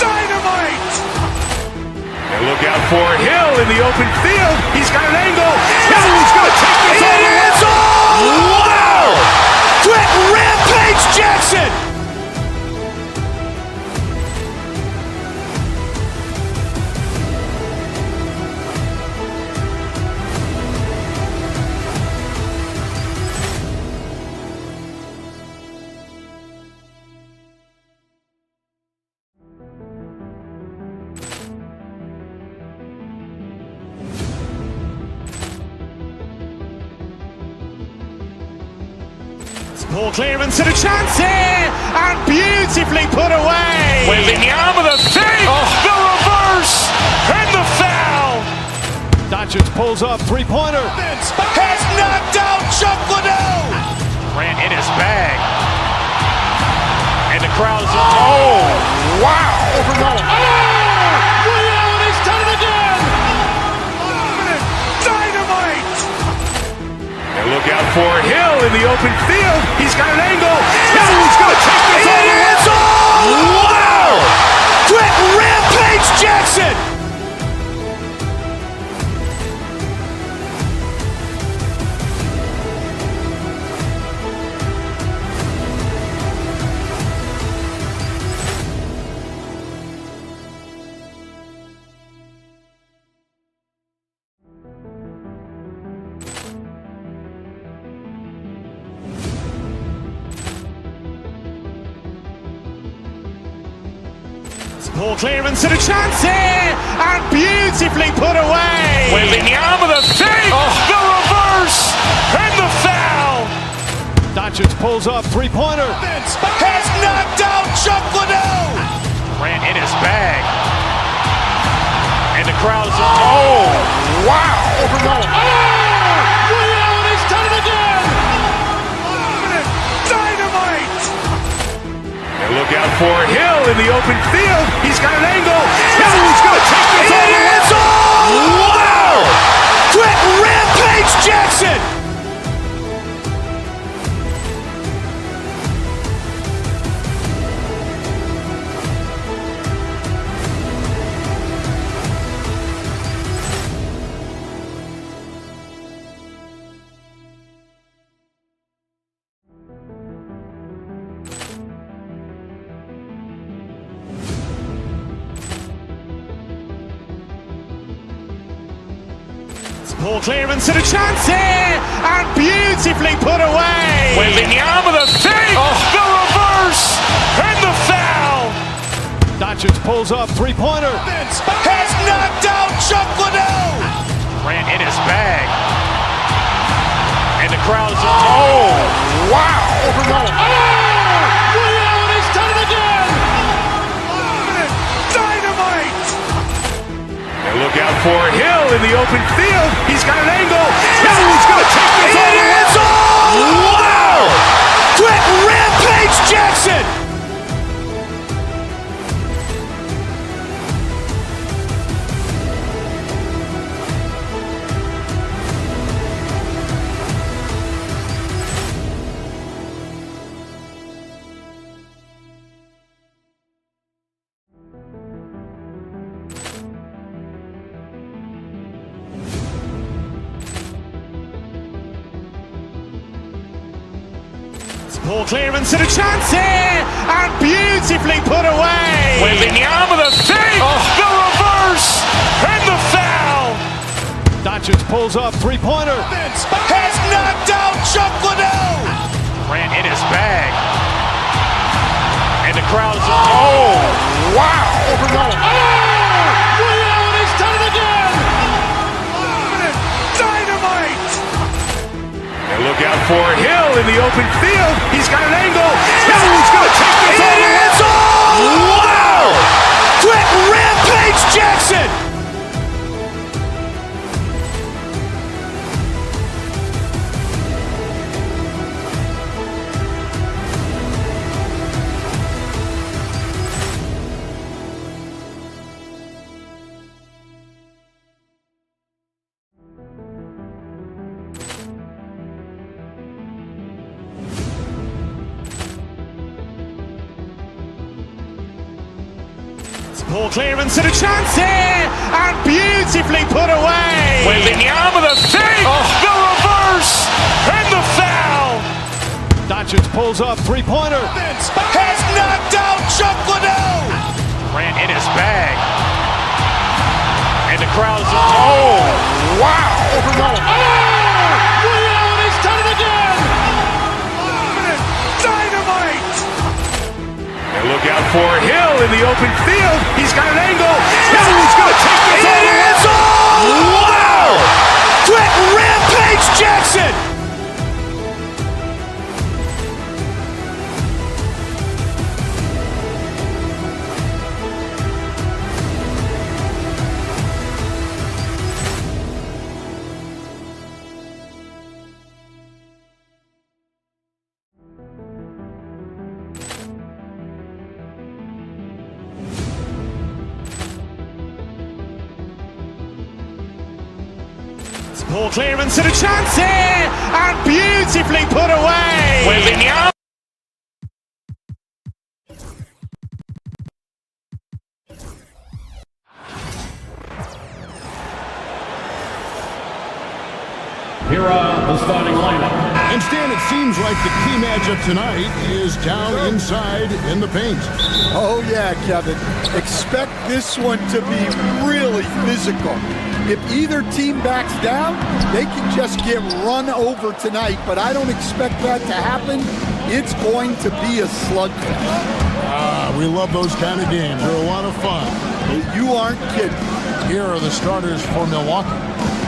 Dynamite. And look out for Hill in the open field. He's got an angle. Hill's going to take this all the way. Wow! Quick rampage Jackson. Ball clearance and a chance here, and beautifully put away. Wembanyama the save, the reverse, and the foul. Doncic pulls up, three-pointer. Has knocked out Chuck Liddell. Ran in his bag. And the crowd is, oh, wow. Ray Allen, he's done it again. Dynamite. And look out for Hill in the open field. He's got an angle. Hill's going to take this all the way. Wow! Quick rampage Jackson. Ball clearance and a chance here, and beautifully put away. Wembanyama the save, the reverse, and the foul. Doncic pulls up, three-pointer. Has knocked out Chuck Liddell. Ran in his bag. And the crowd is, oh, wow. Ray Allen, he's done it again. Dynamite. And look out for Hill in the open field. He's got an angle. Hill's going to take this all the way. Wow! Quick rampage Jackson. Ball clearance and a chance here, and beautifully put away. Wembanyama the fake, the reverse, and the foul. Doncic pulls up, three-pointer. Has knocked out Chuck Liddell. Grant in his bag. And the crowd is, oh, wow. Ray Allen has done it again. Dynamite. And look out for Hill in the open field. He's got an angle. He's going to take this all the way. Wow. Quick Rampage Jackson. Ball clearance and a chance here, and beautifully put away. Wembanyama the fake, the reverse, and the foul. Doncic pulls up, three-pointer. Has knocked out Chuck Liddell. Grant in his bag. And the crowd is, oh, wow. Ray Allen has done it again. Dynamite. And look out for Hill in the open field. He's got an angle. He's going to take this all the way. Wow. Quick Rampage Jackson. Ball clearance and a chance here, and beautifully put away. Wembanyama the fake, the reverse, and the foul. Doncic pulls up, three-pointer. Has knocked out Chuck Liddell. Grant in his bag. And the crowd is, oh, wow. Ray Allen has done it again. Dynamite. And look out for Hill in the open field. He's got an angle. He's going to take this all the way. Wow. Quick Rampage Jackson. Ball clearance and a chance here, and beautifully put away. Wembanyama. Here are the starting lineup. And Stan, it seems like the key matchup tonight is down inside in the paint. Oh yeah, Kevin. Expect this one to be really physical. If either team backs down, they can just get run over tonight, but I don't expect that to happen. It's going to be a slugfest. We love those kind of games. They're a lot of fun. You aren't kidding. Here are the starters for Milwaukee.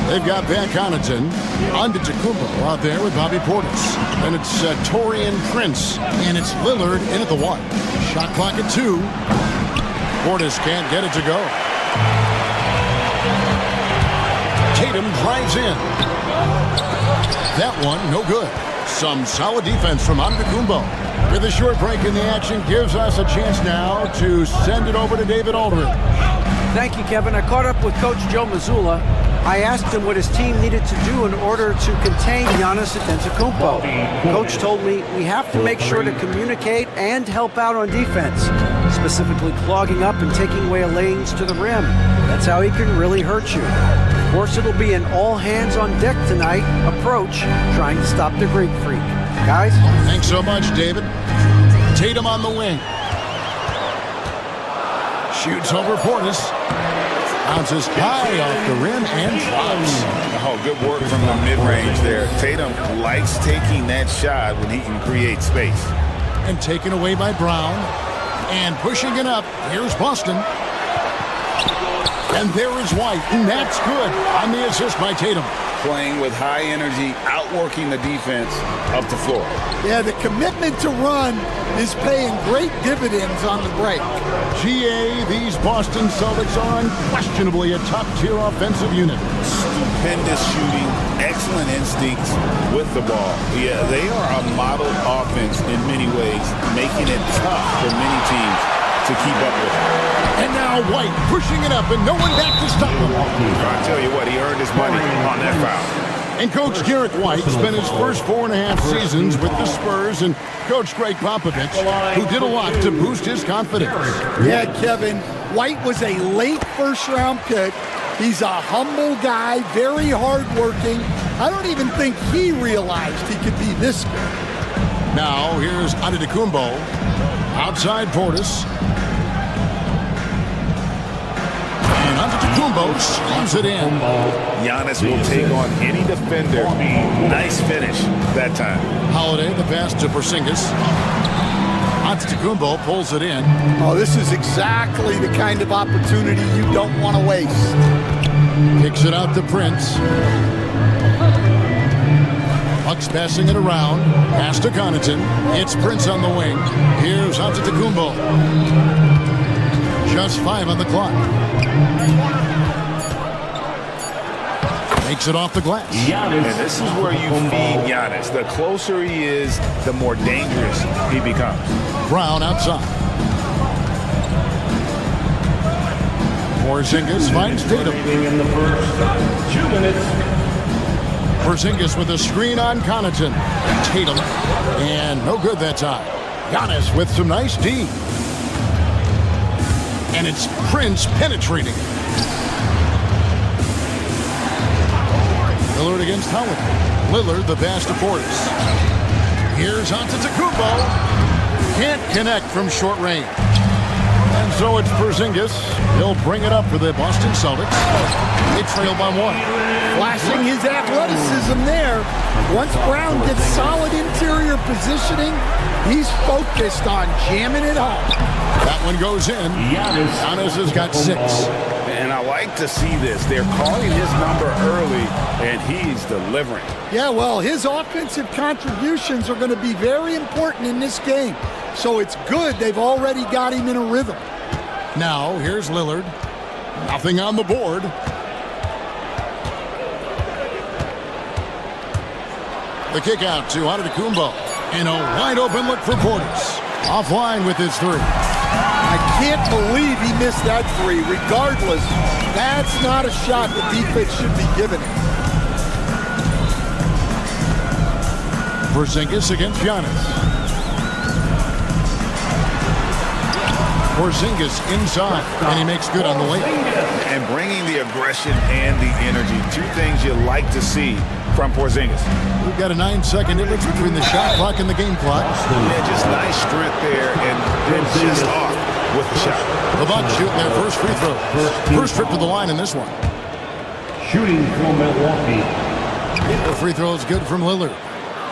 They've got Van Connaughton, Antetokounmpo out there with Bobby Portis. Then it's Taurean Prince, and it's Lillard in at the 1. Shot clock at 2. Portis can't get it to go. Tatum drives in. That one, no good. Some solid defense from Antetokounmpo. With a short break in the action, gives us a chance now to send it over to David Aldridge. Thank you, Kevin. I caught up with Coach Joe Mazzulla. I asked him what his team needed to do in order to contain Giannis Antetokounmpo. Coach told me we have to make sure to communicate and help out on defense, specifically clogging up and taking away lanes to the rim. That's how he can really hurt you. Of course, it'll be an all-hands-on-deck tonight approach, trying to stop the Greek Freak. Guys? Thanks so much, David. Tatum on the wing. Shoots over Portis. Bounces high off the rim and drops. Oh, good work from the mid-range there. Tatum likes taking that shot when he can create space. And taken away by Brown. And pushing it up. Here's Boston. And there is White. And that's good on the assist by Tatum. Playing with high energy, outworking the defense up the floor. Yeah, the commitment to run is paying great dividends on the break. GA, these Boston Celtics are unquestionably a top-tier offensive unit. Stupendous shooting, excellent instincts with the ball. Yeah, they are a model offense in many ways, making it tough for many teams to keep up with. And now White pushing it up and no one back to stop him. I tell you what, he earned his money on that foul. And Coach Garrett White spent his first 4.5 seasons with the Spurs and Coach Greg Popovich, who did a lot to boost his confidence. Yeah, Kevin, White was a late first-round pick. He's a humble guy, very hardworking. I don't even think he realized he could be this good. Now here's Antetokounmpo. Outside Portis. And Antetokounmpo slams it in. Giannis will take on any defender. Nice finish that time. Holiday, the pass to Porzingis. Antetokounmpo pulls it in. Oh, this is exactly the kind of opportunity you don't want to waste. Kicks it out to Prince. Bucks passing it around. Pass to Connaughton. It's Prince on the wing. Here's Antetokounmpo. Just 5 on the clock. Makes it off the glass. And this is where you feed Giannis. The closer he is, the more dangerous he becomes. Brown outside. Porzingis finds Tatum. In the first 2 minutes. Porzingis with a screen on Connaughton. Tatum. And no good that time. Giannis with some nice D. And it's Prince penetrating. Lillard against Holiday. Lillard the pass to Portis. Here's Antetokounmpo. Can't connect from short range. And so it's Porzingis. He'll bring it up for the Boston Celtics. They trail by 1. Flashing his athleticism there. Once Brown gets solid interior positioning, he's focused on jamming it home. That one goes in. Giannis has got 6. And I like to see this. They're calling his number early, and he's delivering. Yeah, well, his offensive contributions are going to be very important in this game. So it's good they've already got him in a rhythm. Now, here's Lillard. Nothing on the board. The kick out to Antetokounmpo. And a wide open look for Portis. Offline with his 3. I can't believe he missed that 3. Regardless, that's not a shot the defense should be giving him. Porzingis against Giannis. Porzingis inside, and he makes good on the lane. And bringing the aggression and the energy. 2 things you like to see from Porzingis. We've got a 9-second difference between the shot clock and the game clock. Yeah, just nice strength there and just off with the shot. The Bucks shooting their first free throw. First trip to the line in this one. Shooting for Milwaukee. The free throw is good from Lillard.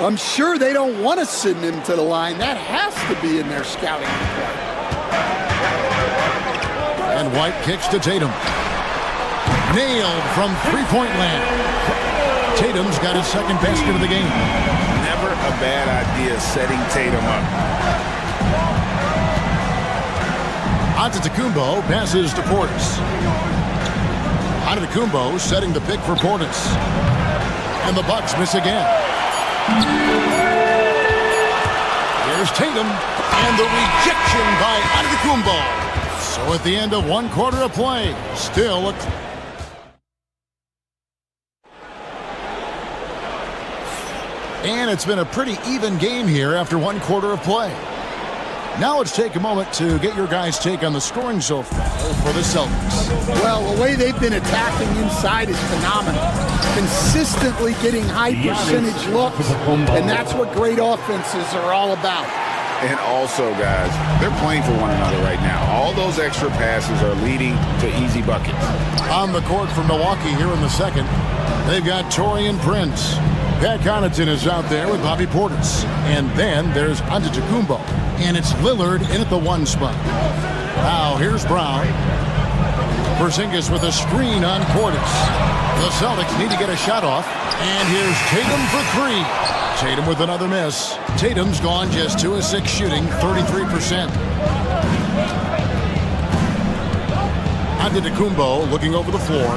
I'm sure they don't want to send him to the line. That has to be in their scouting report. And White kicks to Tatum. Nailed from three-point land. Tatum's got his second basket of the game. Never a bad idea setting Tatum up. Antetokounmpo passes to Portis. Antetokounmpo setting the pick for Portis. And the Bucks miss again. Here's Tatum. And the rejection by Antetokounmpo. So at the end of 1 quarter of play, still a... And it's been a pretty even game here after 1 quarter of play. Now let's take a moment to get your guys' take on the scoring so far for the Celtics. Well, the way they've been attacking inside is phenomenal. Consistently getting high percentage looks, and that's what great offenses are all about. And also, guys, they're playing for one another right now. All those extra passes are leading to easy buckets. On the court for Milwaukee here in the second, they've got Taurean Prince. Pat Connaughton is out there with Bobby Portis. And then there's Antetokounmpo. And it's Lillard in at the 1 spot. Now here's Brown. Porzingis with a screen on Portis. The Celtics need to get a shot off. And here's Tatum for 3. Tatum with another miss. Tatum's gone just 2 of 6 shooting, 33%. Antetokounmpo looking over the floor.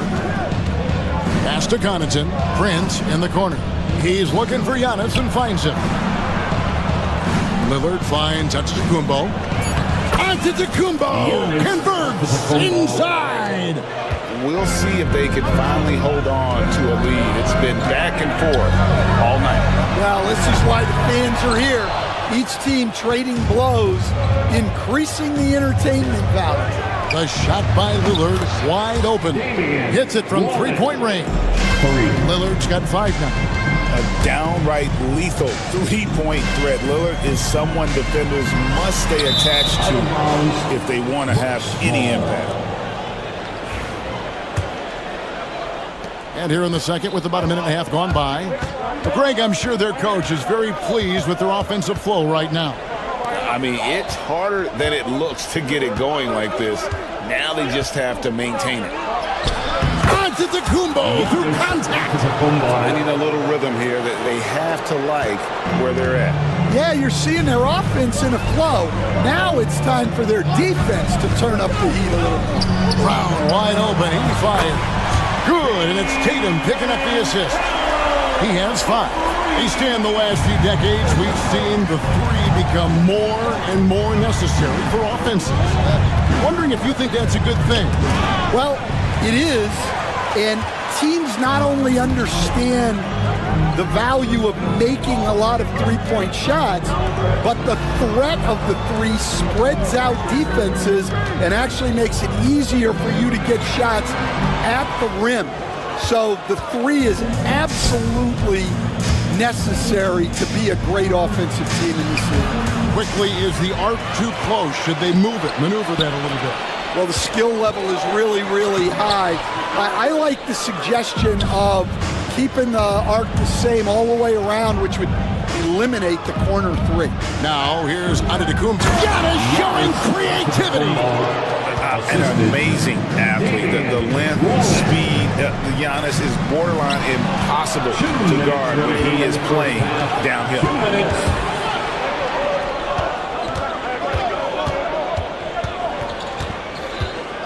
Pass to Connaughton. Prince in the corner. He's looking for Giannis and finds him. Lillard finds Antetokounmpo. Antetokounmpo converts inside. We'll see if they can finally hold on to a lead. It's been back and forth all night. Well, this is why the fans are here. Each team trading blows, increasing the entertainment value. The shot by Lillard, wide open. Hits it from 3-point range. Lillard's got 5 now. A downright lethal 3-point threat. Lillard is someone defenders must stay attached to if they want to have any impact. And here in the second with about a minute and a half gone by. Greg, I'm sure their coach is very pleased with their offensive flow right now. I mean, it's harder than it looks to get it going like this. Now they just have to maintain it. Antetokounmpo through contact. Finding a little rhythm here that they have to like where they're at. Yeah, you're seeing their offense in a flow. Now it's time for their defense to turn up the heat a little more. Brown wide open. He fires. Good, and it's Tatum picking up the assist. He has 5. He's in the last few decades, we've seen the 3 become more and more necessary for offenses. Wondering if you think that's a good thing. Well, it is, and teams not only understand the value of making a lot of 3-point shots, but the threat of the 3 spreads out defenses and actually makes it easier for you to get shots at the rim. So the 3 is absolutely necessary to be a great offensive team in this league. Quickly, is the arc too close? Should they move it, maneuver that a little bit? Well, the skill level is really, really high. I like the suggestion of keeping the arc the same all the way around, which would eliminate the corner 3. Now, here's Antetokounmpo. Giannis showing creativity. An amazing athlete. The length, speed. Giannis is borderline impossible to guard when he is playing downhill.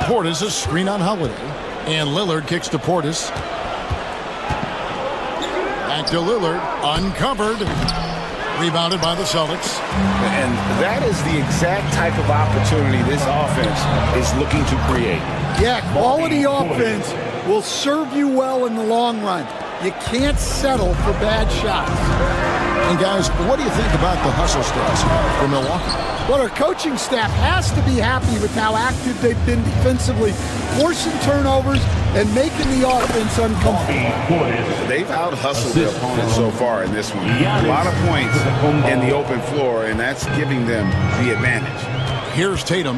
Portis a screen on Holiday. And Lillard kicks to Portis. Back to Lillard. Uncovered. Rebounded by the Celtics. And that is the exact type of opportunity this offense is looking to create. Yeah, quality offense will serve you well in the long run. You can't settle for bad shots. And guys, what do you think about the hustle stats for Milwaukee? Well, our coaching staff has to be happy with how active they've been defensively, forcing turnovers and making the offense uncomfortable. They've out-hustled their opponents so far in this one. A lot of points in the open floor, and that's giving them the advantage. Here's Tatum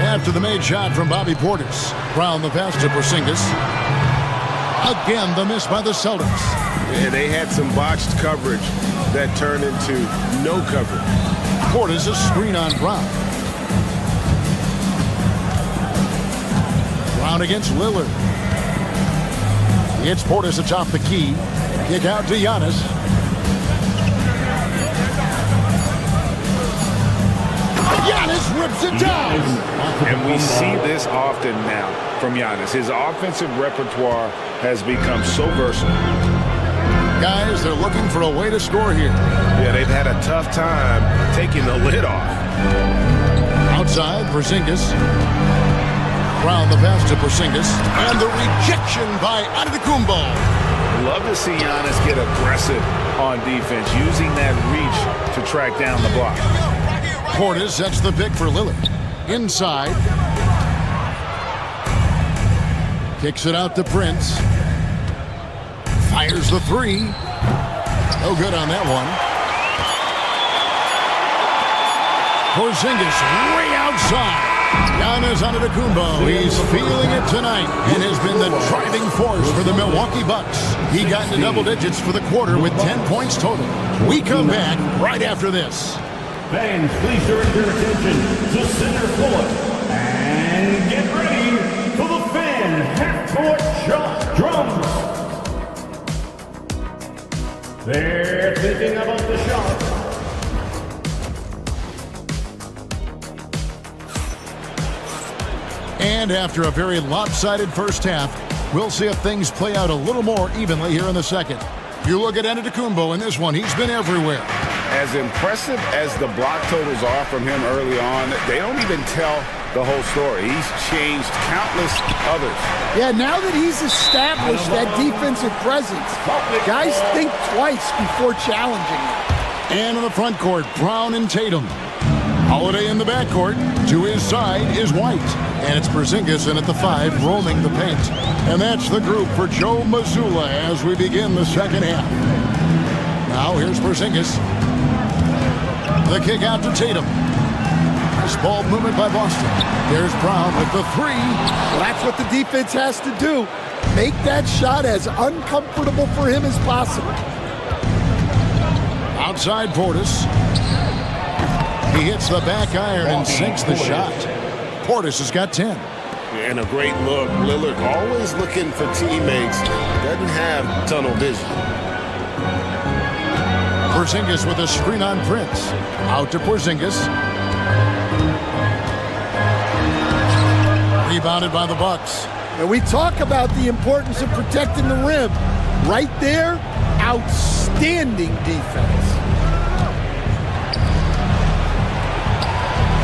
after the made shot from Bobby Portis. Brown the pass to Porzingis. Again, the miss by the Celtics. Yeah, they had some botched coverage that turned into no coverage. Portis a screen on Brown. Brown against Lillard. It's Portis atop the key. Kick out to Giannis. Giannis rips it down. And we see this often now from Giannis. His offensive repertoire has become so versatile. Guys, they're looking for a way to score here. Yeah, they've had a tough time taking the lid off. Outside, Porzingis. Brown the pass to Porzingis. And the rejection by Antetokounmpo. Love to see Giannis get aggressive on defense, using that reach to track down the block. Portis sets the pick for Lillard. Inside. Kicks it out to Prince. Fires the 3. No good on that one. Porzingis way outside. Giannis Antetokounmpo, he's feeling it tonight and has been the driving force for the Milwaukee Bucks. He got into double digits for the quarter with 10 points total. We come back right after this. Fans, please direct your attention to center court and get ready for the fan half-court shot drums. They're thinking about the shot. And after a very lopsided first half, we'll see if things play out a little more evenly here in the second. You look at Antetokounmpo in this one, he's been everywhere. As impressive as the block totals are from him early on, they don't even tell the whole story. He's changed countless others. Yeah, now that he's established that defensive presence, guys think twice before challenging him. And on the front court, Brown and Tatum. Holiday in the backcourt. To his side is White. And it's Porzingis in at the 5, roaming the paint. And that's the group for Joe Mazzulla as we begin the second half. Now here's Porzingis. The kick out to Tatum. Nice ball movement by Boston. There's Brown with the 3. Well, that's what the defense has to do. Make that shot as uncomfortable for him as possible. Outside Portis. He hits the back iron and sinks the shot. Portis has got 10. And a great look. Lillard always looking for teammates. Doesn't have tunnel vision. Porzingis with a screen on Prince. Out to Porzingis. Rebounded by the Bucks. And we talk about the importance of protecting the rim. Right there, outstanding defense.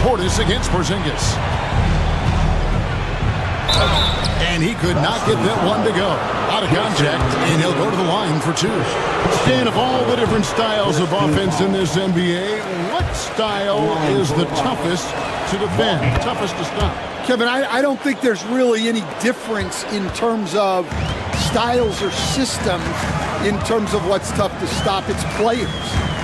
Portis against Porzingis. And he could not get that one to go. Out of contact, and he'll go to the line for 2. Stan, of all the different styles of offense in this NBA, what style is the toughest to defend, toughest to stop? Kevin, I don't think there's really any difference in terms of styles or systems in terms of what's tough to stop. It's players.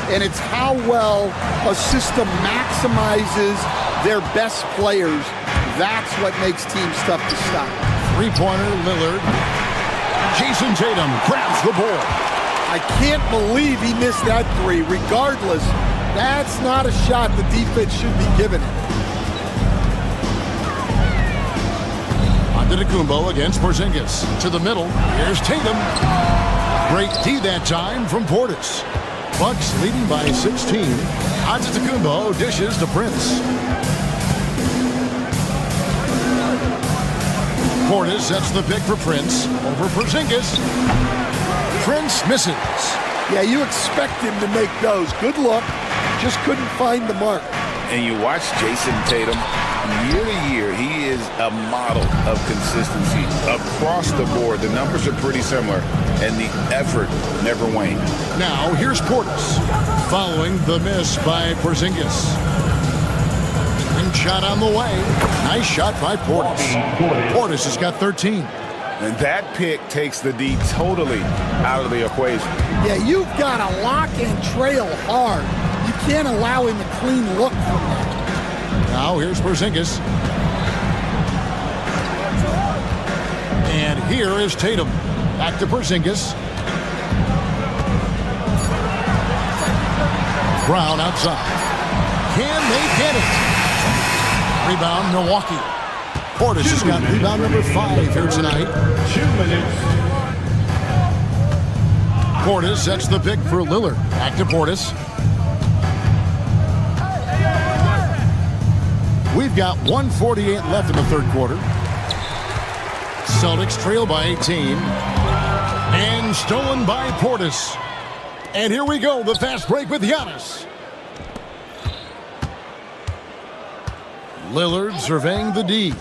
And it's how well a system maximizes their best players. That's what makes teams tough to stop. Three-pointer, Lillard. Jason Tatum grabs the ball. I can't believe he missed that 3. Regardless, that's not a shot the defense should be giving it. Antetokounmpo against Porzingis. To the middle. Here's Tatum. Great D that time from Portis. Bucks leading by 16. Antetokounmpo dishes to Prince. Portis sets the pick for Prince. Over Porzingis. Prince misses. Yeah, you expect him to make those. Good look. Just couldn't find the mark. And you watch Jason Tatum, year to year, he is a model of consistency. Across the board, the numbers are pretty similar, and the effort never waned. Now, here's Portis, following the miss by Porzingis. And shot on the way. Nice shot by Portis. Portis has got 13. And that pick takes the D totally out of the equation. Yeah, you've got to lock and trail hard. You can't allow him a clean look from that. Now here's Porzingis. And here is Tatum. Back to Porzingis. Brown outside. Can they get it? Rebound, Milwaukee. Portis has got rebound number 5 here tonight. 2 minutes. Portis sets the pick for Lillard. Back to Portis. We've got 1:48 left in the third quarter. Celtics trail by 18. And stolen by Portis. And here we go, the fast break with Giannis. Lillard surveying the D.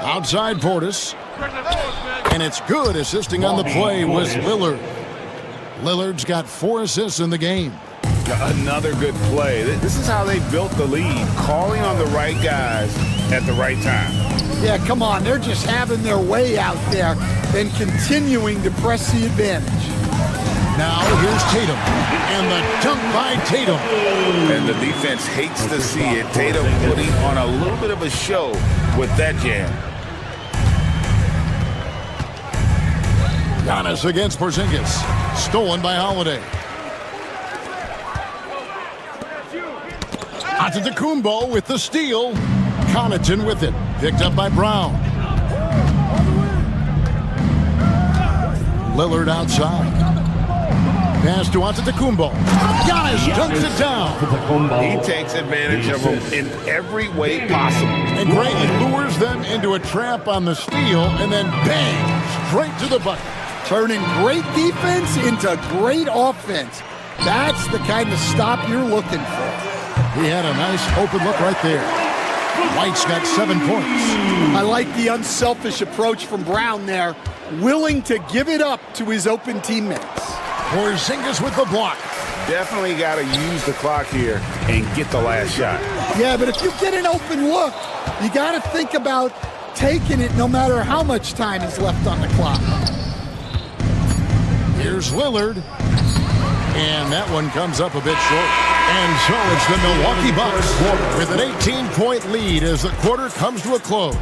Outside Portis. And it's good. Assisting on the play was Lillard. Lillard's got 4 assists in the game. Another good play. This is how they built the lead, calling on the right guys at the right time. Yeah, come on. They're just having their way out there and continuing to press the advantage. Now here's Tatum. And the dunk by Tatum. And the defense hates to see it. Tatum putting on a little bit of a show with that jam. Giannis against Porzingis. Stolen by Holiday. Antetokounmpo with the steal. Connaughton with it. Picked up by Brown. Lillard outside. Pass to Antetokounmpo. Giannis dunks it down. He takes advantage of them in every way possible. And greatly lures them into a trap on the steal, and then bang, straight to the bucket. Turning great defense into great offense. That's the kind of stop you're looking for. He had a nice open look right there. White's got 7 points. I like the unselfish approach from Brown there, willing to give it up to his open teammates. Porzingis with the block. Definitely got to use the clock here and get the last shot. Yeah, but if you get an open look, you got to think about taking it no matter how much time is left on the clock. Here's Lillard. And that one comes up a bit short. And so it's the Milwaukee Bucks with an 18-point lead as the quarter comes to a close.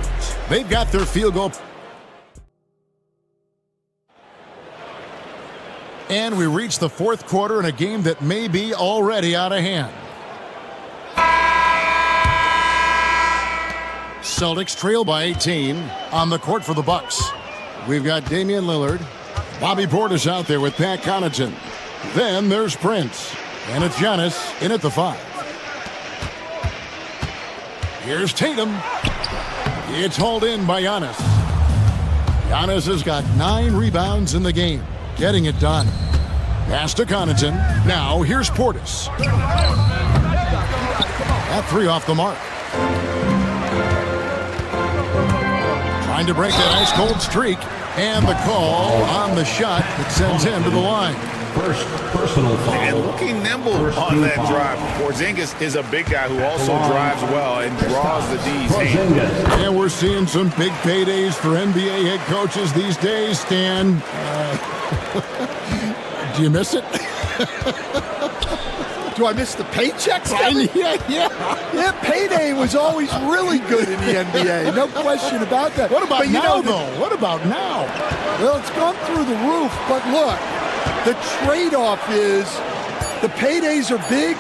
They've got their field goal. And we reach the fourth quarter in a game that may be already out of hand. Celtics trail by 18 on the court for the Bucks. We've got Damian Lillard. Bobby Portis out there with Pat Connaughton. Then there's Prince. And it's Giannis in at the 5. Here's Tatum. It's hauled in by Giannis. Giannis has got 9 rebounds in the game. Getting it done. Pass to Connaughton. Now here's Portis. That 3 off the mark. Trying to break that ice-cold streak. And the call on the shot that sends him to the line. First personal foul. And looking nimble on that drive. Porzingis is a big guy who also drives well and draws the D's hand. And we're seeing some big paydays for NBA head coaches these days, Stan. Do you miss it? Do I miss the paychecks? Yeah, payday was always really good in the NBA. No question about that. What about now, though? What about now? Well, it's gone through the roof, but look, the trade-off is the paydays are big,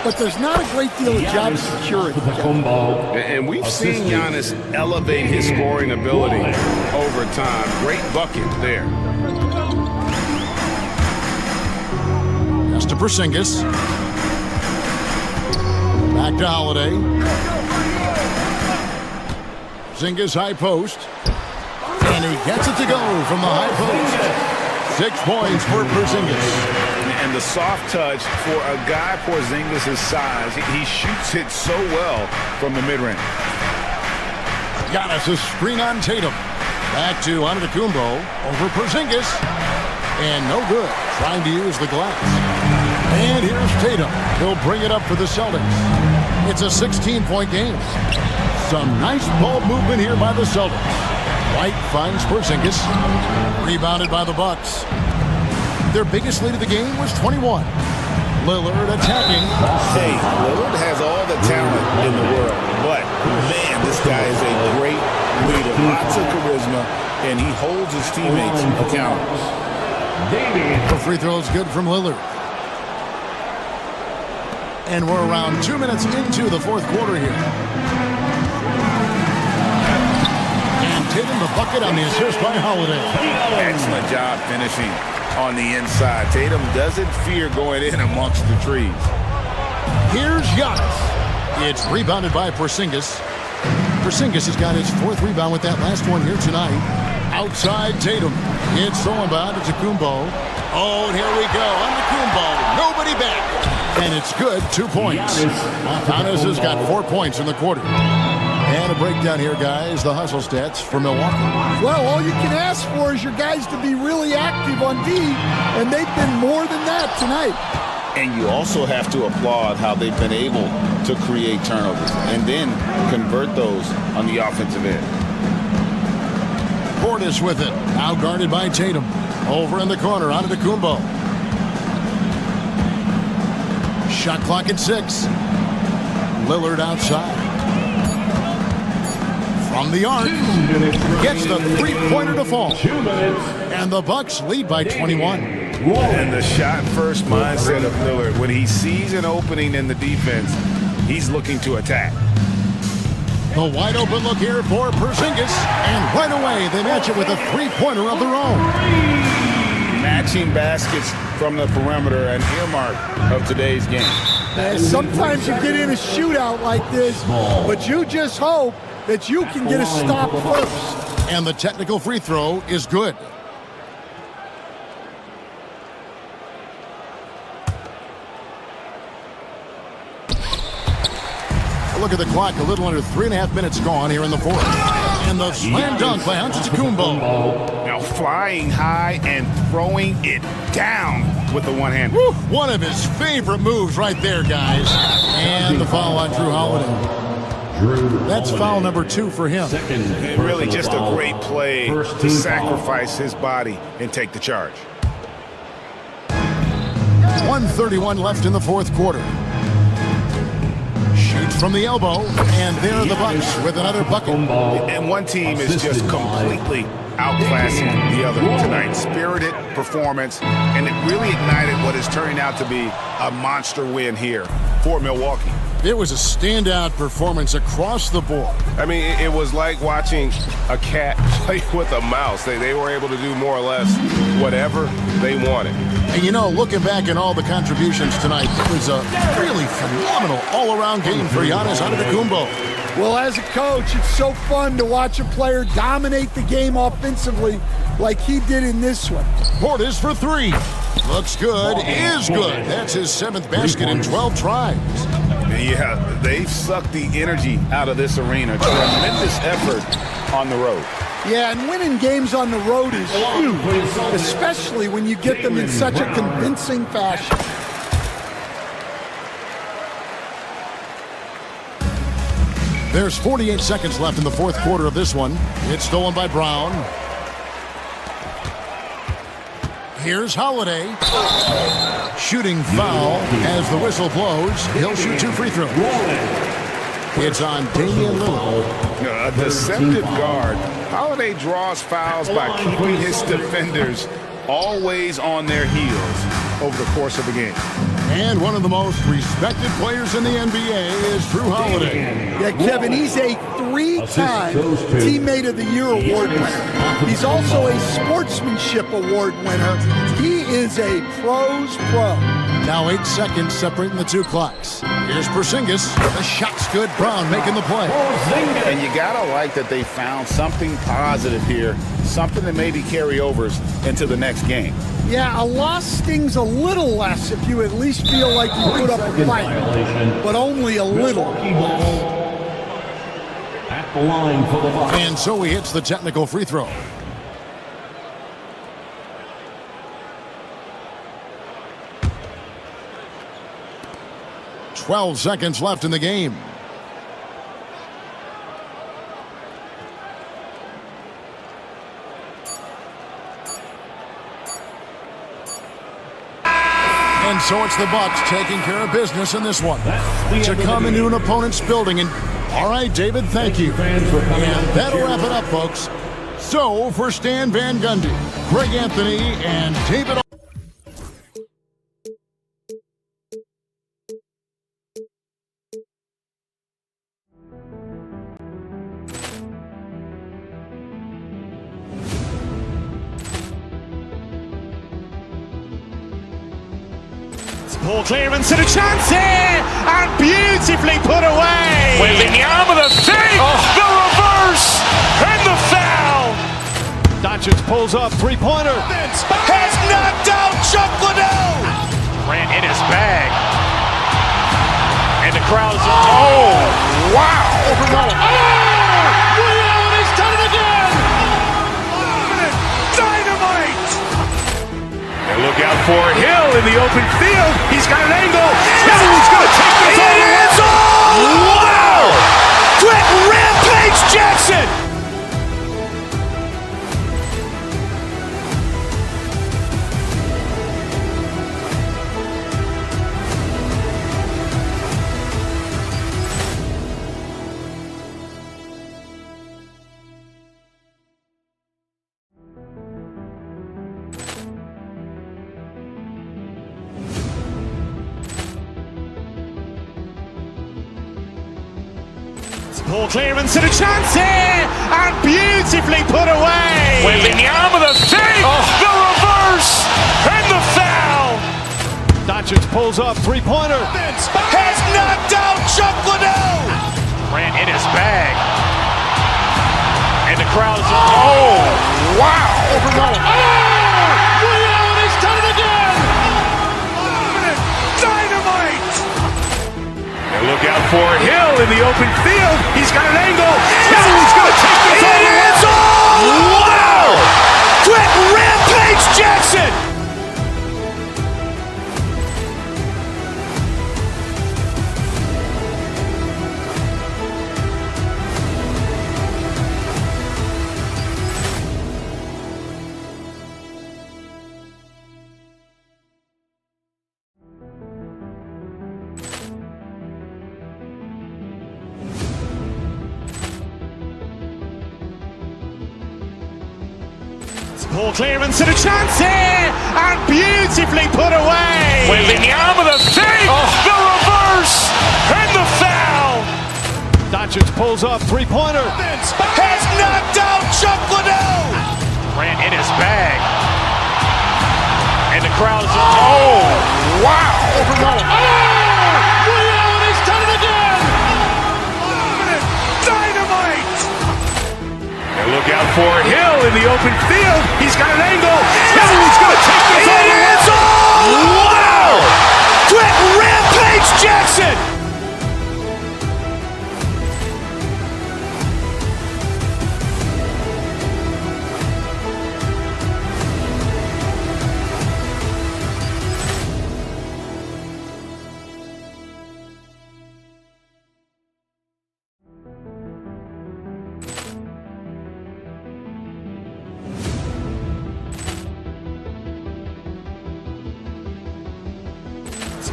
but there's not a great deal of job security. And we've seen Giannis elevate his scoring ability over time. Great bucket there. Pass to Porzingis. Back to Holiday. Porzingis high post. And he gets it to go from the high post. 6 points for Porzingis. And the soft touch for a guy Porzingis' size. He shoots it so well from the mid-range. Giannis' screen on Tatum. Back to Antetokounmpo over Porzingis. And no good. Trying to use the glass. And here's Tatum. He'll bring it up for the Celtics. It's a 16-point game. Some nice ball movement here by the Celtics. White finds Porzingis. Rebounded by the Bucks. Their biggest lead of the game was 21. Lillard attacking. Hey, Lillard has all the talent in the world, but man, this guy is a great leader. Lots of charisma, and he holds his teammates accountable. The free throw is good from Lillard. And we're around 2 minutes into the fourth quarter here. And Tatum the bucket on the assist by Holiday. Excellent job finishing on the inside. Tatum doesn't fear going in amongst the trees. Here's Giannis. It's rebounded by Porzingis. Porzingis has got his 4th rebound with that last one here tonight. Outside Tatum. It's stolen by Antetokounmpo. Oh, and here we go. Antetokounmpo. Nobody back. And it's good. 2 points. Giannis has got 4 points in the quarter. And a breakdown here, guys. The hustle stats for Milwaukee. Well, all you can ask for is your guys to be really active on D, and they've been more than that tonight. And you also have to applaud how they've been able to create turnovers and then convert those on the offensive end. Portis with it. Now guarded by Tatum. Over in the corner, Antetokounmpo. Shot clock at 6. Lillard outside. From the arc, gets the three-pointer to fall. And the Bucks lead by 21. And the shot-first mindset of Lillard. When he sees an opening in the defense, he's looking to attack. The wide-open look here for Porzingis. And right away, they match it with a three-pointer of their own. Matching baskets from the perimeter, an earmark of today's game. Sometimes you get in a shootout like this, but you just hope that you can get a stop first. And the technical free throw is good. Look at the clock, a little under 3.5 minutes gone here in the fourth. And the slam dunk by Antetokounmpo. Now flying high and throwing it down with the one hand. Woo, one of his favorite moves right there, guys. And the foul on Drew Holiday. That's foul number 2 for him. And really just a great play to sacrifice his body and take the charge. 1:31 left in the fourth quarter. Shoots from the elbow, and there are the Bucks with another bucket. And one team is just completely outclassing the other tonight. Spirited performance, and it really ignited what is turning out to be a monster win here for Milwaukee. It was a standout performance across the board. I mean, it was like watching a cat play with a mouse. They were able to do more or less whatever they wanted. And you know, looking back at all the contributions tonight, it was a really phenomenal all-around game for Giannis Antetokounmpo. Well, as a coach, it's so fun to watch a player dominate the game offensively like he did in this one. Portis for 3. Looks good, is good. That's his 7th basket in 12 tries. Yeah, they've sucked the energy out of this arena. Tremendous effort on the road. Yeah, and winning games on the road is huge, especially when you get them in such a convincing fashion. There's 48 seconds left in the fourth quarter of this one. It's stolen by Brown. Here's Holiday. Shooting foul as the whistle blows. He'll shoot 2 free throws. It's on Damian Lillard. A deceptive guard. Holiday draws fouls by keeping his defenders always on their heels over the course of the game. And one of the most respected players in the NBA is Drew Holiday. Yeah, Kevin, he's a 3-time Teammate of the Year award winner. He's also a Sportsmanship Award winner. He is a pro's pro. Now 8 seconds separating the 2 clocks. Here's Porzingis. The shot's good. Brown making the play. And you gotta like that they found something positive here, something that maybe carry overs into the next game. Yeah, a loss stings a little less if you at least feel like you put up a fight, but only a little. At the line for the Bucks. And so he hits the technical free throw. "12 seconds left in the game. And so it's the Bucks taking care of business in this one. To come into an opponent's building and... All right, David, thank you. And that'll wrap it up, folks. So, for Stan Van Gundy, Greg Anthony, and David... Poor clearance and a chance here, and beautifully put away. Wembanyama the save, the reverse, and the foul. Doncic pulls up, three-pointer. Has knocked out Chuck Liddell. Grant in his bag. And the crowd is, oh, wow. Ray Allen has done it again. Dynamite. And look out for Hill in the open field. He's got an angle. Hill's going to take this all the way. Wow. Quick rampage Jackson. Ball clearance and a chance here, and beautifully put away. Wembanyama the fake, the reverse, and the foul. Doncic pulls up, three-pointer. Has knocked out Chuck Liddell. Ran in his bag. And the crowd is, oh, wow. He's done it again. Dynamite. And look out for Hill in the open field. He's got an angle. Hill's going to take this all the way. Wow. Quick rampage Jackson. Ball clearance and a chance here, and beautifully put away. Wembanyama the fake, the reverse, and the foul. Doncic pulls up, three-pointer. Has knocked out Chuck Liddell. Ran in his bag. And the crowd is, oh, wow. He's done it again. Dynamite. And look out for Hill in the open field. He's got an angle. Hill's going to take this all the way. Wow. Quick rampage Jackson.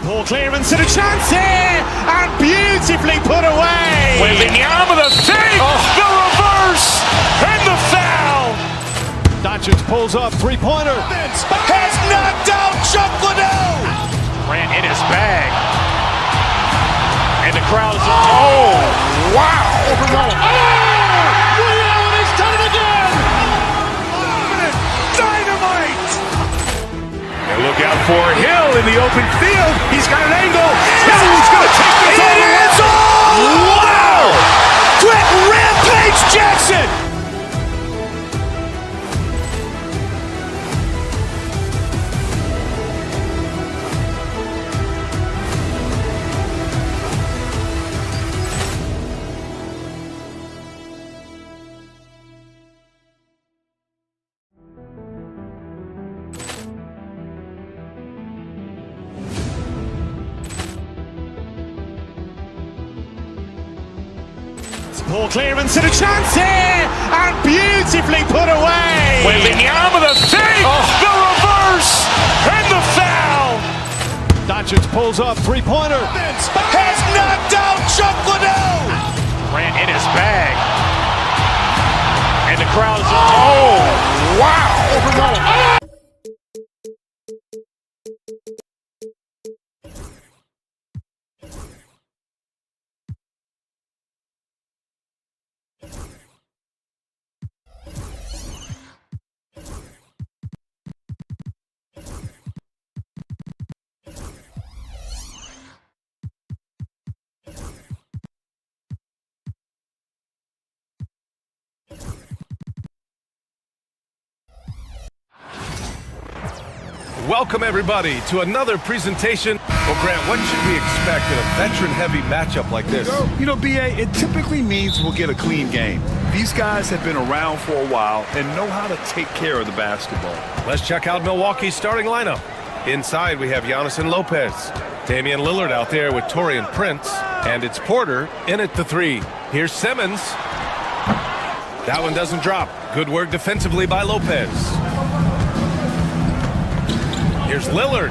Ball clearance and a chance here, and beautifully put away. Wembanyama the fake, the reverse, and the foul. Doncic pulls up, three-pointer. Has knocked out Chuck Liddell. Ran in his bag. And the crowd is, oh, wow. He's done it again. Dynamite. And look out for Hill in the open field. He's got an angle. Hill's going to take this all the way. Wow. Quick rampage Jackson. Ball clearance and a chance here, and beautifully put away. Wembanyama the fake, the reverse, and the foul. Doncic pulls up, three-pointer. Has knocked out Chuck Liddell. Ran in his bag. And the crowd is, oh, wow. Welcome, everybody, to another presentation. Well, Grant, what should we expect in a veteran-heavy matchup like this? You know, BA, it typically means we'll get a clean game. These guys have been around for a while and know how to take care of the basketball. Let's check out Milwaukee's starting lineup. Inside, we have Giannis and Lopez. Damian Lillard out there with Taurean Prince. And it's Porter in at the three. Here's Simmons. That one doesn't drop. Good work defensively by Lopez. Here's Lillard.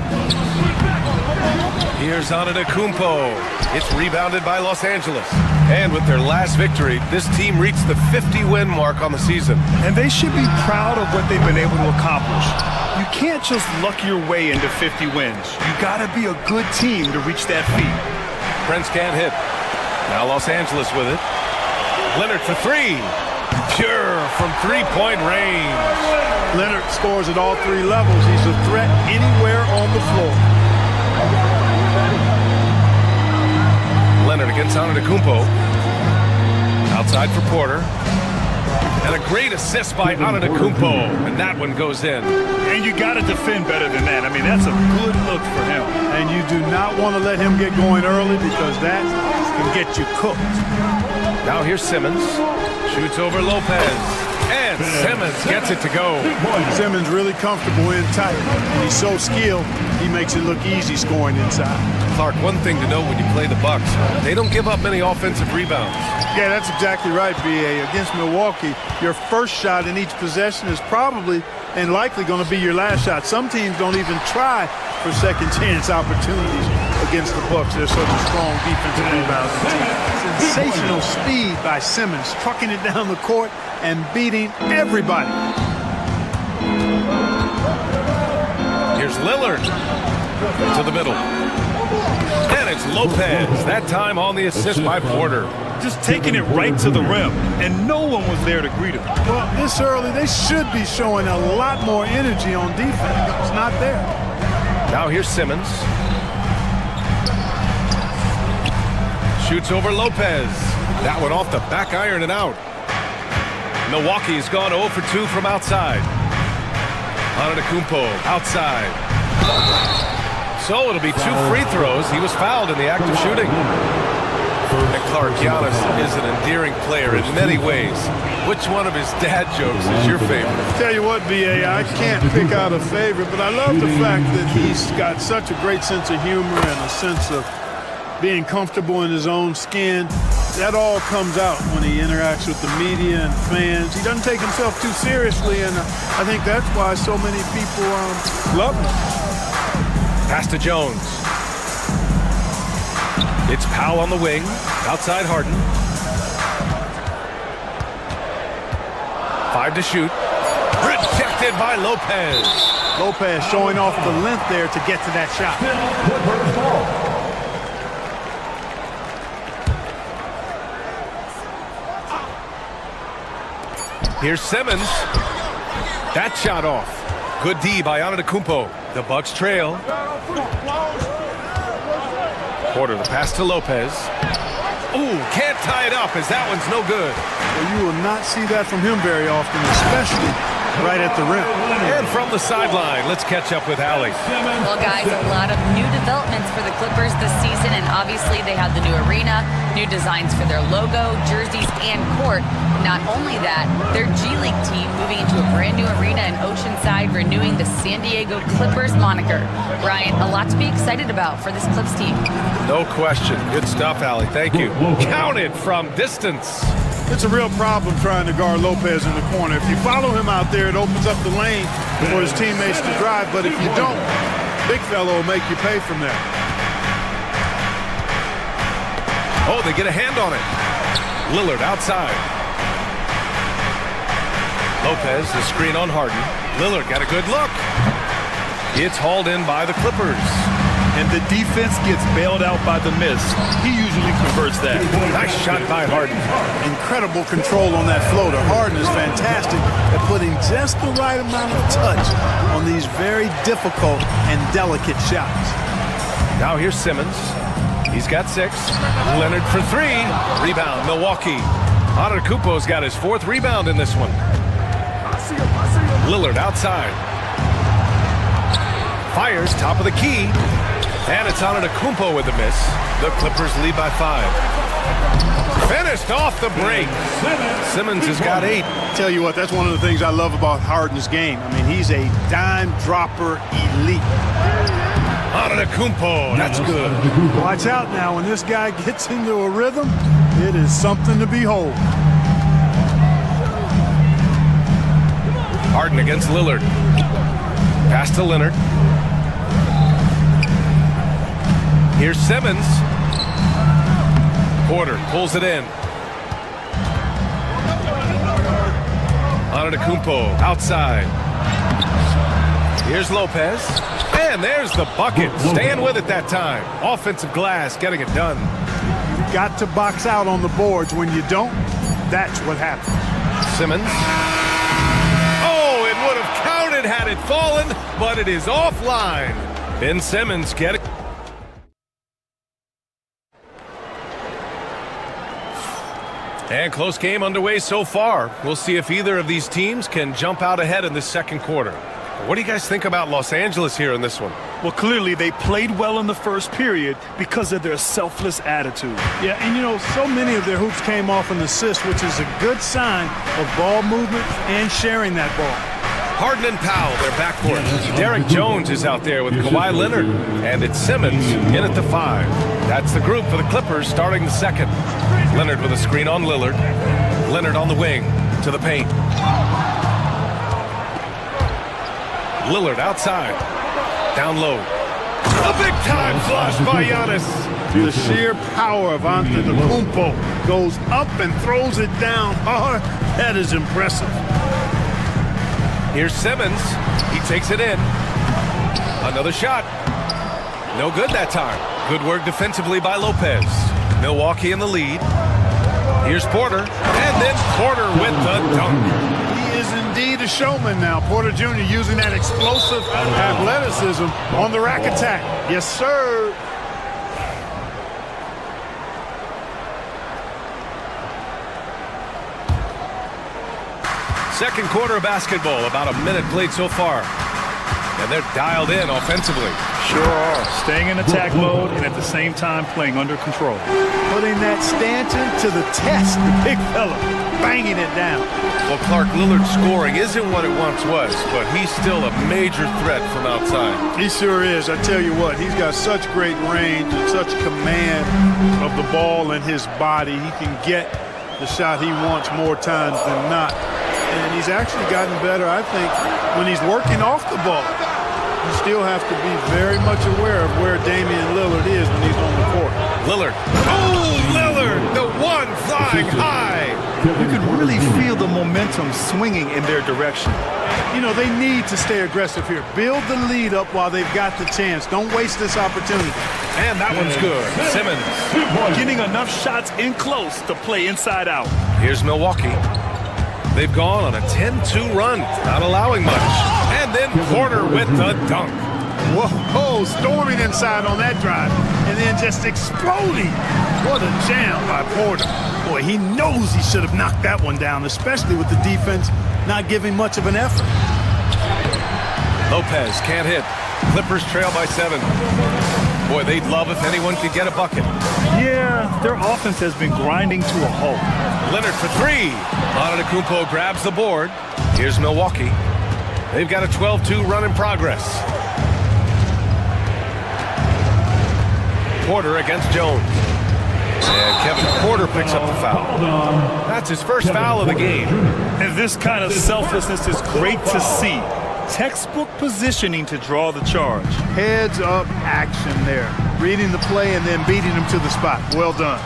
Here's Antetokounmpo. It's rebounded by Los Angeles. And with their last victory, this team reached the 50-win mark on the season. And they should be proud of what they've been able to accomplish. You can't just luck your way into 50 wins. You gotta be a good team to reach that feat. Prince can't hit. Now Los Angeles with it. Leonard for three. Pure from three-point range. Leonard scores at all three levels. He's a threat anywhere on the floor. Leonard against Antetokounmpo. Outside for Porter. And a great assist by Antetokounmpo. And that one goes in. And you got to defend better than that. I mean, that's a good look for him. And you do not want to let him get going early because that can get you cooked. Now here's Simmons. Shoots over Lopez. And Simmons gets it to go. Simmons really comfortable in tight. And he's so skilled, he makes it look easy scoring inside. Clark, one thing to know when you play the Bucks, they don't give up many offensive rebounds. Yeah, that's exactly right, B.A. Against Milwaukee, your first shot in each possession is probably and likely going to be your last shot. Some teams don't even try for second chance opportunities against the Bucks. They're such a strong defensive rebounding team. Sensational speed by Simmons, trucking it down the court and beating everybody. Here's Lillard to the middle. And it's Lopez, that time on the assist by Porter. Just taking it right to the rim, and no one was there to greet him. Well, this early, they should be showing a lot more energy on defense. It's not there. Now here's Simmons. Shoots over Lopez. That one off the back iron and out. Milwaukee's gone 0 for 2 from outside. Antetokounmpo outside. So it'll be 2 free throws. He was fouled in the act of shooting. And Clark, Giannis is an endearing player in many ways. Which one of his dad jokes is your favorite? Tell you what, B.A., I can't pick out a favorite, but I love the fact that he's got such a great sense of humor and a sense of being comfortable in his own skin. That all comes out when he interacts with the media and fans. He doesn't take himself too seriously, and I think that's why so many people love him. Pass to Jones. It's Powell on the wing. Outside Harden. 5 to shoot. Rejected by Lopez. Lopez showing off the length there to get to that shot. Here's Simmons. That shot off. Good D by Antetokounmpo. The Bucks trail. Porter, the pass to Lopez. Ooh, can't tie it up as that one's no good. Well, you will not see that from him very often, especially right at the rim. And from the sideline, let's catch up with Allie. Well, guys, a lot of new developments for the Clippers this season, and obviously they have the new arena, new designs for their logo, jerseys, and court. Not only that, their G League team moving into a brand new arena in Oceanside, renewing the San Diego Clippers moniker. Brian, a lot to be excited about for this Clips team. No question. Good stuff, Allie. Thank you. Counted from distance. It's a real problem trying to guard Lopez in the corner. If you follow him out there, it opens up the lane for his teammates to drive. But if you don't, big fellow will make you pay from there. Oh, they get a hand on it. Lillard outside. Lopez, the screen on Harden. Lillard got a good look. It's hauled in by the Clippers. And the defense gets bailed out by the miss. He usually converts that. Nice shot by Harden. Incredible control on that floater. Harden is fantastic at putting just the right amount of touch on these very difficult and delicate shots. Now here's Simmons. He's got 6. Leonard for 3. Rebound, Milwaukee. Antetokounmpo's got his 4th rebound in this one. Lillard outside. Fires, top of the key. And it's Antetokounmpo with the miss. The Clippers lead by 5. Finished off the break. Simmons has got 8. Tell you what, that's one of the things I love about Harden's game. I mean, he's a dime dropper elite. Antetokounmpo, that's good. Watch out now. When this guy gets into a rhythm, it is something to behold. Harden against Lillard. Pass to Leonard. Here's Simmons. Porter pulls it in. Antetokounmpo outside. Here's Lopez. And there's the bucket. Staying with it that time. Offensive glass getting it done. You've got to box out on the boards. When you don't, That's what happened. Simmons. Oh, it would have counted had it fallen, but it is offline. Ben Simmons get it. And close game underway so far. We'll see if either of these teams can jump out ahead in this second quarter. What do you guys think about Los Angeles here in this one? Well, clearly they played well in the first period because of their selfless attitude. Yeah, and you know, so many of their hoops came off an assist, which is a good sign of ball movement and sharing that ball. Harden and Powell, their backcourt. Derek Jones is out there with Kawhi Leonard, and it's Simmons in at the 5. That's the group for the Clippers starting the second. Leonard with a screen on Lillard. Leonard on the wing to the paint. Lillard outside. Down low. A big-time flush by Giannis. The sheer power of Antetokounmpo goes up and throws it down hard. That is impressive. Here's Simmons. He takes it in. Another shot. No good that time. Good work defensively by Lopez. Milwaukee in the lead. Here's Porter. And then Porter with the dunk. He is indeed a showman now. Porter Jr. using that explosive athleticism on the rack attack. Yes, sir. Second quarter of basketball, about a minute played so far. And they're dialed in offensively. Sure are. Staying in attack mode and at the same time playing under control. Putting that Stanton to the test, the big fella. Banging it down. Well, Clark, Lillard's scoring isn't what it once was, but he's still a major threat from outside. He sure is. I tell you what, he's got such great range and such command of the ball and his body. He can get the shot he wants more times than not. And he's actually gotten better, I think, when he's working off the ball. You still have to be very much aware of where Damian Lillard is when he's on the court. Lillard. Oh, Lillard, the one flying high. You can really feel the momentum swinging in their direction. You know, they need to stay aggressive here. Build the lead up while they've got the chance. Don't waste this opportunity. And that one's good. Simmons. Getting enough shots in close to play inside out. Here's Milwaukee. They've gone on a 10-2 run, not allowing much. And then Porter with the dunk. Whoa, storming inside on that drive. And then just exploding. What a jam by Porter. Boy, he knows he should have knocked that one down, especially with the defense not giving much of an effort. Lopez can't hit. Clippers trail by 7. Boy, they'd love if anyone could get a bucket. Yeah, their offense has been grinding to a halt. Leonard for 3. Antetokounmpo grabs the board. Here's Milwaukee. They've got a 12-2 run in progress. Porter against Jones. And Kevin Porter picks up the foul. That's his first foul of the game. And this kind of selflessness is great to see. Textbook positioning to draw the charge. Heads up action there. Reading the play and then beating him to the spot. Well done.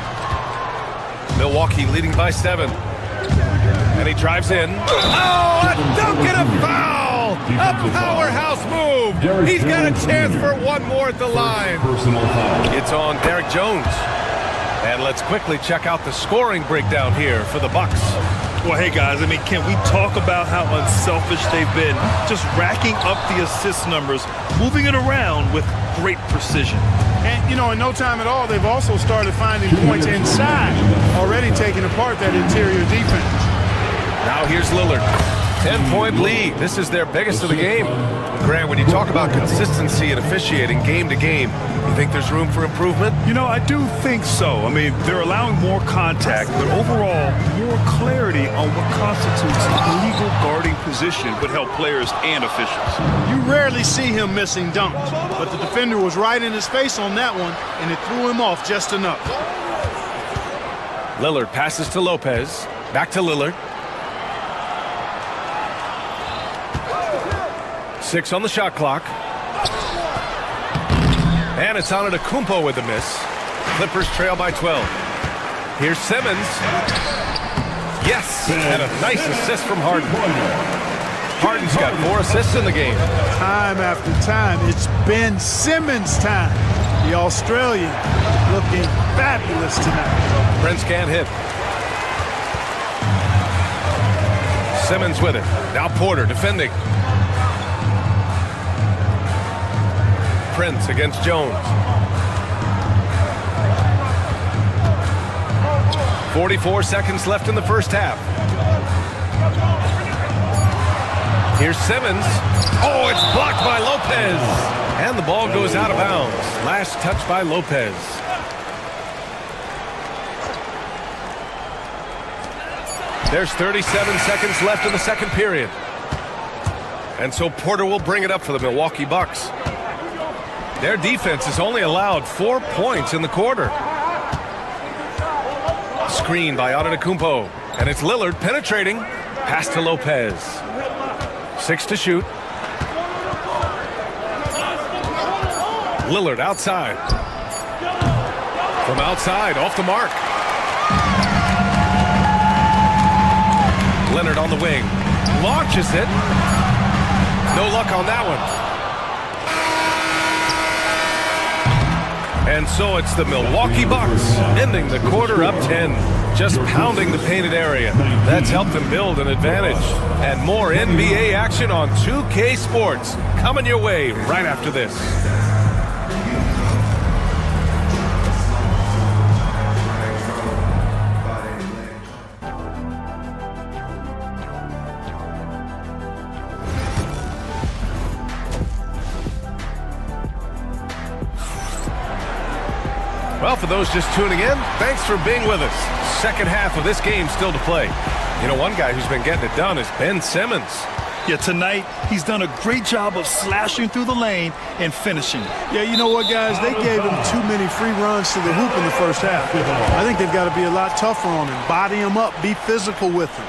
Milwaukee leading by 7. And he drives in. Oh, a dunk and a foul! A powerhouse move! He's got a chance for one more at the line. It's on Derek Jones. And let's quickly check out the scoring breakdown here for the Bucks. Well, hey, guys, I mean, can we talk about how unselfish they've been? Just racking up the assist numbers, moving it around with great precision. And, you know, in no time at all, they've also started finding points inside, already taking apart that interior defense. Now here's Lillard. 10-point lead. This is their biggest of the game. Grant, when you talk about consistency and officiating game to game, you think there's room for improvement? You know, I do think so. I mean, they're allowing more contact, but overall, more clarity on what constitutes a legal guarding position would help players and officials. You rarely see him missing dunks, but the defender was right in his face on that one, and it threw him off just enough. Lillard passes to Lopez. Back to Lillard. 6 on the shot clock. And it's Antetokounmpo with the miss. Clippers trail by 12. Here's Simmons. Yes, and a nice assist from Harden. Harden's got 4 assists in the game. Time after time, it's Ben Simmons' time. The Australian looking fabulous tonight. Prince can't hit. Simmons with it. Now Porter defending. Prince against Jones. 44 seconds left in the first half. Here's Simmons. Oh, it's blocked by Lopez. And the ball goes out of bounds. Last touch by Lopez. There's 37 seconds left in the second period. And so Porter will bring it up for the Milwaukee Bucks. Their defense has only allowed 4 points in the quarter. Screen by Antetokounmpo. And it's Lillard penetrating. Pass to Lopez. 6 to shoot. Lillard outside. From outside, off the mark. Leonard on the wing. Launches it. No luck on that one. And so it's the Milwaukee Bucks ending the quarter up 10. Just pounding the painted area. That's helped them build an advantage. And more NBA action on 2K Sports coming your way right after this. Well, for those just tuning in, thanks for being with us. Second half of this game still to play. You know, one guy who's been getting it done is Ben Simmons. Yeah, tonight, he's done a great job of slashing through the lane and finishing. Yeah, you know what, guys? They gave him too many free runs to the hoop in the first half. I think they've got to be a lot tougher on him. Body him up. Be physical with him.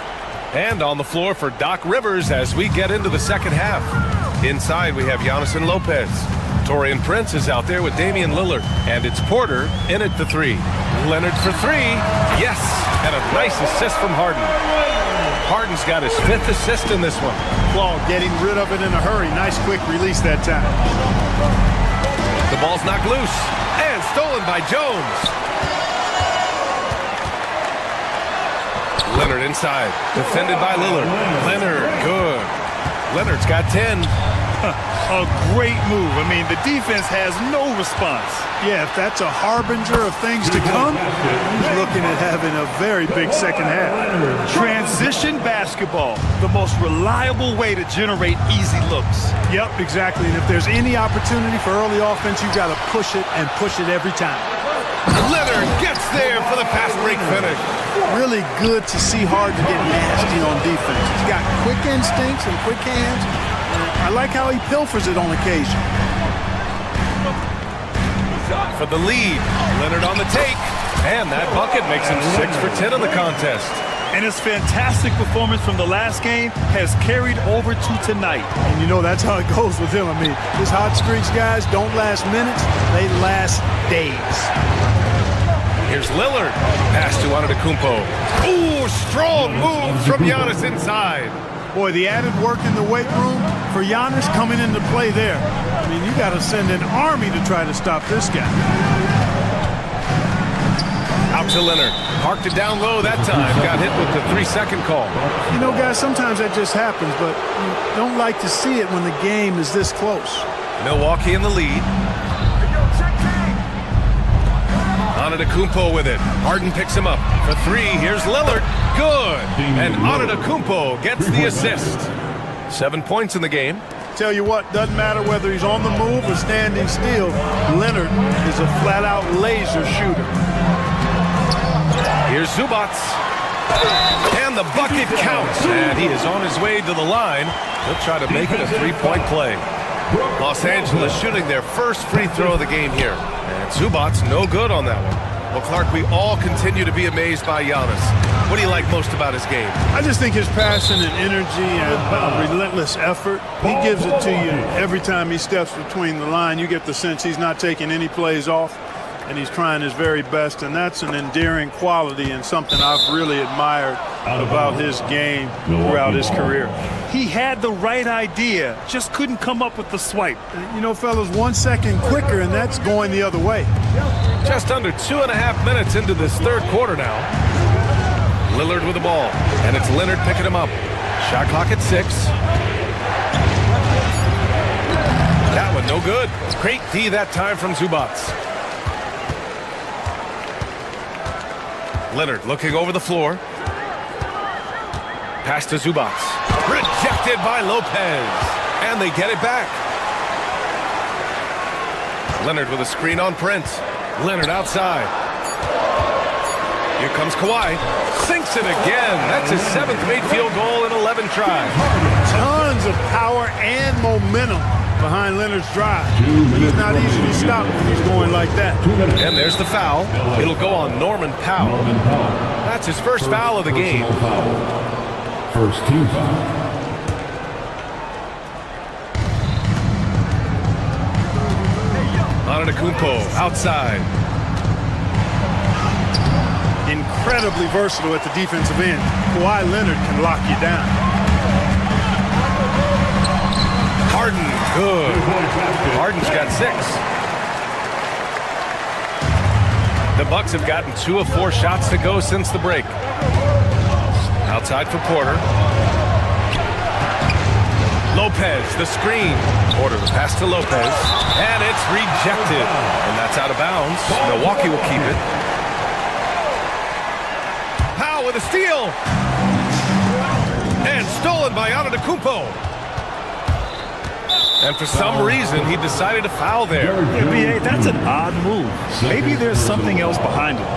And on the floor for Doc Rivers as we get into the second half. Inside, we have Giannis and Lopez. Taurean Prince is out there with Damian Lillard. And it's Porter in at the 3. Leonard for 3. Yes! And a nice assist from Harden. Harden's got his 5th assist in this one. Claw getting rid of it in a hurry. Nice quick release that time. The ball's knocked loose. And stolen by Jones. Leonard inside. Defended by Lillard. Leonard, good. Leonard's got 10. A great move. I mean, the defense has no response. Yeah, if that's a harbinger of things to come, he's looking at having a very big second half. Transition basketball, the most reliable way to generate easy looks. Yep, exactly. And if there's any opportunity for early offense, you've got to push it and push it every time. Leonard gets there for the fast break finish. Really good to see Harden get nasty on defense. He's got quick instincts and quick hands. I like how he pilfers it on occasion. For the lead, Leonard on the take. And that bucket makes him 6 for 10 in the contest. And his fantastic performance from the last game has carried over to tonight. And you know that's how it goes with him. I mean, his hot streaks, guys, don't last minutes. They last days. Here's Lillard. Pass to Antetokounmpo. Ooh, strong move from Giannis inside. Boy, the added work in the weight room for Giannis coming into play there. I mean, you got to send an army to try to stop this guy. Out to Leonard. Parked it down low that time. Got hit with the 3-second call. You know, guys, sometimes that just happens, but you don't like to see it when the game is this close. Milwaukee in the lead. Antetokounmpo with it. Harden picks him up for 3. Here's Lillard. Good. And Antetokounmpo gets the assist. 7 points in the game. Tell you what, doesn't matter whether he's on the move or standing still. Leonard is a flat-out laser shooter. Here's Zubac. And the bucket counts. And he is on his way to the line. He'll try to make it a 3-point play. Los Angeles shooting their first free throw of the game here. And Zubac no good on that one. Well, Clark, we all continue to be amazed by Giannis. What do you like most about his game? I just think his passion and energy and relentless effort. He gives it to you every time he steps between the line. You get the sense he's not taking any plays off, and he's trying his very best, and that's an endearing quality and something I've really admired about his game throughout his career. He had the right idea, just couldn't come up with the swipe. You know, fellas, 1 second quicker, and that's going the other way. Just under 2.5 minutes into this third quarter now. Lillard with the ball, and it's Leonard picking him up. Shot clock at 6. That one no good. Great D that time from Zubac. Leonard looking over the floor. Pass to Zubac. Rejected by Lopez. And they get it back. Leonard with a screen on Prince. Leonard outside. Here comes Kawhi. Sinks it again. That's his 7th made field goal in 11 tries. Tons of power and momentum behind Leonard's drive. He's not easy to stop when he's going like that. And there's the foul. It'll go on Norman Powell. That's his first foul of the game. First team foul. Antetokounmpo outside. Incredibly versatile at the defensive end. Kawhi Leonard can lock you down. Harden, good. Harden's got 6. The Bucks have gotten 2 of 4 shots to go since the break. Outside for Porter. Lopez, the screen. Porter, the pass to Lopez. And it's rejected. And that's out of bounds. Milwaukee will keep it. Powell with a steal. And stolen by Antetokounmpo. And for some reason, he decided to foul there. NBA, that's an odd move. Maybe there's something else behind it.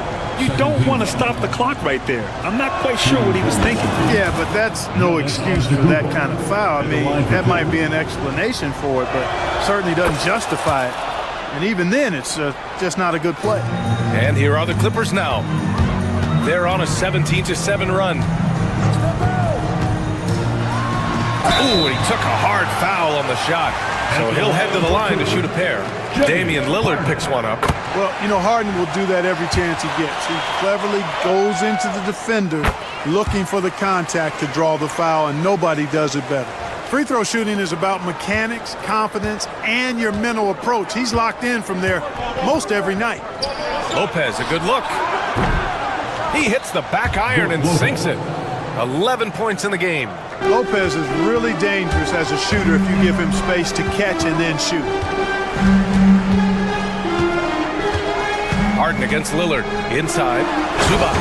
You don't want to stop the clock right there. I'm not quite sure what he was thinking. Yeah, but that's no excuse for that kind of foul. I mean, that might be an explanation for it, but certainly doesn't justify it. And even then, it's just not a good play. And here are the Clippers now. They're on a 17-7 run. Ooh, and he took a hard foul on the shot. So he'll head to the line to shoot a pair. Damian Lillard picks one up. Well, you know, Harden will do that every chance he gets. He cleverly goes into the defender looking for the contact to draw the foul, and nobody does it better. Free throw shooting is about mechanics, confidence, and your mental approach. He's locked in from there most every night. Lopez, a good look. He hits the back iron and sinks it. 11 points in the game. Lopez is really dangerous as a shooter if you give him space to catch and then shoot. Harden against Lillard. Inside. Zubac.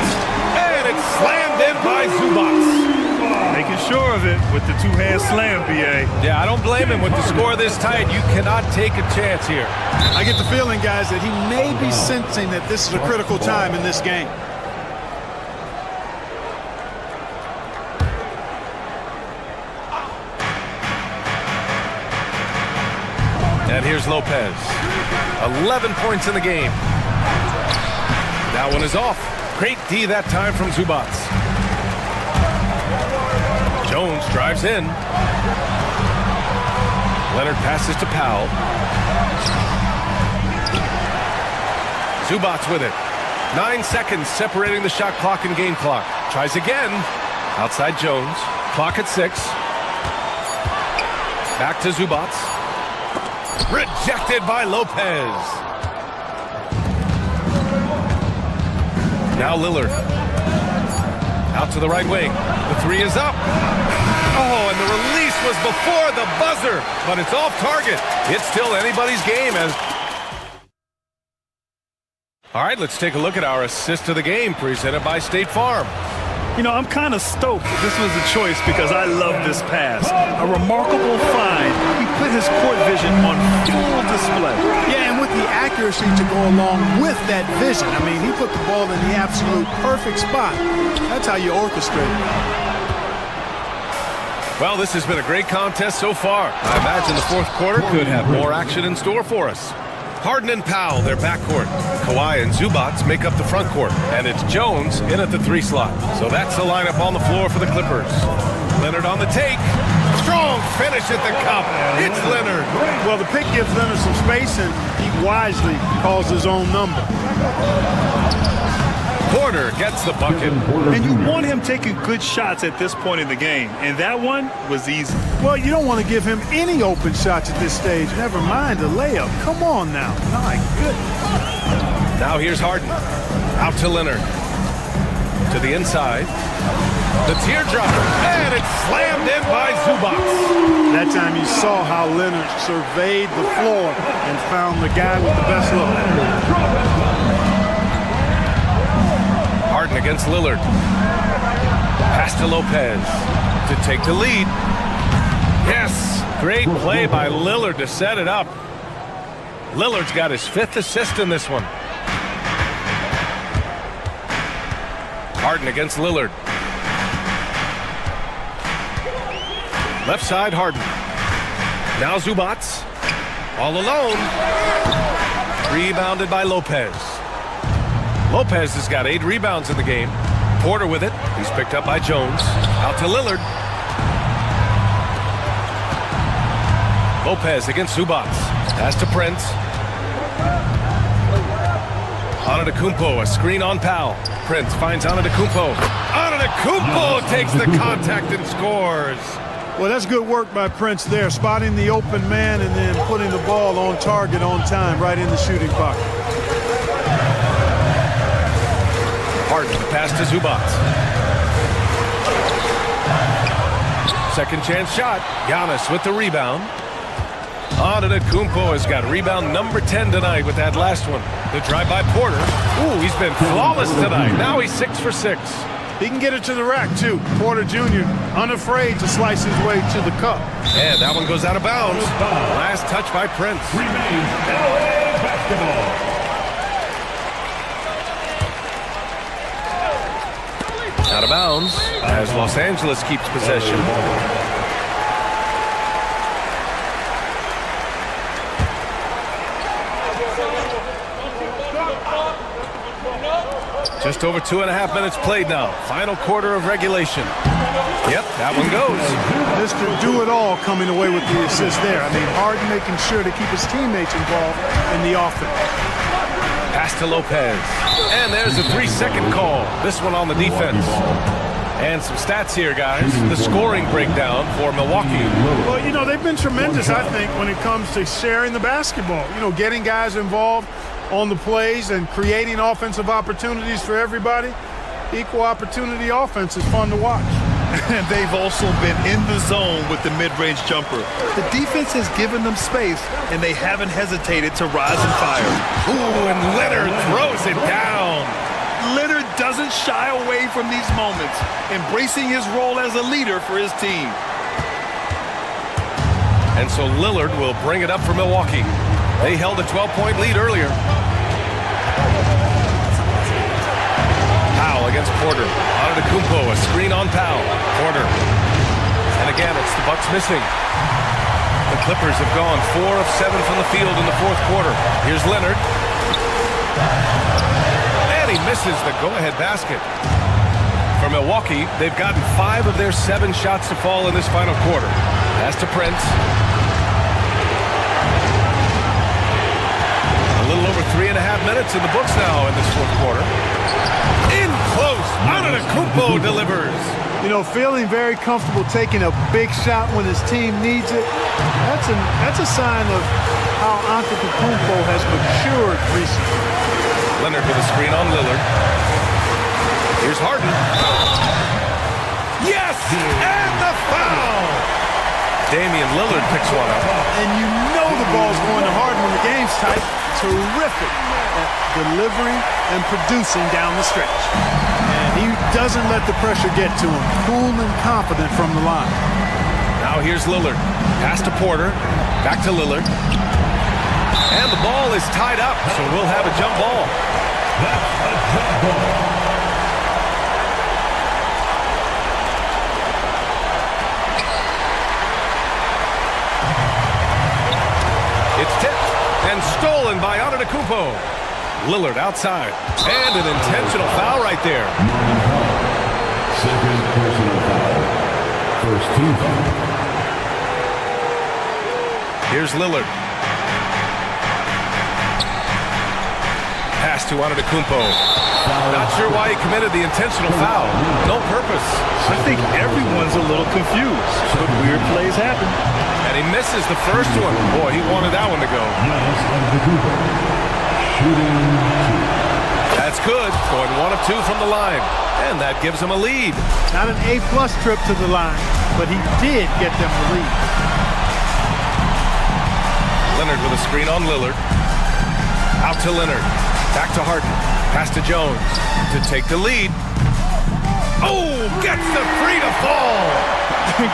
And it's slammed in by Zubac. Making sure of it with the two-hand slam, BA. Yeah, I don't blame him with the score this tight. You cannot take a chance here. I get the feeling, guys, that he may be sensing that this is a critical time in this game. And here's Lopez. 11 points in the game. That one is off. Great D that time from Zubac. Jones drives in. Leonard passes to Powell. Zubac with it. 9 seconds separating the shot clock and game clock. Tries again. Outside Jones. Clock at 6. Back to Zubac. Rejected by Lopez. Now Lillard. Out to the right wing. The 3 is up. Oh, and the release was before the buzzer, but it's off target. It's still anybody's game. All right, let's take a look at our assist of the game presented by State Farm. You know, I'm kind of stoked this was a choice because I love this pass. A remarkable find. He put his court vision on full display. Yeah, and with the accuracy to go along with that vision. I mean, he put the ball in the absolute perfect spot. That's how you orchestrate it. Well, this has been a great contest so far. I imagine the fourth quarter could have more action in store for us. Harden and Powell, their backcourt. Kawhi and Zubac make up the front court. And it's Jones in at the 3 slot. So that's the lineup on the floor for the Clippers. Leonard on the take. Strong finish at the cup. It's Leonard. Well, the pick gives Leonard some space, and he wisely calls his own number. Porter gets the bucket. And you want him taking good shots at this point in the game. And that one was easy. Well, you don't want to give him any open shots at this stage. Never mind a layup. Come on now. My goodness. Now here's Harden. Out to Leonard. To the inside. The teardrop, and it's slammed in by Zubac. That time you saw how Leonard surveyed the floor and found the guy with the best look. Harden against Lillard. Pass to Lopez to take the lead. Yes, great play by Lillard to set it up. Lillard's got his 5th assist in this one. Harden against Lillard. Left side, Harden. Now Zubac. All alone. Rebounded by Lopez. Lopez has got 8 rebounds in the game. Porter with it. He's picked up by Jones. Out to Lillard. Lopez against Zubac. Pass to Prince. Antetokounmpo, a screen on Powell. Prince finds Antetokounmpo. Antetokounmpo takes the contact and scores. Well, that's good work by Prince there, spotting the open man and then putting the ball on target on time right in the shooting pocket. Harden, the pass to Zubac. Second chance shot. Giannis with the rebound. Antetokounmpo has got rebound number 10 tonight with that last one. The drive by Porter. Ooh, he's been flawless tonight. Now he's 6 for 6. He can get it to the rack, too. Porter Jr. unafraid to slice his way to the cup. And that one goes out of bounds. Last touch by Prince. LA basketball. Out of bounds as Los Angeles keeps possession. Just over 2.5 minutes played now. Final quarter of regulation. Yep, that one goes. Mr. Do-It-All coming away with the assist there. I mean, Harden making sure to keep his teammates involved in the offense. Pass to Lopez. And there's a 3-second call. This one on the defense. And some stats here, guys. The scoring breakdown for Milwaukee. Well, you know, they've been tremendous, I think, when it comes to sharing the basketball. You know, getting guys involved on the plays and creating offensive opportunities for everybody. Equal opportunity offense is fun to watch. And they've also been in the zone with the mid-range jumper. The defense has given them space, and they haven't hesitated to rise and fire. Ooh, and Leonard throws it down. Leonard doesn't shy away from these moments, embracing his role as a leader for his team. And so Lillard will bring it up for Milwaukee. They held a 12-point lead earlier. Powell against Porter. Antetokounmpo, a screen on Powell. Porter. And again, it's the Bucks missing. The Clippers have gone 4 of 7 from the field in the 4th quarter. Here's Leonard. And he misses the go-ahead basket. For Milwaukee, they've gotten 5 of their 7 shots to fall in this final quarter. Pass to Prince. A little over 3.5 minutes in the books now in this 4th quarter. In close, Antetokounmpo delivers. You know, feeling very comfortable taking a big shot when his team needs it. That's a sign of how Antetokounmpo has matured recently. Leonard with a screen on Lillard. Here's Harden. Yes! And the foul! Damian Lillard picks one up. And you know the ball's going to Harden when the game's tight. Terrific at delivering and producing down the stretch. And he doesn't let the pressure get to him. Cool and confident from the line. Now here's Lillard. Pass to Porter. Back to Lillard. And the ball is tied up, so we'll have a jump ball. It's tipped and stolen by Antetokounmpo. Lillard outside. And an intentional foul right there. Second personal foul. First team foul. Here's Lillard. Pass to Antetokounmpo. Not sure why he committed the intentional foul. No purpose. I think everyone's a little confused, but weird plays happen. And he misses the first one. Boy, he wanted that one to go. Shooting 2. That's good, going 1 of 2 from the line. And that gives him a lead. Not an A-plus trip to the line, but he did get them the lead. Leonard with a screen on Lillard. Out to Leonard. Back to Harden. Pass to Jones to take the lead. Oh, gets the free to fall.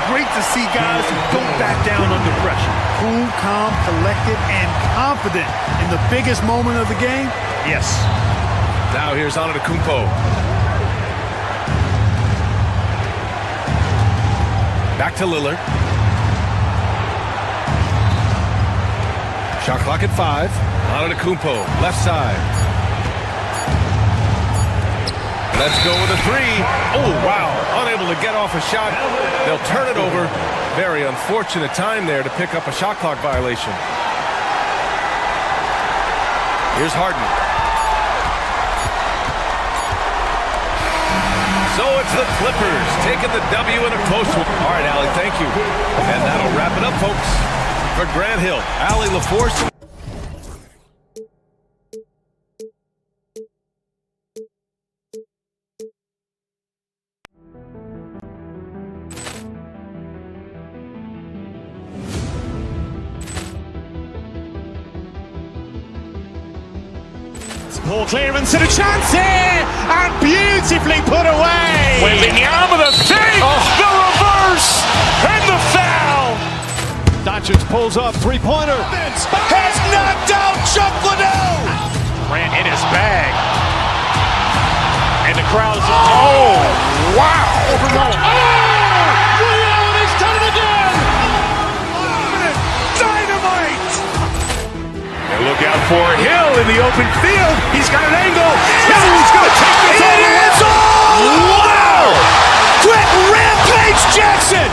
Great to see guys who don't back down under pressure. Cool, calm, collected, and confident in the biggest moment of the game. Yes. Now here's Antetokounmpo. Back to Lillard. Shot clock at 5. Antetokounmpo, left side. Let's go with a 3. Oh, wow. Unable to get off a shot. They'll turn it over. Very unfortunate time there to pick up a shot clock violation. Here's Harden. So it's the Clippers taking the W in a close one. All right, Allie, thank you. And that'll wrap it up, folks. For Grant Hill, Allie LaForce. Poor clearance and a chance here, and beautifully put away. Wembanyama the save, the reverse, and the foul. Doncic pulls up, three-pointer. Has knocked out Chuck Liddell. Ran in his bag. And the crowd is, oh, wow. He's done it again! Dynamite. And look out for Hill in the open field. He's got an angle. He's going to take this all the way. Wow! Quick rampage Jackson.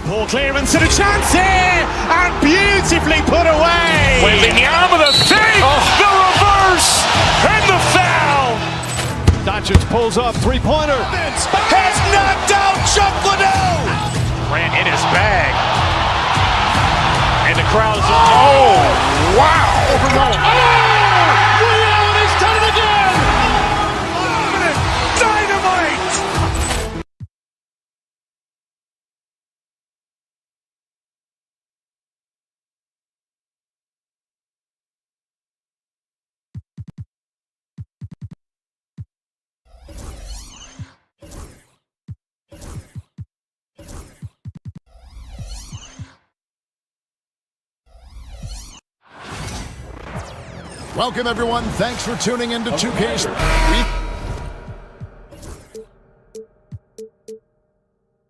Poor clearance and a chance here, and beautifully put away. Wembanyama the save, the reverse, and the foul. Doncic pulls up, three-pointer. Has knocked out Chuck Liddell. Ran in his bag. And the crowd is, oh, wow. He's done it again! Dynamite. Welcome, everyone. Thanks for tuning in to 2K.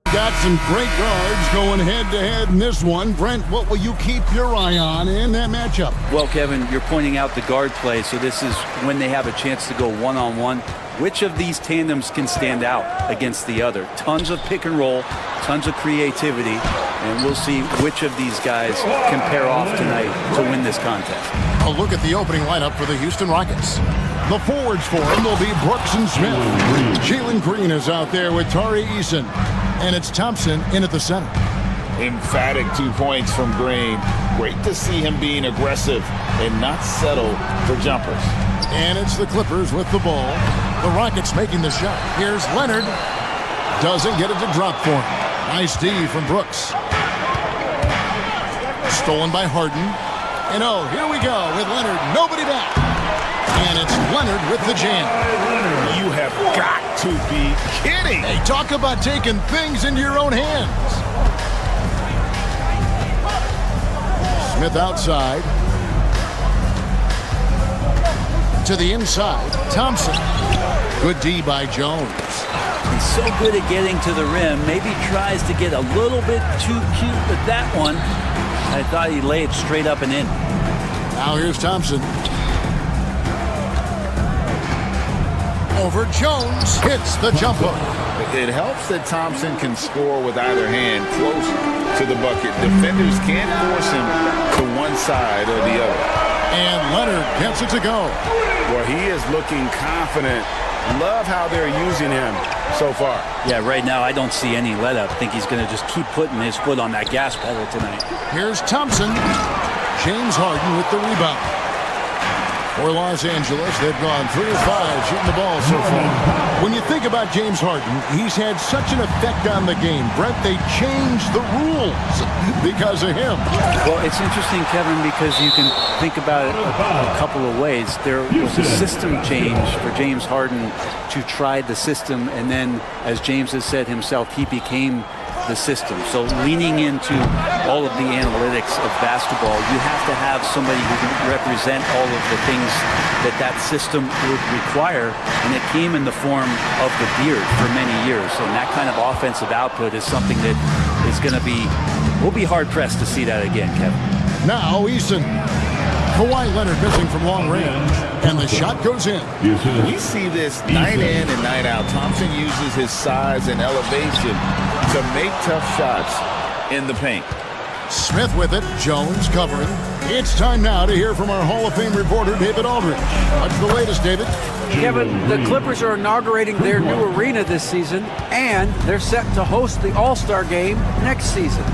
Got some great guards going head-to-head in this one. Brent, what will you keep your eye on in that matchup? Well, Kevin, you're pointing out the guard play, so this is when they have a chance to go one-on-one. Which of these tandems can stand out against the other? Tons of pick and roll, tons of creativity, and we'll see which of these guys can pair off tonight to win this contest. A look at the opening lineup for the Houston Rockets. The forwards for him will be Brooks and Smith. Jalen Green is out there with Tari Eason. And it's Thompson in at the center. Emphatic 2 points from Green. Great to see him being aggressive and not settle for jumpers. And it's the Clippers with the ball. The Rockets making the shot. Here's Leonard. Doesn't get it to drop for him. Nice D from Brooks. Stolen by Harden. And oh, here we go with Leonard. Nobody back. And it's Leonard with the jam. You have got to be kidding. Hey, talk about taking things into your own hands. Smith outside. To the inside. Thompson. Good D by Jones. He's so good at getting to the rim. Maybe tries to get a little bit too cute with that one. I thought he'd lay it straight up and in. Now here's Thompson. Over Jones, hits the jump hook. It helps that Thompson can score with either hand close to the bucket. Defenders can't force him to one side or the other. And Leonard gets it to go. Well, he is looking confident. Love how they're using him so far. Yeah, right now I don't see any let up. I think he's going to just keep putting his foot on that gas pedal tonight. Here's Thompson. James Harden with the rebound. For Los Angeles, they've gone 3 of 5 shooting the ball so far. When you think about James Harden, he's had such an effect on the game. Brent, they changed the rules because of him. Well, it's interesting, Kevin, because you can think about it a couple of ways. There was a system change for James Harden to try the system, and then, as James has said himself, he became the system. So leaning into all of the analytics of basketball, you have to have somebody who can represent all of the things that system would require, and it came in the form of the beard for many years. And that kind of offensive output is something that is going to be, we'll be hard-pressed to see that again, Kevin. Now Eason. Kawhi Leonard missing from long range, and the shot goes in. We see this night in and night out. Thompson uses his size and elevation to make tough shots in the paint. Smith with it, Jones covering. It's time now to hear from our Hall of Fame reporter, David Aldridge. What's the latest, David? Kevin, the Clippers are inaugurating their new arena this season, and they're set to host the All-Star Game next season.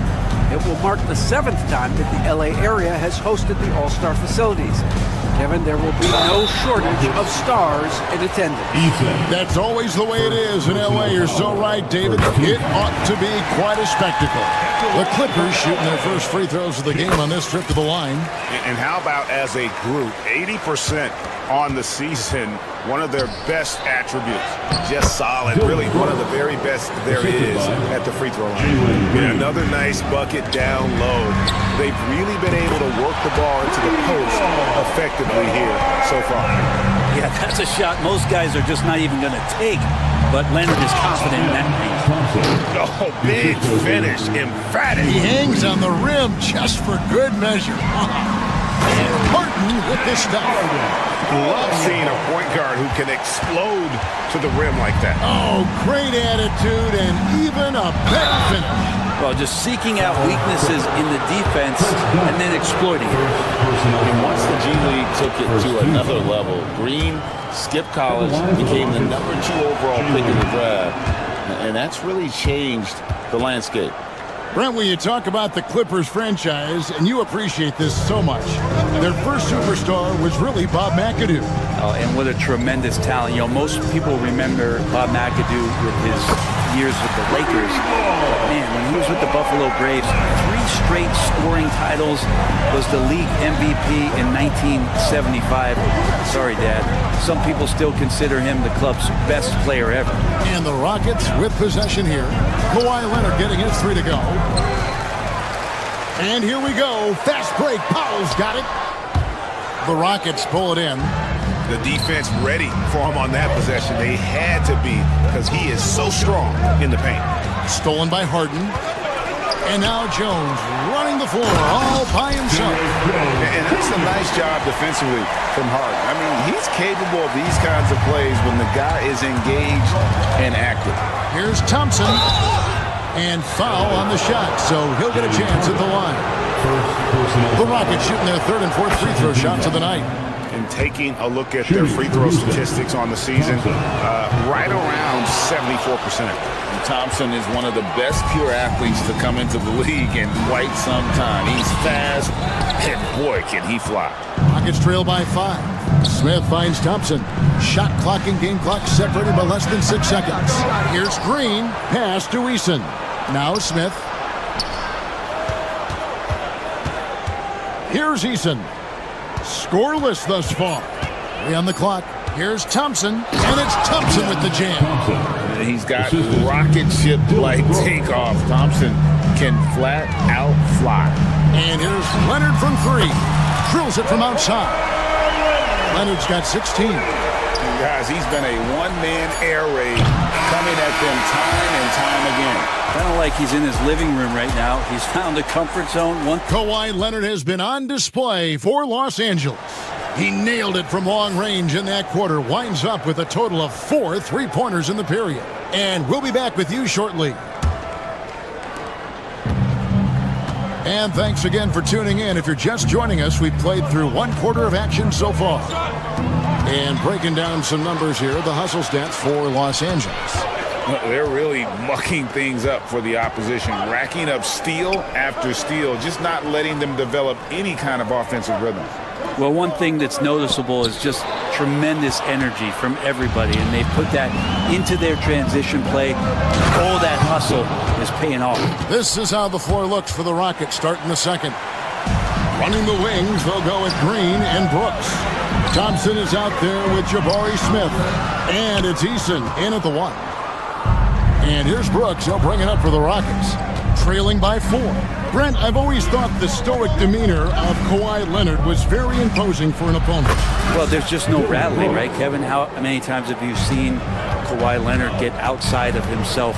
It will mark the 7th time that the LA area has hosted the All-Star facilities. Kevin, there will be no shortage of stars in attendance. That's always the way it is in LA. You're so right, David. It ought to be quite a spectacle. The Clippers shooting their first free throws of the game on this trip to the line. And how about as a group, 80% on the season, one of their best attributes. Just solid, really one of the very best there is at the free throw line. And another nice bucket down low. They've really been able to work the ball into the post effectively here so far. Yeah, that's a shot most guys are just not even going to take, but Leonard is confident in that range. Oh, big finish, emphatic. He hangs on the rim just for good measure. And Martin with this stuff. Love seeing a point guard who can explode to the rim like that. Oh, great attitude and even a better finish. Well, just seeking out weaknesses in the defense and then exploiting it. And once the G League took it to another level, Green skipped college, became the #2 overall pick in the draft, and that's really changed the landscape. Brent, when you talk about the Clippers franchise, and you appreciate this so much, their first superstar was really Bob McAdoo. Oh, and what a tremendous talent. You know, most people remember Bob McAdoo with his years with the Lakers. But man, when he was with the Buffalo Braves, 3 straight scoring titles, was the league MVP in 1975. Sorry, Dad. Some people still consider him the club's best player ever. And the Rockets with possession here. Kawhi Leonard getting his 3 to go. And here we go. Fast break. Powell's got it. The Rockets pull it in. The defense ready for him on that possession. They had to be because he is so strong in the paint. Stolen by Harden. And now Jones running the floor all by himself. And that's a nice job defensively from Harden. I mean, he's capable of these kinds of plays when the guy is engaged and active. Here's Thompson. And foul on the shot, so he'll get a chance at the line. The Rockets shooting their 3rd and 4th free throw shots of the night. And taking a look at their free throw statistics on the season, right around 74%. Thompson is one of the best pure athletes to come into the league in quite some time. He's fast, and boy, can he fly. Rockets trail by 5. Smith finds Thompson. Shot clock and game clock separated by less than 6 seconds. Here's Green. Pass to Eason. Now Smith. Here's Eason. Scoreless thus far. 3 on the clock. Here's Thompson. And it's Thompson with the jam. He's got rocket ship-like takeoff. Thompson can flat out fly. And here's Leonard from 3. Drills it from outside. Leonard's got 16. Guys, he's been a one-man air raid coming at them time and time again. Kind of like he's in his living room right now. He's found a comfort zone. Kawhi Leonard has been on display for Los Angeles. He nailed it from long range in that quarter. Winds up with a total of 4 3-pointers in the period. And we'll be back with you shortly. And thanks again for tuning in. If you're just joining us, we've played through 1 quarter of action so far. And breaking down some numbers here, the hustle stats for Los Angeles. They're really mucking things up for the opposition, racking up steal after steal, just not letting them develop any kind of offensive rhythm. Well, one thing that's noticeable is just tremendous energy from everybody, and they've put that into their transition play. All that hustle is paying off. This is how the floor looks for the Rockets starting the second. Running the wings, they'll go with Green and Brooks. Thompson is out there with Jabari Smith. And it's Eason in at the 1. And here's Brooks. He'll bring it up for the Rockets. Trailing by 4. Brent, I've always thought the stoic demeanor of Kawhi Leonard was very imposing for an opponent. Well, there's just no rattling, right, Kevin? How many times have you seen Kawhi Leonard get outside of himself,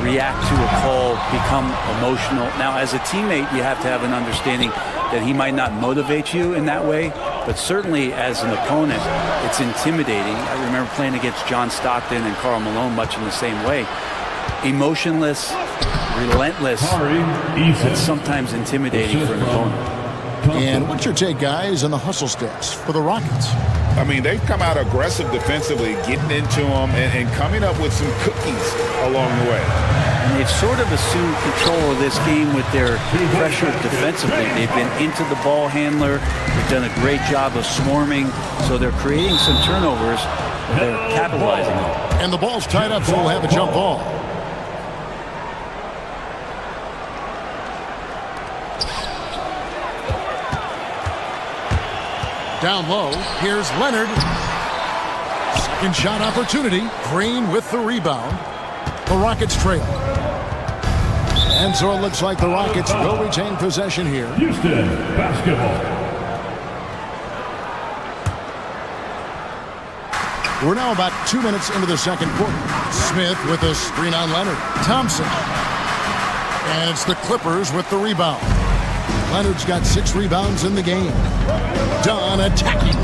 react to a call, become emotional? Now, as a teammate, you have to have an understanding that he might not motivate you in that way, but certainly as an opponent, it's intimidating. I remember playing against John Stockton and Karl Malone much in the same way. Emotionless, relentless, and sometimes intimidating for an opponent. And what's your take, guys, on the hustle stats for the Rockets? I mean, they've come out aggressive defensively, getting into them and coming up with some cookies along the way. And they've sort of assumed control of this game with their pressure defensively. They've been into the ball handler. They've done a great job of swarming, so they're creating some turnovers that they're capitalizing on. And the ball's tied up, so we'll have a jump ball. Down low, here's Leonard. Second shot opportunity. Green with the rebound. The Rockets trail. And so it looks like the Rockets will retain possession here. Houston basketball. We're now about 2 minutes into the second quarter. Smith with a screen on Leonard. Thompson. And it's the Clippers with the rebound. Leonard's got 6 rebounds in the game. Dunn attacking.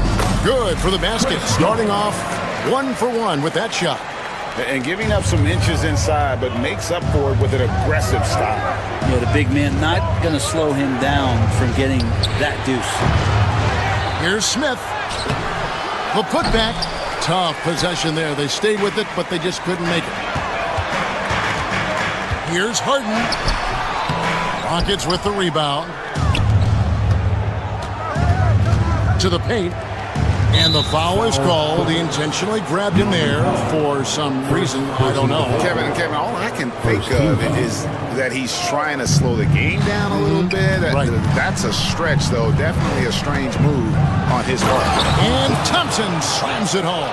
Good for the basket. Starting off 1 for 1 with that shot. And giving up some inches inside, but makes up for it with an aggressive stop. Yeah, the big man not going to slow him down from getting that deuce. Here's Smith. The putback. Tough possession there. They stayed with it, but they just couldn't make it. Here's Harden. Rockets with the rebound. To the paint. And the foul is called. He intentionally grabbed him there for some reason. I don't know. Kevin, all I can think of is that he's trying to slow the game down a little bit. That's a stretch, though. Definitely a strange move on his part. And Thompson slams it home.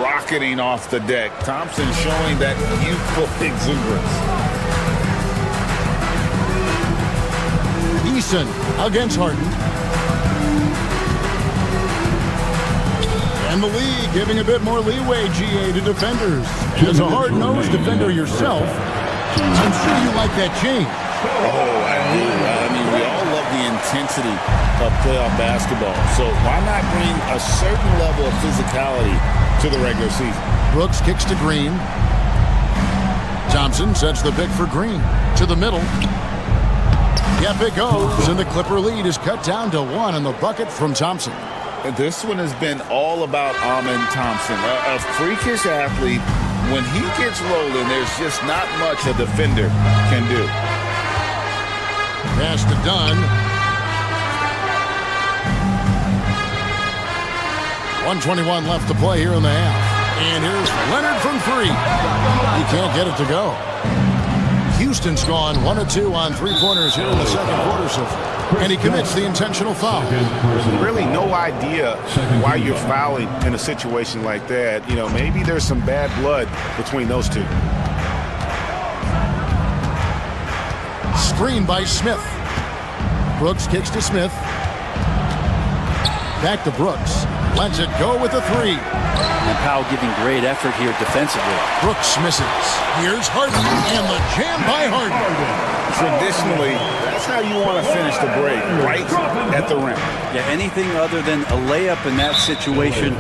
Rocketing off the deck. Thompson showing that youthful exuberance. Eason against Harden. And the league giving a bit more leeway, GA, to defenders. As a hard-nosed defender yourself, I'm sure you like that change. Oh, I do. I mean, we all love the intensity of playoff basketball. So why not bring a certain level of physicality to the regular season? Brooks kicks to Green. Thompson sets the pick for Green. To the middle. Yep, it goes. And the Clipper lead is cut down to 1 on the bucket from Thompson. This one has been all about Amen Thompson, a freakish athlete. When he gets rolling, there's just not much a defender can do. Pass to Dunn. 1:21 left to play here in the half. And here's Leonard from 3. He can't get it to go. Houston's gone 1 of 2 on 3-pointers here in the second quarter so far. And he commits the intentional foul. Really no idea why you're fouling in a situation like that. You know, maybe there's some bad blood between those two. Screen by Smith. Brooks kicks to Smith. Back to Brooks. Lets it go with a three. And Powell giving great effort here defensively. Brooks misses. Here's Harden, and the jam by Harden. Traditionally, that's how you want to finish the break, right at the rim. Yeah, anything other than a layup in that situation,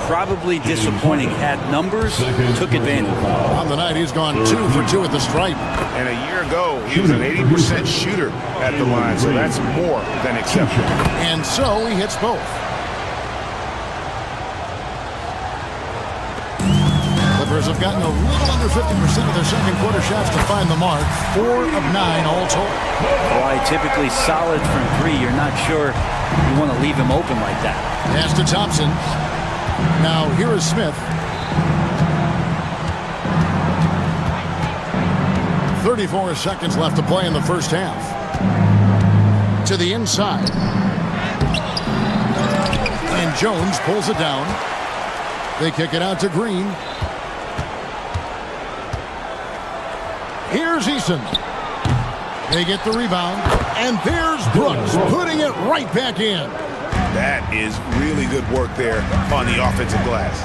probably disappointing. Had numbers, took advantage. On the night, he's gone 2 for 2 at the stripe. And a year ago, he was an 80% shooter at the line, so that's more than exceptional. And so he hits both. Clippers have gotten a little under 50% of their second quarter shots to find the mark. 4 of 9 all told. Why typically solid from 3. You're not sure you want to leave him open like that. Pass to Thompson. Now here is Smith. 34 seconds left to play in the first half. To the inside. And Jones pulls it down. They kick it out to Green. Here's Eason. They get the rebound. And there's Brooks putting it right back in. That is really good work there on the offensive glass.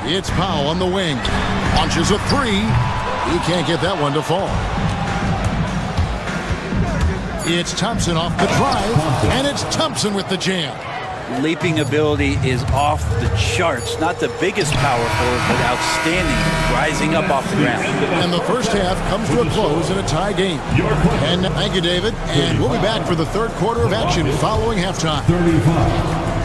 It's Powell on the wing. Launches a three. He can't get that one to fall. It's Thompson off the drive. And it's Thompson with the jam. Leaping ability is off the charts. Not the biggest power forward, but outstanding. Rising up off the ground. And the first half comes to a close in a tie game. And thank you, David. And we'll be back for the third quarter of action following halftime. 35.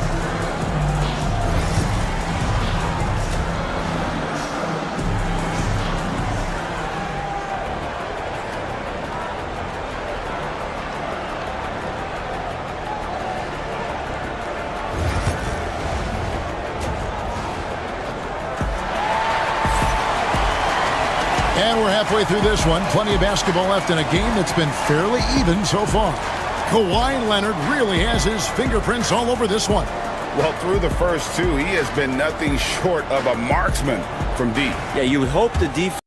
And we're halfway through this one. Plenty of basketball left in a game that's been fairly even so far. Kawhi Leonard really has his fingerprints all over this one. Well, through the first two, he has been nothing short of a marksman from deep. Yeah, you would hope the defense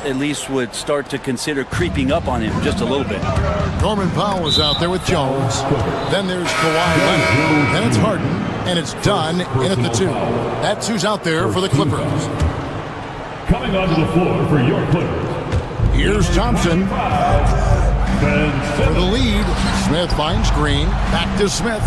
at least would start to consider creeping up on him just a little bit. Norman Powell was out there with Jones. Then there's Kawhi Leonard. Then it's Harden. And it's done in at the 2. That's who's out there for the Clippers. Coming onto the floor for your Clippers. Here's Thompson. For the lead. Smith finds Green. Back to Smith.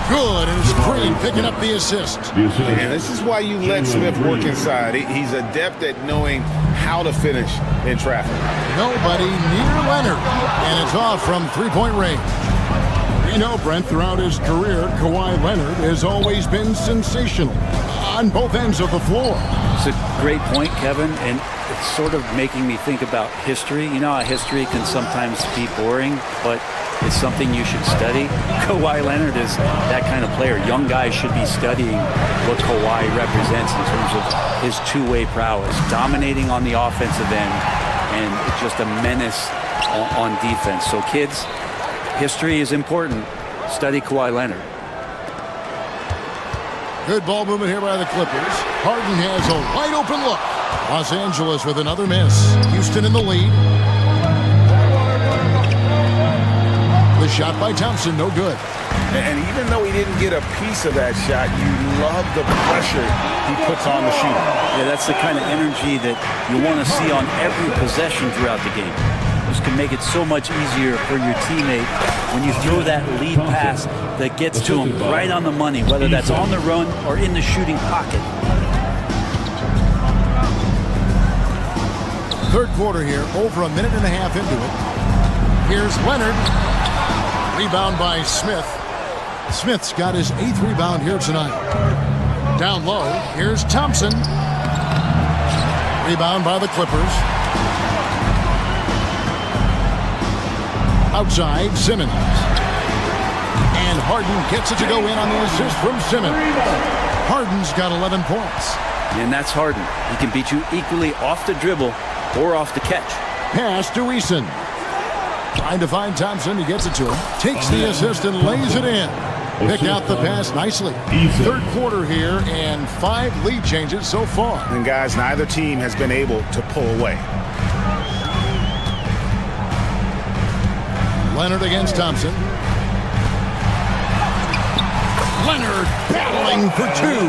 Good, and it's Green picking up the assist. And this is why you let Smith work inside. He's adept at knowing how to finish in traffic. Nobody near Leonard, and it's off from three-point range. You know, Brent, throughout his career, Kawhi Leonard has always been sensational on both ends of the floor. It's a great point, Kevin, and it's sort of making me think about history. You know how history can sometimes be boring, but it's something you should study. Kawhi Leonard is that kind of player. Young guys should be studying what Kawhi represents in terms of his two-way prowess, dominating on the offensive end, and just a menace on defense. So kids, history is important. Study Kawhi Leonard. Good ball movement here by the Clippers. Harden has a wide open look. Los Angeles with another miss. Houston in the lead. The shot by Thompson, no good. And even though he didn't get a piece of that shot, you love the pressure he puts on the shooter. Yeah, that's the kind of energy that you want to see on every possession throughout the game. This can make it so much easier for your teammate when you throw that lead pass that gets to him right on the money, whether that's on the run or in the shooting pocket. Third quarter here, over a minute and a half into it. Here's Leonard. Rebound by Smith. Smith's got his 8th rebound here tonight. Down low, here's Thompson. Rebound by the Clippers. Outside, Simmons. And Harden gets it to go in on the assist from Simmons. Harden's got 11 points. And that's Harden. He can beat you equally off the dribble or off the catch. Pass to Eason. Trying to find Thompson. He gets it to him. Takes the assist and lays it in. Picked out the pass nicely. Third quarter here and 5 lead changes so far. And guys, neither team has been able to pull away. Leonard against Thompson. Leonard battling for two.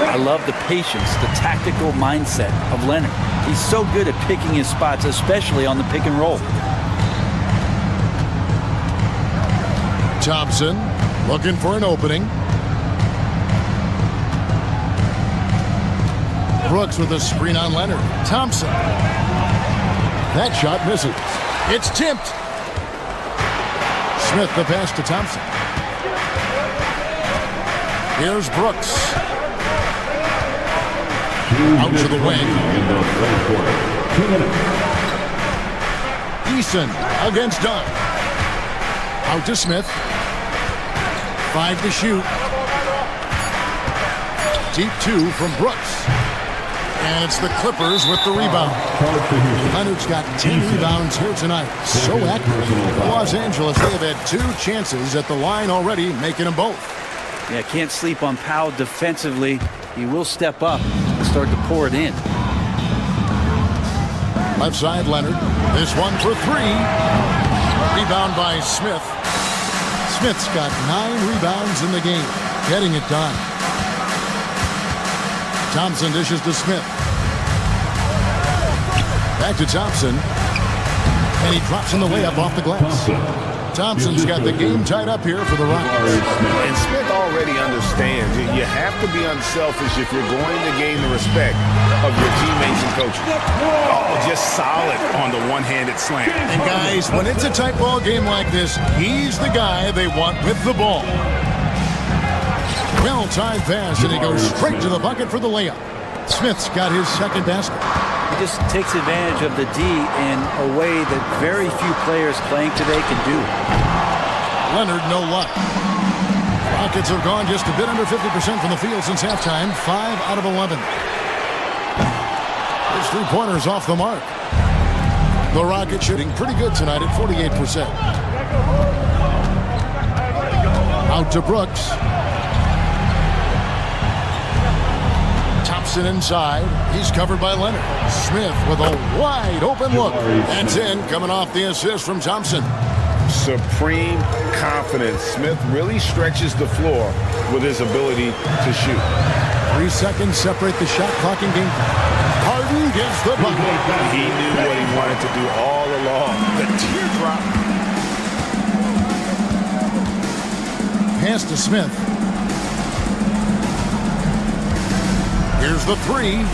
I love the patience, the tactical mindset of Leonard. He's so good at picking his spots, especially on the pick and roll. Thompson looking for an opening. Brooks with a screen on Leonard. Thompson. That shot misses. It's tipped. Smith the pass to Thompson. Here's Brooks. Out to the wing. Eason against Dunn. Out to Smith. 5 to shoot. Deep 2 from Brooks. And it's the Clippers with the rebound. Leonard's got 10 rebounds here tonight. So accurate. Los Angeles, they have had 2 chances at the line already, making them both. Yeah, can't sleep on Powell defensively. He will step up and start to pour it in. Left side, Leonard. This one for 3. Rebound by Smith. Smith's got 9 rebounds in the game. Getting it done. Thompson dishes to Smith. Back to Thompson. And he drops in the layup off the glass. Thompson's got the game tied up here for the Rockets. And Smith already understands you have to be unselfish if you're going to gain the respect of your teammates and coaches. Oh, just solid on the one-handed slam. And guys, when it's a tight ball game like this, he's the guy they want with the ball. Well-timed pass, and he goes straight to the bucket for the layup. Smith's got his second basket. He just takes advantage of the D in a way that very few players playing today can do. Leonard, no luck. Rockets have gone just a bit under 50% from the field since halftime. 5 out of 11. His three-pointer's off the mark. The Rockets shooting pretty good tonight at 48%. Out to Brooks. Thompson inside. He's covered by Leonard. Smith with a wide open look. That's in, coming off the assist from Thompson. Supreme confidence. Smith really stretches the floor with his ability to shoot. 3 seconds separate the shot clock in game. Harden gets the bucket. He knew what he wanted to do all along. The teardrop. Pass to Smith. Here's the 3.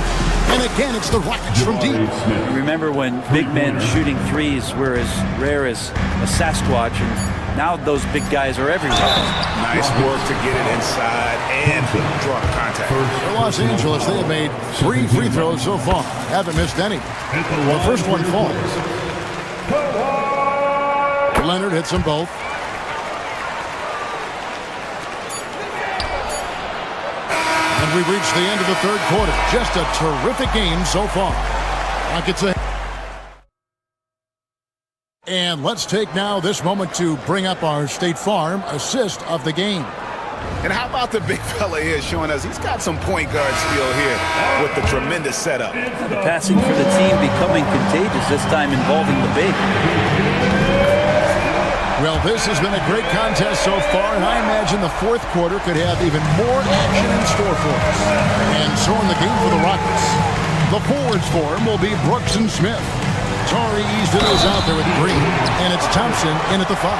And again, it's the Rockets from deep. Remember when big men shooting threes were as rare as a Sasquatch, and now those big guys are everywhere. Nice work to get it inside and draw contact. For Los Angeles, they have made 3 free throws so far. Haven't missed any. The first one falls. Leonard hits them both. And we've reached the end of the third quarter. Just a terrific game so far. Rockets ahead. And let's take now this moment to bring up our State Farm assist of the game. And how about the big fella here showing us he's got some point guard skill here with the tremendous setup. The passing for the team becoming contagious, this time involving the big. Well, this has been a great contest so far, and I imagine the fourth quarter could have even more action in store for us. And so in the game for the Rockets, the forwards for him will be Brooks and Smith. Torrey Easton is out there with 3, and it's Thompson in at the 5.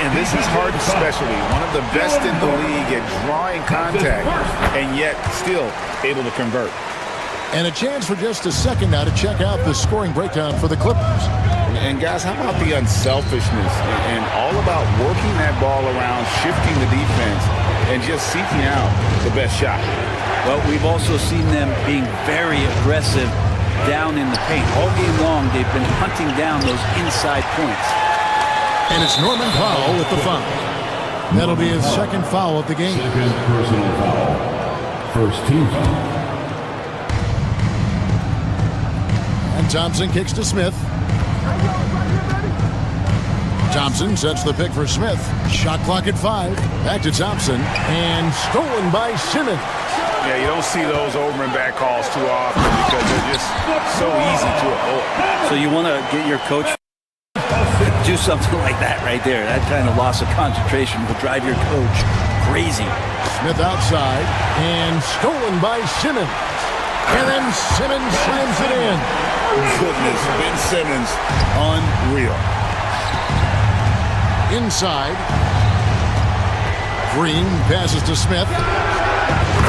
And this is Harden's specialty, one of the best in the league at drawing contact, and yet still able to convert. And a chance for just a second now to check out the scoring breakdown for the Clippers. And guys, how about the unselfishness and all about working that ball around, shifting the defense, and just seeking out the best shot? Well, we've also seen them being very aggressive down in the paint. All game long, they've been hunting down those inside points. And it's Norman Powell with the foul. That'll be his second foul of the game. Second personal foul. First team foul. And Thompson kicks to Smith. Thompson sets the pick for Smith. Shot clock at 5. Back to Thompson. And stolen by Simmons. Yeah, you don't see those over and back calls too often because they're just so easy to avoid. So you want to get your coach do something like that right there. That kind of loss of concentration will drive your coach crazy. Smith outside and stolen by Simmons. And then Simmons slams it in. Goodness, Ben Simmons, unreal. Inside. Green passes to Smith.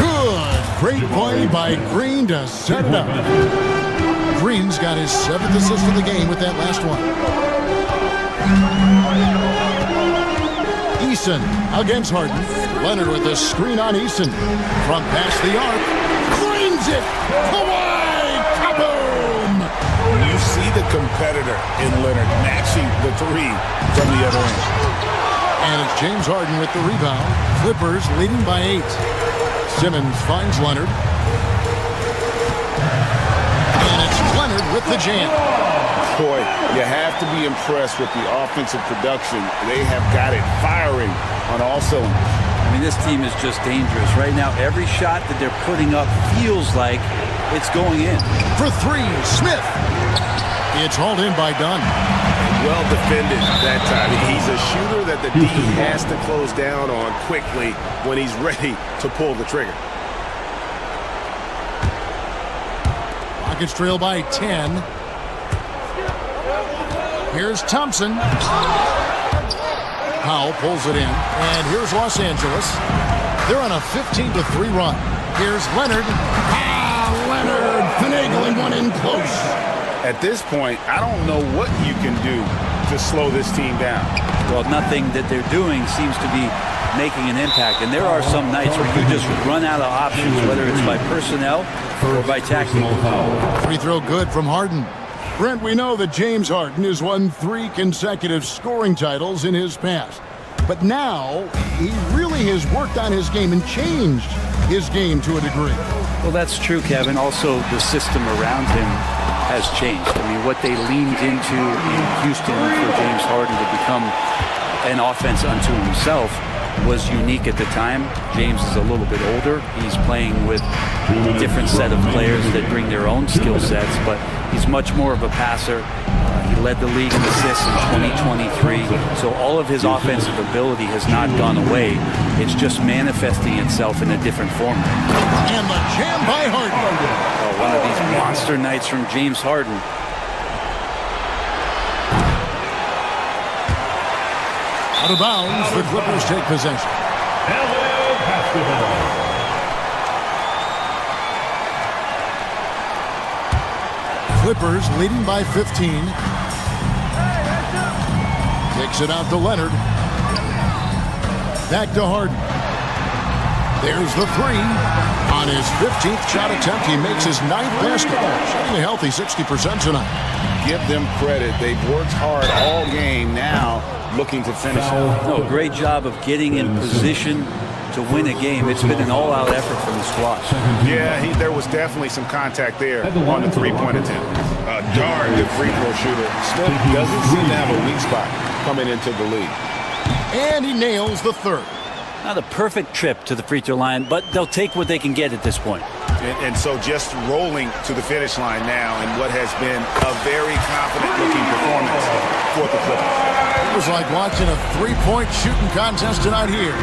Good. Great play by Green to set it up. Green's got his 7th assist of the game with that last one. Eason against Harden. Leonard with a screen on Eason. From past the arc. Green's it. Kawhi. Kaboom. You see the competitor in Leonard matching the three from the other end. And it's James Harden with the rebound. Clippers leading by 8. Simmons finds Leonard. And it's Leonard with the jam. Boy, you have to be impressed with the offensive production. They have got it firing on all cylinders. I mean, this team is just dangerous. Right now, every shot that they're putting up feels like it's going in. For 3, Smith. It's hauled in by Dunn. Well defended that time. He's a shooter that the D has to close down on quickly when he's ready to pull the trigger. Rockets trail by 10. Here's Thompson. Powell pulls it in. And here's Los Angeles. They're on a 15-3 run. Here's Leonard. Leonard finagling one in close. At this point, I don't know what you can do to slow this team down. Well, nothing that they're doing seems to be making an impact. And there are some nights where you just run out of options, whether it's by personnel or by tactical. Free throw good from Harden. Brent, we know that James Harden has won 3 consecutive scoring titles in his past. But now, he really has worked on his game and changed his game to a degree. Well, that's true, Kevin. Also, the system around him has changed. I mean, what they leaned into in Houston for James Harden to become an offense unto himself was unique at the time. James is a little bit older. He's playing with a different set of players that bring their own skill sets, but he's much more of a passer. He led the league in assists in 2023, so all of his offensive ability has not gone away. It's just manifesting itself in a different format. And the jam by Harden. Oh, one of these monster nights from James Harden. Out of bounds, the Clippers take possession. Clippers leading by 15. Takes it out to Leonard. Back to Harden. There's the 3. On his 15th shot attempt, he makes his 9th basket. Shooting a healthy 60% tonight. Give them credit. They've worked hard all game now, looking to finish it. No, great job of getting in position to win a game. It's been an all-out effort from the squad. Yeah, there was definitely some contact there on the three-point attempt. A darn good free throw shooter. Smith doesn't seem to have a weak spot coming into the league. And he nails the 3rd. Not a perfect trip to the free throw line, but they'll take what they can get at this point. And so just rolling to the finish line now in what has been a very confident-looking performance for the Clippers. It was like watching a 3-point shooting contest tonight here.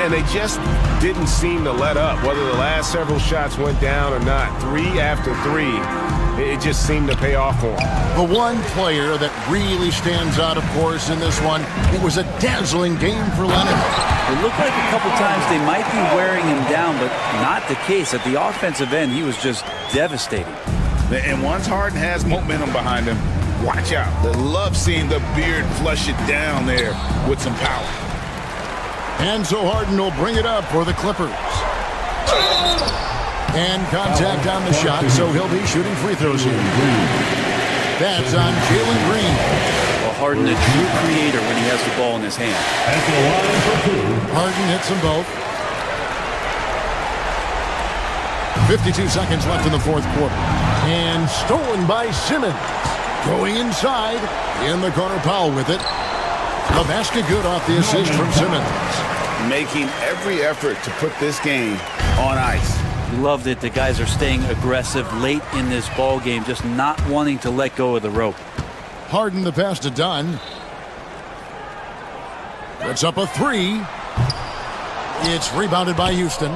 And they just didn't seem to let up, whether the last several shots went down or not. 3 after 3, it just seemed to pay off for them. The one player that really stands out, of course, in this one, it was a dazzling game for Leonard. It looked like a couple times they might be wearing him down, but not the case. At the offensive end, he was just devastating. And once Harden has momentum behind him, watch out. They love seeing the beard flush it down there with some power. And so Harden will bring it up for the Clippers. And contact on the shot, so he'll be shooting free throws here. That's on Jalen Green. Well, Harden, a true creator when he has the ball in his hand. Harden hits them both. 52 seconds left in the 4th quarter. And stolen by Simmons. Going inside. In the corner, Powell with it. The basket good off the assist from Simmons. Making every effort to put this game on ice. Love that the guys are staying aggressive late in this ball game, just not wanting to let go of the rope. Harden the pass to Dunn. Puts up a three. It's rebounded by Houston.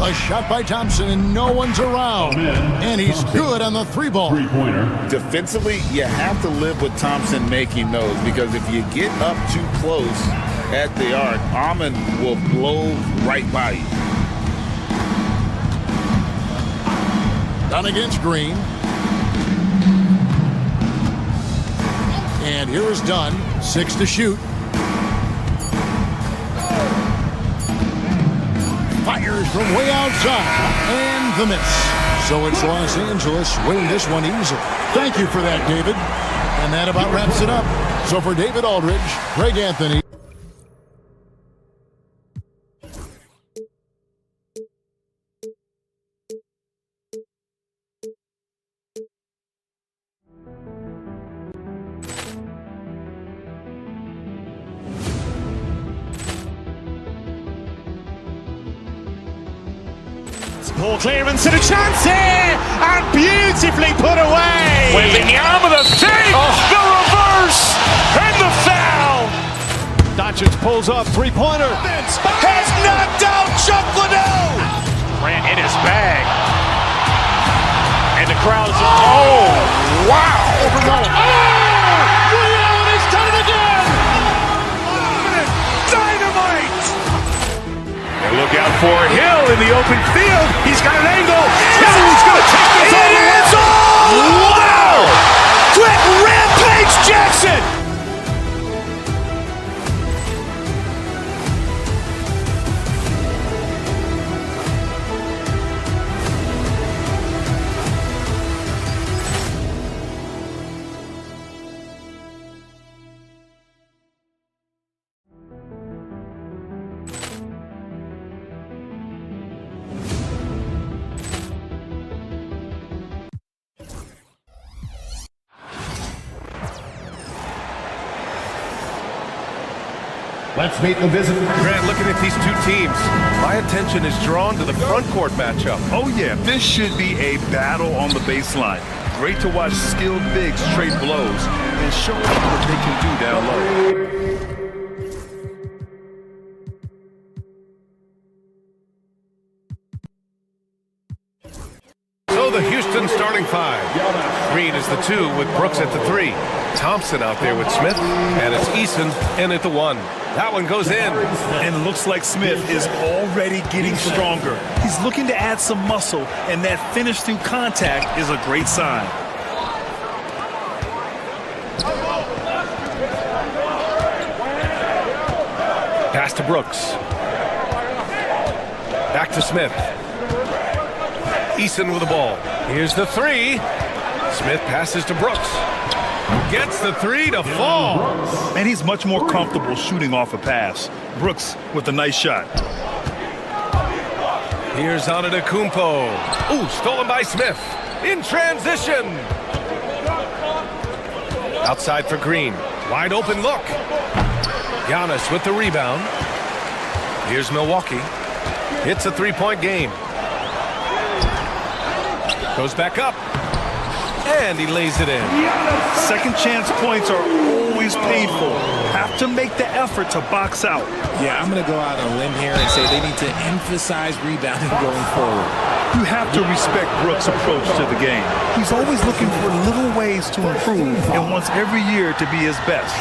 A shot by Thompson, and no one's around. And he's good on the three-ball. Defensively, you have to live with Thompson making those, because if you get up too close at the arc, Ahman will blow right by you. Down against Green. And here is Dunn. 6 to shoot. Fires from way outside. And the miss. So it's Los Angeles winning this one easily. Thank you for that, David. And that about wraps it up. So for David Aldridge, Greg Anthony. Poor clearance and a chance here, and beautifully put away. Wembanyama the save, the reverse, and the foul. Doncic pulls up, three-pointer. Has knocked out Chuck Liddell. Ran in his bag. And the crowd is, oh, wow. He's done it again. Dynamite. And look out for Hill in the open field. He's got an angle. Hill's going to take this all the way. Wow! Quick rampage Jackson. Let's meet the visitors. Grant, looking at these two teams, my attention is drawn to the front court matchup. Oh, yeah. This should be a battle on the baseline. Great to watch skilled bigs trade blows and show what they can do down low. So the Houston starting five. Green is the 2 with Brooks at the 3. Thompson out there with Smith, and it's Eason in at the 1. That one goes in. And it looks like Smith is already getting stronger. He's looking to add some muscle, and that finish through contact is a great sign. Pass to Brooks. Back to Smith. Eason with the ball. Here's the 3. Smith passes to Brooks. Gets the 3 to fall. And he's much more comfortable shooting off a pass. Brooks with a nice shot. Here's Antetokounmpo. Ooh, stolen by Smith. In transition. Outside for Green. Wide open look. Giannis with the rebound. Here's Milwaukee. It's a 3-point game. Goes back up. And he lays it in. Second chance points are always painful. Have to make the effort to box out. Yeah, I'm going to go out on a limb here and say they need to emphasize rebounding going forward. You have to respect Brooks' approach to the game. He's always looking for little ways to improve and wants every year to be his best.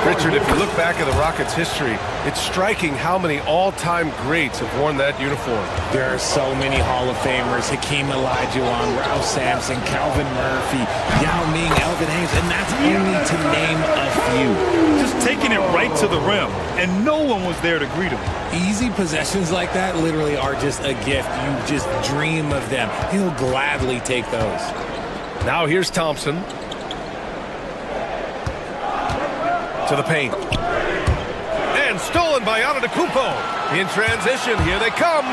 Richard, if you look back at the Rockets' history, it's striking how many all-time greats have worn that uniform. There are so many Hall of Famers. Hakeem Olajuwon, Ralph Sampson, Calvin Murphy, Yao Ming, Elvin Hayes, and that's only to name a few. Just taking it right to the rim, and no one was there to greet him. Easy possessions like that literally are just a gift. You just dream of them. He'll gladly take those. Now here's Thompson. To the paint. And stolen by Antetokounmpo. In transition, here they come.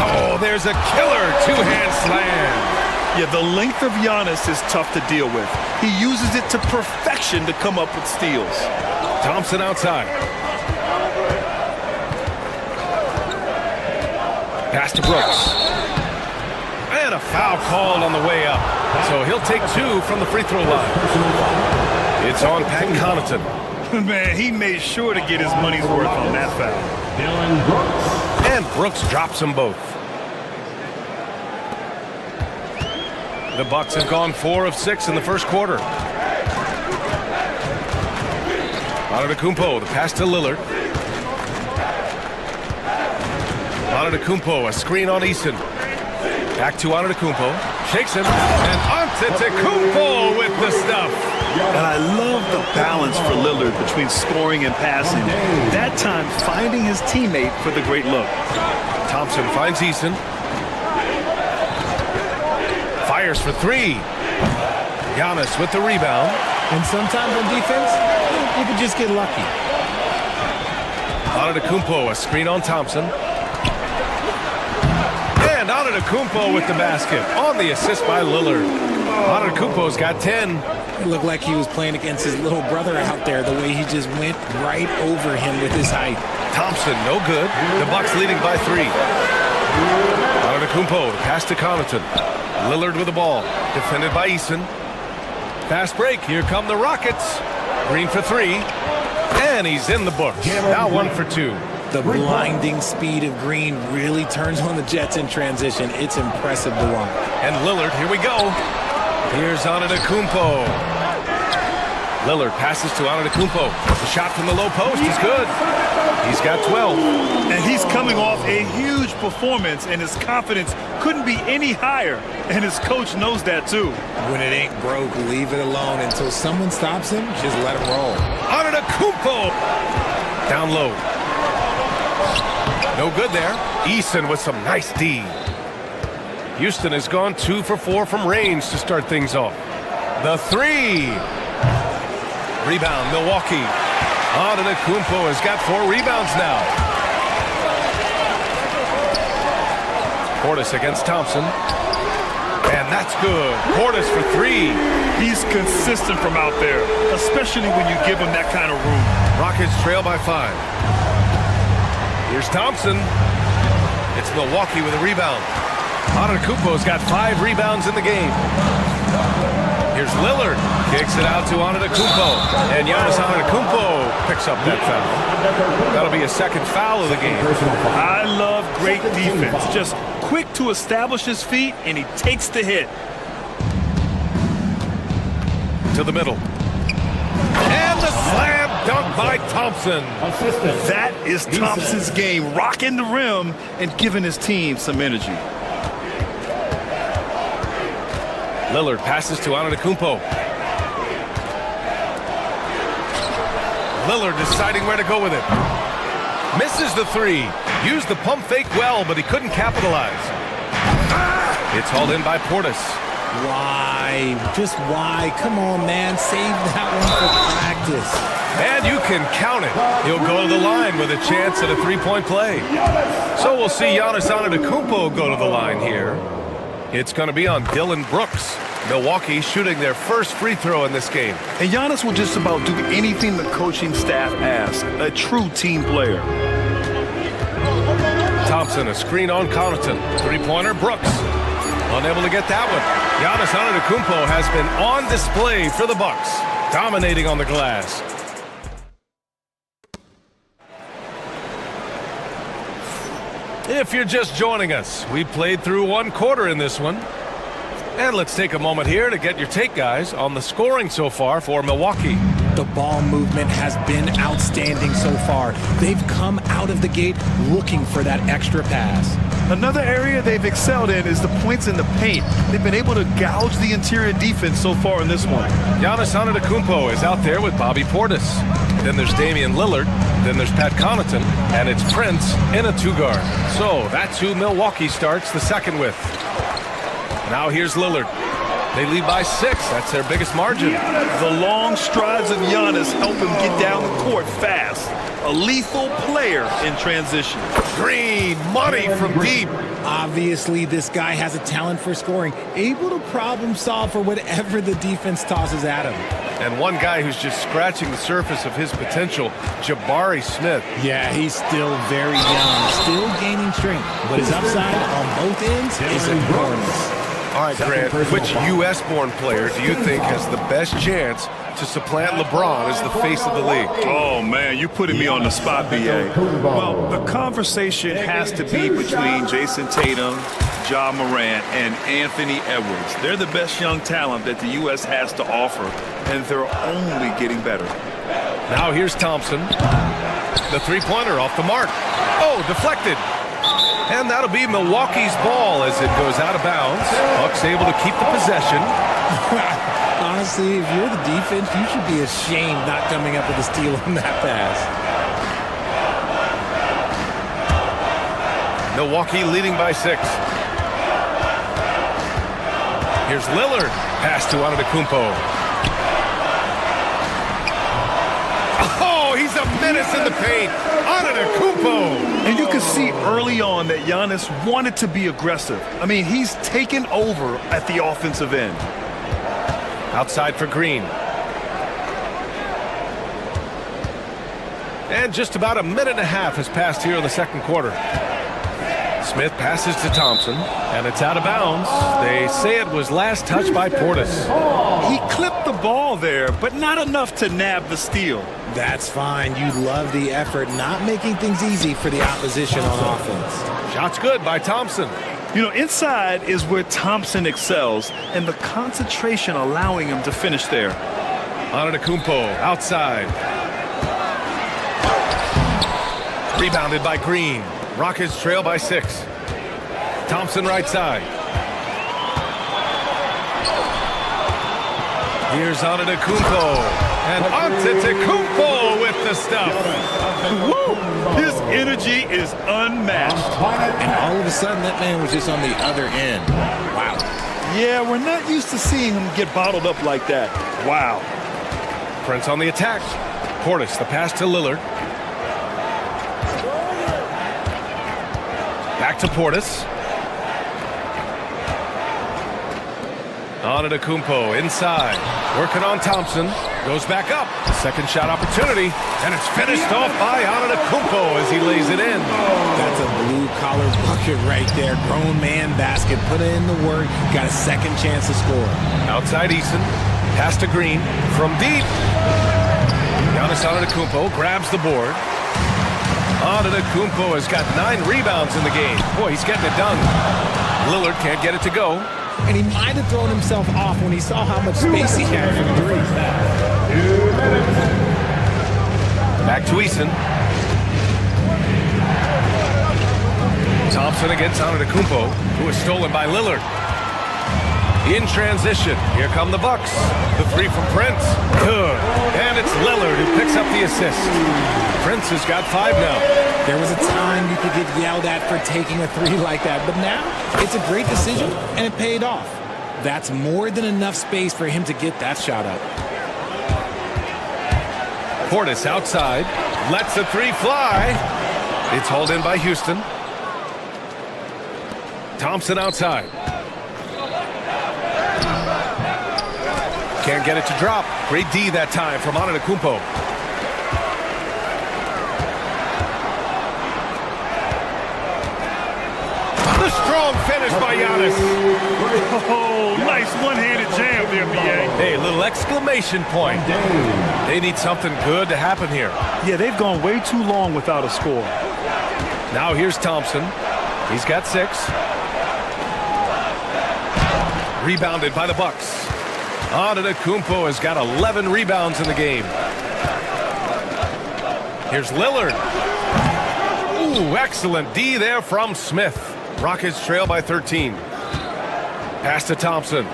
Oh, there's a killer two-hand slam. Yeah, the length of Giannis is tough to deal with. He uses it to perfection to come up with steals. Thompson outside. Pass to Brooks. And a foul called on the way up. So he'll take 2 from the free throw line. It's on Pat Connaughton. Man, he made sure to get his money's worth on that foul. And Brooks drops them both. The Bucks have gone 4 of 6 in the first quarter. Antetokounmpo, the pass to Lillard. Antetokounmpo, a screen on Eason. Back to Antetokounmpo, shakes him, and Antetokounmpo with the stuff. And I love the balance for Lillard between scoring and passing. That time, finding his teammate for the great look. Thompson finds Eason. Fires for 3. Giannis with the rebound. And sometimes on defense, you could just get lucky. Antetokounmpo, a screen on Thompson. And Antetokounmpo with the basket on the assist by Lillard. Antetokounmpo's got 10. It looked like he was playing against his little brother out there, the way he just went right over him with his height. Thompson, no good. The Bucks leading by 3. Antetokounmpo, pass to Connaughton. Lillard with the ball, defended by Eason. Fast break, here come the Rockets. Green for 3, and he's in the books. Now 1 for 2. The blinding speed of Green really turns on the Jets in transition. It's impressive to watch. And Lillard, here we go. Here's Antetokounmpo. Lillard passes to Antetokounmpo. The shot from the low post is good. He's got 12. And he's coming off a huge performance, and his confidence couldn't be any higher. And his coach knows that too. When it ain't broke, leave it alone. Until someone stops him, just let him roll. Antetokounmpo! Down low. No good there. Eason with some nice D. Houston has gone 2 for 4 from range to start things off. The 3. Rebound, Milwaukee. Antetokounmpo has got 4 rebounds now. Portis against Thompson. And that's good. Portis for 3. He's consistent from out there, especially when you give him that kind of room. Rockets trail by 5. Here's Thompson. It's Milwaukee with a rebound. Antetokounmpo's got 5 rebounds in the game. Here's Lillard. Kicks it out to Antetokounmpo. And Giannis Antetokounmpo picks up that foul. That'll be a second foul of the game. I love great defense. Just quick to establish his feet, and he takes the hit. To the middle. And the slam dunk by Thompson. That is Thompson's game, rocking the rim and giving his team some energy. Lillard passes to Antetokounmpo. Lillard deciding where to go with it. Misses the 3. Used the pump fake well, but he couldn't capitalize. It's hauled in by Portis. Why? Just why? Come on, man. Save that one for practice. And you can count it. He'll go to the line with a chance at a 3-point play. So we'll see Giannis Antetokounmpo go to the line here. It's going to be on Dylan Brooks. Milwaukee shooting their first free throw in this game. And Giannis will just about do anything the coaching staff asks. A true team player. Thompson, a screen on Connaughton. 3-pointer, Brooks. Unable to get that one. Giannis Antetokounmpo has been on display for the Bucks, dominating on the glass. If you're just joining us, we played through 1 quarter in this one. And let's take a moment here to get your take, guys, on the scoring so far for Milwaukee. The ball movement has been outstanding so far. They've come out of the gate looking for that extra pass. Another area they've excelled in is the points in the paint. They've been able to gouge the interior defense so far in this one. Giannis Antetokounmpo is out there with Bobby Portis. Then there's Damian Lillard. Then there's Pat Connaughton. And it's Prince in a 2-guard. So that's who Milwaukee starts the second with. Now here's Lillard. They lead by 6. That's their biggest margin. The long strides of Giannis help him get down the court fast. A lethal player in transition. Green, money from deep. Obviously, this guy has a talent for scoring, able to problem solve for whatever the defense tosses at him. And one guy who's just scratching the surface of his potential, Jabari Smith. Yeah, he's still very young, still gaining strength, but his upside on both ends is enormous. All right, Grant, which U.S.-born player do you think has the best chance to supplant LeBron as the face of the league? Oh, man, you putting me on the spot, B.A. Well, the conversation has to be between Jason Tatum, Ja Morant, and Anthony Edwards. They're the best young talent that the U.S. has to offer, and they're only getting better. Now here's Thompson. The three-pointer off the mark. Oh, deflected. And that'll be Milwaukee's ball as it goes out of bounds. Bucks able to keep the possession. Honestly, if you're the defense, you should be ashamed not coming up with a steal on that pass. Milwaukee leading by 6. Here's Lillard. Pass to Antetokounmpo. Oh, he's a menace in the paint. Antetokounmpo. And you can see early on that Giannis wanted to be aggressive. I mean, he's taken over at the offensive end. Outside for Green. And just about a minute and a half has passed here in the second quarter. Smith passes to Thompson, and it's out of bounds. They say it was last touched by Portis. He clipped the ball there, but not enough to nab the steal. That's fine. You love the effort, not making things easy for the opposition on offense. Shot's good by Thompson. You know, inside is where Thompson excels, and the concentration allowing him to finish there. Antetokounmpo outside. Rebounded by Green. Rockets trail by 6. Thompson right side. Here's Antetokounmpo. And Antetokounmpo with the stuff. Woo! His energy is unmatched. And all of a sudden, that man was just on the other end. Wow. Yeah, we're not used to seeing him get bottled up like that. Wow. Prince on the attack. Portis, the pass to Lillard. Back to Portis. Antetokounmpo inside. Working on Thompson. Goes back up. Second shot opportunity. And it's finished off by Antetokounmpo as he lays it in. That's a blue-collar bucket right there. Grown man basket. Put in the work. Got a second chance to score. Outside Eason. Pass to Green. From deep. Giannis Antetokounmpo grabs the board. Antetokounmpo has got 9 rebounds in the game. Boy, he's getting it done. Lillard can't get it to go. And he might have thrown himself off when he saw how much space he had for 3. Back to Eason. Thompson against Antetokounmpo, who is stolen by Lillard. In transition, here come the Bucks. The 3 from Prince. Good. And it's Lillard who picks up the assist. Prince has got 5 now. There was a time you could get yelled at for taking a 3 like that, but now it's a great decision, and it paid off. That's more than enough space for him to get that shot up. Portis outside. Lets the 3 fly. It's hauled in by Houston. Thompson outside. Can't get it to drop. Great D that time from Antetokounmpo. The strong finish by Giannis. Oh, nice one-handed jam there, B.A. Hey, a little exclamation point. They need something good to happen here. Yeah, they've gone way too long without a score. Now here's Thompson. He's got 6. Rebounded by the Bucks. Antetokounmpo has got 11 rebounds in the game. Here's Lillard. Ooh, excellent D there from Smith. Rockets trail by 13. Pass to Thompson.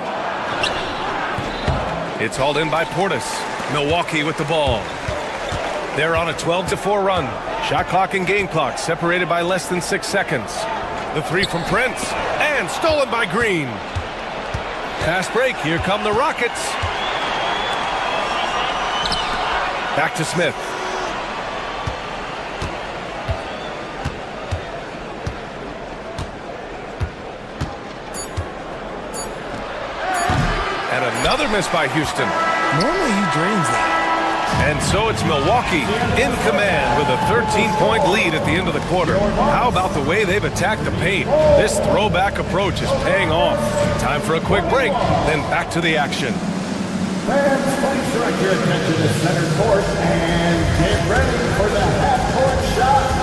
It's hauled in by Portis. Milwaukee with the ball. They're on a 12-4 run. Shot clock and game clock separated by less than 6 seconds. The 3 from Prince. And stolen by Green. Fast break. Here come the Rockets. Back to Smith. And another miss by Houston. Normally he drains that. And so it's Milwaukee in command with a 13-point lead at the end of the quarter. How about the way they've attacked the paint? This throwback approach is paying off. Time for a quick break, then back to the action. Fans, please direct your attention to center court and get ready for the half-court shot.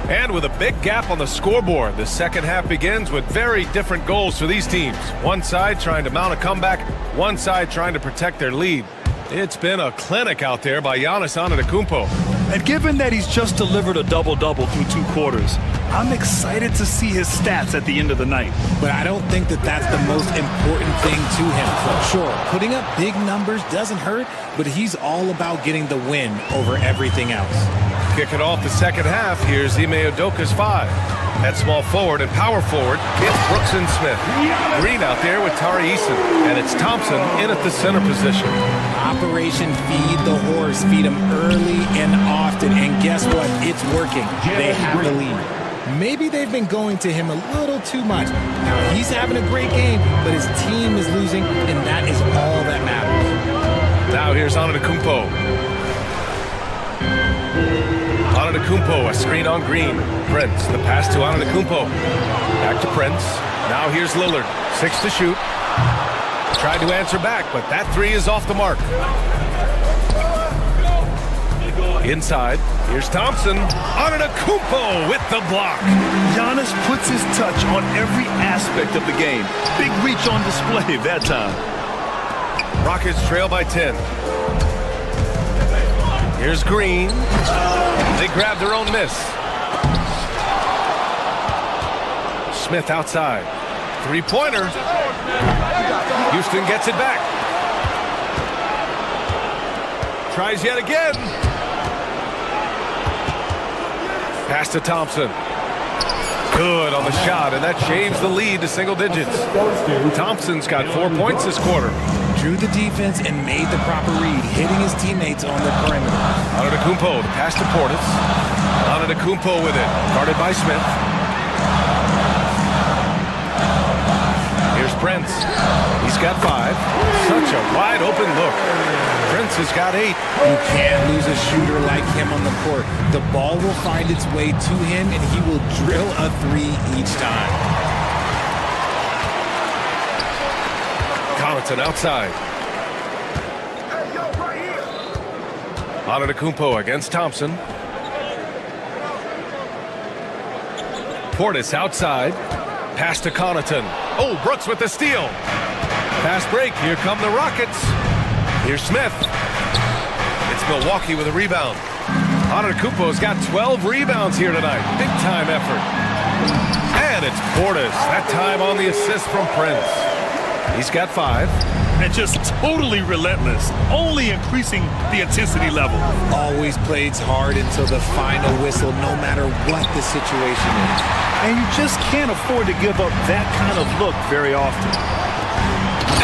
And with a big gap on the scoreboard, the second half begins with very different goals for these teams. One side trying to mount a comeback, one side trying to protect their lead. It's been a clinic out there by Giannis Antetokounmpo. And given that he's just delivered a double-double through 2 quarters, I'm excited to see his stats at the end of the night. But I don't think that that's the most important thing to him. Sure, putting up big numbers doesn't hurt, but he's all about getting the win over everything else. Kick it off the second half. Here's Ime Udoka's 5. At small forward and power forward, it's Brooks and Smith. Green out there with Tari Eason, and it's Thompson in at the center position. Operation Feed the Horse. Feed him early and often, and guess what? It's working. They have the lead. Maybe they've been going to him a little too much. Now, he's having a great game, but his team is losing, and that is all that matters. Now here's Antetokounmpo. Antetokounmpo, a screen on Green. Prince, the pass to Antetokounmpo. Back to Prince. Now here's Lillard. 6 to shoot. Tried to answer back, but that 3 is off the mark. Inside, here's Thompson. Antetokounmpo with the block. Giannis puts his touch on every aspect of the game. Big reach on display that time. Rockets trail by 10. Here's Green. They grab their own miss. Smith outside. 3-pointer. Houston gets it back. Tries yet again. Pass to Thompson. Good on the shot, and that shaves the lead to single digits. Thompson's got 4 points this quarter. Drew the defense and made the proper read, hitting his teammates on the perimeter. Antetokounmpo, the pass to Portis. Antetokounmpo with it, guarded by Smith. Here's Prince. He's got 5. Such a wide open look. Prince has got 8. You can't lose a shooter like him on the court. The ball will find its way to him, and he will drill a 3 each time. Connaughton outside. Antetokounmpo against Thompson. Portis outside. Pass to Connaughton. Oh, Brooks with the steal. Fast break. Here come the Rockets. Here's Smith. It's Milwaukee with a rebound. Antetokounmpo's got 12 rebounds here tonight. Big time effort. And it's Portis. That time on the assist from Prince. He's got 5. And just totally relentless, only increasing the intensity level. Always plays hard until the final whistle, no matter what the situation is. And you just can't afford to give up that kind of look very often.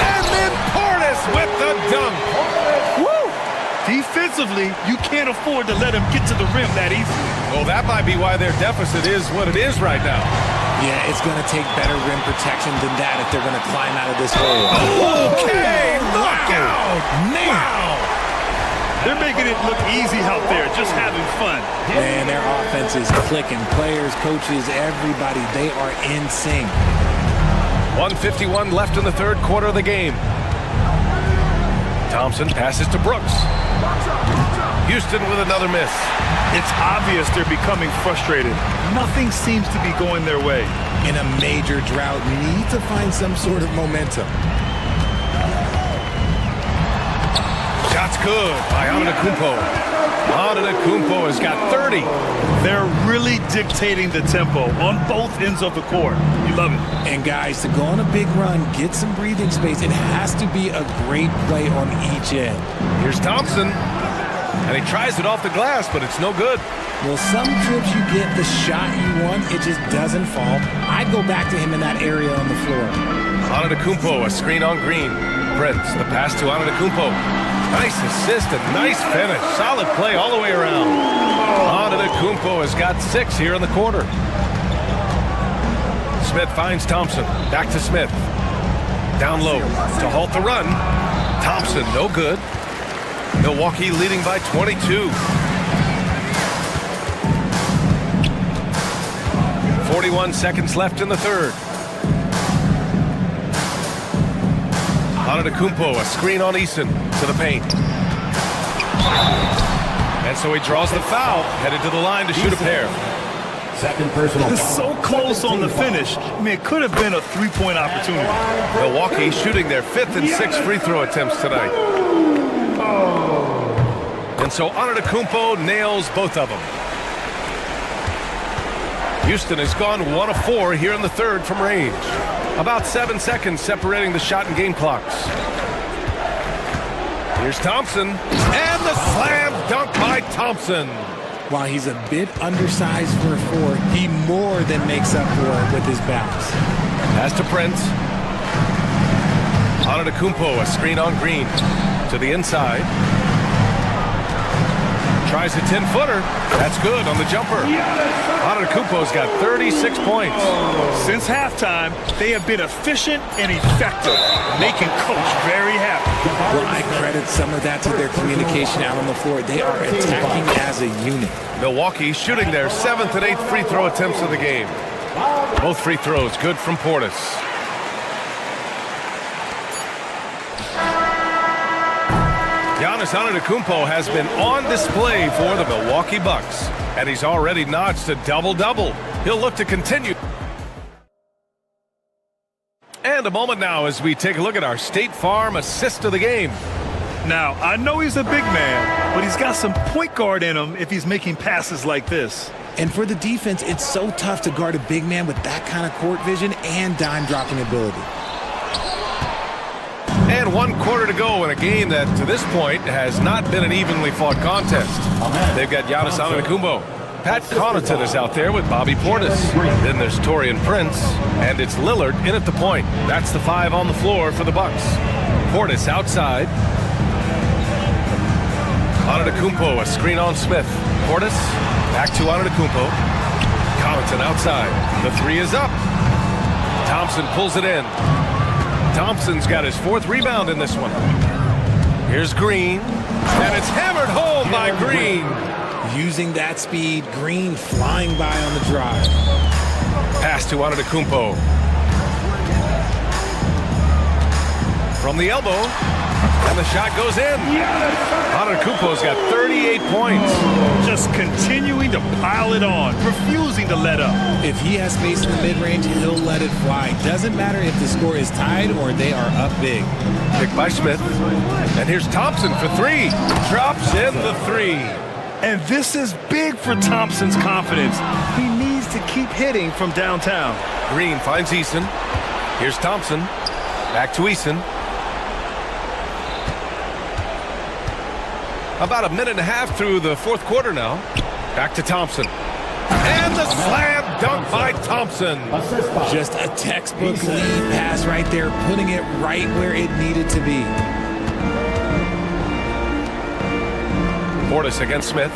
And then Portis with the dunk. Woo! Defensively, you can't afford to let him get to the rim that easily. Well, that might be why their deficit is what it is right now. Yeah, it's going to take better rim protection than that if they're going to climb out of this hole. Okay, knockout! Wow! They're making it look easy out there, just having fun. Man, their offense is clicking. Players, coaches, everybody, they are in sync. 1:51 left in the third quarter of the game. Thompson passes to Brooks. Houston with another miss. It's obvious they're becoming frustrated. Nothing seems to be going their way. In a major drought, need to find some sort of momentum. Shots good by Antetokounmpo. Antetokounmpo has got 30. They're really dictating the tempo on both ends of the court. You love it. And guys, to go on a big run, get some breathing space, it has to be a great play on each end. Here's Thompson. And he tries it off the glass, but it's no good. Well, some trips you get the shot you want, it just doesn't fall. I'd go back to him in that area on the floor. Antetokounmpo, a screen on Green. Prince, the pass to Antetokounmpo. Nice assist and nice finish. Solid play all the way around. Antetokounmpo has got 6 here in the quarter. Smith finds Thompson. Back to Smith. Down low to halt the run. Thompson, no good. Milwaukee leading by 22. 41 seconds left in the third. Antetokounmpo, a screen on Eason to the paint. And so he draws the foul, headed to the line to shoot a pair. Second personal. It's so close on the finish. I mean, it could have been a three-point opportunity. Milwaukee shooting their 5th and 6th free throw attempts tonight. And so Antetokounmpo nails both of them. Houston has gone 1 of 4 here in the third from range. About 7 seconds separating the shot and game clocks. Here's Thompson, and the slam dunk by Thompson. While he's a bit undersized for a 4, he more than makes up for it with his bounce. Pass to Prince. Antetokounmpo, a screen on Green. To the inside. Tries a 10-footer. That's good on the jumper. Antetokounmpo's got 36 points. Since halftime, they have been efficient and effective, making Coach very happy. Well, I credit some of that to their communication out on the floor. They are attacking as a unit. Milwaukee shooting their 7th and 8th free throw attempts of the game. Both free throws good from Portis. Giannis Antetokounmpo has been on display for the Milwaukee Bucks, and he's already notched a double-double. He'll look to continue. And a moment now as we take a look at our State Farm assist of the game. Now, I know he's a big man, but he's got some point guard in him if he's making passes like this. And for the defense, it's so tough to guard a big man with that kind of court vision and dime-dropping ability. And 1 quarter to go in a game that, to this point, has not been an evenly fought contest. They've got Giannis Antetokounmpo. Pat Connaughton is out there with Bobby Portis. Then there's Taurean Prince, and it's Lillard in at the point. That's the 5 on the floor for the Bucks. Portis outside. Antetokounmpo, a screen on Smith. Portis, back to Antetokounmpo. Connaughton outside. The 3 is up. Thompson pulls it in. Thompson's got his 4th rebound in this one. Here's Green, and it's hammered home by Green. Using that speed, Green flying by on the drive. Pass to Antetokounmpo. From the elbow, and the shot goes in. Antetokounmpo's got 38 points. Just continuing to pile it on, refusing to let up. If he has space in the mid-range, he'll let it fly. Doesn't matter if the score is tied or they are up big. Picked by Smith. And here's Thompson for 3. Drops in the 3. And this is big for Thompson's confidence. He needs to keep hitting from downtown. Green finds Eason. Here's Thompson. Back to Eason. About a minute and a half through the 4th quarter now. Back to Thompson. And the slam dunk by Thompson. Just a textbook lead pass right there, putting it right where it needed to be. Portis against Smith.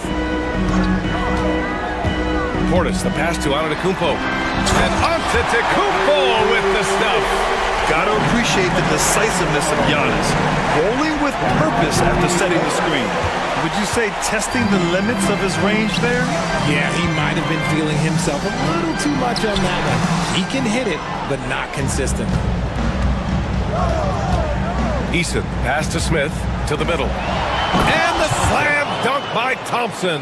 Portis, the pass to Antetokounmpo. And Antetokounmpo with the stuff. Got to appreciate the decisiveness of Giannis. Rolling with purpose after setting the screen. Would you say testing the limits of his range there? Yeah, he might have been feeling himself a little too much on that one. He can hit it, but not consistent. Eason, pass to Smith, to the middle. And the slam dunk by Thompson.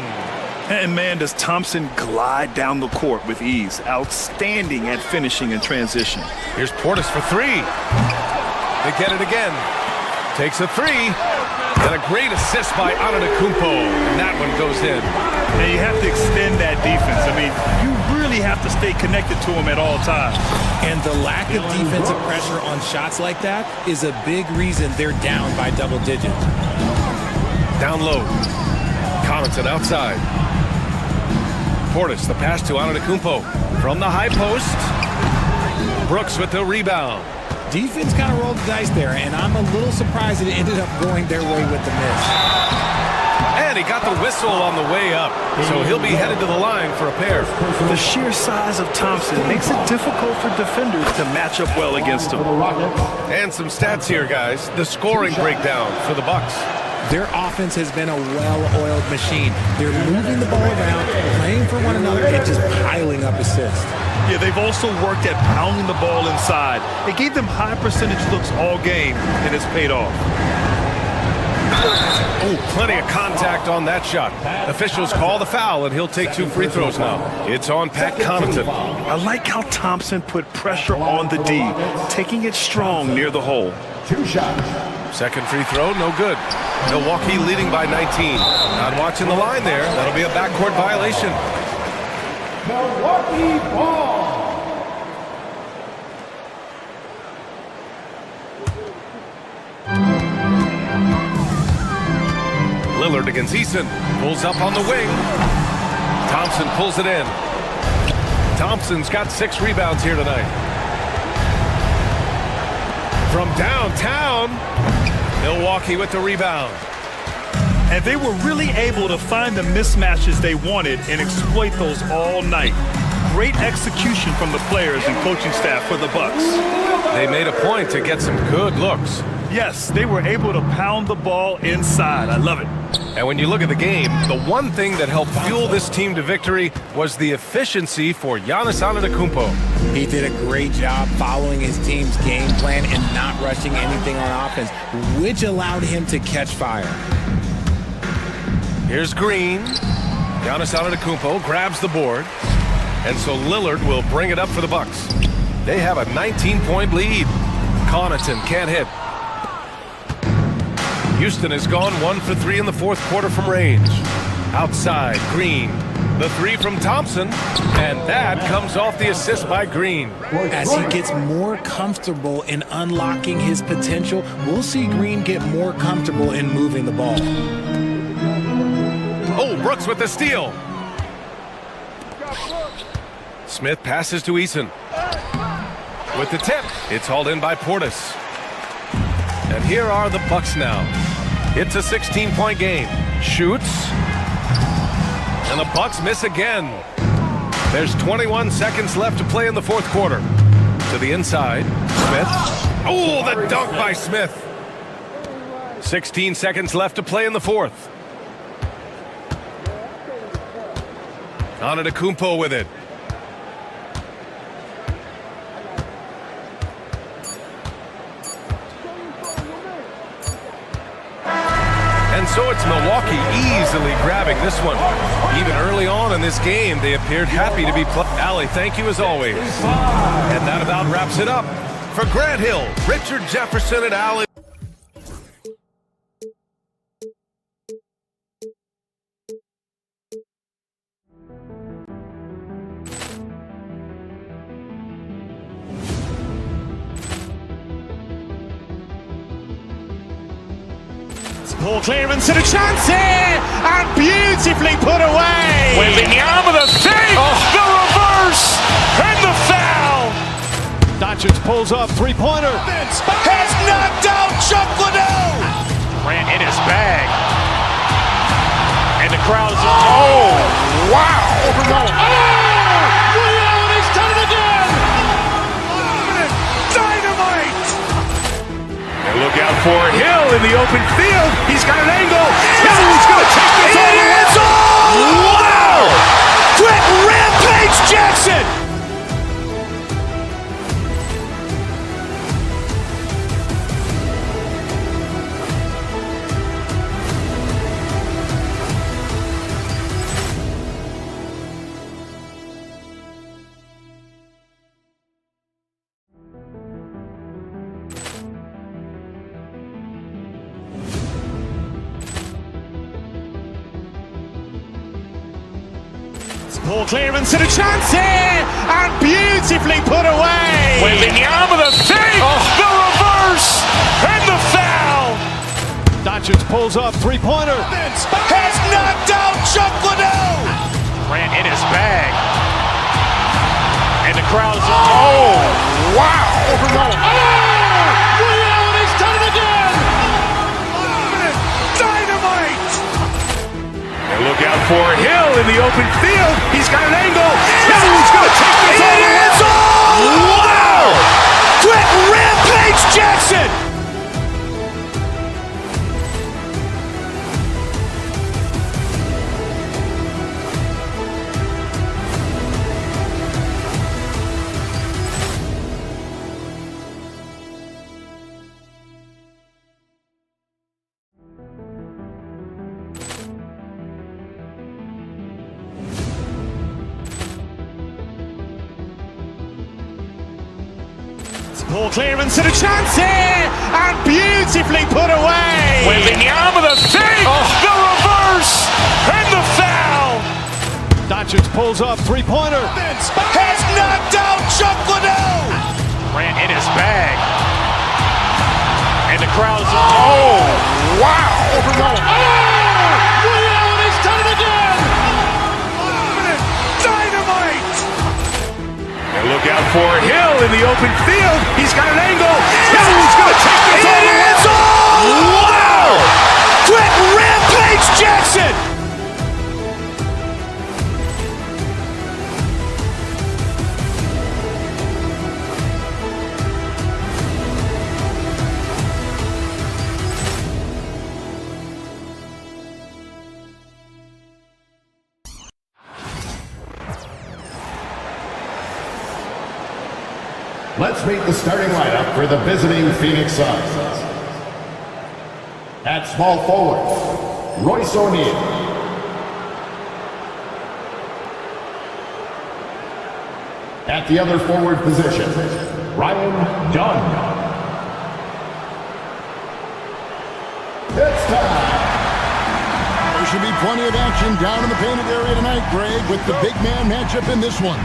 And man, does Thompson glide down the court with ease. Outstanding at finishing in transition. Here's Portis for 3. They get it again. Takes a 3. And a great assist by Antetokounmpo. And that one goes in. And you have to extend that defense. I mean, you really have to stay connected to him at all times. And the lack of defensive pressure on shots like that is a big reason they're down by double digits. Down low. Connaughton outside. Portis, the pass to Antetokounmpo. From the high post. Brooks with the rebound. Defense kind of rolled the dice there, and I'm a little surprised it ended up going their way with the miss. And he got the whistle on the way up, so he'll be headed to the line for a pair. The sheer size of Thompson makes it difficult for defenders to match up well against him. And some stats here, guys. The scoring breakdown for the Bucks. Their offense has been a well-oiled machine. They're moving the ball around, playing for one another, and just piling up assists. Yeah, they've also worked at pounding the ball inside. It gave them high percentage looks all game, and it's paid off. Oh, plenty of contact on that shot. Officials call the foul, and he'll take 2 free throws now. It's on Pat Connaughton. I like how Thompson put pressure on the D, taking it strong near the hole. 2 shots. Second free throw, no good. Milwaukee leading by 19. Not watching the line there. That'll be a backcourt violation. Milwaukee ball. Lillard against Eason. Pulls up on the wing. Thompson pulls it in. Thompson's got 6 rebounds here tonight. From downtown, Milwaukee with the rebound. And they were really able to find the mismatches they wanted and exploit those all night. Great execution from the players and coaching staff for the Bucks. They made a point to get some good looks. Yes, they were able to pound the ball inside. I love it. And when you look at the game, the one thing that helped fuel this team to victory was the efficiency for Giannis Antetokounmpo. He did a great job following his team's game plan and not rushing anything on offense, which allowed him to catch fire. Here's Green. Giannis Antetokounmpo grabs the board. And so Lillard will bring it up for the Bucks. They have a 19-point lead. Connaughton can't hit. Houston has gone 1 for 3 in the fourth quarter from range. Outside, Green. The 3 from Thompson. And that comes off the assist by Green. As he gets more comfortable in unlocking his potential, we'll see Green get more comfortable in moving the ball. Oh, Brooks with the steal. Smith passes to Eason. With the tip, it's hauled in by Portis. And here are the Bucks now. It's a 16-point game. Shoots. And the Bucks miss again. There's 21 seconds left to play in the fourth quarter. To the inside, Smith. Oh, the dunk by Smith. 16 seconds left to play in the fourth. Antetokounmpo with it. And so it's Milwaukee easily grabbing this one. Even early on in this game, they appeared happy to be Allie, thank you as always. And that about wraps it up. For Grant Hill, Richard Jefferson, and Allie. Poor clearance and a chance here, and beautifully put away. Wembanyama the save, the reverse, and the foul. Doncic pulls up, 3-pointer. Has knocked out Chuck Liddell. Grant in his bag. And the crowd is... Oh, wow. He's done it again. Dynamite. And look out for Hill in the open field. He's got an angle. He's going to take this all the way. Wow! Quick rampage Jackson. Poor clearance and a chance here, and beautifully put away. Wembanyama the save, the reverse, and the foul. Doncic pulls up, 3-pointer. Has knocked out Chuck Liddell. Grant in his bag. And the crowd is... Oh, wow. He's done it again. Dynamite. And look out for Hill in the open field. He's got an angle. He's going to take this all the way. Wow. Quick rampage Jackson. Poor clearance and a chance here, and beautifully put away. Wembanyama the fake, the reverse, and the foul. Doncic pulls up, three-pointer. Has knocked out Chuck Liddell. Ran in his bag. And the crowd's Wow. Ray Allen has done it again. Dynamite. And look out for Hill in the open field. He's got an angle. Hill's going to take this all the way. Wow. Quick Rampage Jackson. Let's meet the starting lineup for the visiting Phoenix Suns. At small forward, Royce O'Neal. At the other forward position, Ryan Dunn. It's time. There should be plenty of action down in the painted area tonight, Greg, with the big man matchup in this one.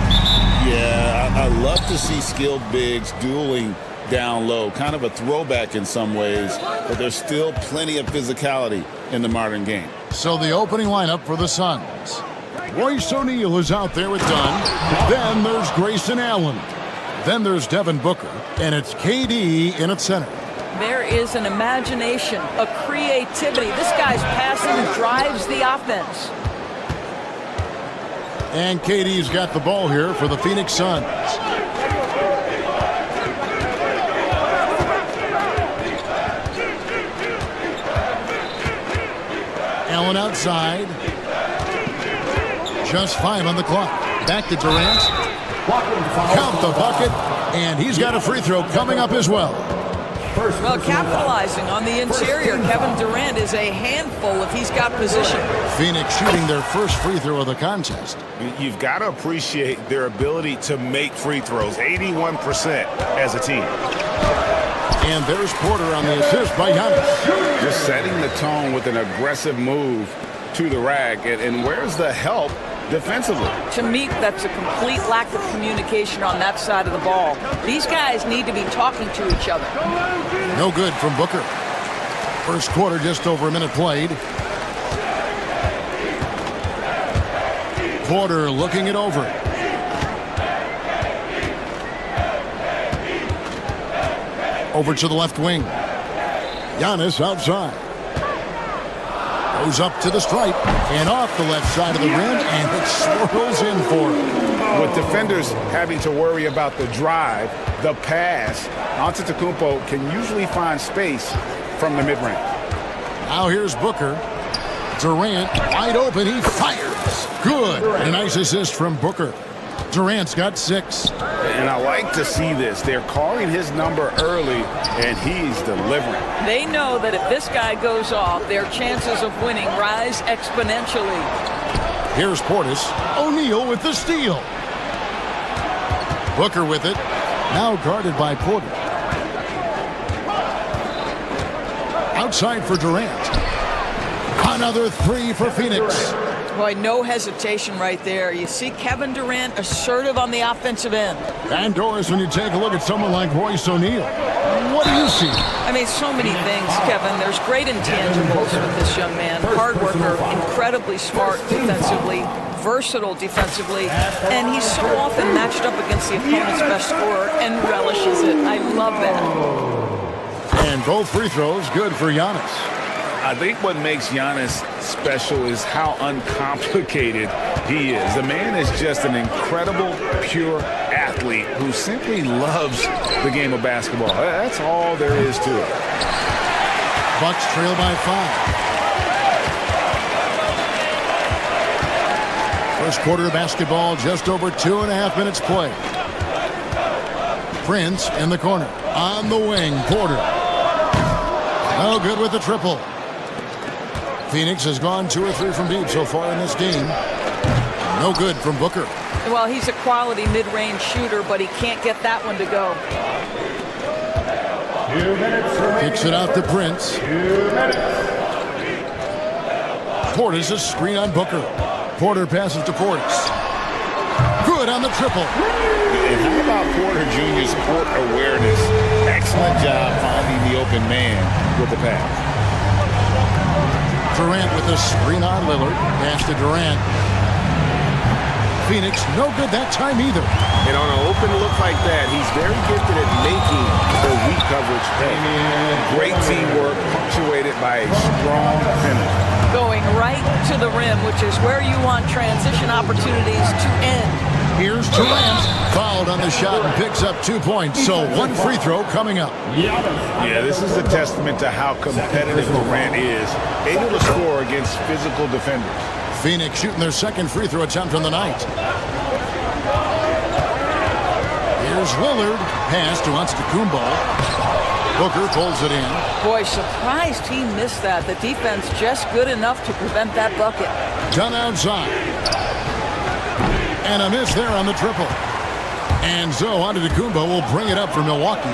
Yeah, I love to see skilled bigs dueling down low. Kind of a throwback in some ways, but there's still plenty of physicality in the modern game. So the opening lineup for the Suns. Royce O'Neal is out there with Dunn. Then there's Grayson Allen. Then there's Devin Booker. And it's KD in at center. There is an imagination, a creativity. This guy's passing drives the offense. And KD's got the ball here for the Phoenix Suns. Allen outside. Just 5 on the clock. Back to Durant. Count the bucket. And he's got a free throw coming up as well. Well, capitalizing on the interior, Kevin Durant is a handful if he's got position. Phoenix shooting their first free throw of the contest. You've got to appreciate their ability to make free throws, 81% as a team. And there's Porter on the assist by Giannis. Just setting the tone with an aggressive move to the rack. And where's the help defensively? To me, that's a complete lack of communication on that side of the ball. These guys need to be talking to each other. No good from Booker. First quarter, just over a minute played. Porter looking it over. Over to the left wing. Giannis outside. Goes up to the stripe and off the left side of the rim, and it swirls in for him. With defenders having to worry about the drive, the pass, Antetokounmpo can usually find space from the mid-range. Now here's Booker. Durant wide open. He fires. Good. A nice assist from Booker. Durant's got 6. And I like to see this. They're calling his number early, and he's delivering. They know that if this guy goes off, their chances of winning rise exponentially. Here's Portis. O'Neal with the steal. Booker with it. Now guarded by Porter. Outside for Durant. Another 3 for Phoenix. Boy, no hesitation right there. You see Kevin Durant assertive on the offensive end. And Doris, when you take a look at someone like Royce O'Neal, what do you see? I mean, so many things, Kevin. There's great intangibles with this young man. Hard worker, incredibly smart defensively, versatile defensively, and he's so often matched up against the opponent's best scorer and relishes it. I love that. And both free throws good for Giannis. I think what makes Giannis special is how uncomplicated he is. The man is just an incredible, pure athlete who simply loves the game of basketball. That's all there is to it. Bucks trail by 5. First quarter of basketball, just over 2.5 minutes play. Prince in the corner. On the wing, Porter. No good with the triple. Phoenix has gone 2 or 3 from deep so far in this game. No good from Booker. Well, he's a quality mid-range shooter, but he can't get that one to go. Kicks it out to Prince. Portis a screen on Booker. Porter passes to Portis. Good on the triple. And how about Porter Jr.'s court awareness? Excellent job finding the open man with the pass. Durant with a screen on Lillard. Pass to Durant. Phoenix, no good that time either. And on an open look like that, he's very gifted at making the weak coverage pay. Great teamwork punctuated by a strong finish. Going right to the rim, which is where you want transition opportunities to end. Here's Durant, fouled on the shot and picks up 2 points. So one free throw coming up. Yeah, this is a testament to how competitive Durant is, able to score against physical defenders. Phoenix shooting their second free throw attempt on the night. Here's Lillard, pass to Antetokounmpo. Booker pulls it in. Boy, surprised he missed that. The defense just good enough to prevent that bucket. Done outside. And a miss there on the triple. And so Antetokounmpo will bring it up for Milwaukee.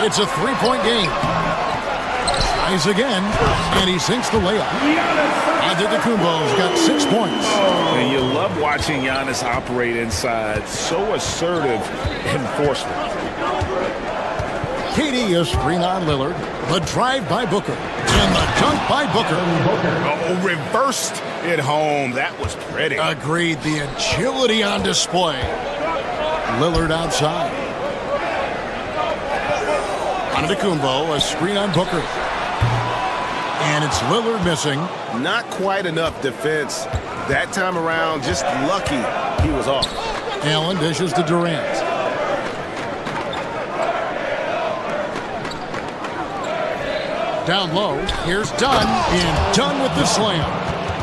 It's a three-point game. Tries again, and he sinks the layup. Antetokounmpo's got 6 points. And you love watching Giannis operate inside. So assertive enforcement. KD a screen on Lillard. The drive by Booker. And the dunk by Booker. Oh, reversed it home. That was pretty. Agreed. The agility on display. Lillard outside. Antetokounmpo, a screen on Booker. And it's Lillard missing. Not quite enough defense that time around. Just lucky he was off. Allen dishes to Durant. Down low. Here's Dunn. And Dunn with the slam.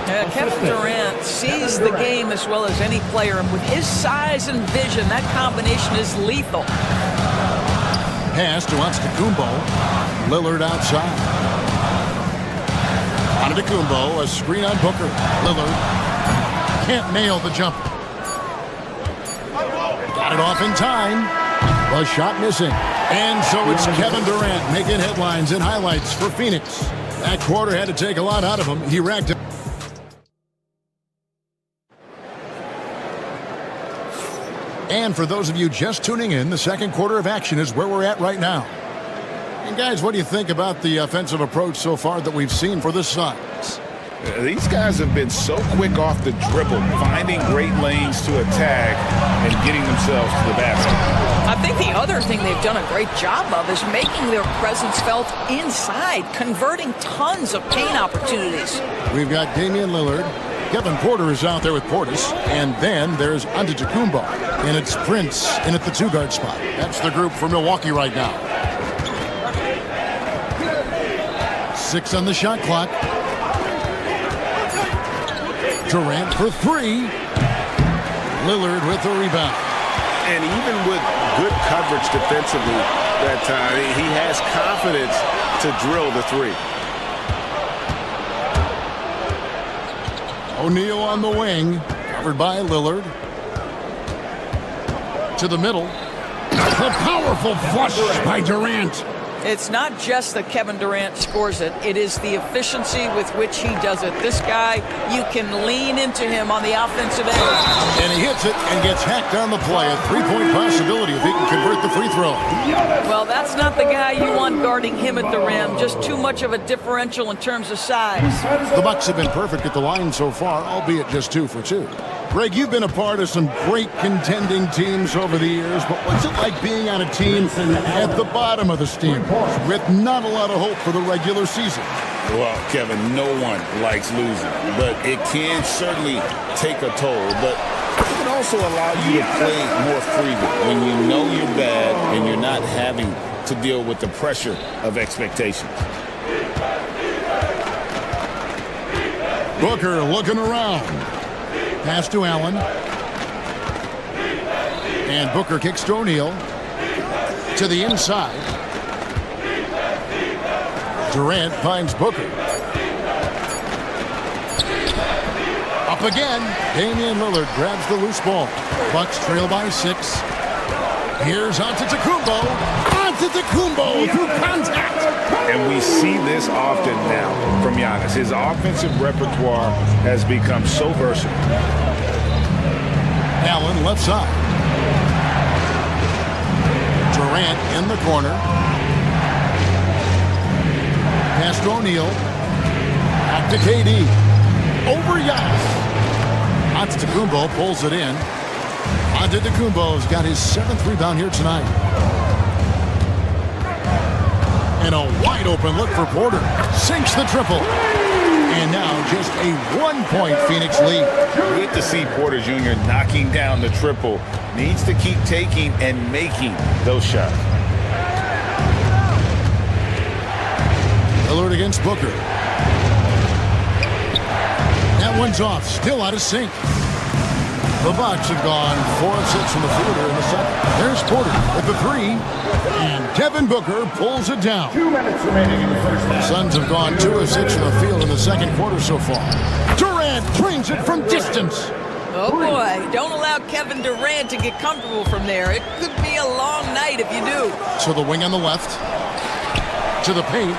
Yeah, Kevin Durant sees the game as well as any player. And with his size and vision, that combination is lethal. Pass to Antetokounmpo. Lillard outside. Antetokounmpo, a screen on Booker. Lillard can't nail the jumper. Got it off in time. The shot missing. And so it's Kevin Durant making headlines and highlights for Phoenix. That quarter had to take a lot out of him. He racked it. And for those of you just tuning in, the second quarter of action is where we're at right now. And guys, what do you think about the offensive approach so far that we've seen for the Suns? These guys have been so quick off the dribble, finding great lanes to attack and getting themselves to the basket. I think the other thing they've done a great job of is making their presence felt inside, converting tons of paint opportunities. We've got Damian Lillard. Kevin Porter is out there with Portis. And then there's Antetokounmpo. And it's Prince in at the two-guard spot. That's the group for Milwaukee right now. 6 on the shot clock. Durant for 3. Lillard with the rebound. And even with good coverage defensively that time, he has confidence to drill the 3. O'Neal on the wing, covered by Lillard. To the middle. The powerful flush by Durant. It's not just that Kevin Durant scores it. It is the efficiency with which he does it. This guy, you can lean into him on the offensive end. And he hits it and gets hacked on the play. A three-point possibility if he can convert the free throw. Well, that's not the guy you want guarding him at the rim. Just too much of a differential in terms of size. The Bucks have been perfect at the line so far, albeit just 2 for 2. Greg, you've been a part of some great contending teams over the years, but what's it like being on a team at the bottom of the standings with not a lot of hope for the regular season? Well, Kevin, no one likes losing, but it can certainly take a toll. But it can also allow you to play more freely when you know you're bad and you're not having to deal with the pressure of expectations. Booker looking around. Pass to Allen. And Booker kicks to O'Neal. To the inside. Durant finds Booker. Up again. Damian Lillard grabs the loose ball. Bucks trail by 6. Here's Antetokounmpo. Antetokounmpo through contact. And we see this often now from Giannis. His offensive repertoire has become so versatile. Allen left side. Durant in the corner. Pass to O'Neal. Back to KD. Over Giannis. Antetokounmpo pulls it in. Antetokounmpo's got his 7th rebound here tonight. And a wide open look for Porter. Sinks the triple. And now just a 1-point Phoenix lead. Good to see Porter Jr. knocking down the triple. Needs to keep taking and making those shots. Lillard against Booker. That one's off. Still out of sync. The Bucks have gone 4 of 6 from the field here in the second. There's Porter with the 3. And Devin Booker pulls it down. 2 minutes remaining in the first half. Suns have gone 2 of 6 from the field in the second quarter so far. Durant drains it from distance. Oh boy, don't allow Kevin Durant to get comfortable from there. It could be a long night if you do. So the wing on the left. To the paint.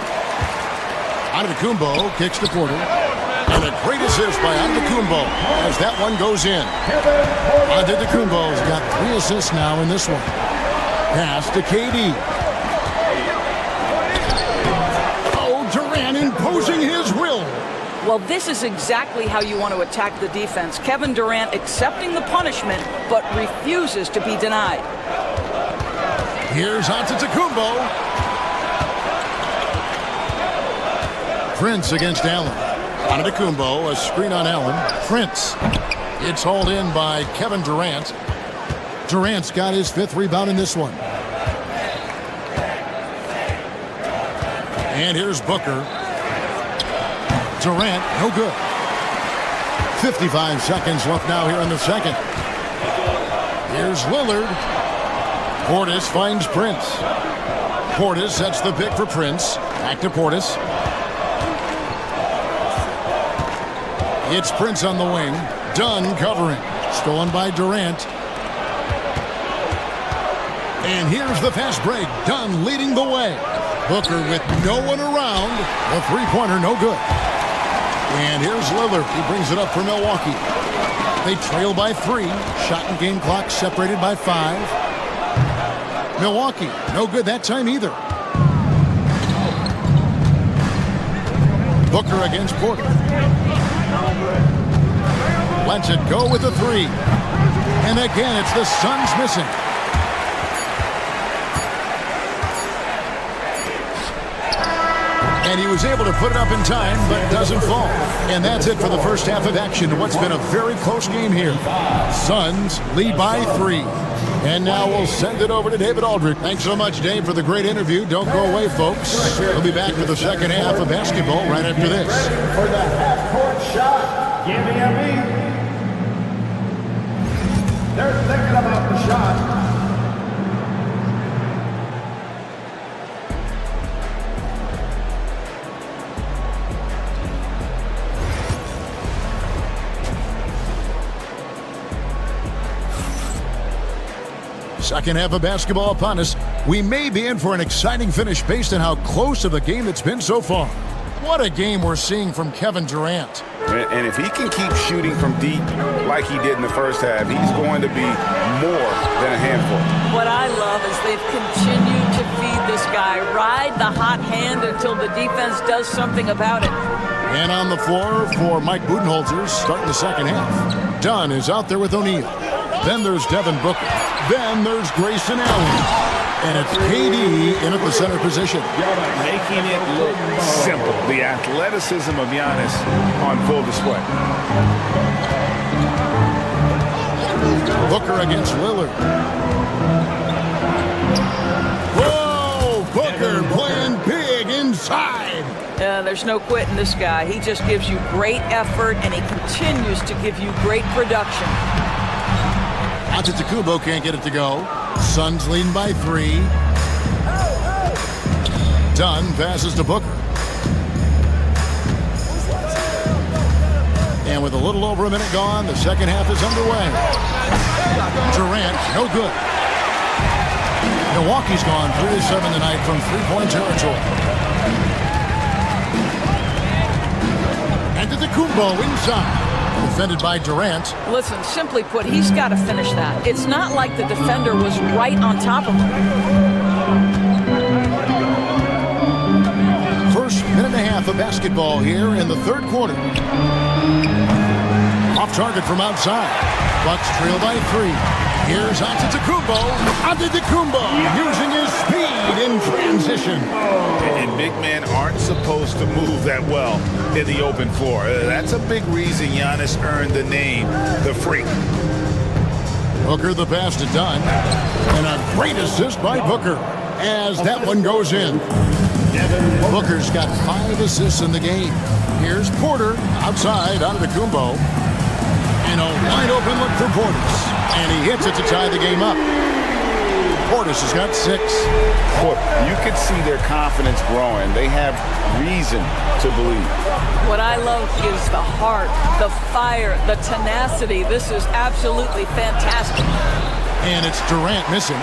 Antetokounmpo kicks to Porter. And a great assist by Antetokounmpo as that one goes in. Antetokounmpo's got 3 assists now in this one. Pass to KD. Oh, Durant imposing his will. Well, this is exactly how you want to attack the defense. Kevin Durant accepting the punishment, but refuses to be denied. Here's Antetokounmpo. Prince against Allen. Antetokounmpo, a screen on Allen. Prince. It's hauled in by Kevin Durant. Durant's got his 5th rebound in this one. And here's Booker. Durant, no good. 55 seconds left now here in the second. Here's Lillard. Portis finds Prince. Portis sets the pick for Prince. Back to Portis. It's Prince on the wing. Dunn covering. Stolen by Durant. And here's the fast break. Dunn leading the way. Booker with no one around. The three-pointer no good. And here's Lillard. He brings it up for Milwaukee. They trail by 3. Shot and game clock separated by 5. Milwaukee, no good that time either. Booker against Porter. Lets it go with the 3. And again, it's the Suns missing. And he was able to put it up in time, but doesn't fall. And that's it for the first half of action. What's been a very close game here. Suns lead by 3. And now we'll send it over to David Aldridge. Thanks so much, Dave, for the great interview. Don't go away, folks. We'll be back for the second half of basketball right after this. For the half-court shot, give me a beat. They're thinking about the shot. Second half of basketball upon us. We may be in for an exciting finish based on how close of a game it's been so far. What a game we're seeing from Kevin Durant. And if he can keep shooting from deep like he did in the first half, he's going to be more than a handful. What I love is they've continued to feed this guy. Ride the hot hand until the defense does something about it. And on the floor for Mike Budenholzer starting the second half. Dunn is out there with O'Neal. Then there's Devin Booker. Then there's Grayson Allen. And it's KD in at the center position. Making it look simple. The athleticism of Giannis on full display. Booker against Lillard. Whoa! Booker playing big inside. There's no quitting this guy. He just gives you great effort, and he continues to give you great production. Antetokounmpo can't get it to go. Suns leading by 3. Dunn passes to Booker. And with a little over a minute gone, the second half is underway. Durant, no good. Milwaukee's gone 3-7 tonight from three-point territory. And to the Kumbo inside. Defended by Durant. Listen, simply put, he's got to finish that. It's not like the defender was right on top of him. First minute and a half of basketball here in the third quarter. Off target from outside. Bucks trail by 3. Here's Antetokounmpo. Antetokounmpo using his speed in transition. And big men aren't supposed to move that well in the open floor. That's a big reason Giannis earned the name, the Freak. Booker the pass to Dunn. And a great assist by Booker as that one goes in. Booker's got 5 assists in the game. Here's Porter outside Antetokounmpo. And a wide open look for Portis. And he hits it to tie the game up. Portis has got 6. You can see their confidence growing. They have reason to believe. What I love is the heart, the fire, the tenacity. This is absolutely fantastic. And it's Durant missing.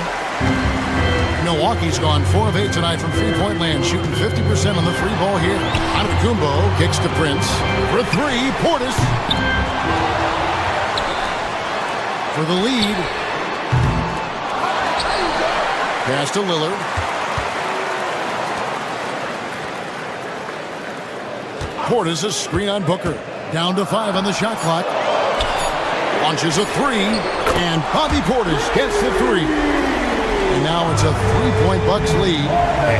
Milwaukee's gone 4 of 8 tonight from three-point land, shooting 50% on the free ball here. Antetokounmpo kicks to Prince. For 3, Portis. For the lead. Pass to Lillard. Portis a screen on Booker. Down to 5 on the shot clock. Launches a 3. And Bobby Portis gets the 3. And now it's a 3-point Bucks lead.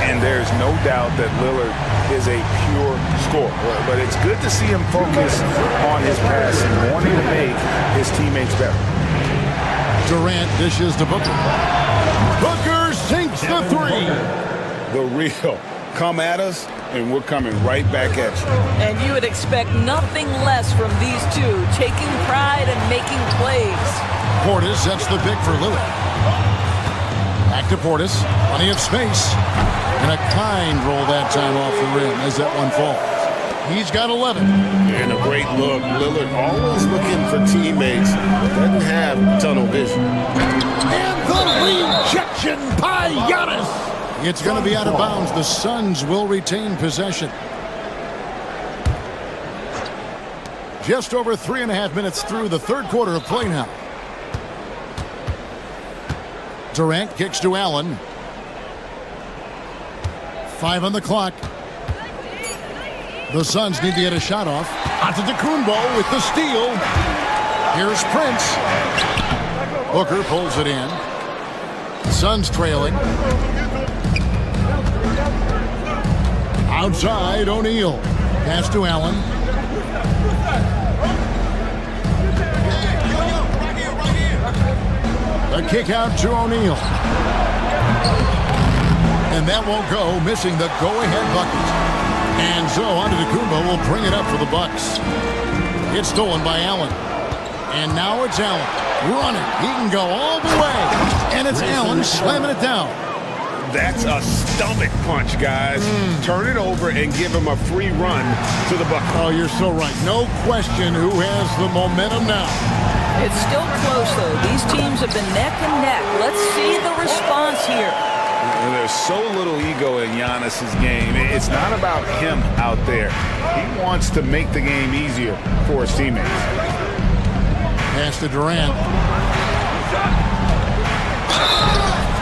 And there's no doubt that Lillard is a pure scorer. But it's good to see him focus on his passing, wanting to make his teammates better. Durant dishes to Booker. Booker sinks the 3. The real. Come at us, and we're coming right back at you. And you would expect nothing less from these two, taking pride and making plays. Portis sets the pick for Lillard. Back to Portis. Plenty of space. And a kind roll that time off the rim as that one falls. He's got 11. And a great look. Lillard always looking for teammates. Doesn't have tunnel vision. And the rejection by Giannis. It's going to be out of bounds. The Suns will retain possession. Just over 3.5 minutes through the third quarter of play now. Durant kicks to Allen. 5 on the clock. The Suns need to get a shot off. Antetokounmpo with the steal. Here's Prince. Booker pulls it in. Suns trailing. Outside, O'Neal. Pass to Allen. A kick out to O'Neal. And that won't go, missing the go-ahead bucket. And so Antetokounmpo will bring it up for the Bucks. It's stolen by Allen. And now it's Allen running. He can go all the way. And it's Allen slamming it down. That's a stomach punch, guys. Turn it over and give him a free run to the bucket. Oh, you're so right. No question who has the momentum now. It's still close, though. These teams have been neck and neck. Let's see the response here. And there's so little ego in Giannis's game. It's not about him out there. He wants to make the game easier for his teammates. Pass to Durant.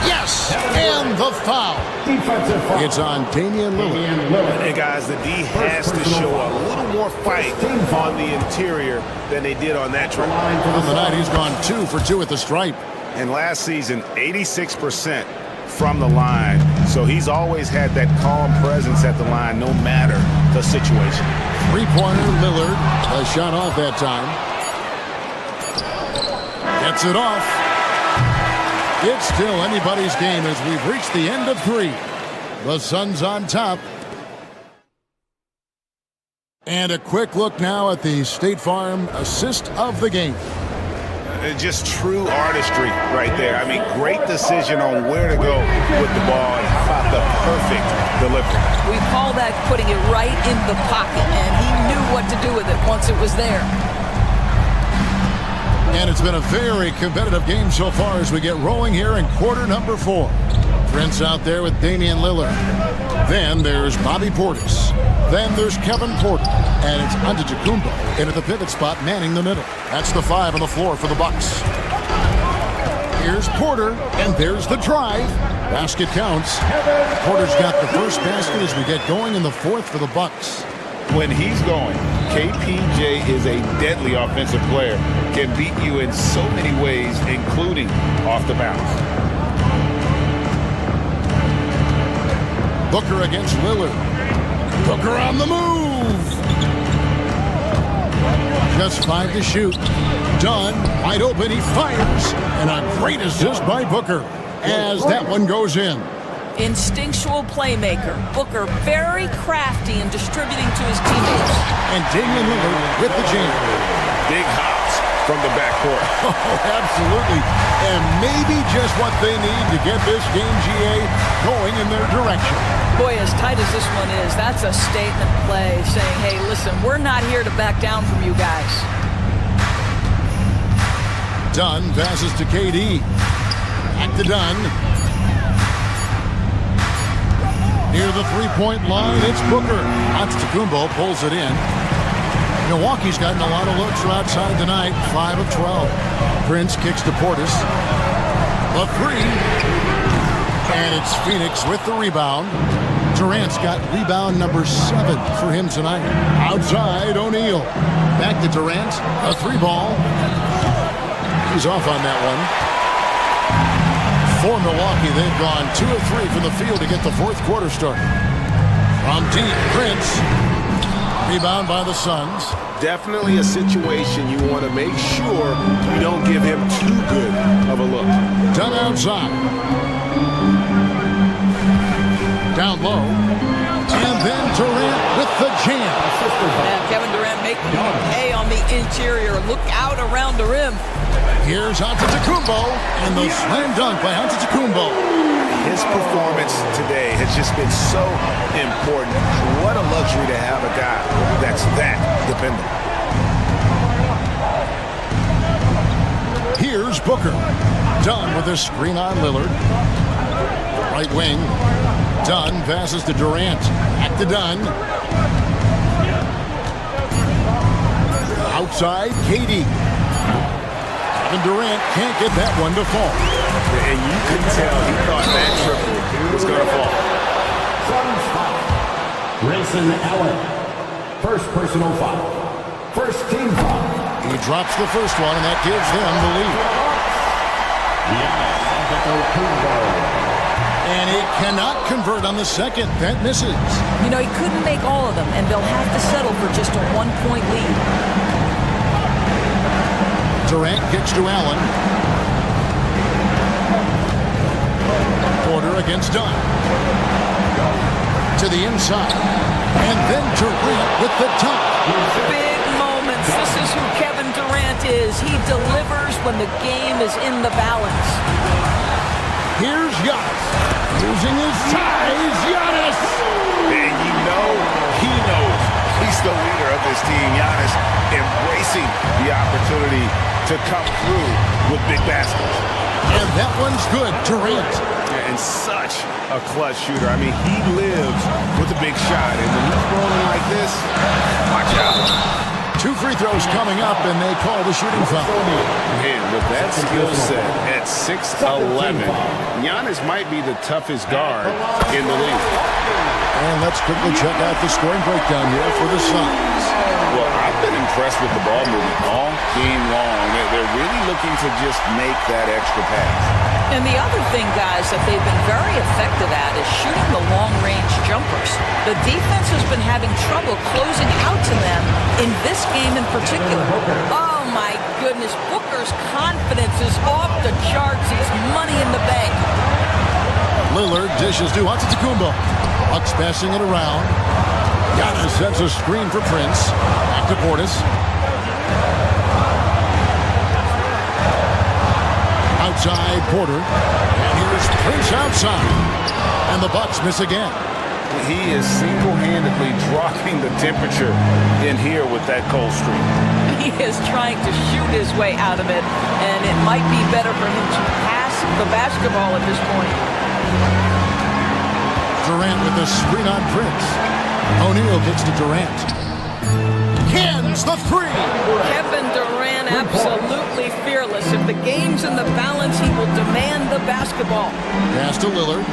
Yes! And the foul. It's on Damian Lillard. And guys, the D has to show a little more fight on the interior than they did on that trip. On the night, he's gone 2 for 2 at the stripe. And last season, 86% from the line. So he's always had that calm presence at the line, no matter the situation. Three-pointer, Lillard. A shot off that time. Gets it off. It's still anybody's game as we've reached the end of 3. The Suns on top. And a quick look now at the State Farm assist of the game. Just true artistry right there. I mean, great decision on where to go with the ball and how about the perfect delivery. We call that putting it right in the pocket, and he knew what to do with it once it was there. And it's been a very competitive game so far as we get rolling here in quarter number 4. Prince out there with Damian Lillard. Then there's Bobby Portis. Then there's Kevin Porter. And it's Antetokounmpo into the pivot spot, manning the middle. That's the 5 on the floor for the Bucks. Here's Porter, and there's the drive. Basket counts. Porter's got the first basket as we get going in the fourth for the Bucks. When he's going, KPJ is a deadly offensive player. Can beat you in so many ways, including off the bounce. Booker against Lillard. Booker on the move. Just 5 to shoot. Dunn, wide open, he fires. And a great assist by Booker as that one goes in. Instinctual playmaker. Booker very crafty in distributing to his teammates. And Damian Lillard with the jam. Big hops from the backcourt. Oh, absolutely. And maybe just what they need to get this game, GA, going in their direction. Boy, as tight as this one is, that's a statement play saying, hey, listen, we're not here to back down from you guys. Dunn passes to KD. Back to Dunn. Near the three-point line, it's Booker. Antetokounmpo pulls it in. Milwaukee's gotten a lot of looks from outside tonight, 5 of 12. Prince kicks to Portis. The 3. And it's Phoenix with the rebound. Durant's got rebound number 7 for him tonight. Outside, O'Neal. Back to Durant. A 3-ball. He's off on that one. For Milwaukee, they've gone 2 of 3 from the field to get the fourth quarter started. From deep, Prince. Rebound by the Suns. Definitely a situation you want to make sure you don't give him too good of a look. Done outside. Down low. And then Durant with the jam. Yeah, Kevin Durant making hay on the interior. Look out around the rim. Here's Antetokounmpo, and the slam dunk by Antetokounmpo. His performance today has just been so important. What a luxury to have a guy that's that dependable. Here's Booker. Dunn with a screen on Lillard. Right wing. Dunn passes to Durant. Back to Dunn. Outside, KD. And Durant can't get that one to fall. And you can tell he thought that triple was going to fall. Grayson Allen. First personal foul. First team foul. He drops the first one, and that gives them the lead. And he cannot convert on the second. That misses. You know, he couldn't make all of them, and they'll have to settle for just a 1-point lead. Durant kicks to Allen. Porter against Dunn. To the inside. And then Durant with the dunk. Big moments. This is who Kevin Durant is. He delivers when the game is in the balance. Here's Giannis. Using his size, Giannis. And you know he knows he's the leader of this team. Giannis embracing the opportunity to come through with big baskets. And that one's good, Durant. And such a clutch shooter. I mean, he lives with a big shot. And when he's rolling like this, watch out. 2 free throws coming up, and they call the shooting foul. And with that skill set at 6'11", Giannis might be the toughest guard in the league. And let's quickly check out the scoring breakdown here for the Suns. Well, I've been impressed with the ball movement all game long. They're really looking to just make that extra pass. And the other thing, guys, that they've been very effective at is shooting the long-range jumpers. The defense has been having trouble closing out to them in this game in particular. Oh, my goodness. Booker's confidence is off the charts. He's money in the bank. Lillard dishes to Antetokounmpo. Bucks passing it around. Giannis sets a screen for Prince. Back to Portis. Outside Porter. And here's Prince outside. And the Bucks miss again. He is single-handedly dropping the temperature in here with that cold streak. He is trying to shoot his way out of it, and it might be better for him to pass the basketball at this point. Durant with the screen on Prince. O'Neal gets to Durant. Cans the three. Kevin Durant, absolutely fearless. If the game's in the balance, he will demand the basketball. Pass to Lillard.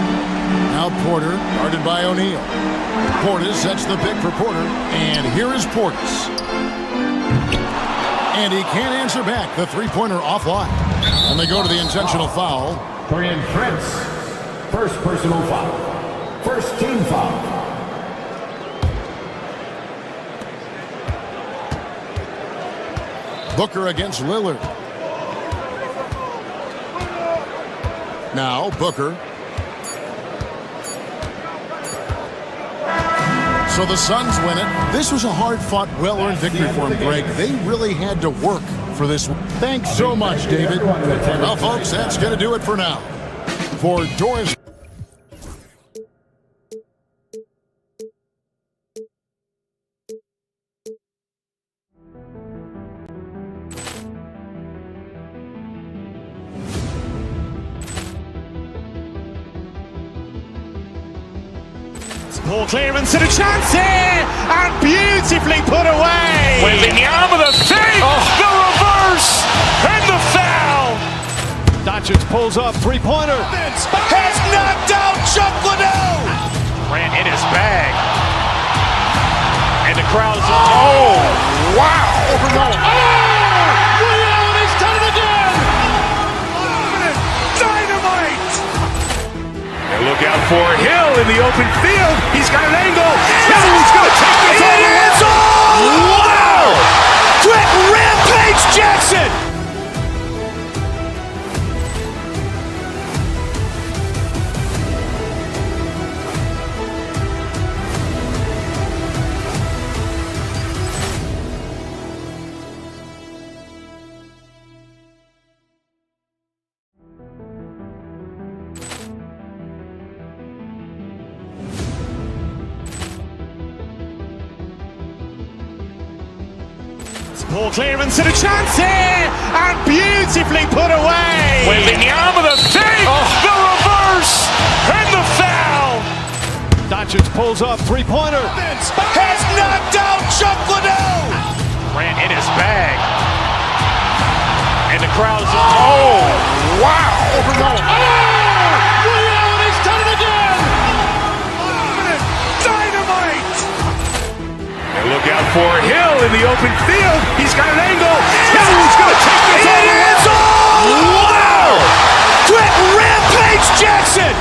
Now Porter, guarded by O'Neal. Portis sets the pick for Porter. And here is Portis. And he can't answer back. The three-pointer offline. And they go to the intentional foul. Dorian Prince, first personal foul. First team foul. Booker against Lillard. Now Booker. So the Suns win it. This was a hard-fought, well-earned victory for them, Greg. They really had to work for this. Thanks so much, David. Well, folks, that's going to do it for now. For Doris. Ball clearance and a chance here, and beautifully put away. Wembanyama the save, the reverse, and the foul. Doncic pulls up, three-pointer. Has knocked out Chuck Liddell. Ran in his bag. And the crowd is, oh, wow. Over Nolan. Oh, Allen has done it again. Dynamite. And look out for Hill in the open field. He's got an angle. Hill's going to take this all the way. Wow! Quick rampage Jackson. Ball clearance and a chance here, and beautifully put away. Wembanyama the save, the reverse, and the foul. Doncic pulls up, three-pointer. Has knocked out Chuck Liddell. Ran in his bag. And the crowd is, oh, wow. Over Nolan. Oh, Allen has done it again. Dynamite. And look out for Hill in the open field. He's got an angle. Hill's going to take this all the way. Wow! Quick rampage Jackson.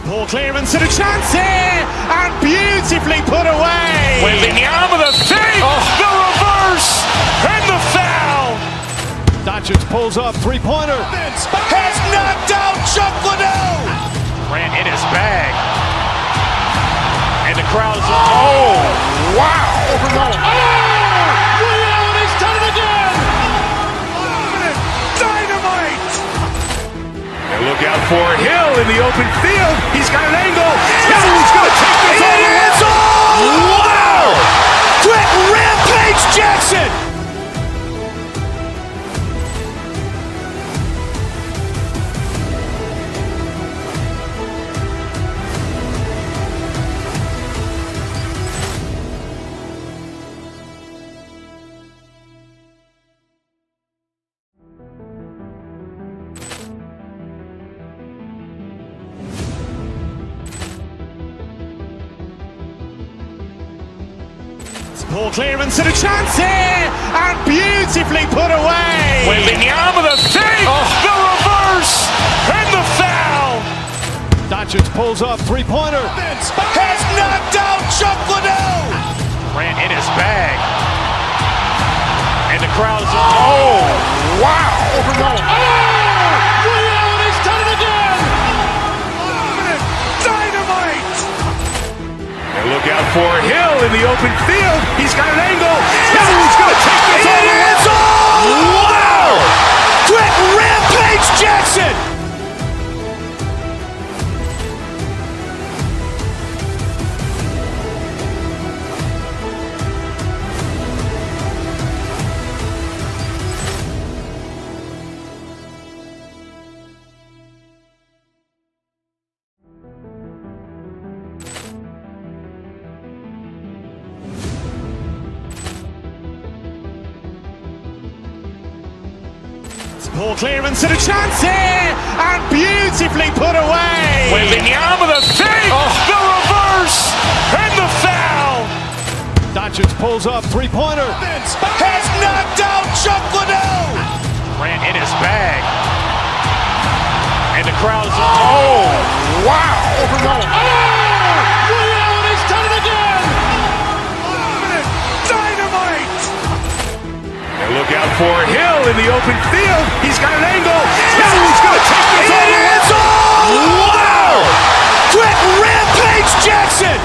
Ball clearance and a chance here, and beautifully put away. Wembanyama the save, the reverse, and the foul. Doncic pulls up, three-pointer. Has knocked out Chuck Liddell. Ran in his bag. And the crowd is, oh, wow. Over Nolan. Oh, Allen has done it again. Dynamite. And look out for Hill in the open field. He's got an angle. Hill's going to take this all the way. Wow! Quick rampage Jackson. Ball clearance and a chance here, and beautifully put away. Wembanyama the save, the reverse, and the foul. Doncic pulls up, three-pointer. Has knocked out Chuck Liddell. Ran in his bag. And the crowd is, oh, wow. Over Nolan. Oh, Allen has done it again. Dynamite. open field. He's got an angle. He's going to take this all the way. Wow! Quick Rampage Jackson! Ball clearance and a chance here, and beautifully put away. Wembanyama the fake, the reverse, and the foul. Doncic pulls up, three-pointer. Has knocked out Chuck Liddell. Grant in his bag, and the crowd is wow! He's done it again. Dynamite! And look out for Hill in the open field. He's got an angle. He's going to take this all the way. Wow! Quick Rampage Jackson!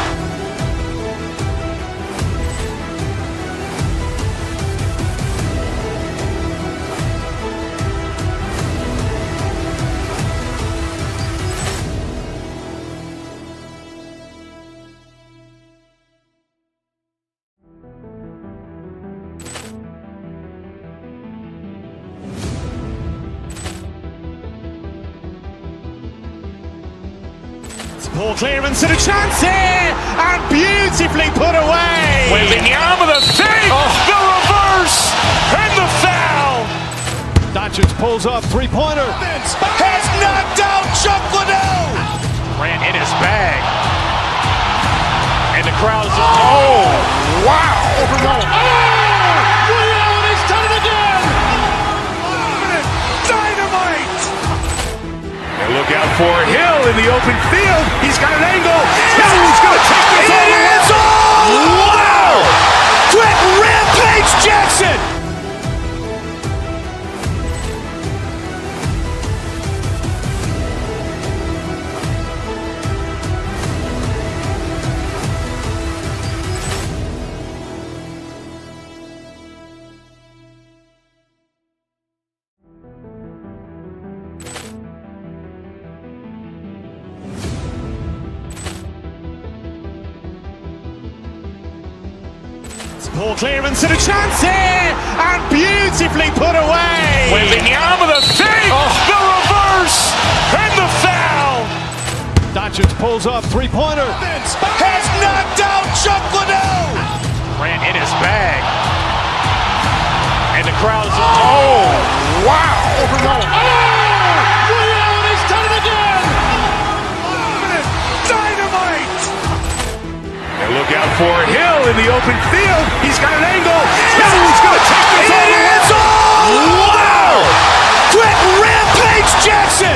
Ball clearance and a chance here, and beautifully put away. Wembanyama the fake, the reverse, and the foul. Doncic pulls up, three-pointer. Has knocked out Chuck Liddell. Grant in his bag, and the crowd is wow! He's done it again. Dynamite! And look out for Hill in the open field. He's got an angle. He's going to take this all the way. Wow! Quick Rampage Jackson! Ball clearance and a chance here, and beautifully put away. Wembanyama the fake, the reverse, and the foul. Doncic pulls up, three-pointer. Has knocked out Chuck Liddell. Grant in his bag, and the crowd is wow! He's done it again. Dynamite! And look out for Hill in the open field. He's got an angle. He's going to take this all the way. Wow! Quick Rampage Jackson!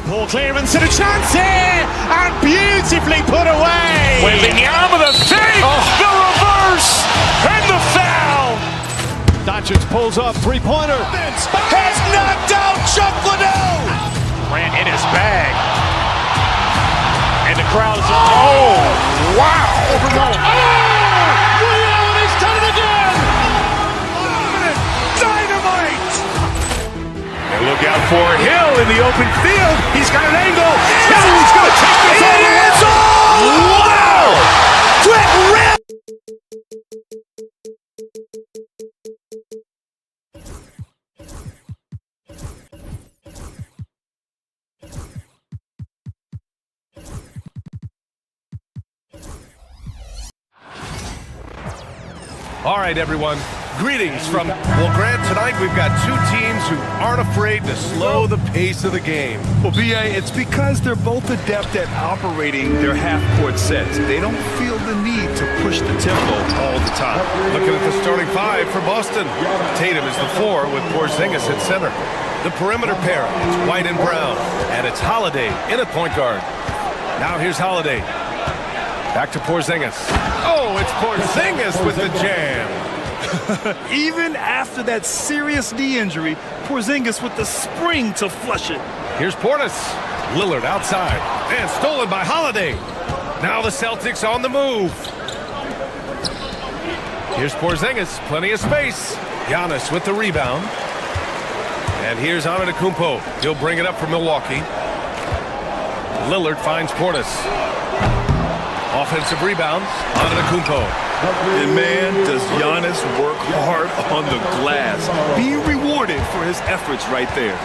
Ball clearance and a chance here, and beautifully put away. Wembanyama the fake, the reverse, and the foul. Doncic pulls up, three-pointer. Has knocked out Chuck Liddell. Grant in his bag, and the crowd is wow! He's done it again. Dynamite! And look out for Hill in the open field. He's got an angle. He's going to take this all the way. Wow! Quick Ramp! All right, everyone. Greetings from, well, Grant, tonight we've got two teams who aren't afraid to slow the pace of the game. Well, B.A., it's because they're both adept at operating their half-court sets. They don't feel the need to push the tempo all the time. Looking at the starting five for Boston. Tatum is the 4 with Porzingis at center. The perimeter pair, it's White and Brown. And it's Holiday in at point guard. Now here's Holiday. Back to Porzingis. Oh, it's Porzingis with the jam. Even after that serious knee injury, Porzingis with the spring to flush it. Here's Portis. Lillard outside. And stolen by Holiday. Now the Celtics on the move. Here's Porzingis. Plenty of space. Giannis with the rebound. And here's Antetokounmpo. He'll bring it up for Milwaukee. Lillard finds Portis. Offensive rebound. Antetokounmpo. And man, does Giannis work hard on the glass. Being rewarded for his efforts right there.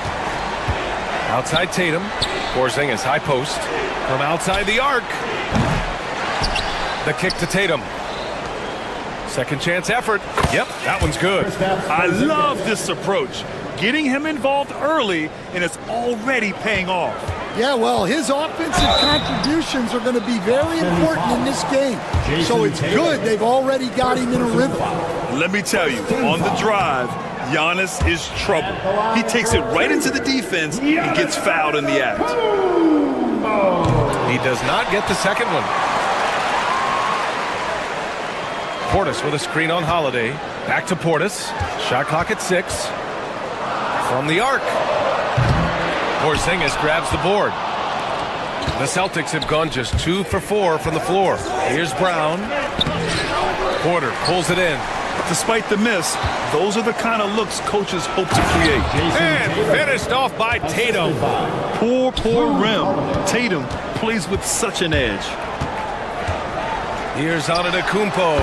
Outside Tatum. Porzingis high post. From outside the arc. The kick to Tatum. Second chance effort. Yep, that one's good. I love this approach. Getting him involved early, and it's already paying off. Yeah, well, his offensive contributions are going to be very important in this game. So it's good they've already got him in a rhythm. Let me tell you, on the drive, Giannis is trouble. He takes it right into the defense and gets fouled in the act. He does not get the second one. Portis with a screen on Holiday. Back to Portis. Shot clock at 6. From the arc. Porzingis grabs the board. The Celtics have gone just 2 for 4 from the floor. Here's Brown. Porter pulls it in. Despite the miss, those are the kind of looks coaches hope to create. And finished off by Tatum. Poor rim. Tatum plays with such an edge. Here's Antetokounmpo.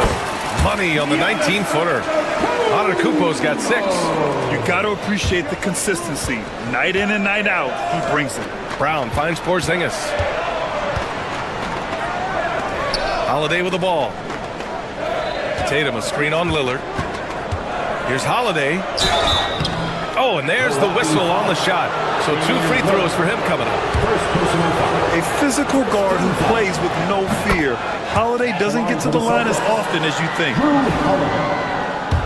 Money on the 19-footer. Antetokounmpo's got 6. You got to appreciate the consistency. Night in and night out, he brings it. Brown finds Porzingis. Holiday with the ball. Tatum a screen on Lillard. Here's Holiday. Oh, and there's the whistle on the shot. So 2 free throws for him coming up. A physical guard who plays with no fear. Holiday doesn't get to the line as often as you think.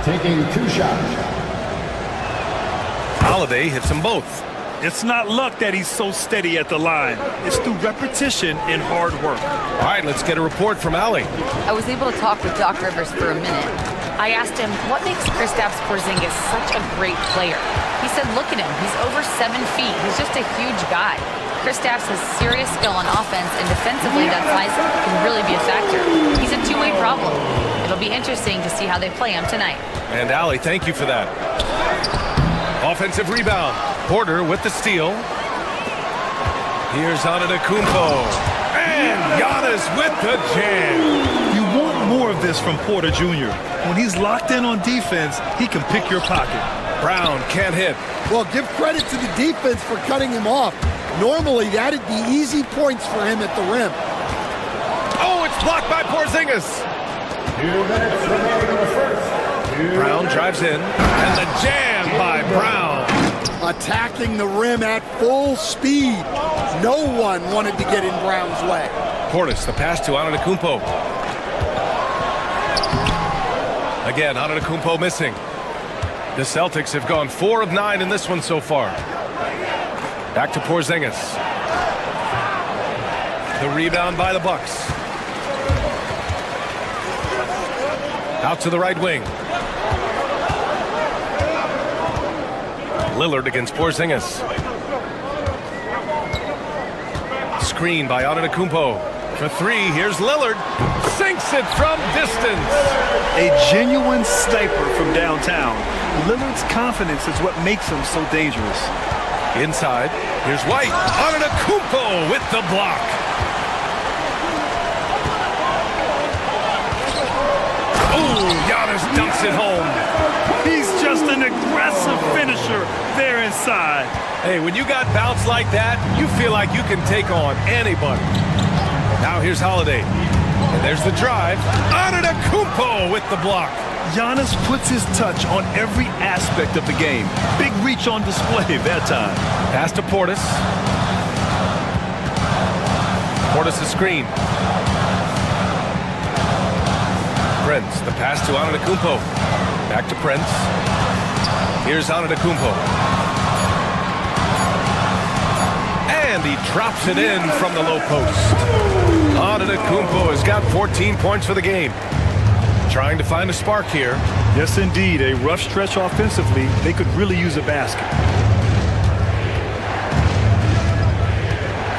Taking 2 shots. Holiday hits them both. It's not luck that he's so steady at the line. It's through repetition and hard work. All right, let's get a report from Allie. I was able to talk with Doc Rivers for a minute. I asked him, what makes Kristaps Porzingis such a great player? He said, look at him. He's over 7 feet. He's just a huge guy. Kristaps has serious skill on offense, and defensively, that size can really be a factor. He's a two-way problem. It'll be interesting to see how they play him tonight. And Allie, thank you for that. Offensive rebound. Porter with the steal. Here's Antetokounmpo. And Giannis with the jam. You want more of this from Porter Jr. When he's locked in on defense, he can pick your pocket. Brown can't hit. Well, give credit to the defense for cutting him off. Normally, that'd be easy points for him at the rim. Oh, it's blocked by Porzingis. 2 minutes remaining in the first. Brown drives in, and the jam by Brown. Attacking the rim at full speed. No one wanted to get in Brown's way. Portis, the pass to Antetokounmpo. Again, Antetokounmpo missing. The Celtics have gone 4 of 9 in this one so far. Back to Porzingis. The rebound by the Bucks. Out to the right wing. Lillard against Porzingis. Screen by Antetokounmpo. For 3, here's Lillard. Sinks it from distance. A genuine sniper from downtown. Lillard's confidence is what makes him so dangerous. Inside, here's White. Antetokounmpo with the block. Oh, Giannis dunks it home. He's just an aggressive finisher there inside. Hey, when you got bounce like that, you feel like you can take on anybody. Now here's Holiday. And there's the drive. Antetokounmpo with the block. Giannis puts his touch on every aspect of the game. Big reach on display that time. Pass to Portis. Portis' screen. Prince, the pass to Antetokounmpo. Back to Prince. Here's Antetokounmpo. And he drops it in from the low post. Antetokounmpo has got 14 points for the game. Trying to find a spark here. Yes, indeed. A rough stretch offensively. They could really use a basket.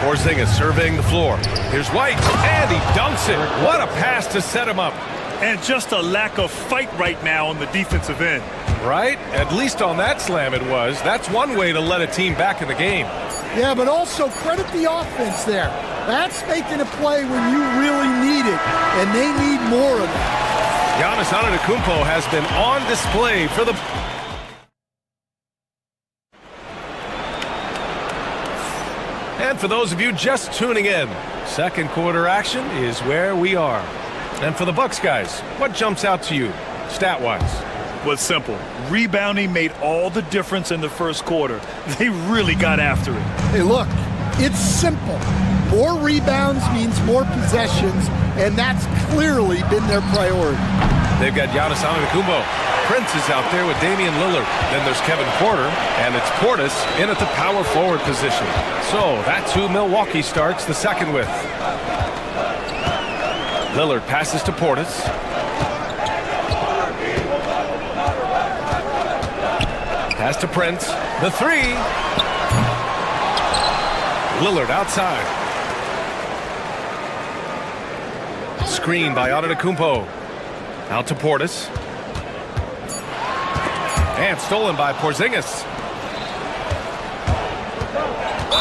Porzingis surveying the floor. Here's White, and he dunks it. What a pass to set him up. And just a lack of fight right now on the defensive end. Right? At least on that slam it was. That's one way to let a team back in the game. Yeah, but also credit the offense there. That's making a play when you really need it, and they need more of it. Giannis Antetokounmpo has been on display for the... And for those of you just tuning in, second quarter action is where we are. And for the Bucks guys, what jumps out to you, stat-wise? Was simple. Rebounding made all the difference in the first quarter. They really got after it. Hey, look, it's simple. More rebounds means more possessions, and that's clearly been their priority. They've got Giannis Antetokounmpo. Prince is out there with Damian Lillard. Then there's Kevin Porter, and it's Portis in at the power forward position. So that's who Milwaukee starts the second with. Lillard passes to Portis. Pass to Prince. The three. Lillard outside. Screen by Antetokounmpo. Out to Portis. And stolen by Porzingis.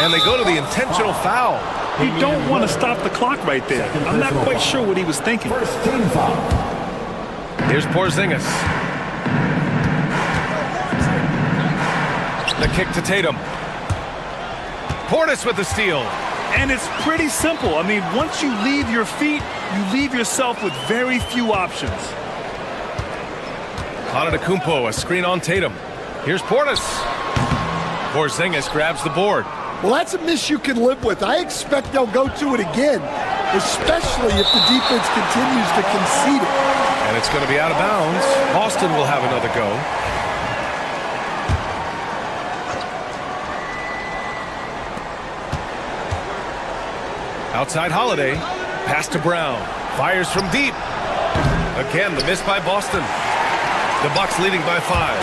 And they go to the intentional foul. You don't want to stop the clock right there. I'm not quite sure what he was thinking. First team foul. Here's Porzingis. The kick to Tatum. Portis with the steal. And it's pretty simple. I mean, once you leave your feet, you leave yourself with very few options. Antetokounmpo, a screen on Tatum. Here's Portis. Porzingis grabs the board. Well, that's a miss you can live with. I expect they'll go to it again, especially if the defense continues to concede it. And it's going to be out of bounds. Boston will have another go. Outside Holiday. Pass to Brown. Fires from deep. Again, the miss by Boston. The Bucks leading by 5.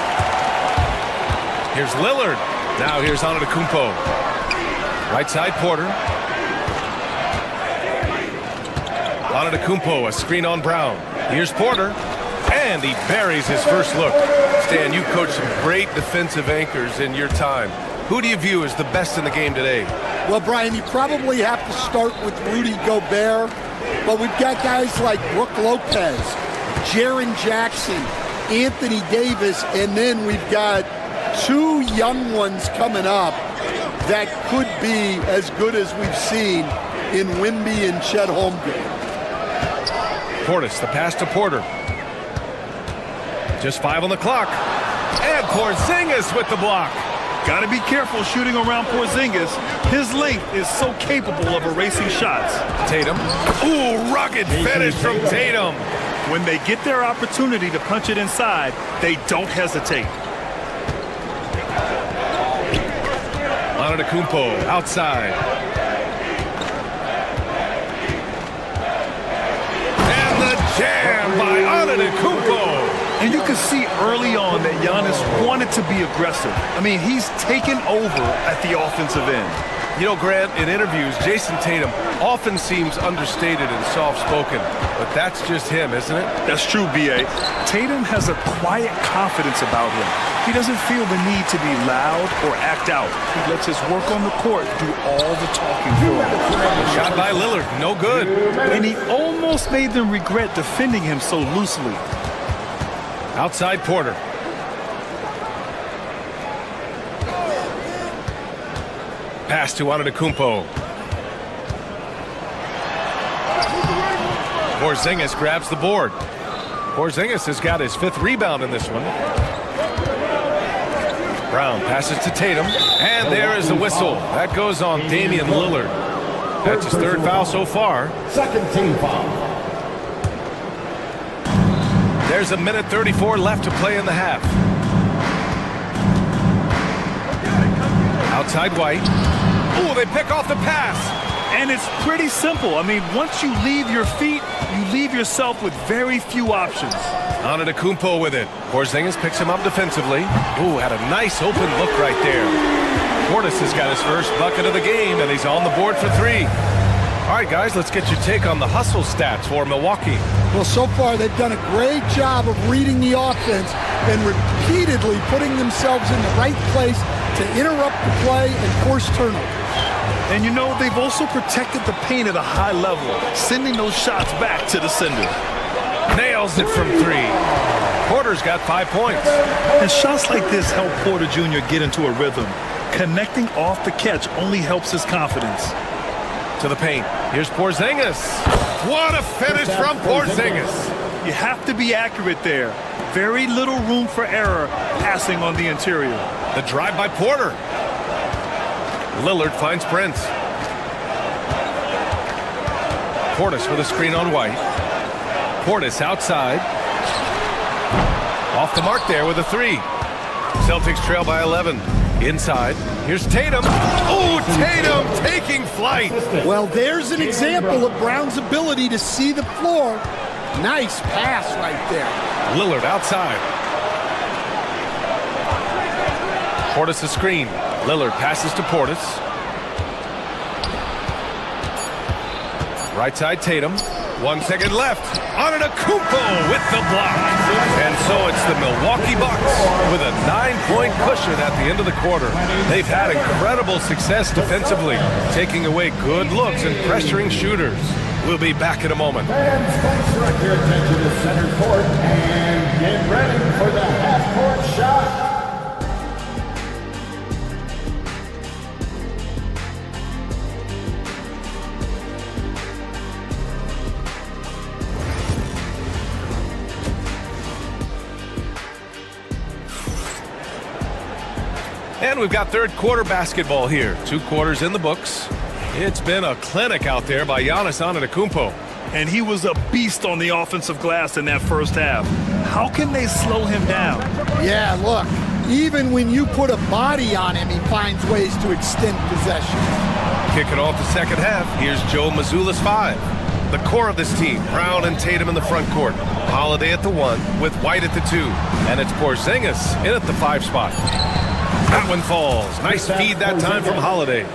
Here's Lillard. Now here's Antetokounmpo. Right side Porter. Antetokounmpo, a screen on Brown. Here's Porter. And he buries his first look. Stan, you coached some great defensive anchors in your time. Who do you view as the best in the game today? Well, Brian, you probably have to start with Rudy Gobert, but we've got guys like Brook Lopez, Jaren Jackson, Anthony Davis, and then we've got 2 young ones coming up that could be as good as we've seen in Wemby and Chet Holmgren. Portis, the pass to Porter. Just 5 on the clock. And Porzingis with the block. Got to be careful shooting around Porzingis. His length is so capable of erasing shots. Tatum. Ooh, rugged finish from Tatum. When they get their opportunity to punch it inside, they don't hesitate. Antetokounmpo outside. And the jam by Antetokounmpo. And you can see early on that Giannis wanted to be aggressive. I mean, he's taken over at the offensive end. You know, Grant, in interviews, Jason Tatum often seems understated and soft-spoken, but that's just him, isn't it? That's true, B.A. Tatum has a quiet confidence about him. He doesn't feel the need to be loud or act out. He lets his work on the court do all the talking for him. Shot by Lillard, no good. And he almost made them regret defending him so loosely. Outside Porter. Pass to Antetokounmpo. Porzingis grabs the board. Porzingis has got his 5th rebound in this one. Brown passes to Tatum, and there is the whistle. That goes on Damian Lillard. That's his 3rd foul so far. Second team foul. There's 1:34 left to play in the half. Outside White. Oh, they pick off the pass. And it's pretty simple. I mean, once you leave your feet, you leave yourself with very few options. Antetokounmpo with it. Porzingis picks him up defensively. Ooh, had a nice open look right there. Portis has got his first bucket of the game, and he's on the board for 3. All right, guys, let's get your take on the hustle stats for Milwaukee. Well, so far they've done a great job of reading the offense and repeatedly putting themselves in the right place to interrupt the play and force turnovers. And you know, they've also protected the paint at a high level, sending those shots back to the sender. Nails it from 3. Porter's got 5 points. And shots like this help Porter Jr. get into a rhythm. Connecting off the catch only helps his confidence. To the paint. Here's Porzingis. What a finish from Porzingis. You have to be accurate there. Very little room for error passing on the interior. The drive by Porter. Lillard finds Prince. Portis with a screen on White. Portis outside. Off the mark there with a 3. Celtics trail by 11. Inside. Here's Tatum. Oh, Tatum taking flight. Well, there's an example of Brown's ability to see the floor. Nice pass right there. Lillard outside. Portis a screen. Lillard passes to Portis. Right side Tatum. 1 second left. Antetokounmpo with the block. And so it's the Milwaukee Bucks with a 9-point cushion at the end of the quarter. They've had incredible success defensively, taking away good looks and pressuring shooters. We'll be back in a moment. Fans, thanks for your attention to center court and get ready for the half-court shot. And we've got 3rd quarter basketball here. 2 quarters in the books. It's been a clinic out there by Giannis Antetokounmpo. And he was a beast on the offensive glass in that first half. How can they slow him down? Yeah, look, even when you put a body on him, he finds ways to extend possession. Kicking off the second half, here's Joe Mazzulla's 5. The core of this team, Brown and Tatum in the front court. Holiday at the 1 with White at the 2. And it's Porzingis in at the 5 spot. That one falls. Nice feed that time from Holiday.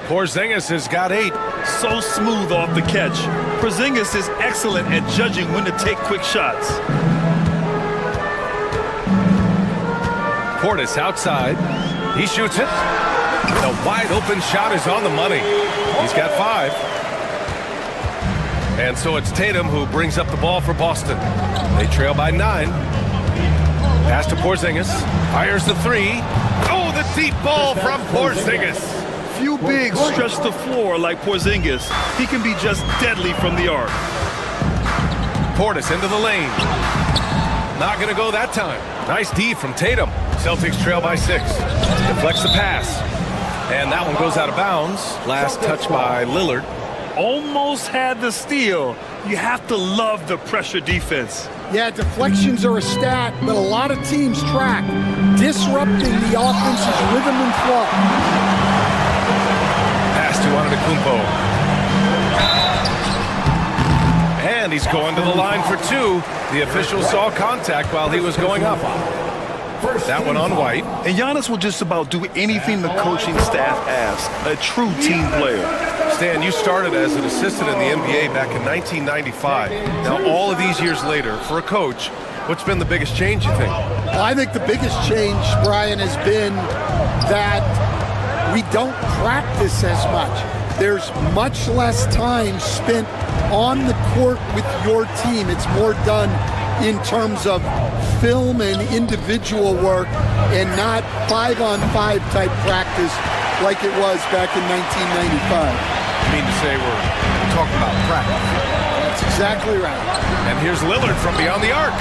Porzingis has got 8. So smooth off the catch. Porzingis is excellent at judging when to take quick shots. Portis outside. He shoots it. The wide open shot is on the money. He's got 5. And so it's Tatum who brings up the ball for Boston. They trail by 9. Pass to Porzingis. Fires the 3. Oh, the deep ball from Porzingis. Few bigs stretch the floor like Porzingis. He can be just deadly from the arc. Portis into the lane. Not going to go that time. Nice D from Tatum. Celtics trail by 6. Deflects the pass. And that one goes out of bounds. Last touch by Lillard. Almost had the steal. You have to love the pressure defense. Yeah, deflections are a stat that a lot of teams track, disrupting the offense's rhythm and flow. Pass to Antetokounmpo. And he's going to the line for 2. The official saw contact while he was going up. That one on White. And Giannis will just about do anything the coaching staff asks. A true team player. Stan, you started as an assistant in the NBA back in 1995. Now, all of these years later, for a coach, what's been the biggest change, you think? Well, I think the biggest change, Brian, has been that we don't practice as much. There's much less time spent on the court with your team. It's more done in terms of film and individual work and not 5-on-5 type practice like it was back in 1995. You mean to say we're talking about practice? That's exactly right. And here's Lillard from beyond the arc.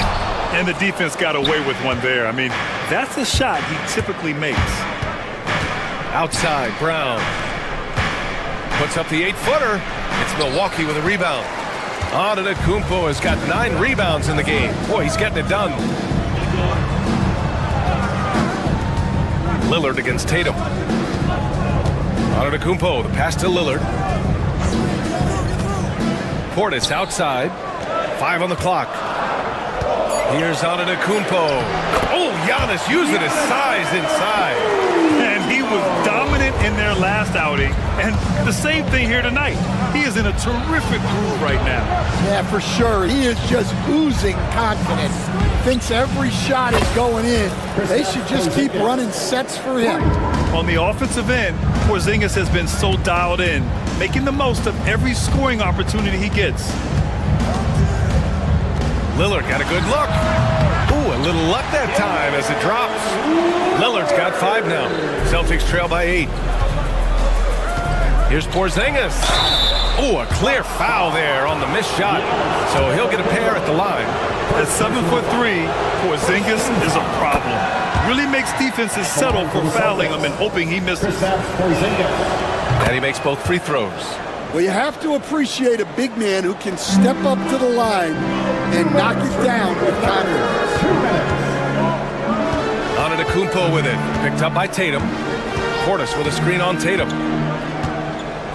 And the defense got away with one there. I mean, that's a shot he typically makes. Outside, Brown. Puts up the 8-footer. It's Milwaukee with a rebound. Antetokounmpo has got 9 rebounds in the game. Boy, he's getting it done. Lillard against Tatum. Antetokounmpo, the pass to Lillard. Portis outside. 5 on the clock. Here's Antetokounmpo. Oh, Giannis using his size inside. And he was dominant in their last outing. And the same thing here tonight. He is in a terrific groove right now. Yeah, for sure. He is just oozing confidence. Thinks every shot is going in. They should just keep running sets for him. On the offensive end, Porzingis has been so dialed in, making the most of every scoring opportunity he gets. Lillard got a good look. Ooh, a little luck that time as it drops. Lillard's got 5 now. Celtics trail by 8. Here's Porzingis. Ooh, a clear foul there on the missed shot. So he'll get a pair at the line. At 7'3", Porzingis is a problem. Really makes defenses settle for fouling him and hoping he misses. And he makes both free throws. Well, you have to appreciate a big man who can step up to the line and knock it down with confidence. Antetokounmpo with it. Picked up by Tatum. Portis with a screen on Tatum.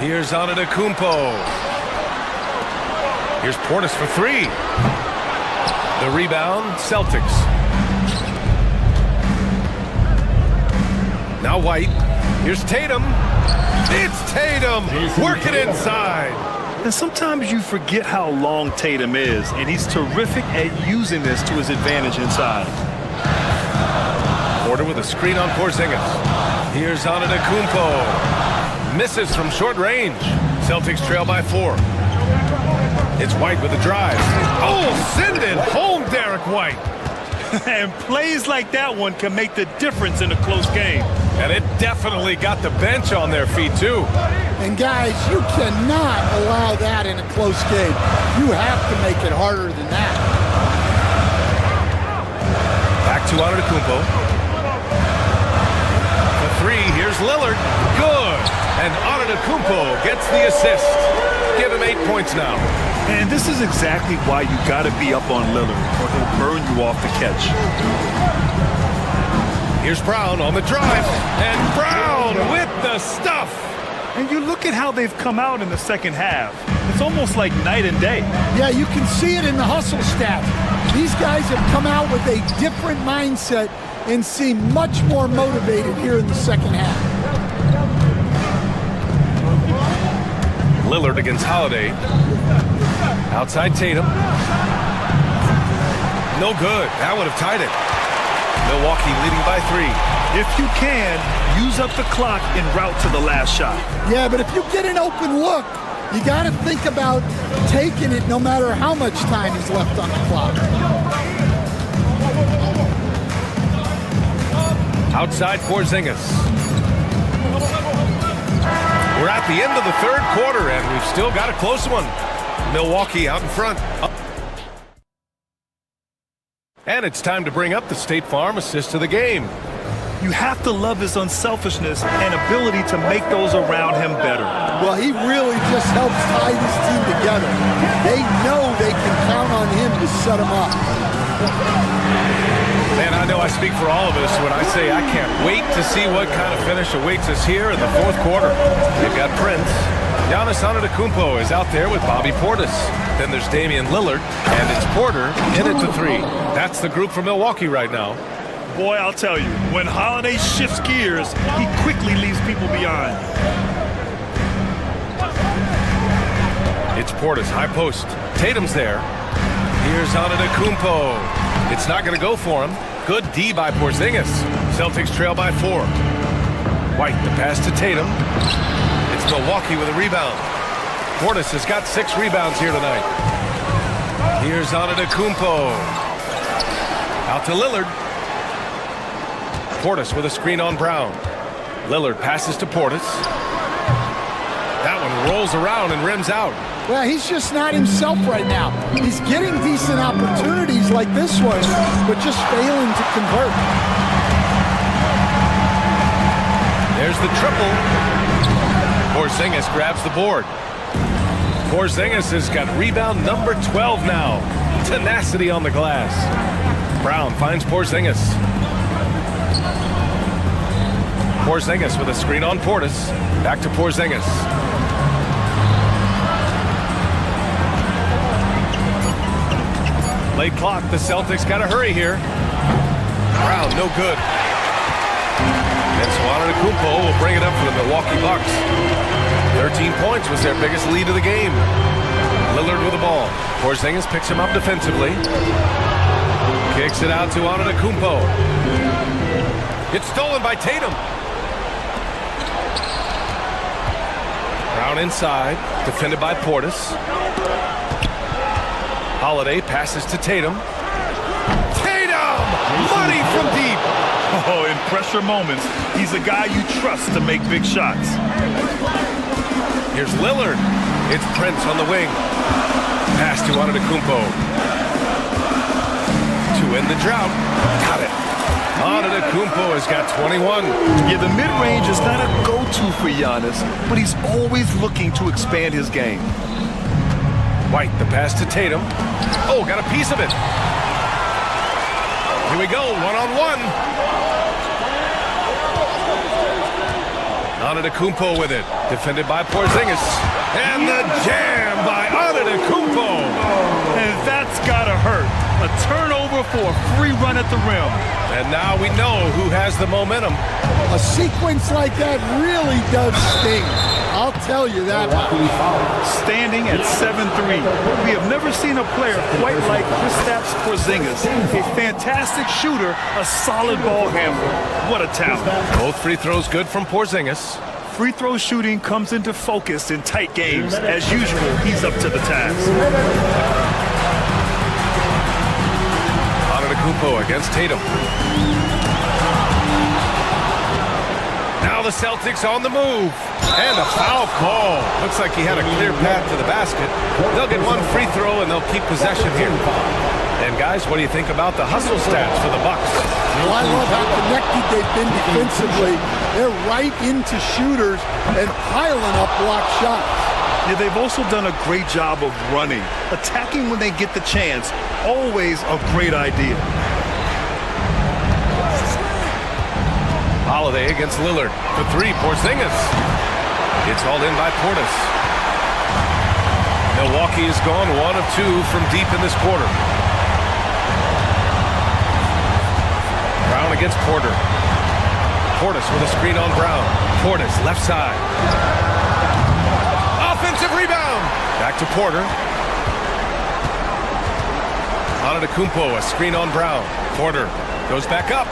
Here's Antetokounmpo. Here's Portis for 3. The rebound, Celtics. Now White. Here's Tatum. It's Tatum working inside. And sometimes you forget how long Tatum is, and he's terrific at using this to his advantage inside. Porter with a screen on Porzingis. Here's Antetokounmpo. Misses from short range. Celtics trail by 4. It's White with a drive. Oh, send it home, Derek White. And plays like that one can make the difference in a close game. And it definitely got the bench on their feet, too. And, guys, you cannot allow that in a close game. You have to make it harder than that. Back to Antetokounmpo. For 3, here's Lillard. Good. And Antetokounmpo gets the assist. Give him 8 points now. And this is exactly why you got to be up on Lillard, or he'll burn you off the catch. Here's Brown on the drive. And Brown with the stuff. And you look at how they've come out in the second half. It's almost like night and day. Yeah, you can see it in the hustle stats. These guys have come out with a different mindset and seem much more motivated here in the second half. Lillard against Holiday. Outside Tatum. No good. That would have tied it. Milwaukee leading by 3. If you can, use up the clock en route to the last shot. Yeah, but if you get an open look, you got to think about taking it no matter how much time is left on the clock. Outside Porzingis. We're at the end of the 3rd quarter, and we've still got a close one. Milwaukee out in front. And it's time to bring up the State Farm assist of the game. You have to love his unselfishness and ability to make those around him better. Well, he really just helps tie this team together. They know they can count on him to set them up. Man, I know I speak for all of us when I say I can't wait to see what kind of finish awaits us here in the 4th quarter. They've got Prince. Giannis Antetokounmpo is out there with Bobby Portis. Then there's Damian Lillard, and it's Porter in at the 3. That's the group for Milwaukee right now. Boy, I'll tell you, when Holiday shifts gears, he quickly leaves people behind. It's Portis, high post. Tatum's there. Here's Antetokounmpo. It's not going to go for him. Good D by Porzingis. Celtics trail by 4. White, the pass to Tatum. It's Milwaukee with a rebound. Portis has got 6 rebounds here tonight. Here's Antetokounmpo. Out to Lillard. Portis with a screen on Brown. Lillard passes to Portis. That one rolls around and rims out. Well, he's just not himself right now. He's getting decent opportunities like this one, but just failing to convert. There's the triple. Porzingis grabs the board. Porzingis has got rebound number 12 now. Tenacity on the glass. Brown finds Porzingis. Porzingis with a screen on Portis. Back to Porzingis. Late clock. The Celtics got to hurry here. Brown, no good. And so Antetokounmpo will bring it up for the Milwaukee Bucks. 13 points was their biggest lead of the game. Lillard with the ball. Porzingis picks him up defensively. Kicks it out to Antetokounmpo. It's stolen by Tatum. Brown inside, defended by Portis. Holiday passes to Tatum. Tatum! Money from deep! Oh, in pressure moments, he's a guy you trust to make big shots. Here's Lillard. It's Prince on the wing. Pass to Antetokounmpo. To end the drought. Got it. Antetokounmpo has got 21. Yeah, the mid-range is not a go-to for Giannis, but he's always looking to expand his game. White, the pass to Tatum. Oh, got a piece of it. Here we go, one-on-one. Antetokounmpo with it, defended by Porzingis. And the jam by Antetokounmpo. And that's gotta hurt. A turnover for a free run at the rim. And now we know who has the momentum. A sequence like that really does sting. I'll tell you that. Standing at 7'3", we have never seen a player quite like Kristaps Porzingis. A fantastic shooter, a solid ball handler. What a talent. Both free throws good from Porzingis. Free throw shooting comes into focus in tight games. As usual, he's up to the task. Antetokounmpo against Tatum. Now the Celtics on the move. And a foul call. Looks like he had a clear path to the basket. They'll get one free throw and they'll keep possession here. And guys, what do you think about the hustle stats for the Bucks? Well, I love how connected they've been defensively. They're right into shooters and piling up block shots. Yeah, they've also done a great job of running. Attacking when they get the chance, always a great idea. Holiday against Lillard. For three, Porzingis. It's hauled in by Portis. Milwaukee has gone 1 of 2 from deep in this quarter. Brown against Porter. Portis with a screen on Brown. Portis, left side. Offensive rebound. Back to Porter. Antetokounmpo, a screen on Brown. Porter goes back up.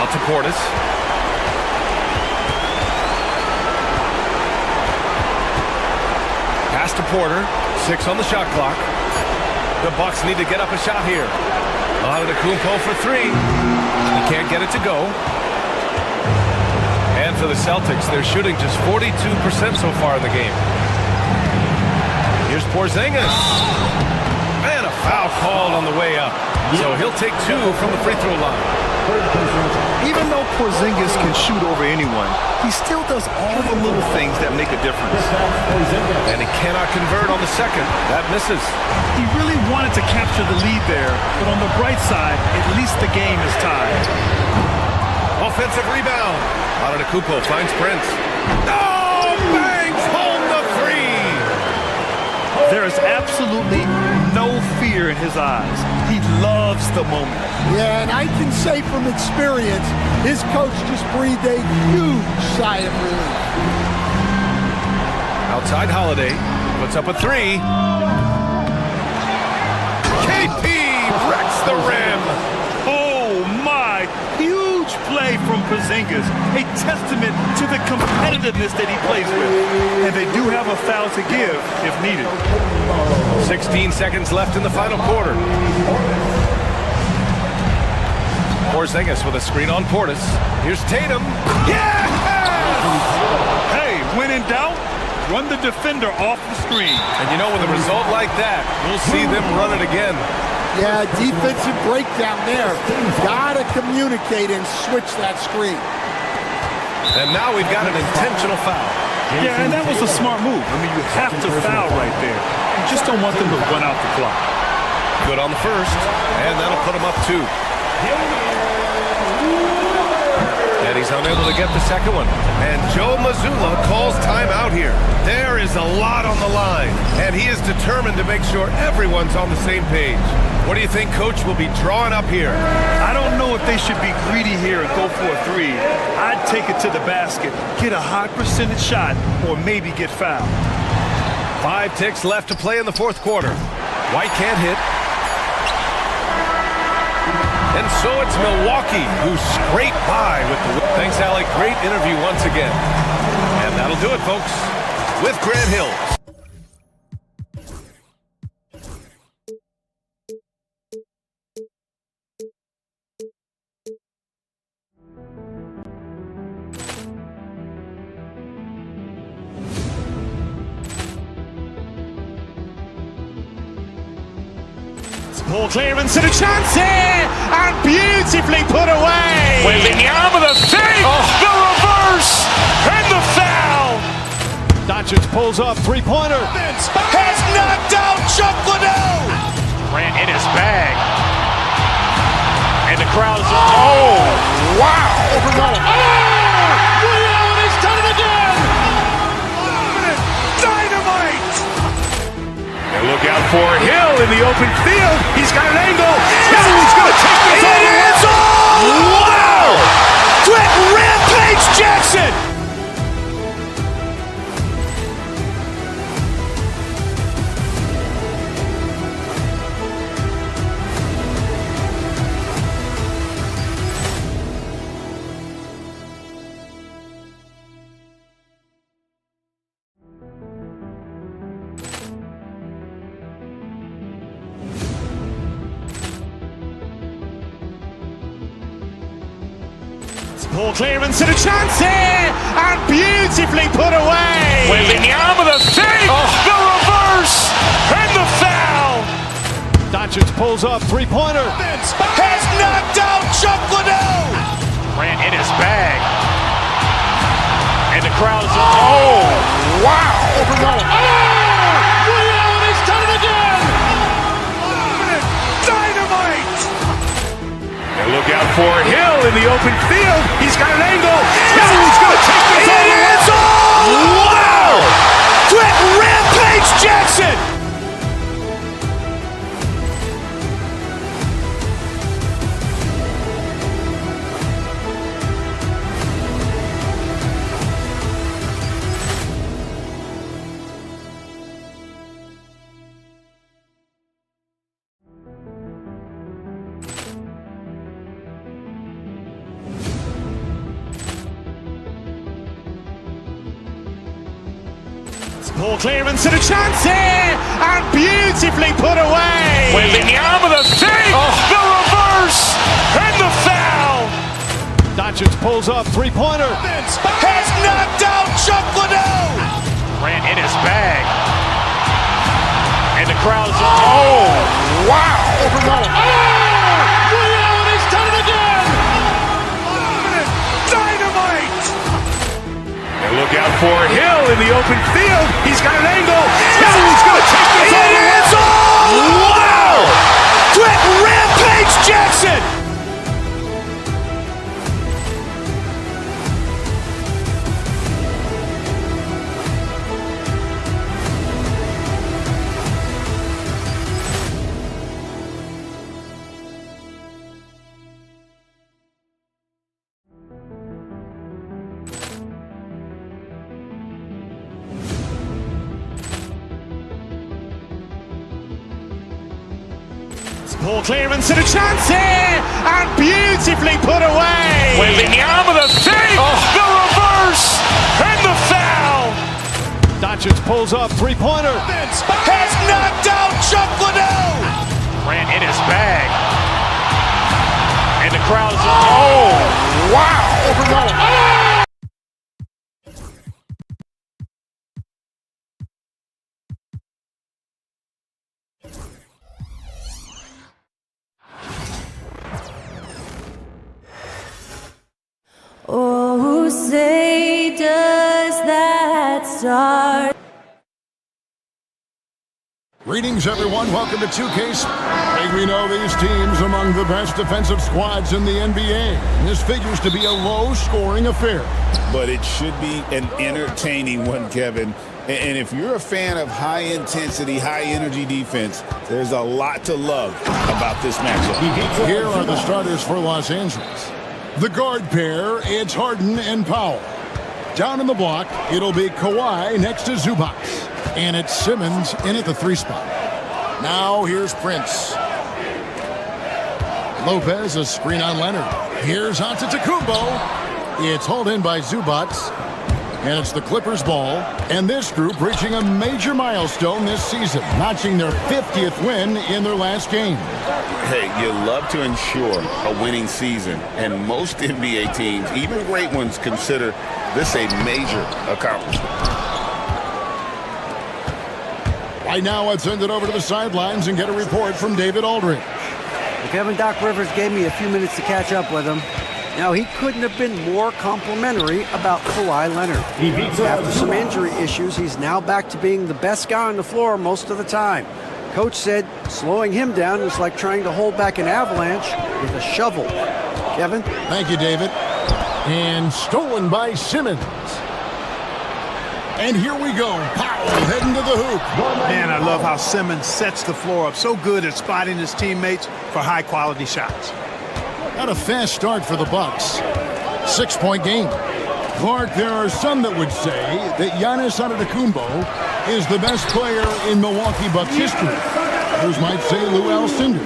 Out to Portis. Pass to Porter. 6 on the shot clock. The Bucks need to get up a shot here. Antetokounmpo for 3. He can't get it to go. And for the Celtics, they're shooting just 42% so far in the game. Here's Porzingis. And a foul called on the way up. So he'll take 2 from the free throw line. Even though Porzingis can shoot over anyone, he still does all the little things that make a difference. And he cannot convert on the second. That misses. He really wanted to capture the lead there, but on the bright side, at least the game is tied. Offensive rebound. Antetokounmpo finds Prince. Oh, bangs home the 3. There is absolutely no fear in his eyes. He loves the moment. Yeah, and I can say from experience, his coach just breathed a huge sigh of relief. Outside Holiday puts up a 3. KP wrecks the rim. Oh my, huge play from Porzingis. A testament to the competitiveness that he plays with. And they do have a foul to give if needed. 16 seconds left in the final quarter. Porzingis with a screen on Portis. Here's Tatum. Yes! When in doubt, run the defender off the screen. And you know, with a result like that, we'll see them run it again. Yeah, defensive breakdown there. Got to communicate and switch that screen. And now we've got an intentional foul. Yeah, and that was a smart move. I mean, you have to foul right there. You just don't want them to run out the clock. Good on the first, and that'll put him up 2. And he's unable to get the second one. And Joe Mazzulla calls timeout here. There is a lot on the line, and he is determined to make sure everyone's on the same page. What do you think Coach will be drawing up here? I don't know if they should be greedy here and go for a 3. I'd take it to the basket, get a high percentage shot, or maybe get fouled. 5 ticks left to play in the fourth quarter. White can't hit. And so it's Milwaukee who scraped by with the win. Thanks, Alec. Great interview once again. And that'll do it, folks, with Grant Hill. Ball clearance and a chance here, and beautifully put away. Wembanyama the save, the reverse, and the foul. Doncic pulls up, three-pointer. Has knocked out Chuck Liddell. Grant in his bag, and the crowd is wow! He's done it again. Dynamite! And look out for Hill in the open field. He's got an angle. Hill's going to take this all the way. Wow! Quick rampage Jackson! Ball clearance and a chance here, and beautifully put away. Wembanyama the save, the reverse, and the foul. Doncic pulls up, three-pointer. Has knocked out Chuck Liddell. Grant in his bag, and the crowd is wow! He's done it again. Dynamite! And look out for Hill in the open field. He's got an angle. Hill's going to take this all the way. Wow! Quick rampage Jackson! Ball clearance and a chance here, and beautifully put away. Wembanyama the save, the reverse, and the foul. Doncic pulls up, three-pointer. Has knocked out Chuck Liddell. Grant in his bag, and the crowd is wow! He's done it again. Dynamite! And look out for Hill in the open field. He's got an angle. Hill's going to take this all the way. Wow! Quick rampage Jackson! Ball clearance and a chance here, and beautifully put away. Wembanyama the save, the reverse, and the foul. Doncic pulls up, three-pointer. Has knocked out Chuck Liddell. Grant in his bag, and the crowd is wow! say does that start? Greetings, everyone. Welcome to 2K. We know these teams among the best defensive squads in the NBA. This figures to be a low-scoring affair. But it should be an entertaining one, Kevin. And if you're a fan of high-intensity, high-energy defense, there's a lot to love about this matchup. Here are the starters for Los Angeles. The guard pair, it's Harden and Powell. Down in the block, it'll be Kawhi next to Zubac. And it's Simmons in at the 3 spot. Now here's Prince. Lopez, a screen on Leonard. Here's Antetokounmpo. It's hauled in by Zubac. And it's the Clippers' ball. And this group reaching a major milestone this season, notching their 50th win in their last game. Hey, you love to ensure a winning season. And most NBA teams, even great ones, consider this a major accomplishment. Right now, let's send it over to the sidelines and get a report from David Aldridge. Kevin, Doc Rivers gave me a few minutes to catch up with him. Now, he couldn't have been more complimentary about Kawhi Leonard. After some injury issues, he's now back to being the best guy on the floor most of the time. Coach said slowing him down was like trying to hold back an avalanche with a shovel. Kevin? Thank you, David. And stolen by Simmons. And here we go. Powell heading to the hoop. Man, I love how Simmons sets the floor up. So good at spotting his teammates for high-quality shots. Not a fast start for the Bucks. 6-point game. Clark, there are some that would say that Giannis Antetokounmpo is the best player in Milwaukee Bucks history. Others might say Lou Alcindor.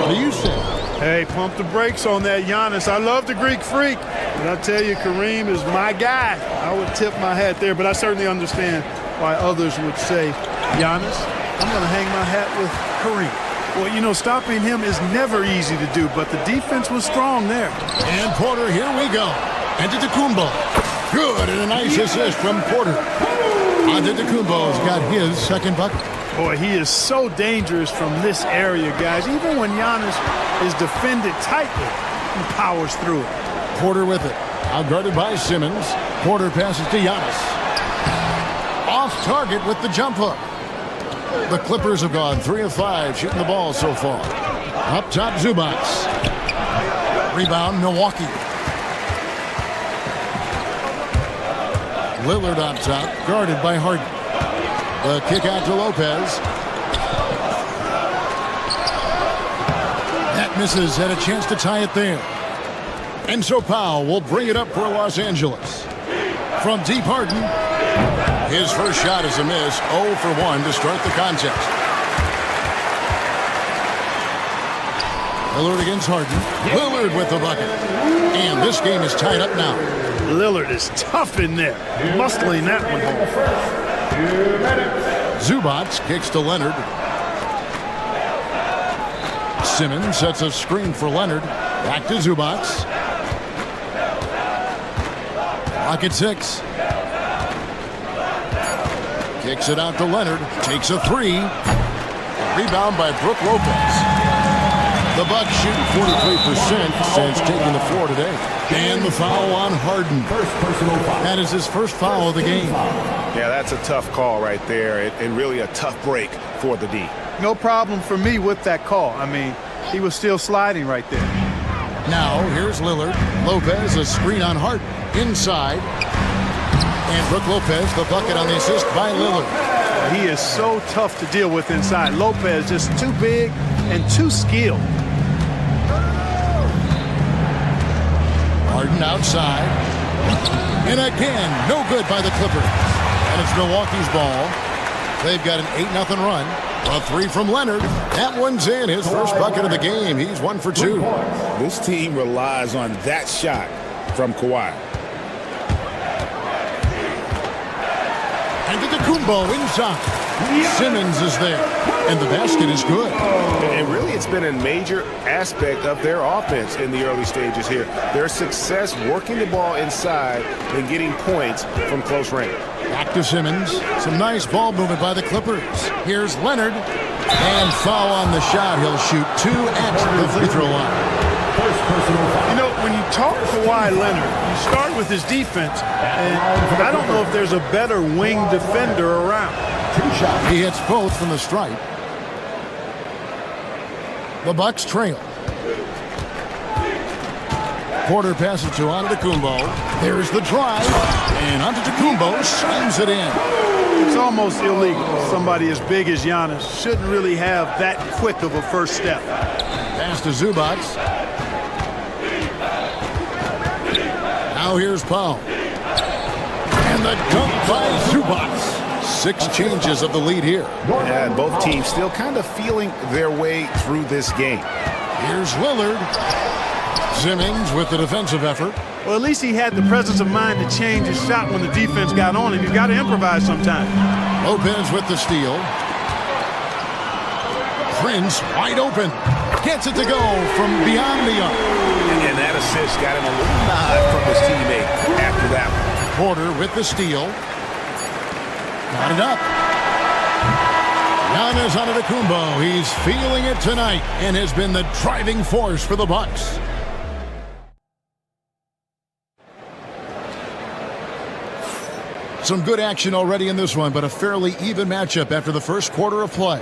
What do you say? Hey, pump the brakes on that Giannis. I love the Greek Freak. But I tell you, Kareem is my guy. I would tip my hat there, but I certainly understand why others would say, Giannis, I'm going to hang my hat with Kareem. Well, you know, stopping him is never easy to do, but the defense was strong there. And Porter, here we go. Antetokounmpo. Good, and a nice assist from Porter. Antetokounmpo's got his second bucket. Boy, he is so dangerous from this area, guys. Even when Giannis is defended tightly, he powers through it. Porter with it. Outguarded by Simmons. Porter passes to Giannis. Off target with the jump hook. The Clippers have gone 3 of 5 shooting the ball so far. Up top, Zubac. Rebound, Milwaukee. Lillard on top, guarded by Harden. The kick out to Lopez. That misses, had a chance to tie it there. And so Powell will bring it up for Los Angeles. From deep, Harden. His first shot is a miss, 0 for 1 to start the contest. Lillard against Harden. Lillard with the bucket. And this game is tied up now. Lillard is tough in there, muscling that one home. Zubac kicks to Leonard. Simmons sets a screen for Leonard. Back to Zubac. Clock at 6. Kicks it out to Leonard. Takes a 3. Rebound by Brook Lopez. The Bucks shooting 43% since taking the floor today. And the foul on Harden. That is his first foul of the game. Yeah, that's a tough call right there, and really a tough break for the D. No problem for me with that call. I mean, he was still sliding right there. Now, here's Lillard. Lopez, a screen on Harden. Inside. And Brook Lopez, the bucket on the assist by Lillard. He is so tough to deal with inside. Lopez just too big and too skilled. Harden outside. And again, no good by the Clippers. And it's Milwaukee's ball. They've got an 8-0 run. A 3 from Leonard. That one's in. His first bucket of the game. He's 1 for 2. This team relies on that shot from Kawhi. Antetokounmpo inside. Simmons is there. And the basket is good. And really, it's been a major aspect of their offense in the early stages here. Their success working the ball inside and getting points from close range. Back to Simmons. Some nice ball movement by the Clippers. Here's Leonard. And foul on the shot. He'll shoot 2 at the free throw line. You know, when you talk Kawhi Leonard, you start with his defense, and I don't know if there's a better wing defender around. He hits both from the stripe. The Bucks trail. Porter passes to Antetokounmpo. There's the drive, and Antetokounmpo slams it in. It's almost illegal. Somebody as big as Giannis shouldn't really have that quick of a first step. Pass to Zubac. Now here's Powell. And the dunk by Zubac. 6 changes of the lead here. And both teams still kind of feeling their way through this game. Here's Lillard. Simmons with the defensive effort. Well, at least he had the presence of mind to change his shot when the defense got on him. You got to improvise sometimes. Lopez with the steal. Prince wide open. Gets it to go from beyond the arc. And that assist got him a little nod from his teammate after that one. Porter with the steal. Got it up. Giannis Antetokounmpo. He's feeling it tonight and has been the driving force for the Bucks. Some good action already in this one, but a fairly even matchup after the first quarter of play.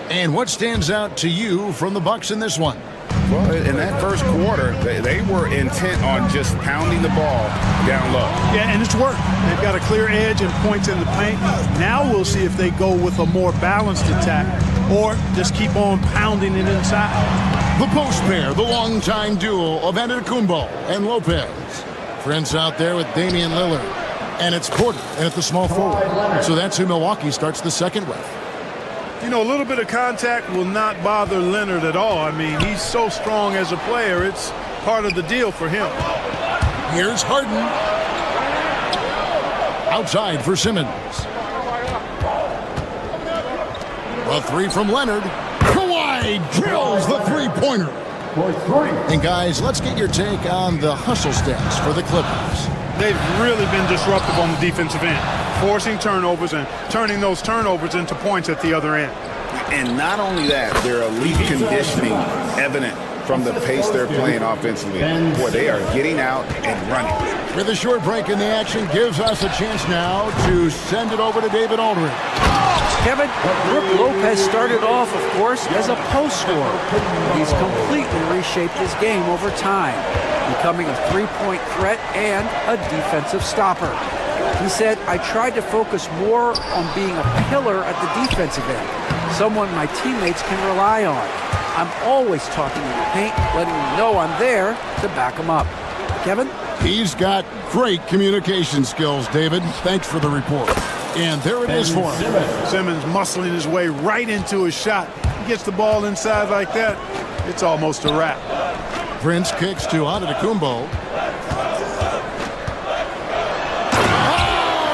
And what stands out to you from the Bucks in this one? Well, in that first quarter, they were intent on just pounding the ball down low. Yeah, and it's worked. They've got a clear edge and points in the paint. Now we'll see if they go with a more balanced attack or just keep on pounding it inside. The post pair, the longtime duo of Antetokounmpo and Lopez. Prince out there with Damian Lillard. And it's Porter at the small forward. So that's who Milwaukee starts the second with. You know, a little bit of contact will not bother Leonard at all. I mean, he's so strong as a player. It's part of the deal for him. Here's Harden. Outside for Simmons. A 3 from Leonard. Kawhi drills the three-pointer. And guys, let's get your take on the hustle stats for the Clippers. They've really been disruptive on the defensive end, forcing turnovers and turning those turnovers into points at the other end. And not only that, their elite conditioning evident from the pace they're playing offensively. Boy, they are getting out and running. With a short break in the action, gives us a chance now to send it over to David Aldridge. Kevin, Brook Lopez started off, of course, as a post scorer. He's completely reshaped his game over time, becoming a three-point threat and a defensive stopper. He said, I tried to focus more on being a pillar at the defensive end, someone my teammates can rely on. I'm always talking in the paint, letting them know I'm there to back them up. Kevin? He's got great communication skills, David. Thanks for the report. And there it is for him. Simmons muscling his way right into his shot. He gets the ball inside like that, it's almost a wrap. Prince kicks to Antetokounmpo. Oh,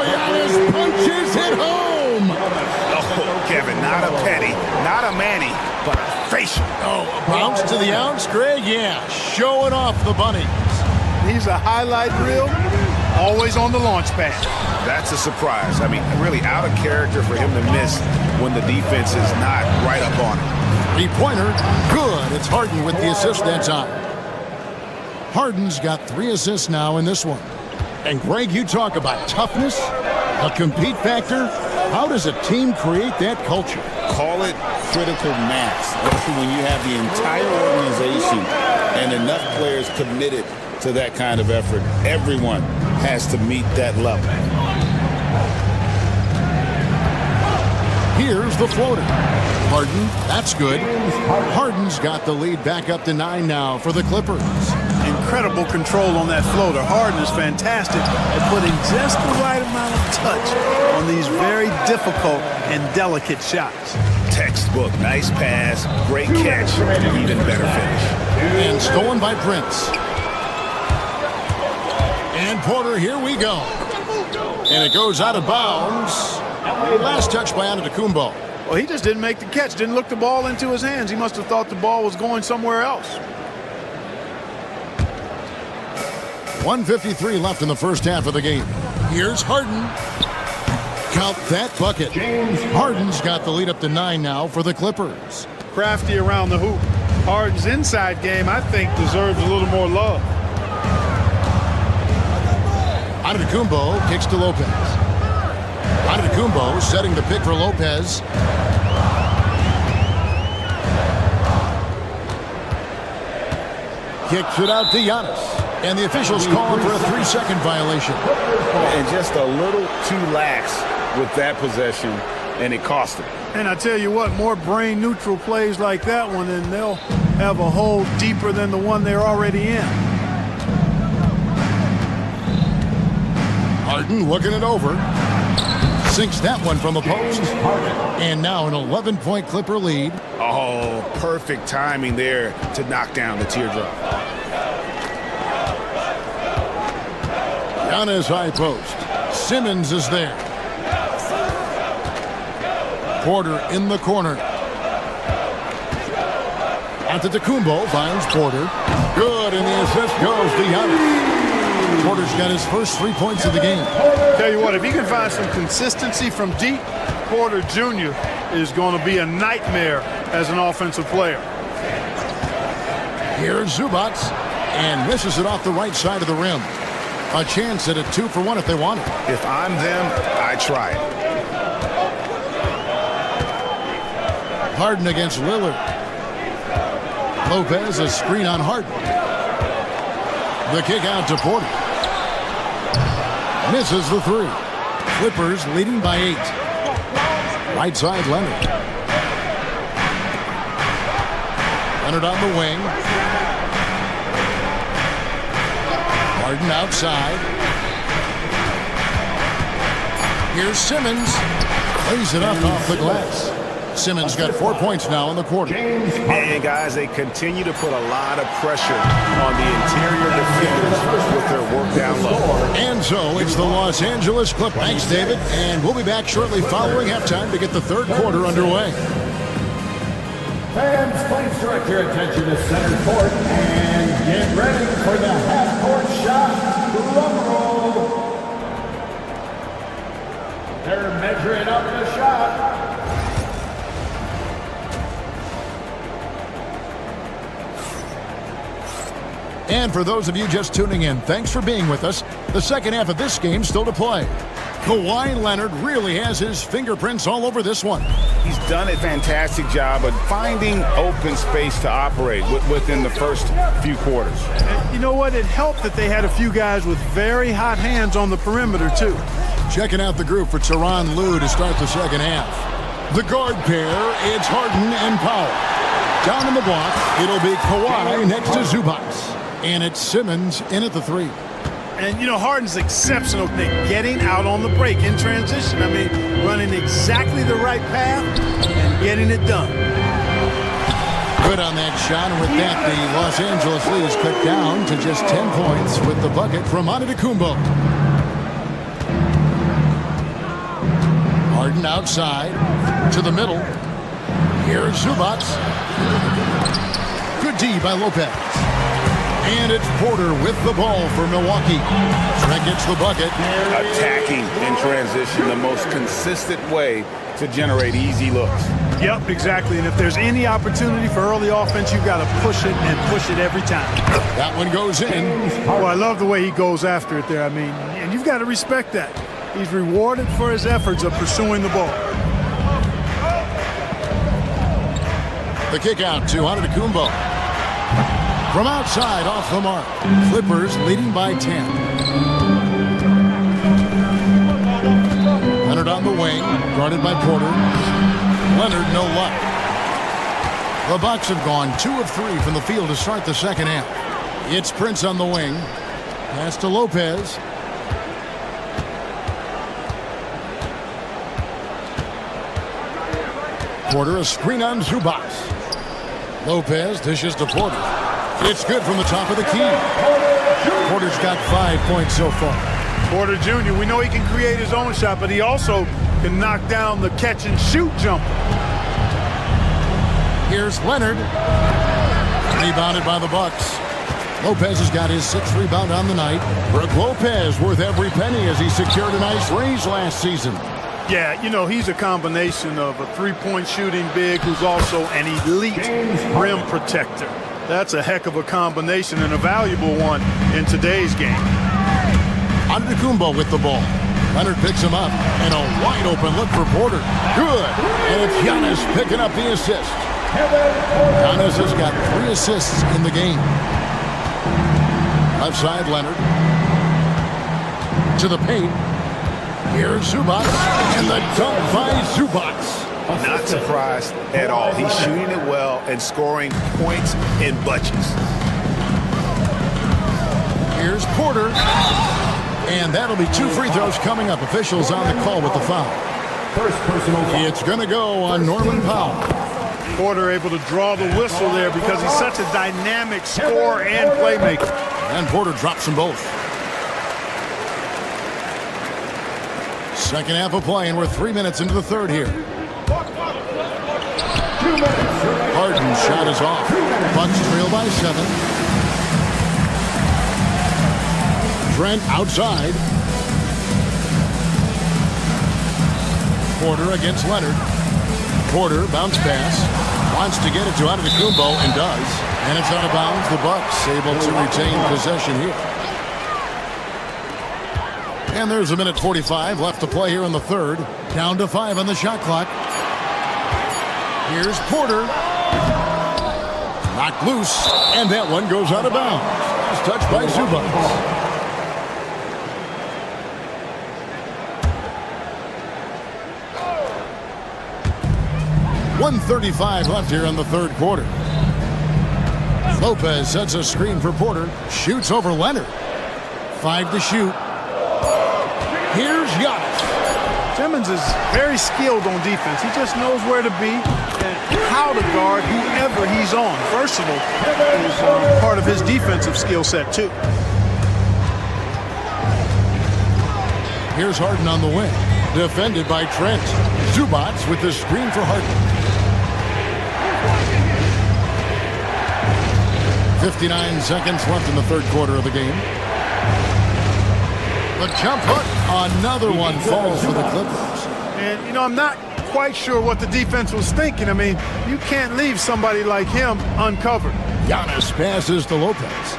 Giannis punches it home. Oh, Kevin, not a petty, not a Manny, but a facial. Oh, a bounce to the ounce, Greg? Yeah, showing off the bunnies. He's a highlight reel, always on the launch pad. That's a surprise. I mean, really out of character for him to miss when the defense is not right up on him. Three-pointer, good. It's Harden with the assist that time. Harden's got 3 assists now in this one. And Greg, you talk about toughness, a compete factor. How does a team create that culture? Call it critical mass. When you have the entire organization and enough players committed to that kind of effort, everyone has to meet that level. Here's the floater. Harden, that's good. Harden's got the lead back up to 9 now for the Clippers. Incredible control on that floater. Harden is fantastic at putting just the right amount of touch on these very difficult and delicate shots. Textbook, nice pass, great catch, even better finish. And stolen by Prince. And Porter, here we go. And it goes out of bounds. Last touch by Antetokounmpo. Well, he just didn't make the catch, didn't look the ball into his hands. He must have thought the ball was going somewhere else. 1:53 left in the first half of the game. Here's Harden. Count that bucket. Harden's got the lead up to 9 now for the Clippers. Crafty around the hoop. Harden's inside game, I think, deserves a little more love. Antetokounmpo kicks to Lopez. Antetokounmpo setting the pick for Lopez. Kicks it out to Giannis. And the officials call him for a 3-second violation. And just a little too lax with that possession, and it cost him. And I tell you what, more brain-neutral plays like that one, and they'll have a hole deeper than the one they're already in. Harden looking it over. Sinks that one from the post. And now an 11-point Clipper lead. Oh, perfect timing there to knock down the teardrop. Giannis high post. Simmons is there. Porter in the corner. Antetokounmpo finds Porter. Good, and the assist goes to Giannis. Porter's got his first 3 points of the game. Tell you what, if he can find some consistency from deep, Porter Jr. is going to be a nightmare as an offensive player. Here's Zubac, and misses it off the right side of the rim. A chance at a 2-for-1 if they want it. If I'm them, I try it. Harden against Lillard. Lopez, a screen on Harden. The kick out to Porter. Misses the 3. Clippers leading by 8. Right side, Leonard. Leonard on the wing. Harden outside. Here's Simmons. Lays it up off the glass. Simmons got 4 points now in the quarter. And guys, they continue to put a lot of pressure on the interior defenders with their work down low. And so it's the Los Angeles Clippers. Thanks, David. And we'll be back shortly following halftime to get the third quarter underway. Fans, please direct your attention to center court and get ready for the half-court shot. Drum roll. They're measuring up the shot. And for those of you just tuning in, thanks for being with us. The second half of this game still to play. Kawhi Leonard really has his fingerprints all over this one. He's done a fantastic job of finding open space to operate within the first few quarters. And you know what? It helped that they had a few guys with very hot hands on the perimeter, too. Checking out the group for Tyronn Lue to start the second half. The guard pair, it's Harden and Powell. Down in the block, it'll be Kawhi next to Zubac. And it's Simmons in at the 3. And, you know, Harden's exceptional at getting out on the break in transition. I mean, running exactly the right path and getting it done. Good on that shot. And with that, the Los Angeles lead is cut down to just 10 points with the bucket from Antetokounmpo. Harden outside to the middle. Here's Zubac. Good D by Lopez. And it's Porter with the ball for Milwaukee. Trent gets the bucket. Attacking in transition, the most consistent way to generate easy looks. Yep, exactly. And if there's any opportunity for early offense, you've got to push it and push it every time. That one goes in. Oh, I love the way he goes after it there. I mean, and you've got to respect that. He's rewarded for his efforts of pursuing the ball. The kick out to Antetokounmpo. From outside, off the mark. Clippers leading by 10. Leonard on the wing, guarded by Porter. Leonard, no luck. The Bucks have gone 2 of 3 from the field to start the second half. It's Prince on the wing. Pass to Lopez. Porter, a screen on Zubac. Lopez dishes to Porter. It's good from the top of the key. Porter's got 5 points so far. Porter Jr., we know he can create his own shot, but he also can knock down the catch-and-shoot jumper. Here's Leonard. Rebounded by the Bucks. Lopez has got his 6th rebound on the night. Brook Lopez worth every penny as he secured a nice raise last season. Yeah, you know, he's a combination of a three-point shooting big who's also an elite rim protector. That's a heck of a combination and a valuable one in today's game. Antetokounmpo with the ball. Leonard picks him up, and a wide open look for Porter. Good. And it's Giannis picking up the assist. Giannis has got 3 assists in the game. Left side, Leonard. To the paint. Here's Zubac. And the dunk by Zubac. Not surprised at all. He's shooting it well and scoring points in bunches. Here's Porter. And that'll be 2 free throws coming up. Officials on the call with the foul. First personal foul. It's going to go on Norman Powell. Porter able to draw the whistle there because he's such a dynamic scorer and playmaker. And Porter drops them both. Second half of play, and we're 3 minutes into the third here. 2 minutes. Harden's shot is off. Bucks trail by 7. Trent outside. Porter against Leonard. Porter, bounce pass. Wants to get it to Antetokounmpo and does. And it's out of bounds. The Bucks able to retain possession here. And there's 1:45 left to play here in the third. Down to 5 on the shot clock. Here's Porter. Knocked loose. And that one goes out of bounds. It's touched by Zubac. 1:35 left here in the third quarter. Lopez sets a screen for Porter. Shoots over Leonard. 5 to shoot. Here's Giannis. Simmons is very skilled on defense. He just knows where to be and how to guard whoever he's on. Versatile is part of his defensive skill set, too. Here's Harden on the wing. Defended by Trent. Zubac with the screen for Harden. 59 seconds left in the third quarter of the game. The jump hook. Another one falls for the Clippers. And, you know, I'm not quite sure what the defense was thinking. I mean, you can't leave somebody like him uncovered. Giannis passes to Lopez.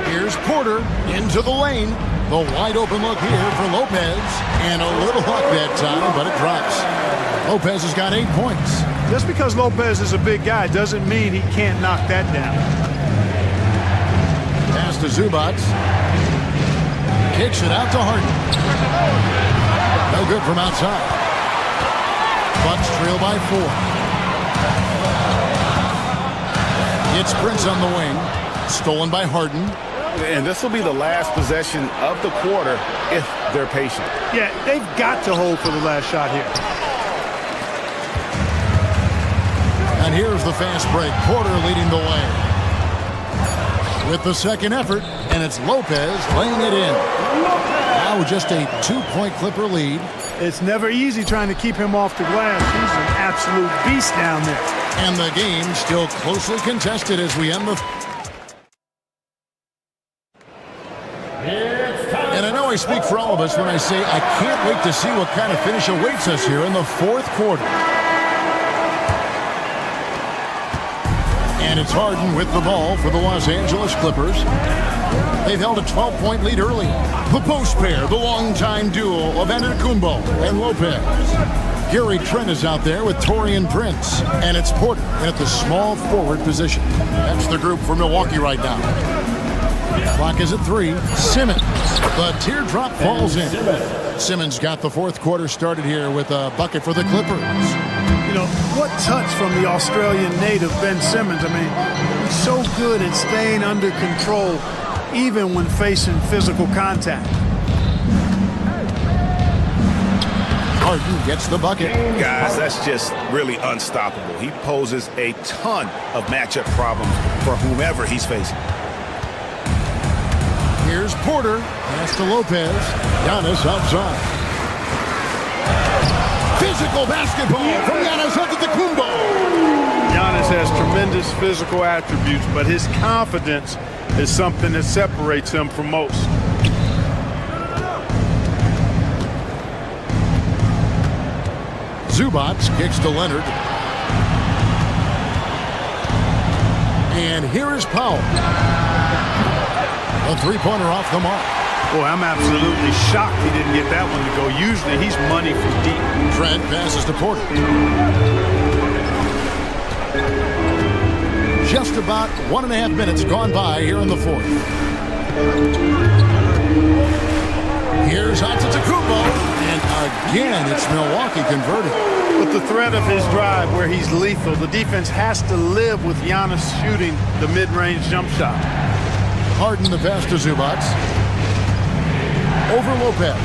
Here's Porter into the lane. The wide open look here for Lopez. And a little luck that time, but it drops. Lopez has got 8 points. Just because Lopez is a big guy doesn't mean he can't knock that down. Pass to Zubac. Kicks it out to Harden. No good from outside. Bucks trail by 4. It's Prince on the wing. Stolen by Harden. And this will be the last possession of the quarter if they're patient. Yeah, they've got to hold for the last shot here. And here's the fast break. Porter leading the way. With the second effort, and it's Lopez laying it in. Now just a 2-point Clipper lead. It's never easy trying to keep him off the glass. He's an absolute beast down there. And the game still closely contested as we end the... And I know I speak for all of us when I say I can't wait to see what kind of finish awaits us here in the fourth quarter. And it's Harden with the ball for the Los Angeles Clippers. They've held a 12-point lead early. The post pair, the longtime duo of Antetokounmpo and Lopez. Gary Trent is out there with Taurean Prince. And it's Porter at the small forward position. That's the group for Milwaukee right now. Clock is at 3. Simmons. The teardrop falls in. Simmons got the fourth quarter started here with a bucket for the Clippers. You know, what touch from the Australian native, Ben Simmons. I mean, he's so good at staying under control, even when facing physical contact. Harden gets the bucket. Guys, that's just really unstoppable. He poses a ton of matchup problems for whomever he's facing. Here's Porter. Pass to Lopez. Giannis outside. Physical basketball from Giannis Antetokounmpo. Giannis has tremendous physical attributes, but his confidence is something that separates him from most. Zubac kicks to Leonard. And here is Powell. A three-pointer off the mark. Boy, I'm absolutely shocked he didn't get that one to go. Usually he's money from deep. Trent passes to Porter. Just about 1.5 minutes gone by here in the fourth. Here's Antetokounmpo, and again it's Milwaukee converting. With the threat of his drive where he's lethal, the defense has to live with Giannis shooting the mid-range jump shot. Harden the pass to Zubac. Over Lopez.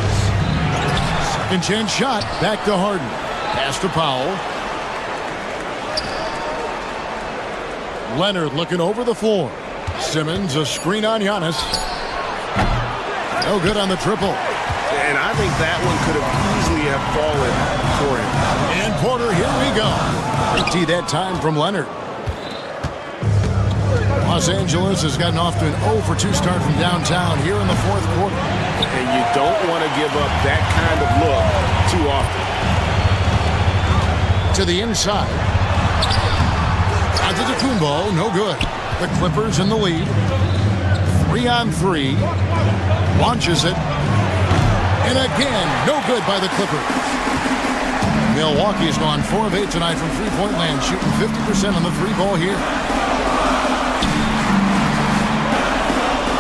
Second chance shot, back to Harden. Pass to Powell. Leonard looking over the floor. Simmons, a screen on Giannis. No good on the triple. And I think that one could have easily have fallen for him. And Porter, here we go. Empty that time from Leonard. Los Angeles has gotten off to an 0-for-2 start from downtown here in the fourth quarter. And you don't want to give up that kind of look too often. To the inside. Antetokounmpo, no good. The Clippers in the lead. 3-on-3. Launches it. And again, no good by the Clippers. Milwaukee's gone 4 of 8 tonight from three-point land, shooting 50% on the three ball here.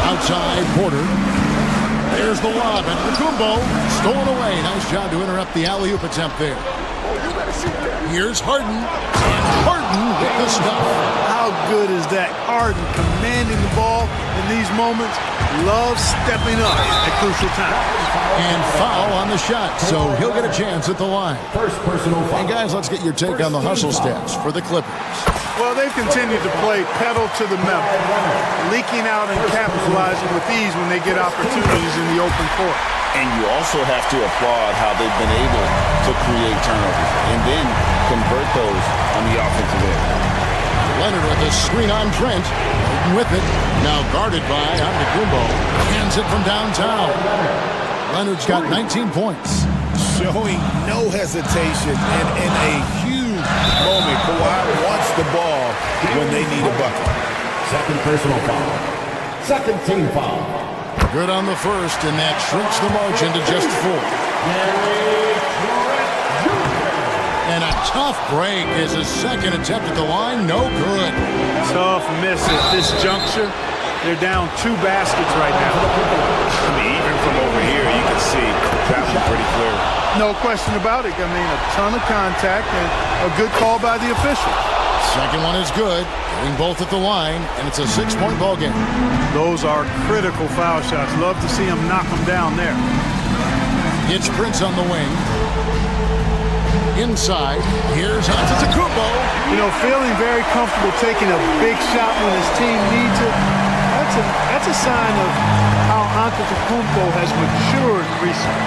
Outside, Porter. There's the lob, and Antetokounmpo stolen away. Nice job to interrupt the alley-oop attempt there. Here's Harden, and Harden with the stuff. How good is that? Harden commanding the ball in these moments. Loves stepping up at crucial time. And foul on the shot, so he'll get a chance at the line. First personal foul. And guys, let's get your take on the hustle stats for the Clippers. Well, they've continued to play pedal to the metal, leaking out and capitalizing with ease when they get opportunities in the open court. And you also have to applaud how they've been able to create turnovers and then convert those on the offensive end. Leonard with a screen on Trent. With it. Now guarded by Antetokounmpo. Hands it from downtown. Leonard's got 19 points. Showing no hesitation and in a huge moment. Kawhi wants the ball when they need a bucket. Second personal foul. Second team foul. Good on the first, and that shrinks the margin to just 4. And a tough break is his second attempt at the line. No good. Tough miss at this juncture. They're down 2 baskets right now. I mean, even from over here, you can see that one pretty clear. No question about it. I mean, a ton of contact and a good call by the official. Second one is good. Getting both at the line, and it's a 6-point ball game. Those are critical foul shots. Love to see him knock them down there. It's Prince on the wing. Inside, here's Antetokounmpo. You know, feeling very comfortable taking a big shot when his team needs it. That's a sign of how Antetokounmpo has matured recently.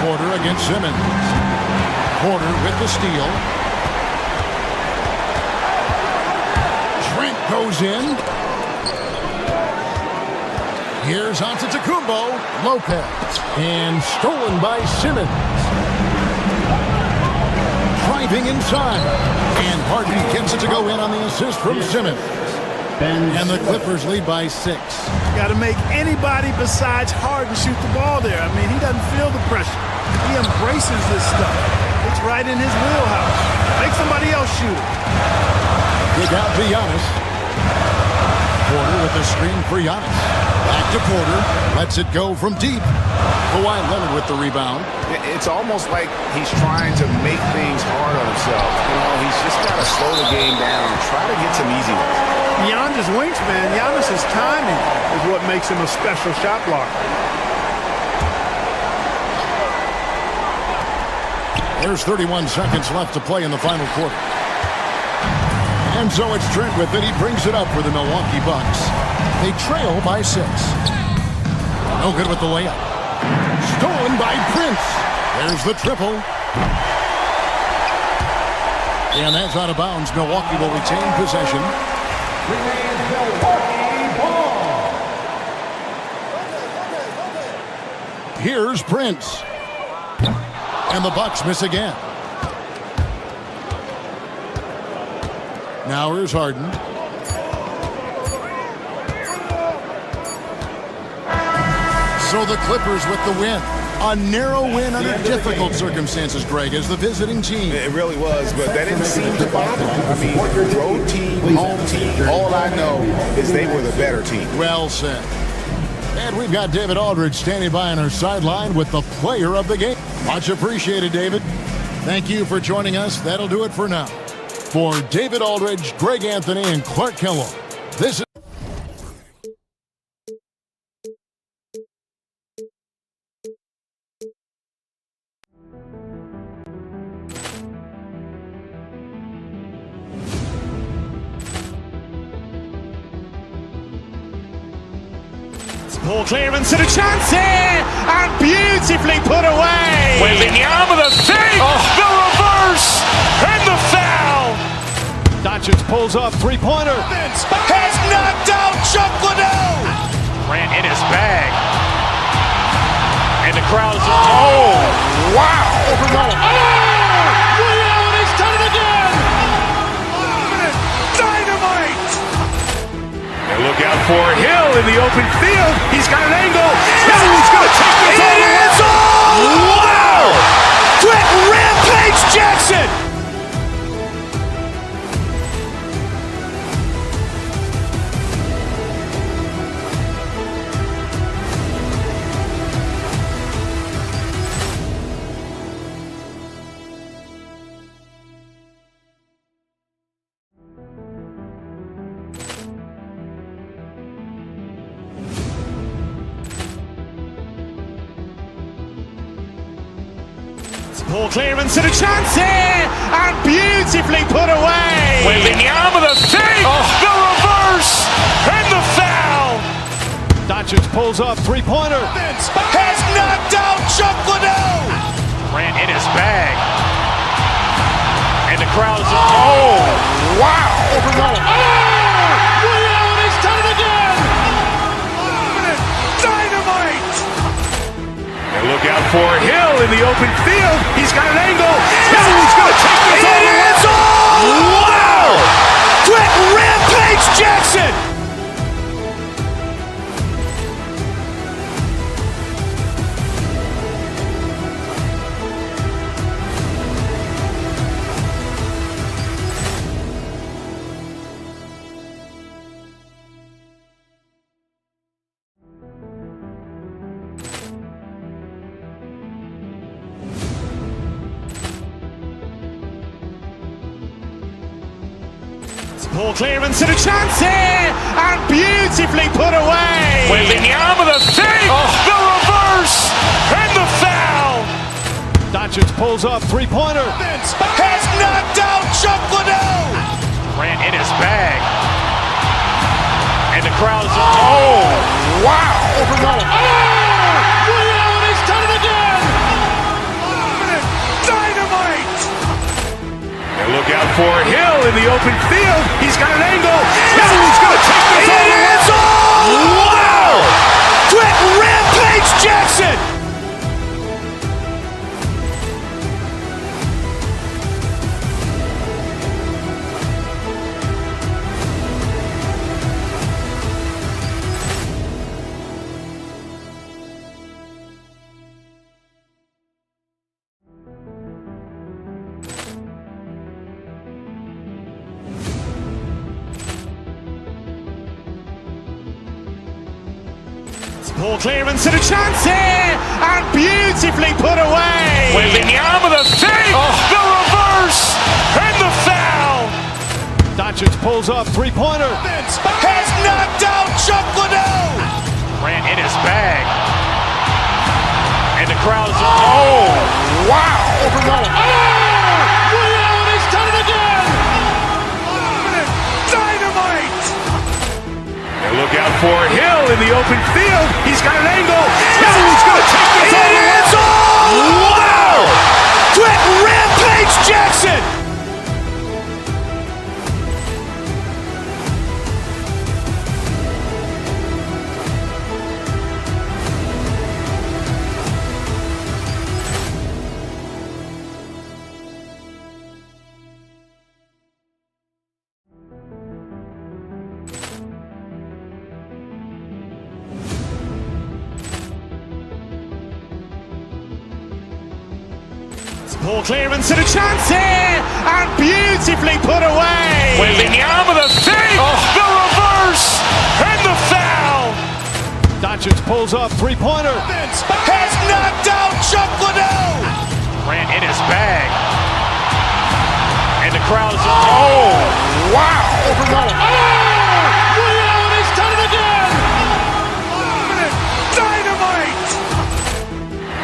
Porter against Simmons. Porter with the steal. Trent goes in. Here's Antetokounmpo. Lopez. And stolen by Simmons. Driving inside. And Harden gets it to go in on the assist from Simmons. And the Clippers lead by 6. Got to make anybody besides Harden shoot the ball there. I mean, he doesn't feel the pressure. He embraces this stuff. It's right in his wheelhouse. Make somebody else shoot it. Dig out to Giannis. Porter with the screen for Giannis. Back to Porter. Lets it go from deep. Kawhi Leonard with the rebound. It's almost like he's trying to make things hard on himself. You know, he's just got to slow the game down and try to get some easy ones. Beyond his wingspan, Giannis' timing is what makes him a special shot blocker. There's 31 seconds left to play in the final quarter. And so it's Trent with it. He brings it up for the Milwaukee Bucks. They trail by 6. No good with the layup. Stolen by Prince. There's the triple. And that's out of bounds. Milwaukee will retain possession. Here's Prince. And the Bucks miss again. Now here's Harden. So the Clippers with the win. A narrow win under difficult circumstances, Greg, as the visiting team. It really was, but that didn't seem to bother me. I mean, road team, home team, all I know is they were the better team. Well said. And we've got David Aldridge standing by on our sideline with the player of the game. Much appreciated, David. Thank you for joining us. That'll do it for now. For David Aldridge, Greg Anthony, and Clark Kellogg, this is... Poor clearance and a chance here, and beautifully put away. Wembanyama the save, the reverse, and the foul. Doncic pulls up, three-pointer. Has knocked out Chuck Liddell. Grant in his bag. And the crowd is, oh, wow. He's done it again. Dynamite. And look out for Hill in the open field. He's got an angle. He's going to take this all the way. Wow! Quick Rampage Jackson. Poor clearance and a chance here, and beautifully put away. Wembanyama the save, the reverse, and the foul. Doncic pulls up, three-pointer. Has knocked out Chuck Liddell. Grant in his bag. And the crowd is, oh, wow. He's done it again. Dynamite. And look out for Hill in the open field. He's got an angle. He's going to take this all the way. Wow! Quick Rampage Jackson. Poor clearance and a chance here, and beautifully put away. Wembanyama the save, the reverse, and the foul. Doncic pulls up, three-pointer. Has knocked out Chuck Liddell. Grant in his bag. And the crowd is, oh, wow. He's done it again. Dynamite. And look out for Hill in the open field. He's got an angle. He's going to take this all the way. Wow! Quick Rampage Jackson. Poor clearance and a chance here, and beautifully put away. Wembanyama the save, the reverse, and the foul. Doncic pulls up, three-pointer. Has knocked out Chuck Liddell. Grant in his bag. And the crowd is, oh, wow. He's done it again. Dynamite. And look out for Hill in the open field. He's got an angle. He's going to take this all the way. Wow! Quick Rampage Jackson. Poor clearance and a chance here, and beautifully put away. Wembanyama the fake, the reverse, and the foul. Doncic pulls up, three-pointer. Has knocked out Chuck Liddell. Grant in his bag. And the crowd is, oh, wow. He's done it again. Dynamite.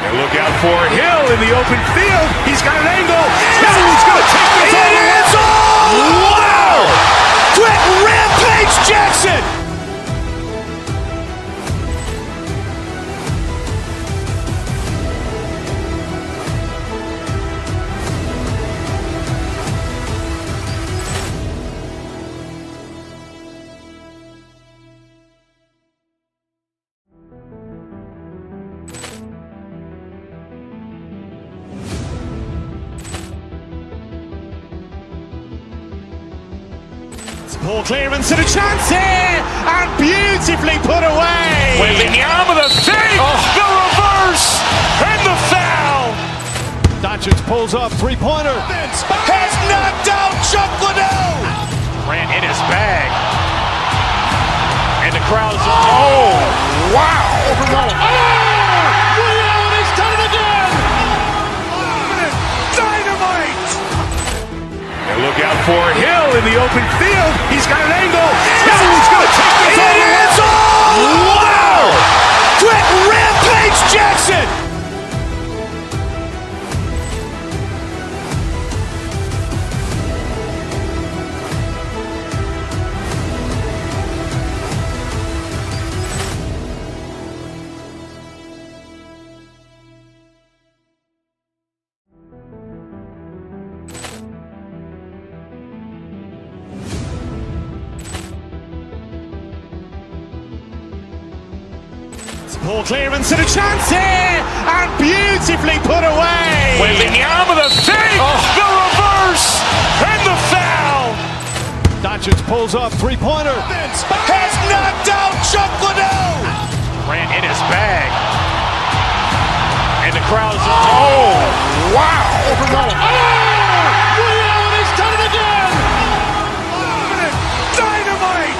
And look out for Hill in the open field. He's got an angle. He's going to take this all the way. Wow. Quick rampage Jackson. Poor clearance and a chance here, and beautifully put away. Wembanyama the fake, the reverse, and the foul. Doncic pulls up, three-pointer. Has knocked out Chuck Liddell. Grant in his bag. And the crowd is, oh, wow. He's done it again. Dynamite. And look out for Hill in the open field. He's got an angle. He's going to take this all the way. Wow. Quick rampage Jackson. Poor clearance and a chance here, and beautifully put away. Wembanyama the fake, the reverse, and the foul. Doncic pulls up, three-pointer. Has knocked out Chuck Liddell. Grant in his bag. And the crowd is, oh, wow. He's done it again. Dynamite.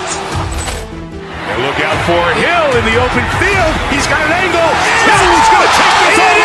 And look out for Hill in the open field. He's got an angle. He's going to take this all the way.